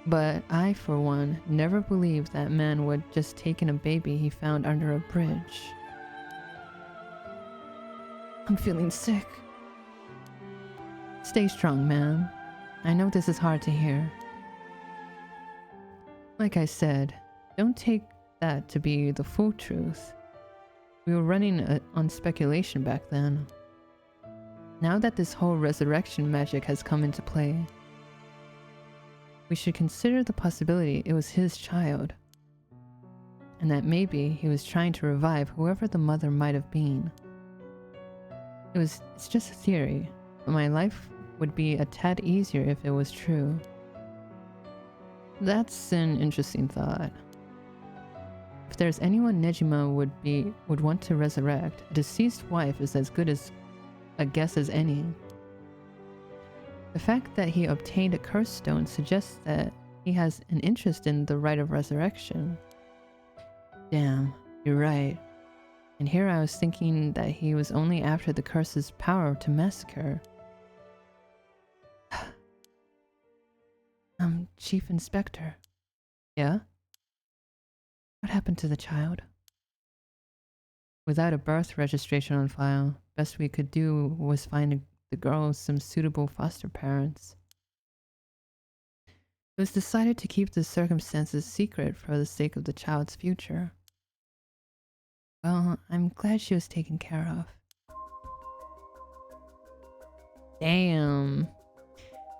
But I, for one, never believed that man would just take in a baby he found under a bridge. I'm feeling sick. Stay strong, ma'am. I know this is hard to hear. Like I said, don't take that to be the full truth. We were running on speculation back then. Now that this whole resurrection magic has come into play, we should consider the possibility it was his child, and that maybe he was trying to revive whoever the mother might have been. It's just a theory, but my life would be a tad easier if it was true. That's an interesting thought. If there's anyone Nejima would want to resurrect, a deceased wife is as good as a guess as any. The fact that he obtained a curse stone suggests that he has an interest in the rite of resurrection. Damn, you're right. And here I was thinking that he was only after the curse's power to massacre. Chief Inspector. Yeah? What happened to the child? Without a birth registration on file, best we could do was find the girl some suitable foster parents. It was decided to keep the circumstances secret for the sake of the child's future. Well, I'm glad she was taken care of. Damn.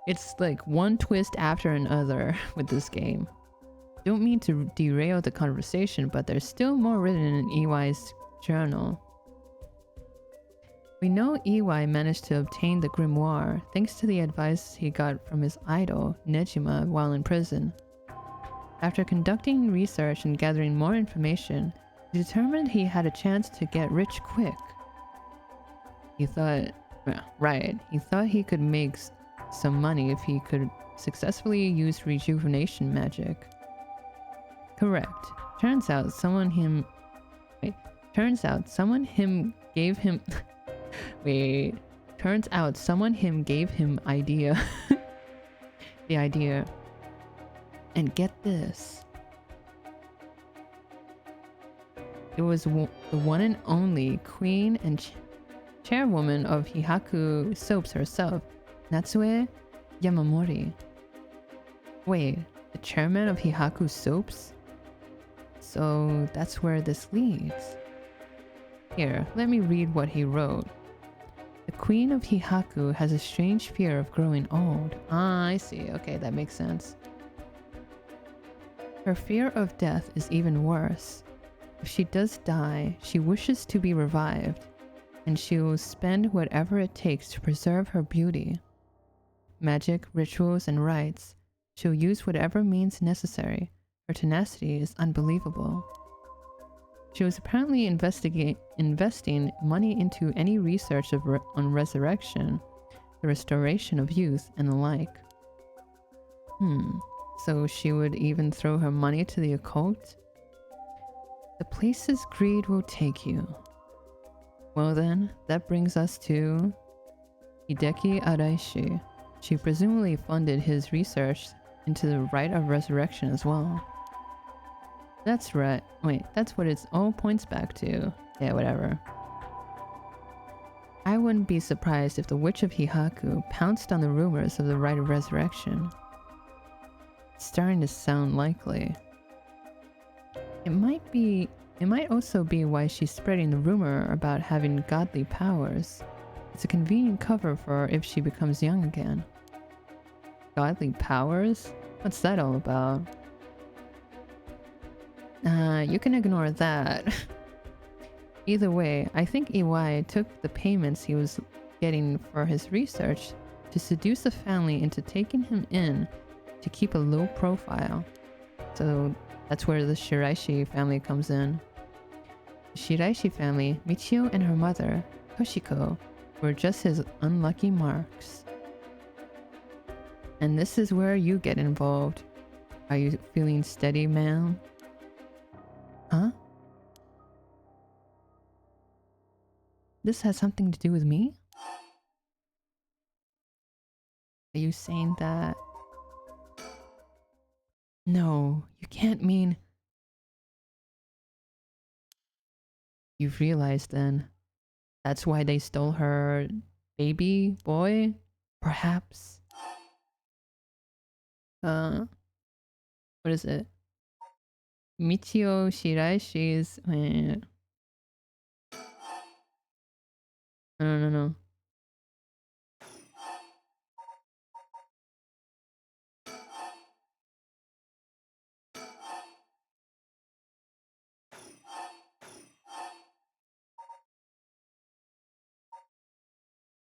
It's like one twist after another with this game. Don't mean to derail the conversation, but there's still more written in EY's journal. We know EY managed to obtain the grimoire thanks to the advice he got from his idol, Nejima, while in prison. After conducting research and gathering more information, he determined he had a chance to get rich quick. He thought he could make some money if he could successfully use rejuvenation magic. Correct. Turns out someone him gave him idea. The idea. And get this. It was the one and only queen and chairwoman of Hihaku Soaps herself, Natsue Yamamori. Wait, the chairman of Hihaku Soaps? So that's where this leads. Here, let me read what he wrote. The queen of Hihaku has a strange fear of growing old. Ah, I see. Okay, that makes sense. Her fear of death is even worse. If she does die, she wishes to be revived, and she will spend whatever it takes to preserve her beauty. Magic, rituals, and rites. She'll use whatever means necessary. Her tenacity is unbelievable. She was apparently investing money into any research on resurrection, the restoration of youth, and the like. So she would even throw her money to the occult? The places greed will take you. Well then, that brings us to Hideki Araishi. She presumably funded his research into the rite of resurrection as well. That's right. Wait, that's what it all points back to. Yeah, whatever. I wouldn't be surprised if the Witch of Hihaku pounced on the rumors of the rite of resurrection. It's starting to sound likely. It might also be why she's spreading the rumor about having godly powers. It's a convenient cover for if she becomes young again. Godly powers? What's that all about? You can ignore that. Either way, I think EY took the payments he was getting for his research to seduce the family into taking him in to keep a low profile. So that's where the Shiraishi family comes in. The Shiraishi family, Michio and her mother, Toshiko, were just his unlucky marks. And this is where you get involved. Are you feeling steady, ma'am? Huh? This has something to do with me? Are you saying that? No, you can't mean... You've realized then. That's why they stole her baby boy? Perhaps? What is it? Michio Shiraishi's... No.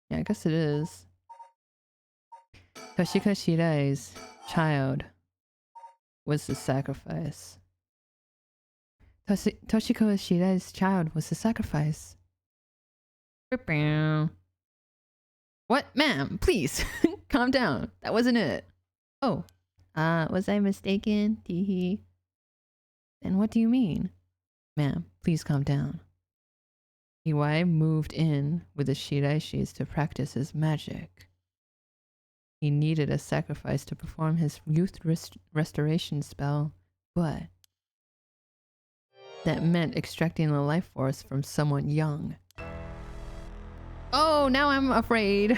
Yeah, I guess it is. Toshiko Shirai's child was the sacrifice. Toshiko Shirai's child was the sacrifice. What? Ma'am, please, calm down. That wasn't it. Oh, was I mistaken? Teehee. Then what do you mean? Ma'am, please calm down. Iwai moved in with the Shiraishis to practice his magic. He needed a sacrifice to perform his youth restoration spell, but that meant extracting the life force from someone young. Oh, now I'm afraid.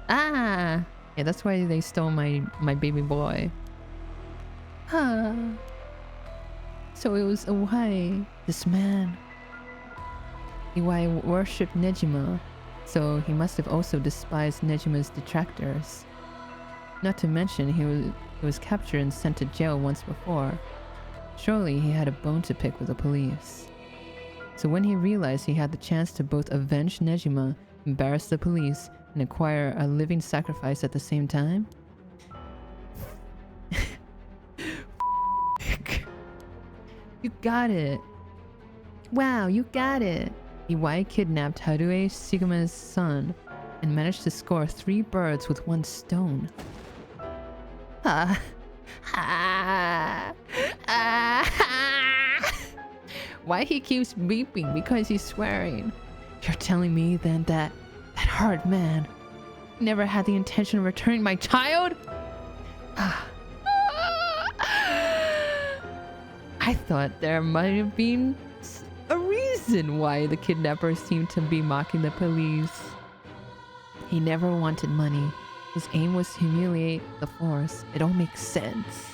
Ah, yeah, that's why they stole my baby boy. Huh. So it was Iwai, this man. Iwai worshipped Nejima, so he must have also despised Nejima's detractors. Not to mention he was captured and sent to jail once before. Surely he had a bone to pick with the police. So when he realized he had the chance to both avenge Nejima, embarrass the police, and acquire a living sacrifice at the same time? You got it. Wow, you got it. Iwai kidnapped Harue Shiguma's son and managed to score 3 birds with 1 stone. Ha! Ha! Why he keeps beeping? Because he's swearing. You're telling me then that hard man never had the intention of returning my child? I thought there might have been a reason why the kidnappers seemed to be mocking the police. He never wanted money. His aim was to humiliate the force. It all makes sense.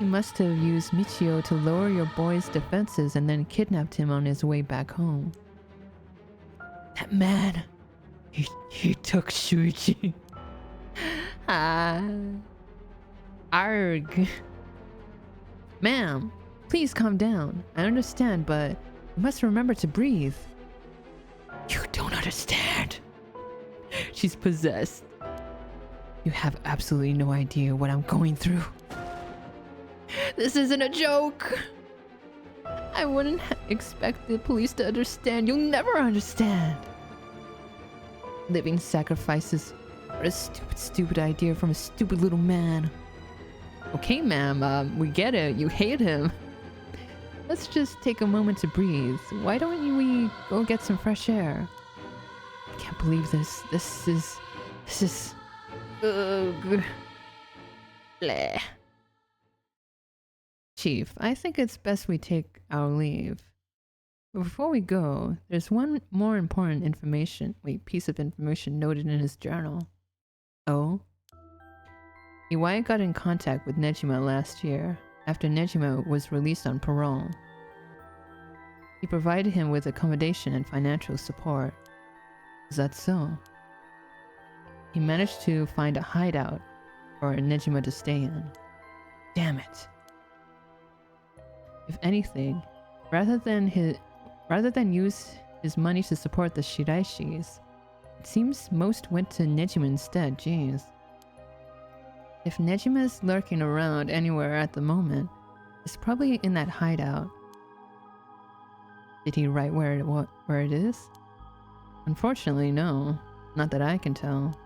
He must have used Michio to lower your boy's defenses and then kidnapped him on his way back home. That man, he took Shuichi. Arg. Ma'am, please calm down. I understand, but you must remember to breathe. You don't understand. She's possessed. You have absolutely no idea what I'm going through. This isn't a joke. I wouldn't expect the police to understand. You'll never understand. Living sacrifices are a stupid idea from a stupid little man. Okay, ma'am, we get it. You hate him. Let's just take a moment to breathe. Why don't we go get some fresh air? I can't believe this. This is... Ugh. Bleh. Chief, I think it's best we take our leave. But before we go, there's one more important piece of information noted in his journal. Oh? Iwai got in contact with Nejima last year, after Nejima was released on parole. He provided him with accommodation and financial support. Is that so? He managed to find a hideout for Nejima to stay in. Damn it. If anything, rather than use his money to support the Shiraishis, it seems most went to Nejima instead. Jeez. If Nejima's lurking around anywhere at the moment, it's probably in that hideout. Did he write where it is? Unfortunately, no. Not that I can tell.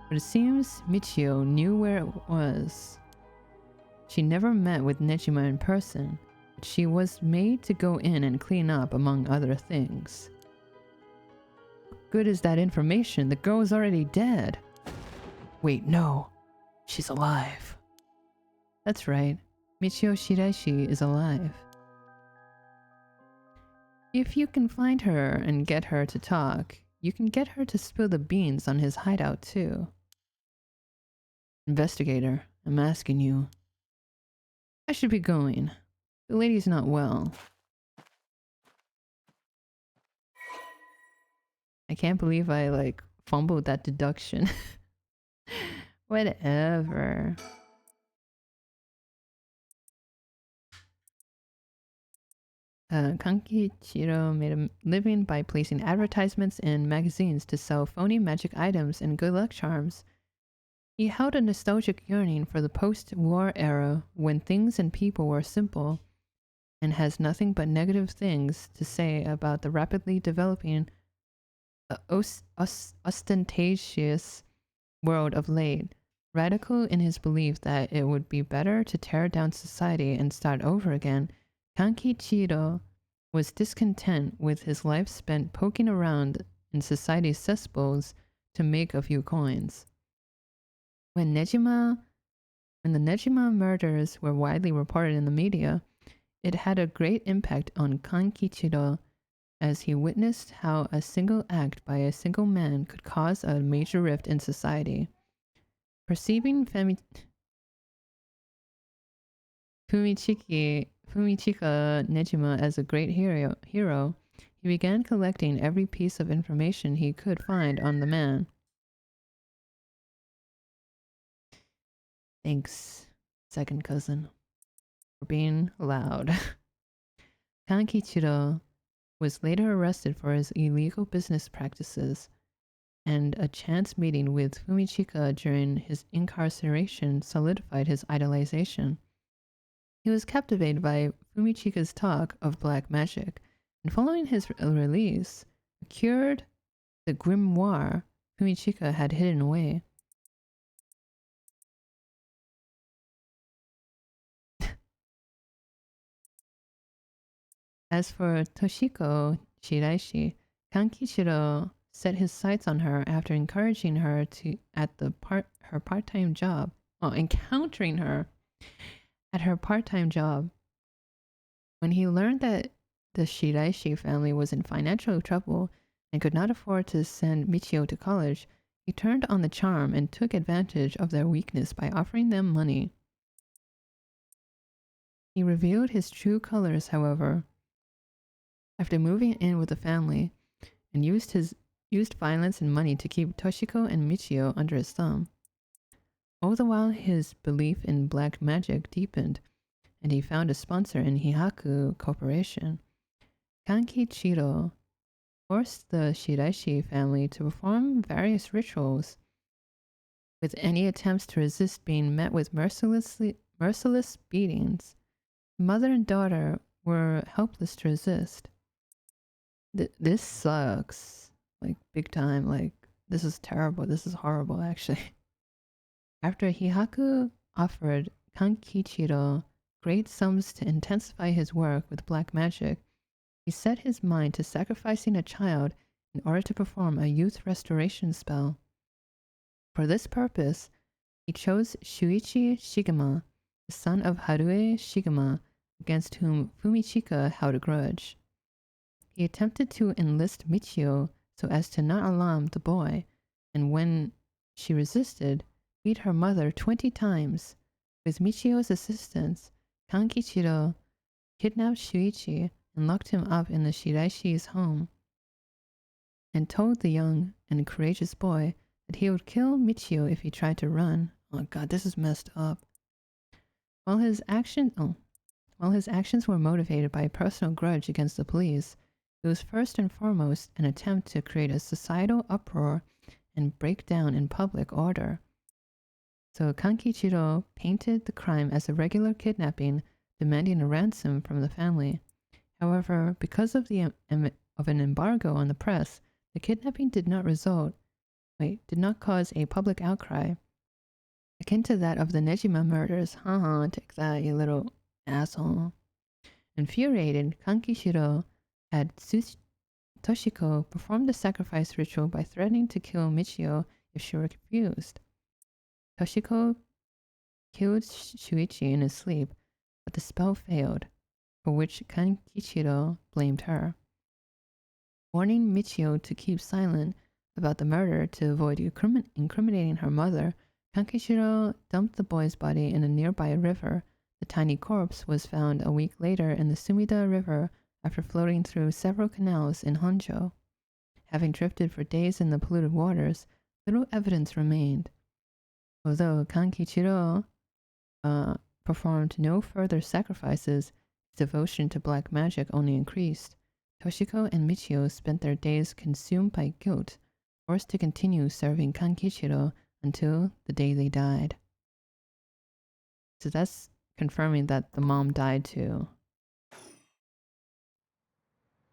But it seems Michio knew where it was. She never met with Nejima in person, but she was made to go in and clean up, among other things. Good is that information? The girl is already dead. Wait, no. She's alive. That's right. Michio Shiraishi is alive. If you can find her and get her to talk, you can get her to spill the beans on his hideout too. Investigator, I'm asking you. I should be going. The lady's not well. I can't believe I like fumbled that deduction. Whatever. Kankichiro made a living by placing advertisements in magazines to sell phony magic items and good luck charms. He held a nostalgic yearning for the post-war era when things and people were simple, and has nothing but negative things to say about the rapidly developing ostentatious world of late. Radical in his belief that it would be better to tear down society and start over again, Kankichiro was discontent with his life spent poking around in society's cesspools to make a few coins. When the Nejima murders were widely reported in the media, it had a great impact on Kankichiro as he witnessed how a single act by a single man could cause a major rift in society. Perceiving Fumichika Nejima as a great hero, he began collecting every piece of information he could find on the man. Thanks, second cousin, for being loud. Kankichiro was later arrested for his illegal business practices, and a chance meeting with Fumichika during his incarceration solidified his idolization. He was captivated by Fumichika's talk of black magic, and following his release, procured the grimoire Fumichika had hidden away. As for Toshiko Shiraishi, Kankichiro set his sights on her after encouraging her her part-time job. Encountering her at her part-time job. When he learned that the Shiraishi family was in financial trouble and could not afford to send Michio to college, he turned on the charm and took advantage of their weakness by offering them money. He revealed his true colors, however, after moving in with the family, and used violence and money to keep Toshiko and Michio under his thumb. All the while, his belief in black magic deepened, and he found a sponsor in Hihaku Corporation. Kankichiro forced the Shiraishi family to perform various rituals, with any attempts to resist being met with merciless beatings. Mother and daughter were helpless to resist. This sucks. Like, big time. Like, this is terrible. This is horrible, actually. After Hihaku offered Kankichiro great sums to intensify his work with black magic, he set his mind to sacrificing a child in order to perform a youth restoration spell. For this purpose, he chose Shuichi Shigema, the son of Harue Shigema, against whom Fumichika held a grudge. He attempted to enlist Michio so as to not alarm the boy, and when she resisted, beat her mother 20 times. With Michio's assistance, Kankichiro kidnapped Shuichi and locked him up in the Shiraishi's home, and told the young and courageous boy that he would kill Michio if he tried to run. Oh god, this is messed up. While his actions were motivated by a personal grudge against the police, it was first and foremost an attempt to create a societal uproar and break down in public order. So Kankichiro painted the crime as a regular kidnapping, demanding a ransom from the family. However, because of an embargo on the press, The kidnapping did not cause a public outcry akin to that of the Nejima murders. Haha, take that, you little asshole. Infuriated, Kankishiro had Toshiko perform the sacrifice ritual by threatening to kill Michio if she refused. Toshiko killed Shuichi in his sleep, but the spell failed, for which Kankishiro blamed her. Warning Michio to keep silent about the murder to avoid incriminating her mother, Kankishiro dumped the boy's body in a nearby river. The tiny corpse was found a week later in the Sumida River after floating through several canals in Honjo. Having drifted for days in the polluted waters, little evidence remained. Although Kankichiro performed no further sacrifices, his devotion to black magic only increased. Toshiko and Michio spent their days consumed by guilt, forced to continue serving Kankichiro until the day they died. So that's confirming that the mom died too.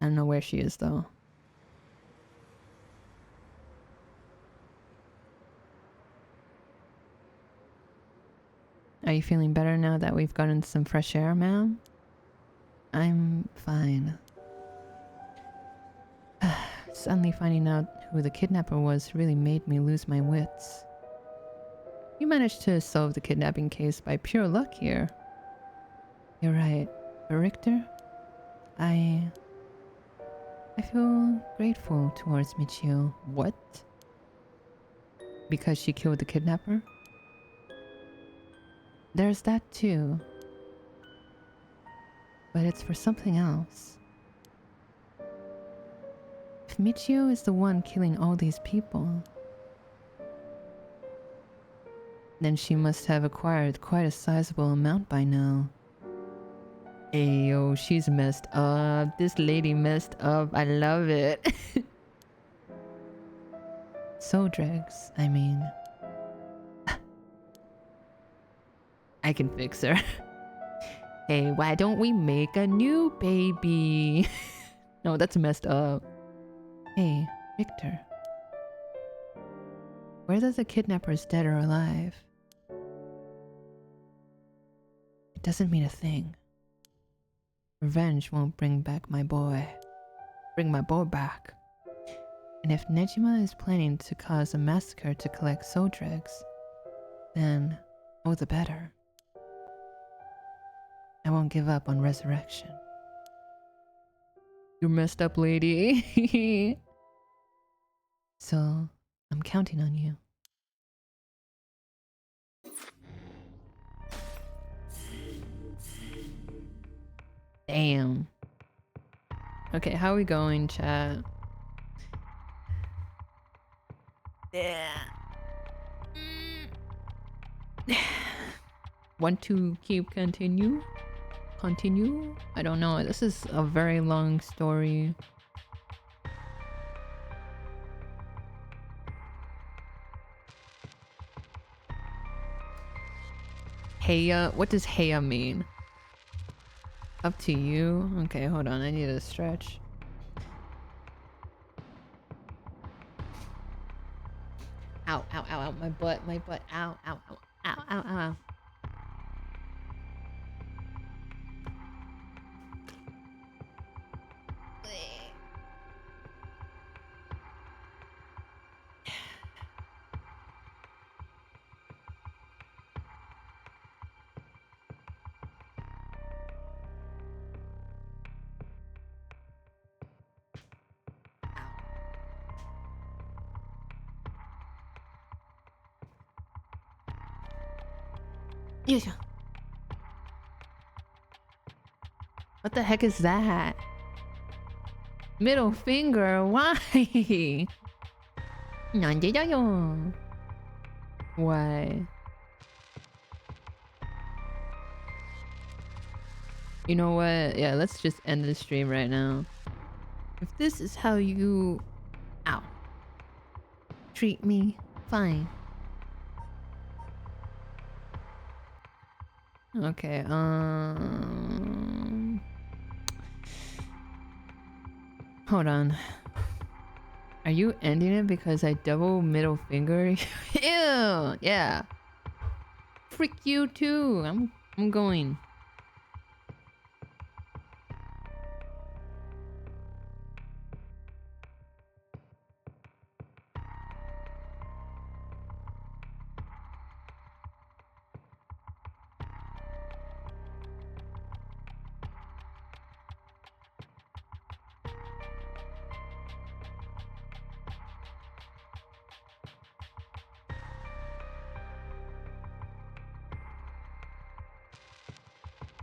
I don't know where she is though. Are you feeling better now that we've gotten some fresh air, ma'am? I'm fine. Suddenly finding out who the kidnapper was really made me lose my wits. You managed to solve the kidnapping case by pure luck here. You're right. But Richter, I feel grateful towards Michio. What? Because she killed the kidnapper? There's that too. But it's for something else. If Michio is the one killing all these people, then she must have acquired quite a sizable amount by now. Ayo, she's messed up. This lady messed up. I love it. Soul dregs, I mean. I can fix her. Hey, why don't we make a new baby? No, that's messed up. Hey, Victor. Whether the kidnapper is dead or alive, it doesn't mean a thing. Revenge won't bring back my boy. Bring my boy back. And if Nejima is planning to cause a massacre to collect soul dregs, then all the better. I won't give up on resurrection. You're messed up, lady. So, I'm counting on you. Damn. Okay, how are we going, chat? Yeah. Want to keep continue? Continue? I don't know. This is a very long story. Heya? What does Heya mean? Up to you? Okay, hold on. I need to stretch. Ow, ow, ow, ow. My butt, my butt. Ow, ow, ow, ow, ow, ow, ow. What the heck is that? Middle finger? Why? Why? You know what? Yeah, let's just end the stream right now. If this is how you... Ow. Treat me, fine. Okay, hold on. Are you ending it because I double middle finger? Ew, yeah. Frick you too. I'm going.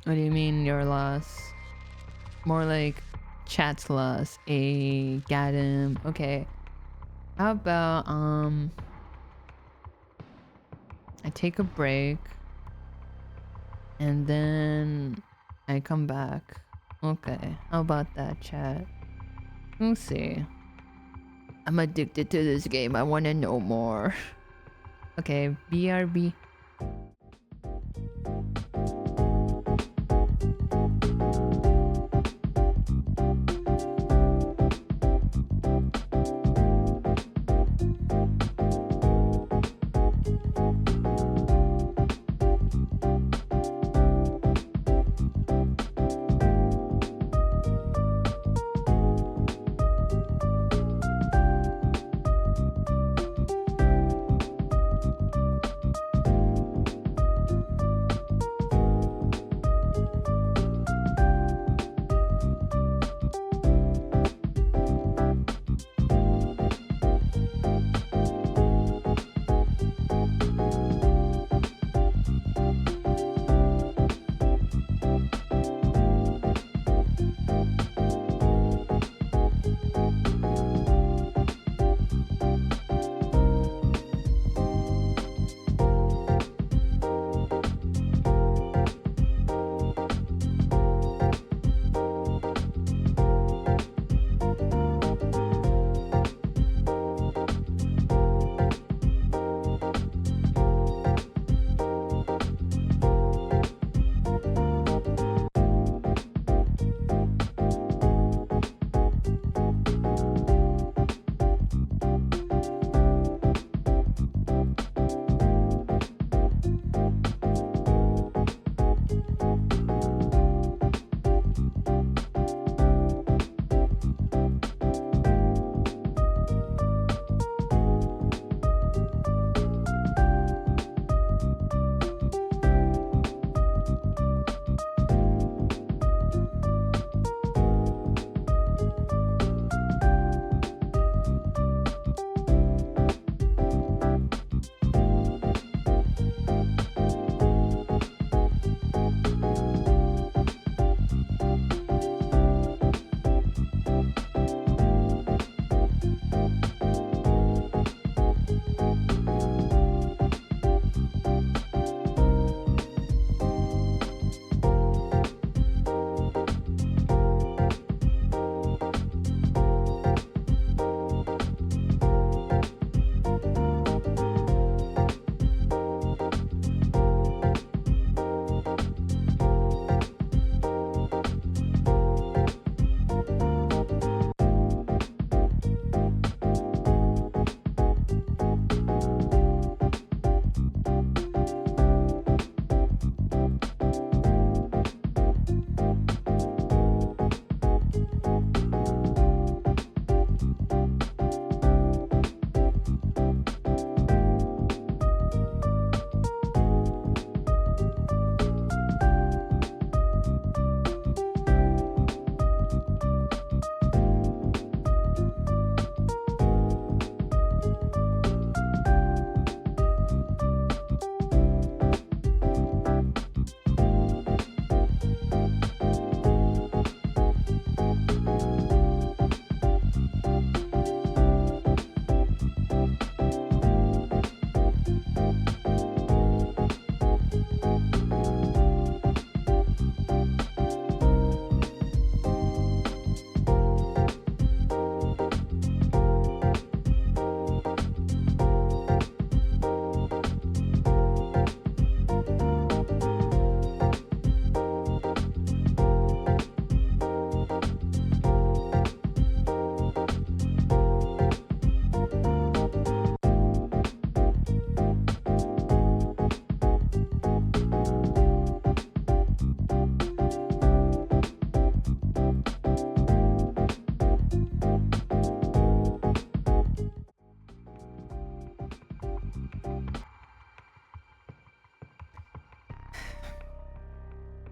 What do you mean your loss? More like chat's loss. Got him. Okay. How about I take a break and then I come back. Okay. How about that, chat? We'll see. I'm addicted to this game. I want to know more. Okay, BRB.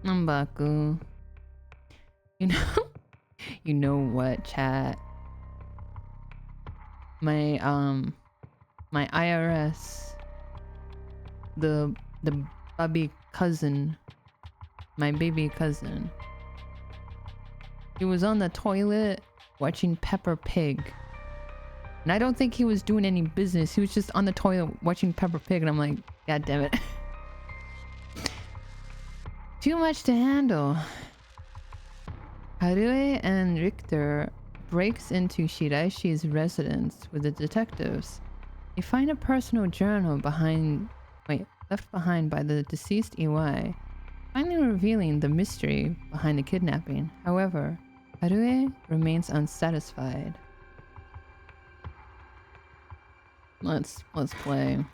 I'm Baku. You know, you know what, chat? My my IRS, the baby cousin, my baby cousin. He was on the toilet watching Peppa Pig. And I don't think he was doing any business. He was just on the toilet watching Peppa Pig, and I'm like, God damn it. Too much to handle. Harue and Richter breaks into Shiraishi's residence with the detectives. They find a personal journal left behind by the deceased Iwai, finally revealing the mystery behind the kidnapping. However, Harue remains unsatisfied. Let's play.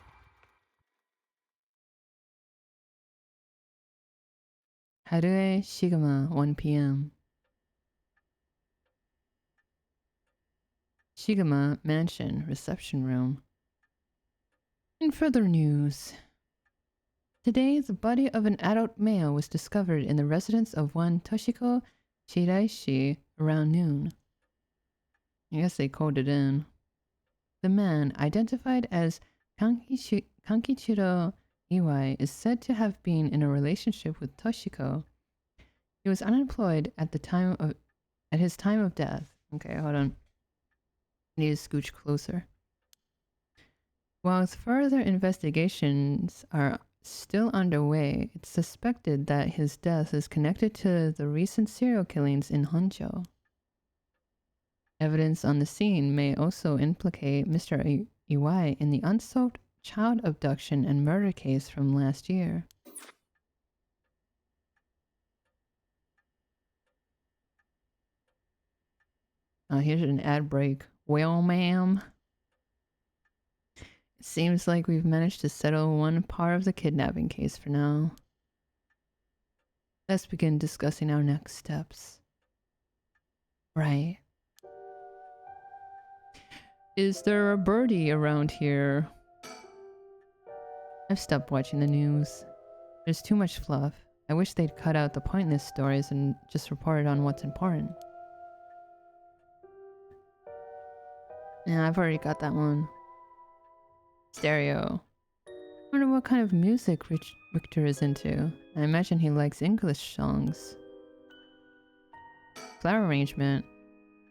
Harue Shigama, 1 p.m. Shigama Mansion Reception Room. In further news, today the body of an adult male was discovered in the residence of one Toshiko Shiraishi around noon. I guess they coded in. The man, identified as Kankichiro Iwai, is said to have been in a relationship with Toshiko. He was unemployed at his time of death. Okay, hold on. I need to scooch closer. While further investigations are still underway, it's suspected that his death is connected to the recent serial killings in Honjo. Evidence on the scene may also implicate Mr. Iwai in the unsolved child abduction and murder case from last year. Here's an ad break. Well, ma'am. It seems like we've managed to settle one part of the kidnapping case for now. Let's begin discussing our next steps. Right. Is there a birdie around here? I've stopped watching the news. There's too much fluff. I wish they'd cut out the pointless stories and just reported on what's important. Yeah, I've already got that one. Stereo. I wonder what kind of music Richter is into. I imagine he likes English songs. Flower arrangement.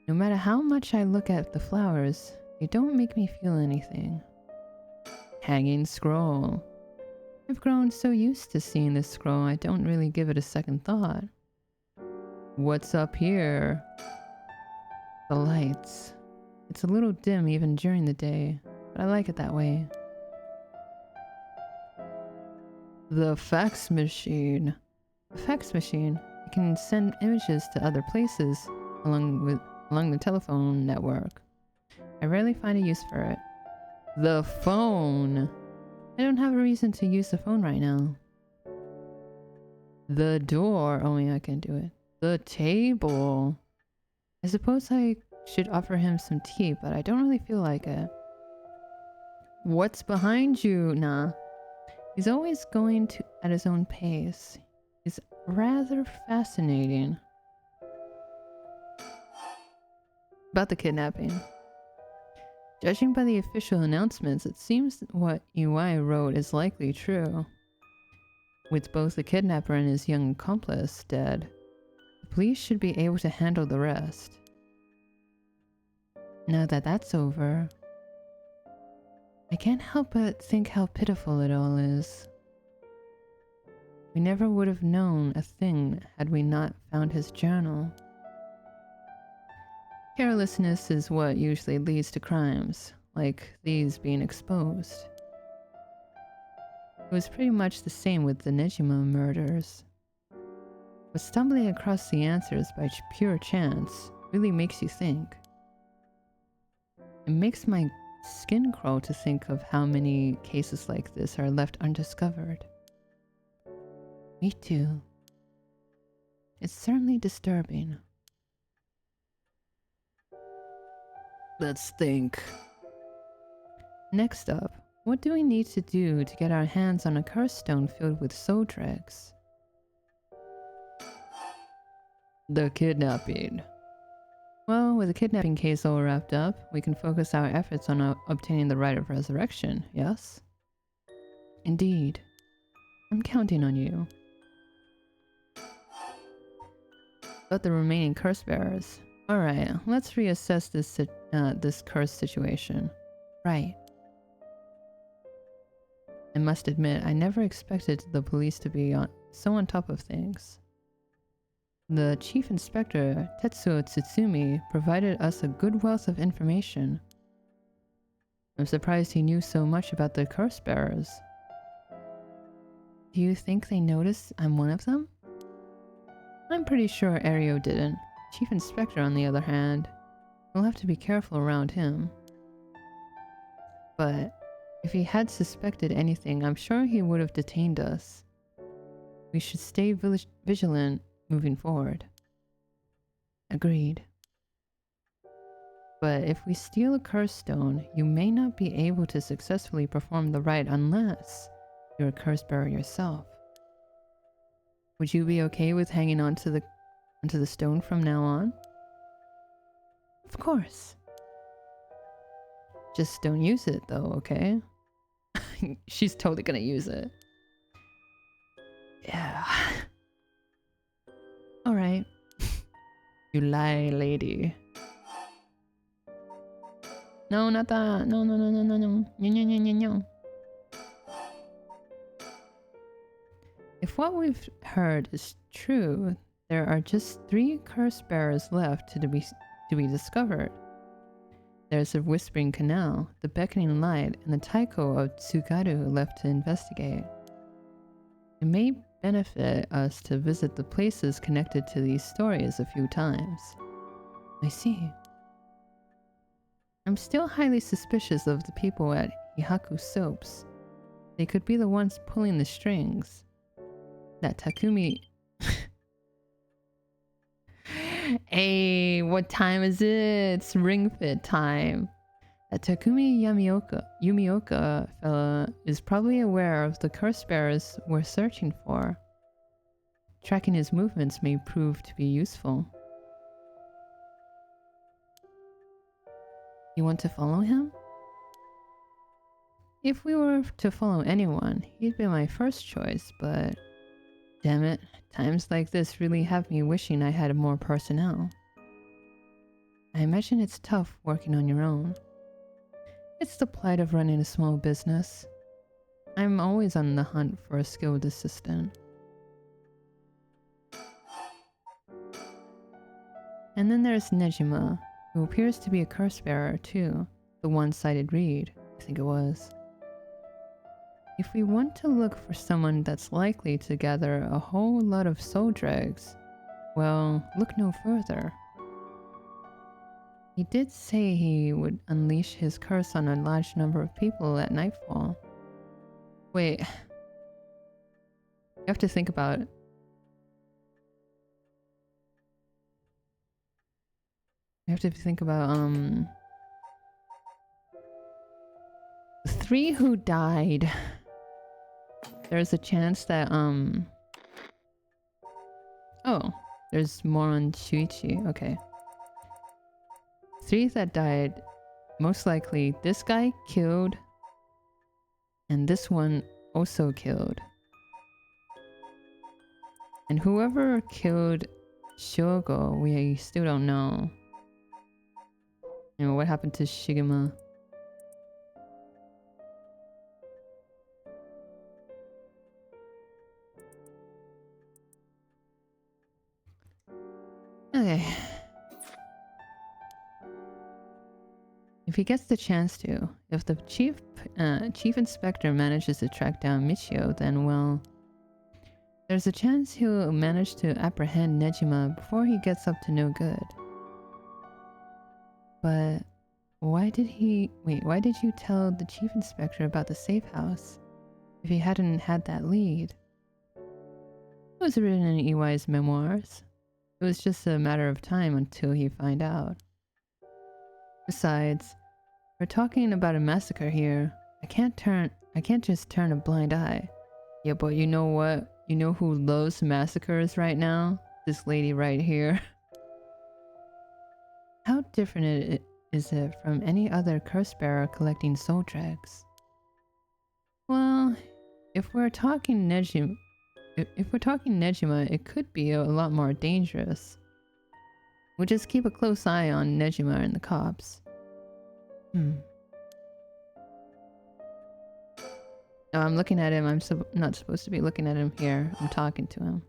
No matter how much I look at the flowers, they don't make me feel anything. Hanging scroll. I've grown so used to seeing this scroll, I don't really give it a second thought. What's up here? The lights. It's a little dim even during the day, but I like it that way. The fax machine. The fax machine. It can send images to other places along the telephone network. I rarely find a use for it. The phone. I don't have a reason to use the phone right now. The door. Oh yeah, I can do it. The table. I suppose I should offer him some tea, but I don't really feel like it. What's behind you? Nah. He's always going at his own pace. He's rather fascinating. About the kidnapping. Judging by the official announcements, it seems what Iwai wrote is likely true. With both the kidnapper and his young accomplice dead, the police should be able to handle the rest. Now that that's over, I can't help but think how pitiful it all is. We never would have known a thing had we not found his journal. Carelessness is what usually leads to crimes, like these being exposed. It was pretty much the same with the Nejima murders. But stumbling across the answers by pure chance really makes you think. It makes my skin crawl to think of how many cases like this are left undiscovered. Me too. It's certainly disturbing. Let's think. Next up, what do we need to do to get our hands on a curse stone filled with soul dregs? The kidnapping. Well, with the kidnapping case all wrapped up, we can focus our efforts on obtaining the right of resurrection, yes? Indeed. I'm counting on you. But the remaining curse bearers. Alright, let's reassess this curse situation. Right. I must admit, I never expected the police to be so on top of things. The Chief Inspector, Tetsuo Tsutsumi, provided us a good wealth of information. I'm surprised he knew so much about the curse bearers. Do you think they noticed I'm one of them? I'm pretty sure Ario didn't. Chief Inspector, on the other hand, we'll have to be careful around him. But if he had suspected anything, I'm sure he would have detained us. We should stay vigilant moving forward. Agreed. But if we steal a curse stone, you may not be able to successfully perform the rite unless you're a curse bearer yourself. Would you be okay with hanging on to the stone from now on? Of course. Just don't use it though, okay? She's totally gonna use it. Yeah. Alright. You lie, lady. No, not that. No, no, no, no, no, no. No, no, no, no, no. If what we've heard is true, there are just 3 curse bearers left to be discovered. There's the Whispering Canal, the Beckoning Light, and the Taiko of Tsugaru left to investigate. It may benefit us to visit the places connected to these stories a few times. I see. I'm still highly suspicious of the people at Hihaku Soaps. They could be the ones pulling the strings. That Takumi... Hey, what time is it? It's ring fit time. That Takumi Yumioka fella is probably aware of the curse bearers we're searching for. Tracking his movements may prove to be useful. You want to follow him? If we were to follow anyone, he'd be my first choice, but... Damn it, times like this really have me wishing I had more personnel. I imagine it's tough working on your own. It's the plight of running a small business. I'm always on the hunt for a skilled assistant. And then there's Nejima, who appears to be a curse bearer too, the one-sided reed, I think it was. If we want to look for someone that's likely to gather a whole lot of soul dregs, well, look no further. He did say he would unleash his curse on a large number of people at nightfall. Wait. You have to think about it. You have to think about, the 3 who died. There's a chance that, oh, there's more on Shuichi. Okay. 3 that died, most likely this guy killed, and this one also killed. And whoever killed Shogo, we still don't know. You know, what happened to Shigema? Okay. If he gets the chance to, if the chief inspector manages to track down Michio, then well, there's a chance he'll manage to apprehend Nejima before he gets up to no good. But why did you tell the chief inspector about the safe house if he hadn't had that lead? It was written in EY's memoirs. It was just a matter of time until he find out. Besides, we're talking about a massacre here. I can't just turn a blind eye. Yeah, but you know what? You know who loves massacres right now? this lady right here. How different is it from any other curse bearer collecting soul tracks? Well, if we're talking Nejima, it could be a lot more dangerous. We'll just keep a close eye on Nejima and the cops. Oh, I'm looking at him. I'm not supposed to be looking at him here. I'm talking to him.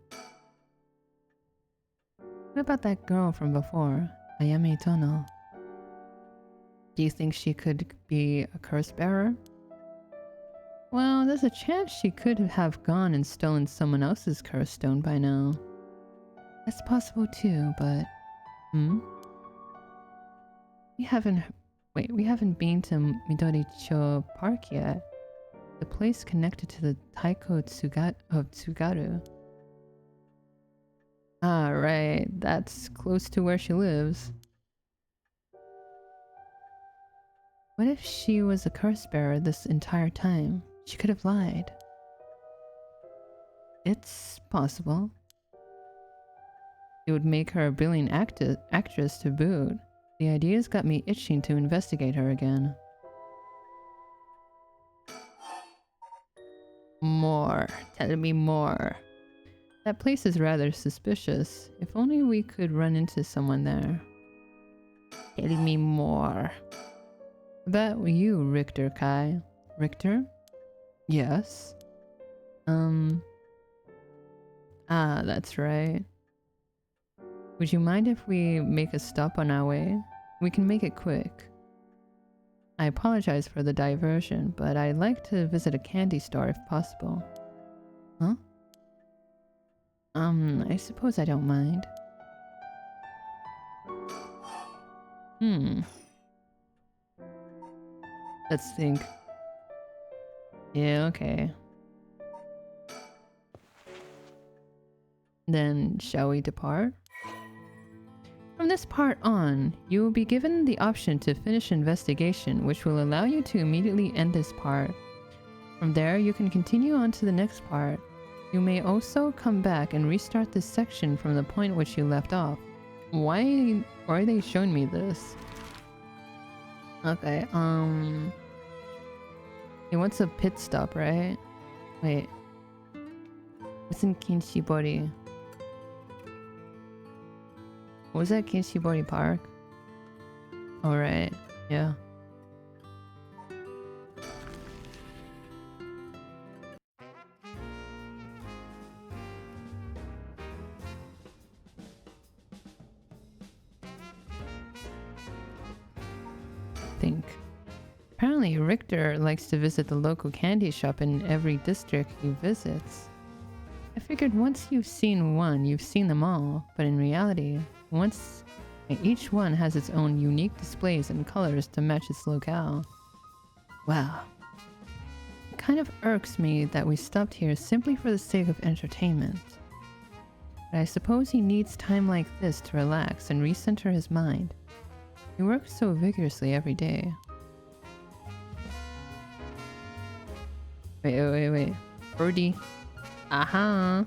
What about that girl from before, Ayame Tono? Do you think she could be a curse bearer? Well, there's a chance she could have gone and stolen someone else's curse stone by now. That's possible too, but... We haven't been to Midoricho Park yet. The place connected to the Taiko of Tsugaru. Ah, right. That's close to where she lives. What if she was a curse bearer this entire time? She could have lied. It's possible. It would make her a brilliant actress to boot. The idea's got me itching to investigate her again. More. Tell me more. That place is rather suspicious. If only we could run into someone there. Tell me more. About you, Richter Kai. Richter? Yes? Ah, that's right. Would you mind if we make a stop on our way? We can make it quick. I apologize for the diversion, but I'd like to visit a candy store if possible. Huh? I suppose I don't mind. Let's think. Yeah, okay. Then, shall we depart? From this part on, you will be given the option to finish investigation, which will allow you to immediately end this part. From there, you can continue on to the next part. You may also come back and restart this section from the point which you left off. Why are they showing me this? Okay, he wants a pit stop, right? Wait. What's in Kinshibori? What was that, Kinshibori Park? Alright, yeah. Think. Apparently Richter likes to visit the local candy shop in every district he visits. I figured once you've seen one, you've seen them all, but in reality, each one has its own unique displays and colors to match its locale. Wow. It kind of irks me that we stopped here simply for the sake of entertainment. But I suppose he needs time like this to relax and recenter his mind. He works so vigorously every day. Wait. Birdie. Aha!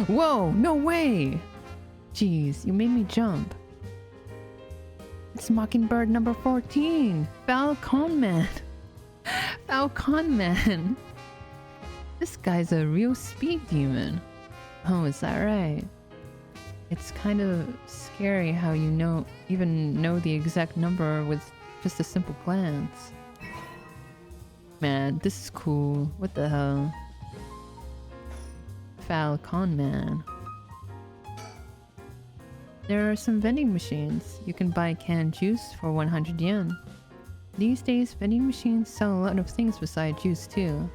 Whoa! No way! Jeez, you made me jump. It's Mockingbird number 14! Falcon Man! Falcon Man! This guy's a real speed demon. Oh, is that right? It's kind of scary how you even know the exact number with just a simple glance. Man, this is cool. What the hell? Falcon Man. There are some vending machines. You can buy canned juice for 100 yen. These days, vending machines sell a lot of things besides juice too.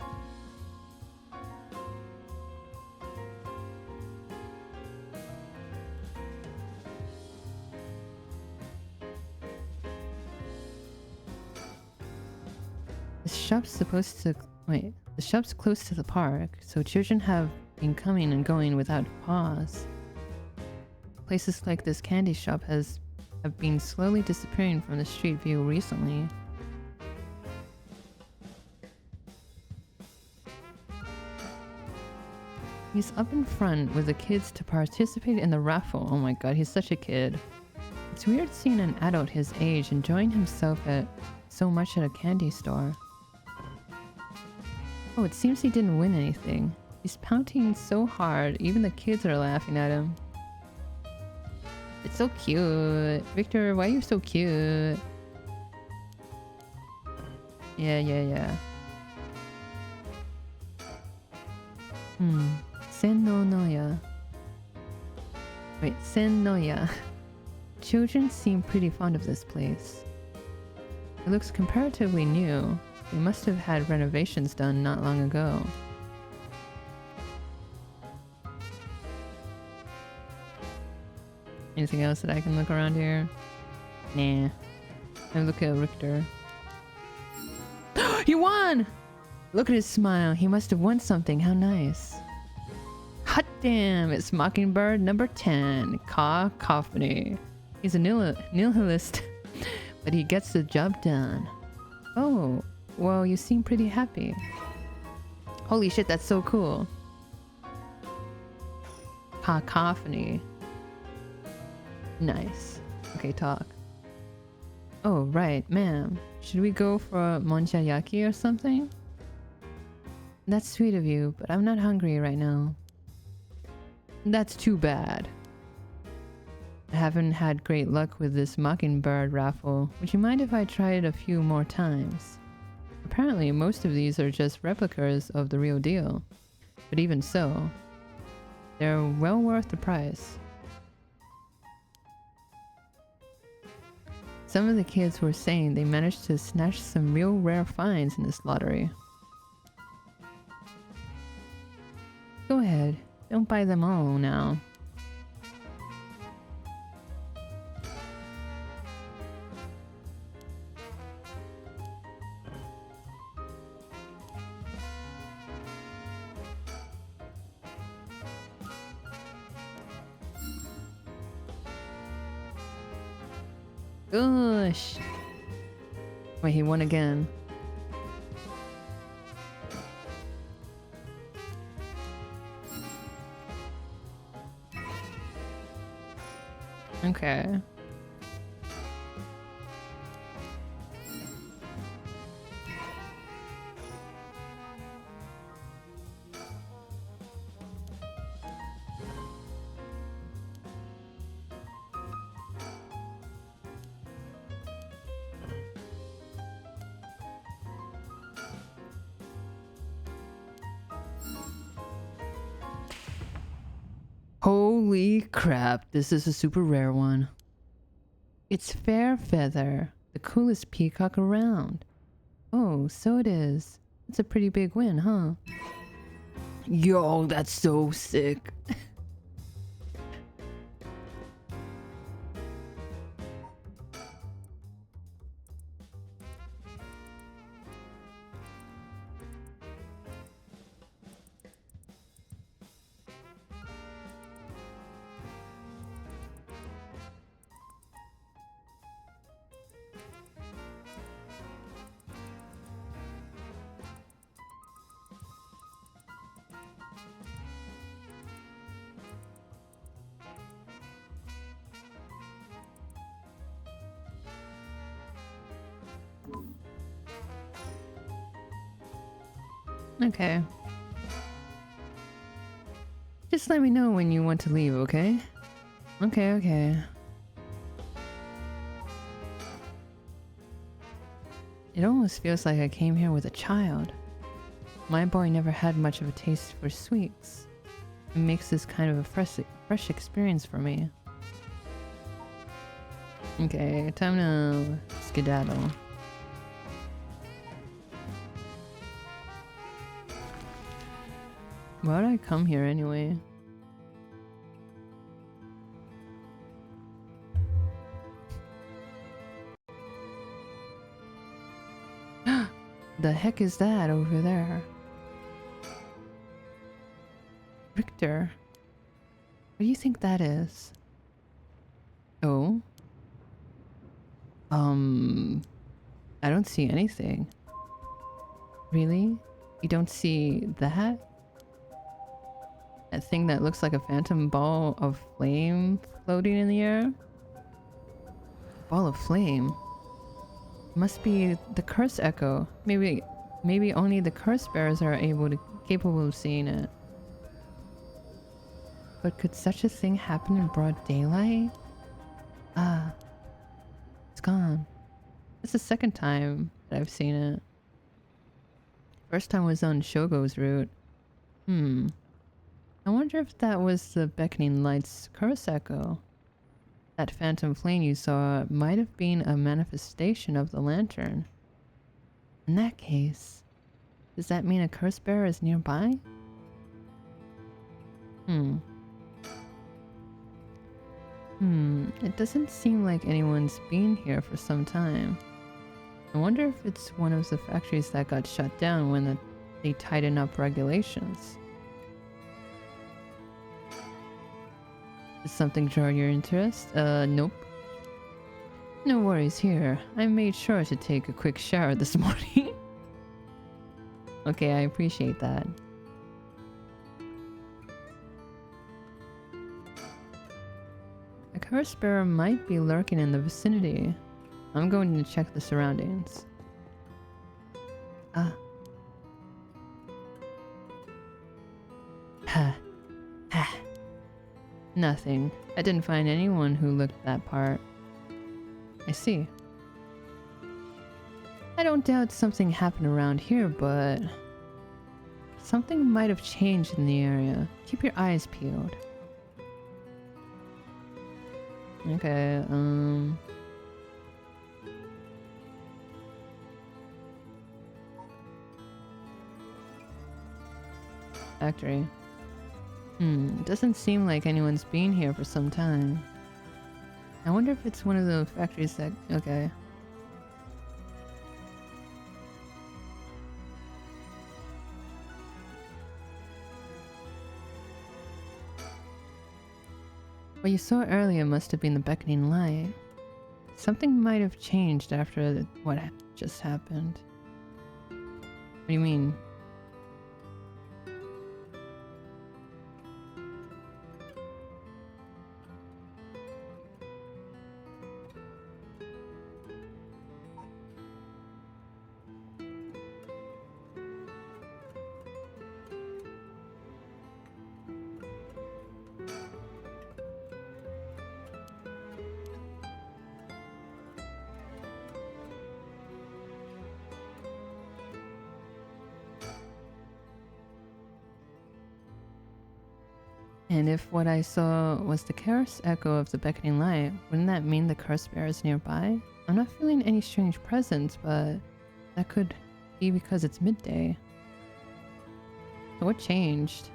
The shop's close to the park, so children have been coming and going without pause. Places like this candy shop have been slowly disappearing from the street view recently. He's up in front with the kids to participate in the raffle. Oh my god, he's such a kid. It's weird seeing an adult his age enjoying himself so much at a candy store. Oh, it seems he didn't win anything. He's pouting so hard, even the kids are laughing at him. It's so cute. Victor, why are you so cute? Yeah. Sennoya. Wait, Sennoya. Children seem pretty fond of this place. It looks comparatively new. They must have had renovations done not long ago. Anything else that I can look around here? Nah. I look at Richter. He won! Look at his smile. He must have won something. How nice. Hot damn! It's Mockingbird number 10. Cacophony. He's a nihilist, but he gets the job done. Oh, well, you seem pretty happy. Holy shit, that's so cool. Cacophony. Nice. Okay, talk. Oh, right, ma'am. Should we go for monchayaki or something? That's sweet of you, but I'm not hungry right now. That's too bad. I haven't had great luck with this Mockingbird raffle. Would you mind if I try it a few more times? Apparently, most of these are just replicas of the real deal. But even so, they're well worth the price. Some of the kids were saying they managed to snatch some real rare finds in this lottery. Go ahead, don't buy them all now. Gosh. Wait, he won again. Okay. Holy crap, this is a super rare one. It's Fairfeather, the coolest peacock around. Oh, so it is. It's a pretty big win, huh? Yo, that's so sick. Okay. Just let me know when you want to leave, okay? Okay. It almost feels like I came here with a child. My boy never had much of a taste for sweets. It makes this kind of a fresh experience for me. Okay, time to skedaddle. Why'd I come here anyway? The heck is that over there? Richter, what do you think that is? Oh? I don't see anything. Really? You don't see that? That thing that looks like a phantom ball of flame floating in the air? Ball of flame? Must be the curse echo. Maybe only the curse bearers are capable of seeing it. But could such a thing happen in broad daylight? Ah. It's gone. It's the second time that I've seen it. First time was on Shogo's route. I wonder if that was the beckoning light's curse echo. That phantom flame you saw might have been a manifestation of the lantern. In that case, does that mean a curse bearer is nearby? It doesn't seem like anyone's been here for some time. I wonder if it's one of the factories that got shut down when they tightened up regulations. Did something draw your interest? Nope. No worries here. I made sure to take a quick shower this morning. Okay, I appreciate that. A curse bearer might be lurking in the vicinity. I'm going to check the surroundings. Ah. Ha. Ha. Nothing. I didn't find anyone who looked that part. I see. I don't doubt something happened around here, but something might have changed in the area. Keep your eyes peeled. Okay, factory. Doesn't seem like anyone's been here for some time. I wonder if it's one of the factories that... Okay. What you saw earlier must have been the beckoning light. Something might have changed after what just happened. What do you mean? And if what I saw was the curse echo of the beckoning light, wouldn't that mean the curse bearer is nearby? I'm not feeling any strange presence, but that could be because it's midday. So what changed?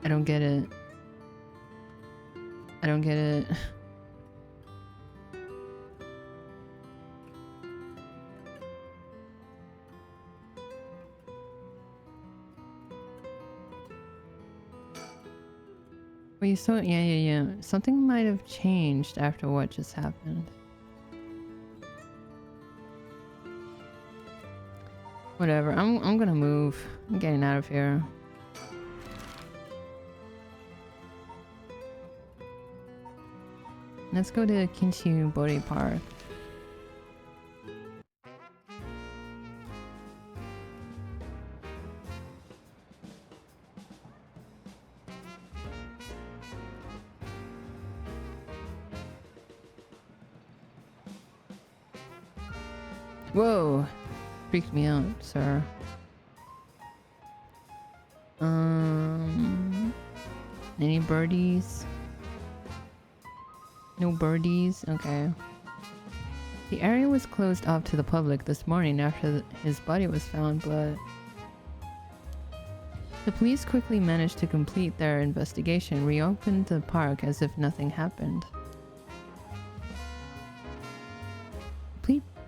I don't get it. I don't get it. Well, you saw it, yeah. Something might have changed after what just happened. Whatever, I'm gonna move. I'm getting out of here. Let's go to Kinshibori Park. Whoa! Freaked me out, sir. Any birdies? No birdies? Okay. The area was closed off to the public this morning after his body was found, but the police quickly managed to complete their investigation and reopened the park as if nothing happened.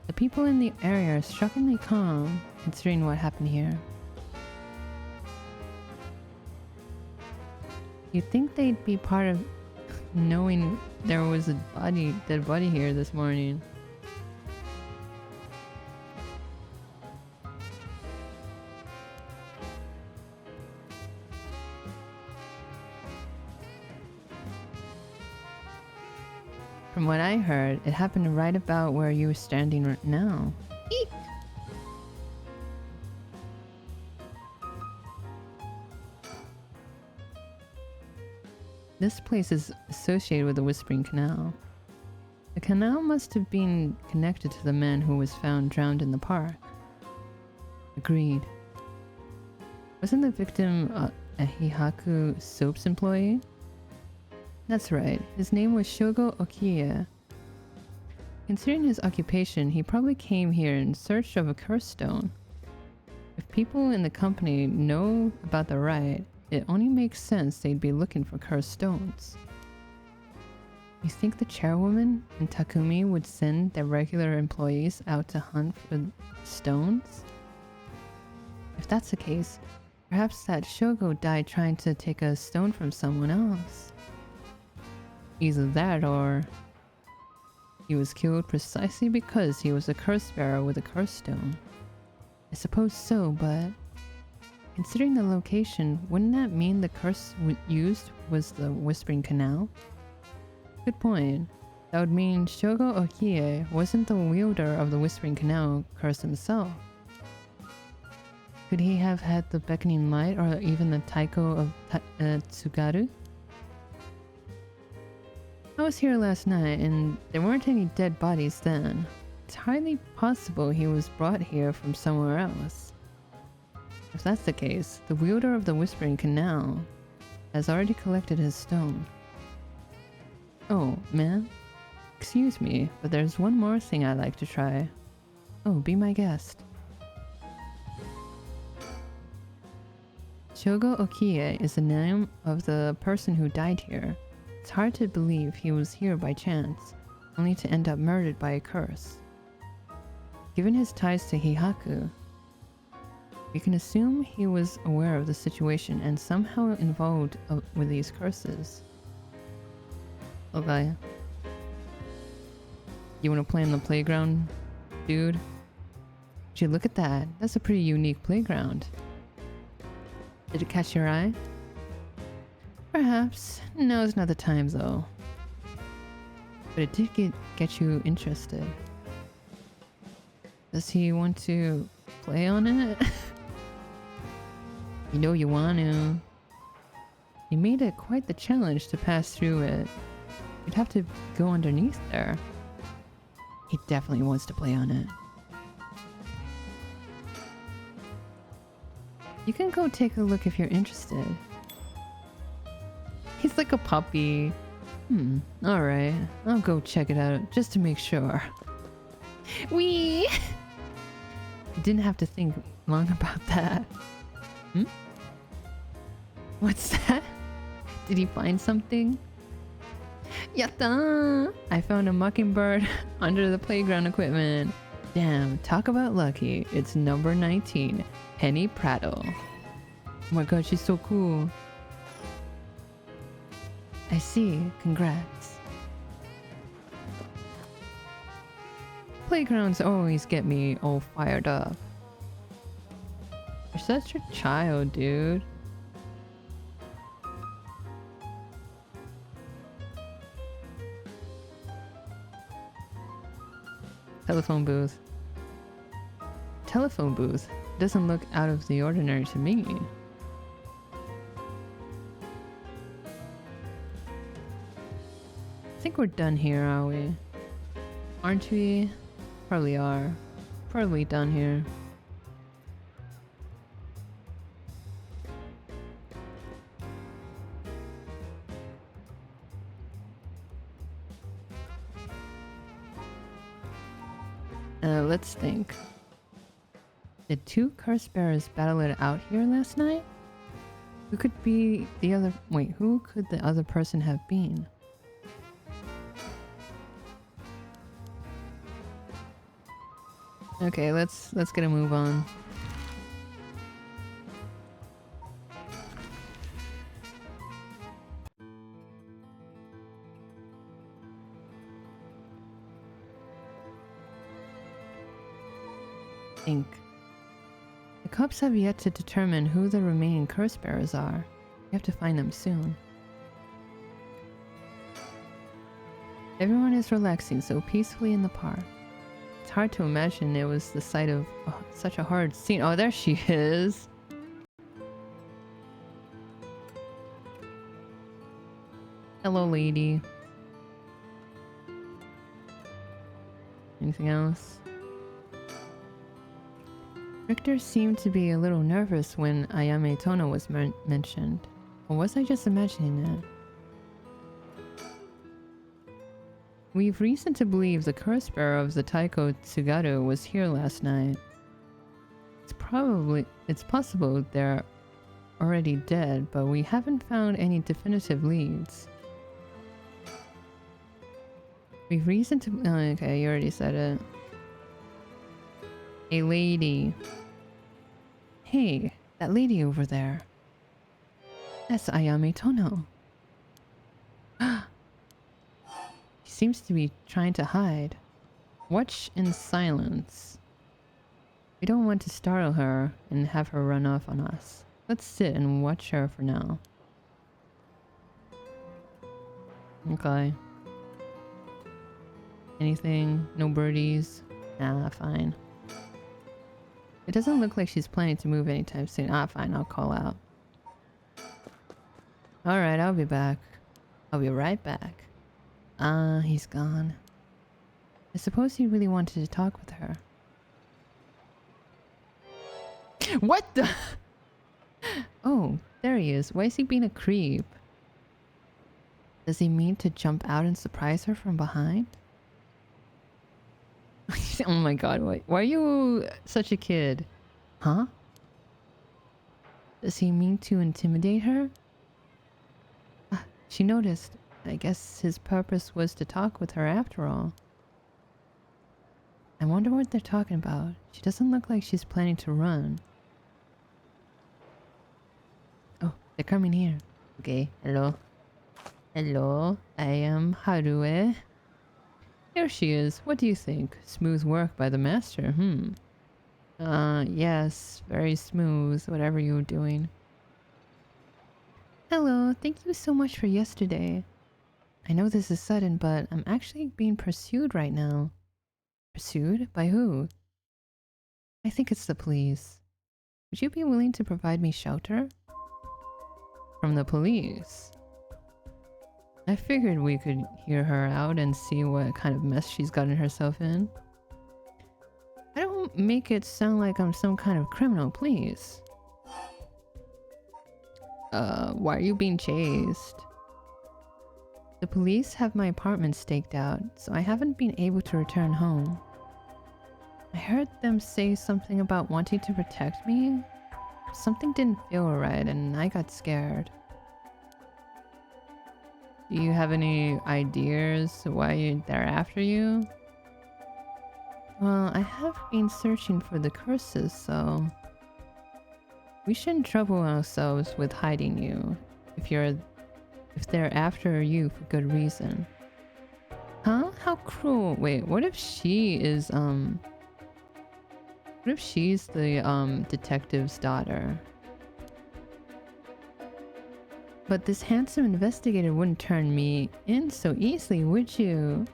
The people in the area are shockingly calm, considering what happened here. You'd think they'd be part of knowing there was a dead body here this morning. From what I heard, it happened right about where you were standing right now. Eek! This place is associated with the Whispering Canal. The canal must have been connected to the man who was found drowned in the park. Agreed. Wasn't the victim a Hihaku Soaps employee? That's right, his name was Shogo Okiya. Considering his occupation, he probably came here in search of a curse stone. If people in the company know about the riot, it only makes sense they'd be looking for cursed stones. You think the chairwoman and Takumi would send their regular employees out to hunt for stones? If that's the case, perhaps that Shogo died trying to take a stone from someone else. Either that or he was killed precisely because he was a curse bearer with a curse stone. I suppose so, but considering the location, wouldn't that mean the curse used was the Whispering Canal? Good point. That would mean Shogo Okie wasn't the wielder of the Whispering Canal curse himself. Could he have had the Beckoning Light or even the Taiko of Tsugaru? I was here last night and there weren't any dead bodies then. It's hardly possible he was brought here from somewhere else. If that's the case, the wielder of the Whispering Canal has already collected his stone. Oh, man. Excuse me, but there's one more thing I'd like to try. Oh, be my guest. Shogo Okie is the name of the person who died here. It's hard to believe he was here by chance, only to end up murdered by a curse. Given his ties to Hihaku, we can assume he was aware of the situation and somehow involved with these curses. Okay. You wanna play on the playground, dude? Gee, look at that. That's a pretty unique playground. Did it catch your eye? Perhaps. Now's not the time though. But it did get you interested. Does he want to play on it? You know you want to. He made it quite the challenge to pass through it. You'd have to go underneath there. He definitely wants to play on it. You can go take a look if you're interested. He's like a puppy. Alright. I'll go check it out just to make sure. Wee! You didn't have to think long about that. What's that? Did he find something? Yatta! I found a mockingbird under the playground equipment. Damn, talk about lucky. It's number 19, Penny Prattle. Oh my god, she's so cool. I see. Congrats. Playgrounds always get me all fired up. You're such a child, dude. Telephone booth. Telephone booth doesn't look out of the ordinary to me. I think we're done here, are we? Aren't we? Probably are. Probably done here. Let's think. Did two curse bearers battle it out here last night? Who could be the other? Wait, who could the other person have been? Okay, let's get a move on. think. The cops have yet to determine who the remaining curse bearers are. We have to find them soon. Everyone is relaxing so peacefully in the park. It's hard to imagine it was the site of such a hard scene. Oh, there she is! Hello, lady. Anything else? Richter seemed to be a little nervous when Ayame Tono was mentioned. Or was I just imagining that? We've reason to believe the curse bearer of the Taiko Tsugaru was here last night. It's possible they're already dead, but we haven't found any definitive leads. We've reason to... Oh, okay, you already said it. A lady. Hey, that lady over there. That's Ayame Tono. She seems to be trying to hide. Watch in silence. We don't want to startle her and have her run off on us. Let's sit and watch her for now. Okay. Anything? No birdies? Nah, fine. It doesn't look like she's planning to move anytime soon. Ah, fine, I'll call out. Alright, I'll be back. I'll be right back. Ah, he's gone. I suppose he really wanted to talk with her. What the? Oh, there he is. Why is he being a creep? Does he mean to jump out and surprise her from behind? Oh my god, why are you such a kid? Huh? Does he mean to intimidate her? She noticed. I guess his purpose was to talk with her after all. I wonder what they're talking about. She doesn't look like she's planning to run. Oh, they're coming here. Okay, hello. Hello, I am Harue. Here she is. What do you think? Smooth work by the master, yes, very smooth, whatever you were doing. Hello, thank you so much for yesterday. I know this is sudden, but I'm actually being pursued right now. Pursued? By who? I think it's the police. Would you be willing to provide me shelter? From the police? I figured we could hear her out and see what kind of mess she's gotten herself in. I don't make it sound like I'm some kind of criminal, please. Why are you being chased? The police have my apartment staked out, so I haven't been able to return home. I heard them say something about wanting to protect me. Something didn't feel right and I got scared. Do you have any ideas why they're after you? Well, I have been searching for the curses, so... We shouldn't trouble ourselves with hiding you, if they're after you for good reason. Huh? How cruel. Wait, what if she is, what if she's the, detective's daughter? But this handsome investigator wouldn't turn me in so easily, would you?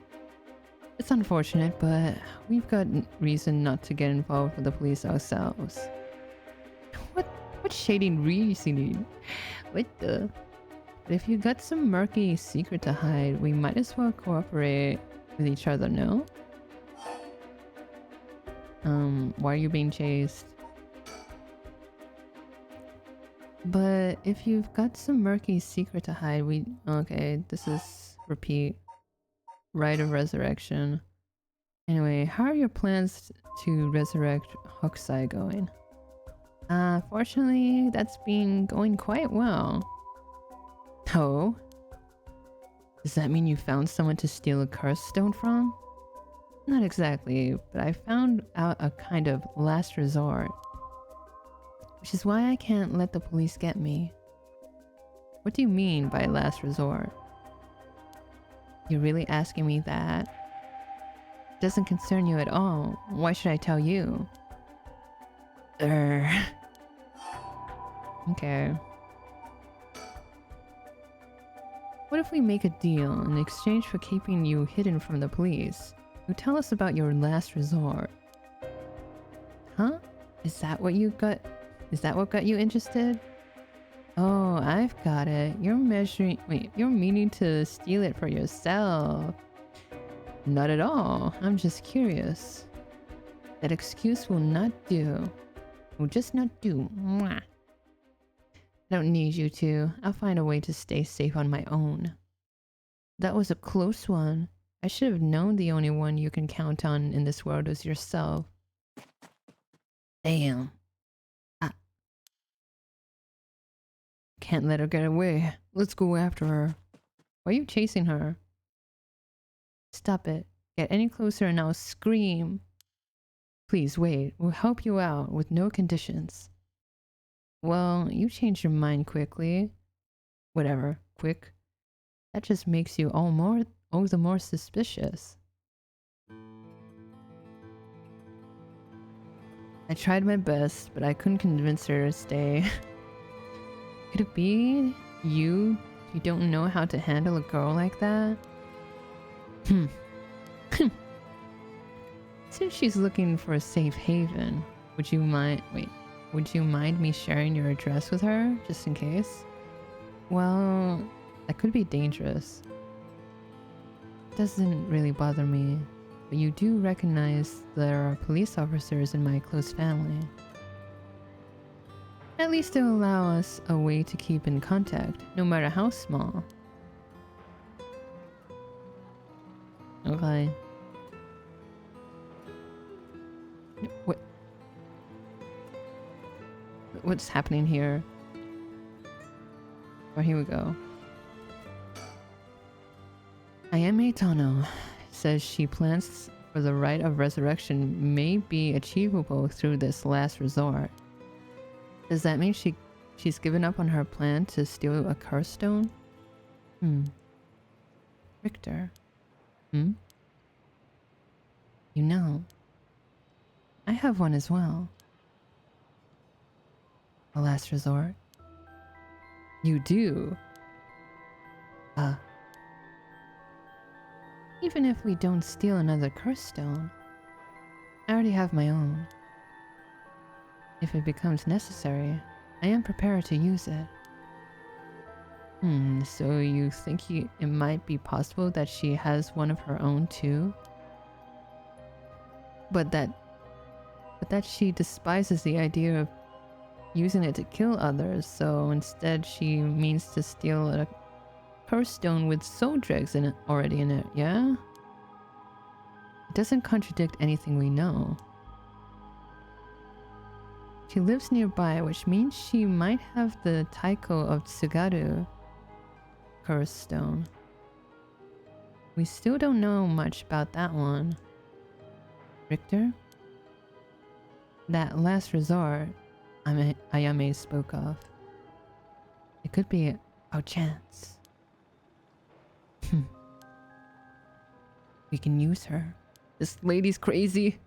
It's unfortunate, but we've got reason not to get involved with the police ourselves. What shady reasoning? What the? But if you got some murky secret to hide, we might as well cooperate with each other, no? Why are you being chased? But if you've got some murky secret to hide, okay, this is repeat. Rite of resurrection. Anyway, how are your plans to resurrect Hokusai going? Fortunately, that's been going quite well. Oh? Does that mean you found someone to steal a curse stone from? Not exactly, but I found out a kind of last resort. Which is why I can't let the police get me. What do you mean by last resort? You're really asking me that? It doesn't concern you at all. Why should I tell you? Okay. What if we make a deal in exchange for keeping you hidden from the police? You tell us about your last resort. Huh? Is that what got you interested? Oh, I've got it. You're meaning to steal it for yourself. Not at all. I'm just curious. That excuse will not do. Will just not do. Mwah. I don't need you to. I'll find a way to stay safe on my own. That was a close one. I should have known the only one you can count on in this world was yourself. Damn. Can't let her get away. Let's go after her. Why are you chasing her? Stop it. Get any closer and I'll scream. Please wait. We'll help you out with no conditions. Well, you changed your mind quickly. Whatever. Quick. That just makes you all the more suspicious. I tried my best, but I couldn't convince her to stay. Could it be you don't know how to handle a girl like that? Since she's looking for a safe haven, would you mind me sharing your address with her, just in case? Well, that could be dangerous. Doesn't really bother me, but you do recognize there are police officers in my close family. At least it'll allow us a way to keep in contact, no matter how small. Okay. What's happening here? Oh, here we go. Ayame Tono says she plans for the rite of resurrection may be achievable through this last resort. Does that mean she's given up on her plan to steal a curse stone? Richter. You know, I have one as well. A last resort. You do? Even if we don't steal another curse stone, I already have my own. If it becomes necessary, I am prepared to use it. So you think it might be possible that she has one of her own too? But that she despises the idea of using it to kill others, so instead she means to steal a curse stone with soul dregs already in it, yeah? It doesn't contradict anything we know. She lives nearby, which means she might have the Taiko of Tsugaru curse stone. We still don't know much about that one. Richter? That last resort Ayame spoke of. It could be our chance. We can use her. This lady's crazy.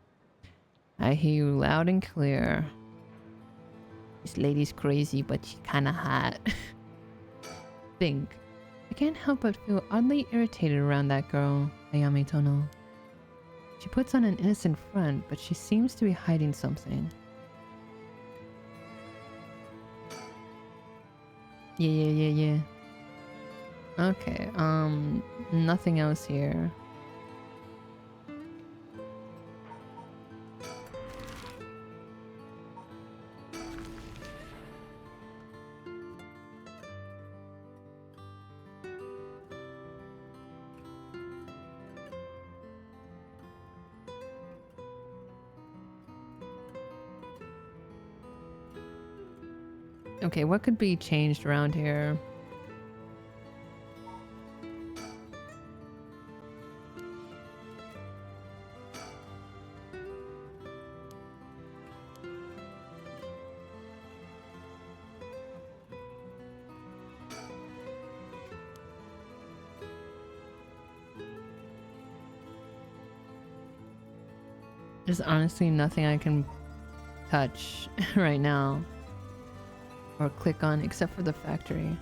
I hear you loud and clear. This lady's crazy, but she's kinda hot. Think. I can't help but feel oddly irritated around that girl, Ayame Tono. She puts on an innocent front, but she seems to be hiding something. Yeah. Okay, nothing else here. Okay, what could be changed around here? There's honestly nothing I can touch right now or click on except for the factory.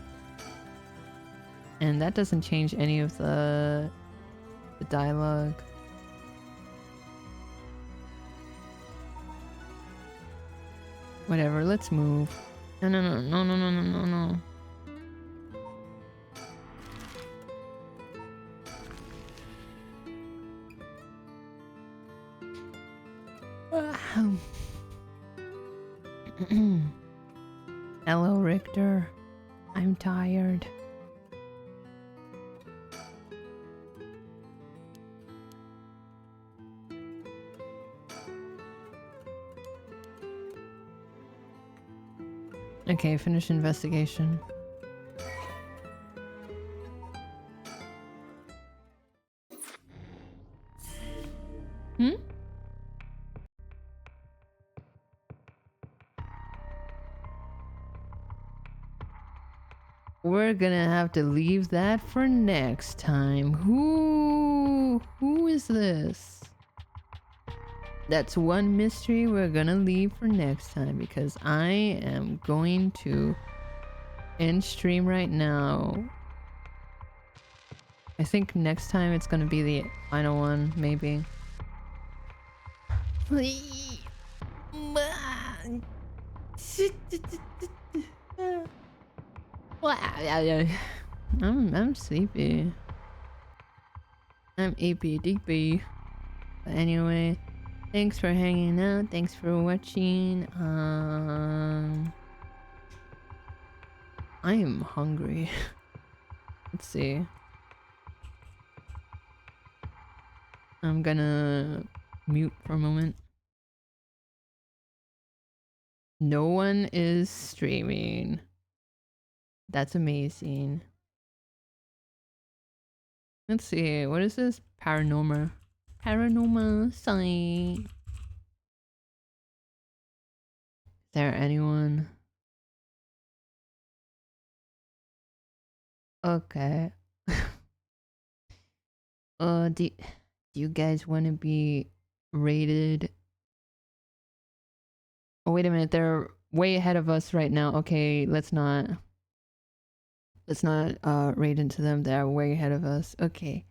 And that doesn't change any of the dialogue. Whatever, let's move. No, no, no, no, no, no, no, no, no. Hello, Richter. I'm tired. Okay, finish investigation. Hmm? We're gonna have to leave that for next time. Who is this? That's one mystery we're gonna leave for next time because I am going to end stream right now. I think next time it's gonna be the final one, maybe. I'm sleepy. I'm APDP. But anyway, thanks for hanging out. Thanks for watching. I am hungry. Let's see. I'm gonna mute for a moment. No one is streaming. That's amazing. Let's see. What is this? Paranormasight. Is there anyone? Okay. Do you guys want to be rated? Oh, wait a minute. They're way ahead of us right now. Okay, let's not raid into them. They're way ahead of us. Okay.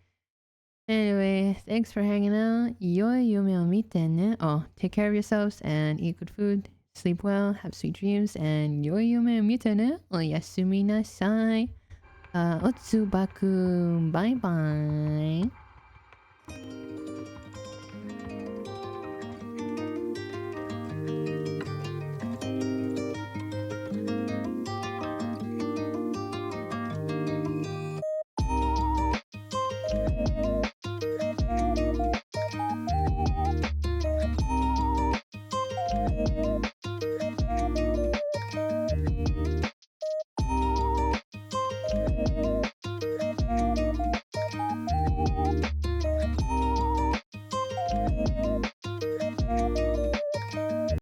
Anyway, thanks for hanging out. Yoi yume o mite ne. Oh, take care of yourselves and eat good food. Sleep well, have sweet dreams, and yoi yume o mite ne. Oyasumi nasai. Otsubaku. Bye bye.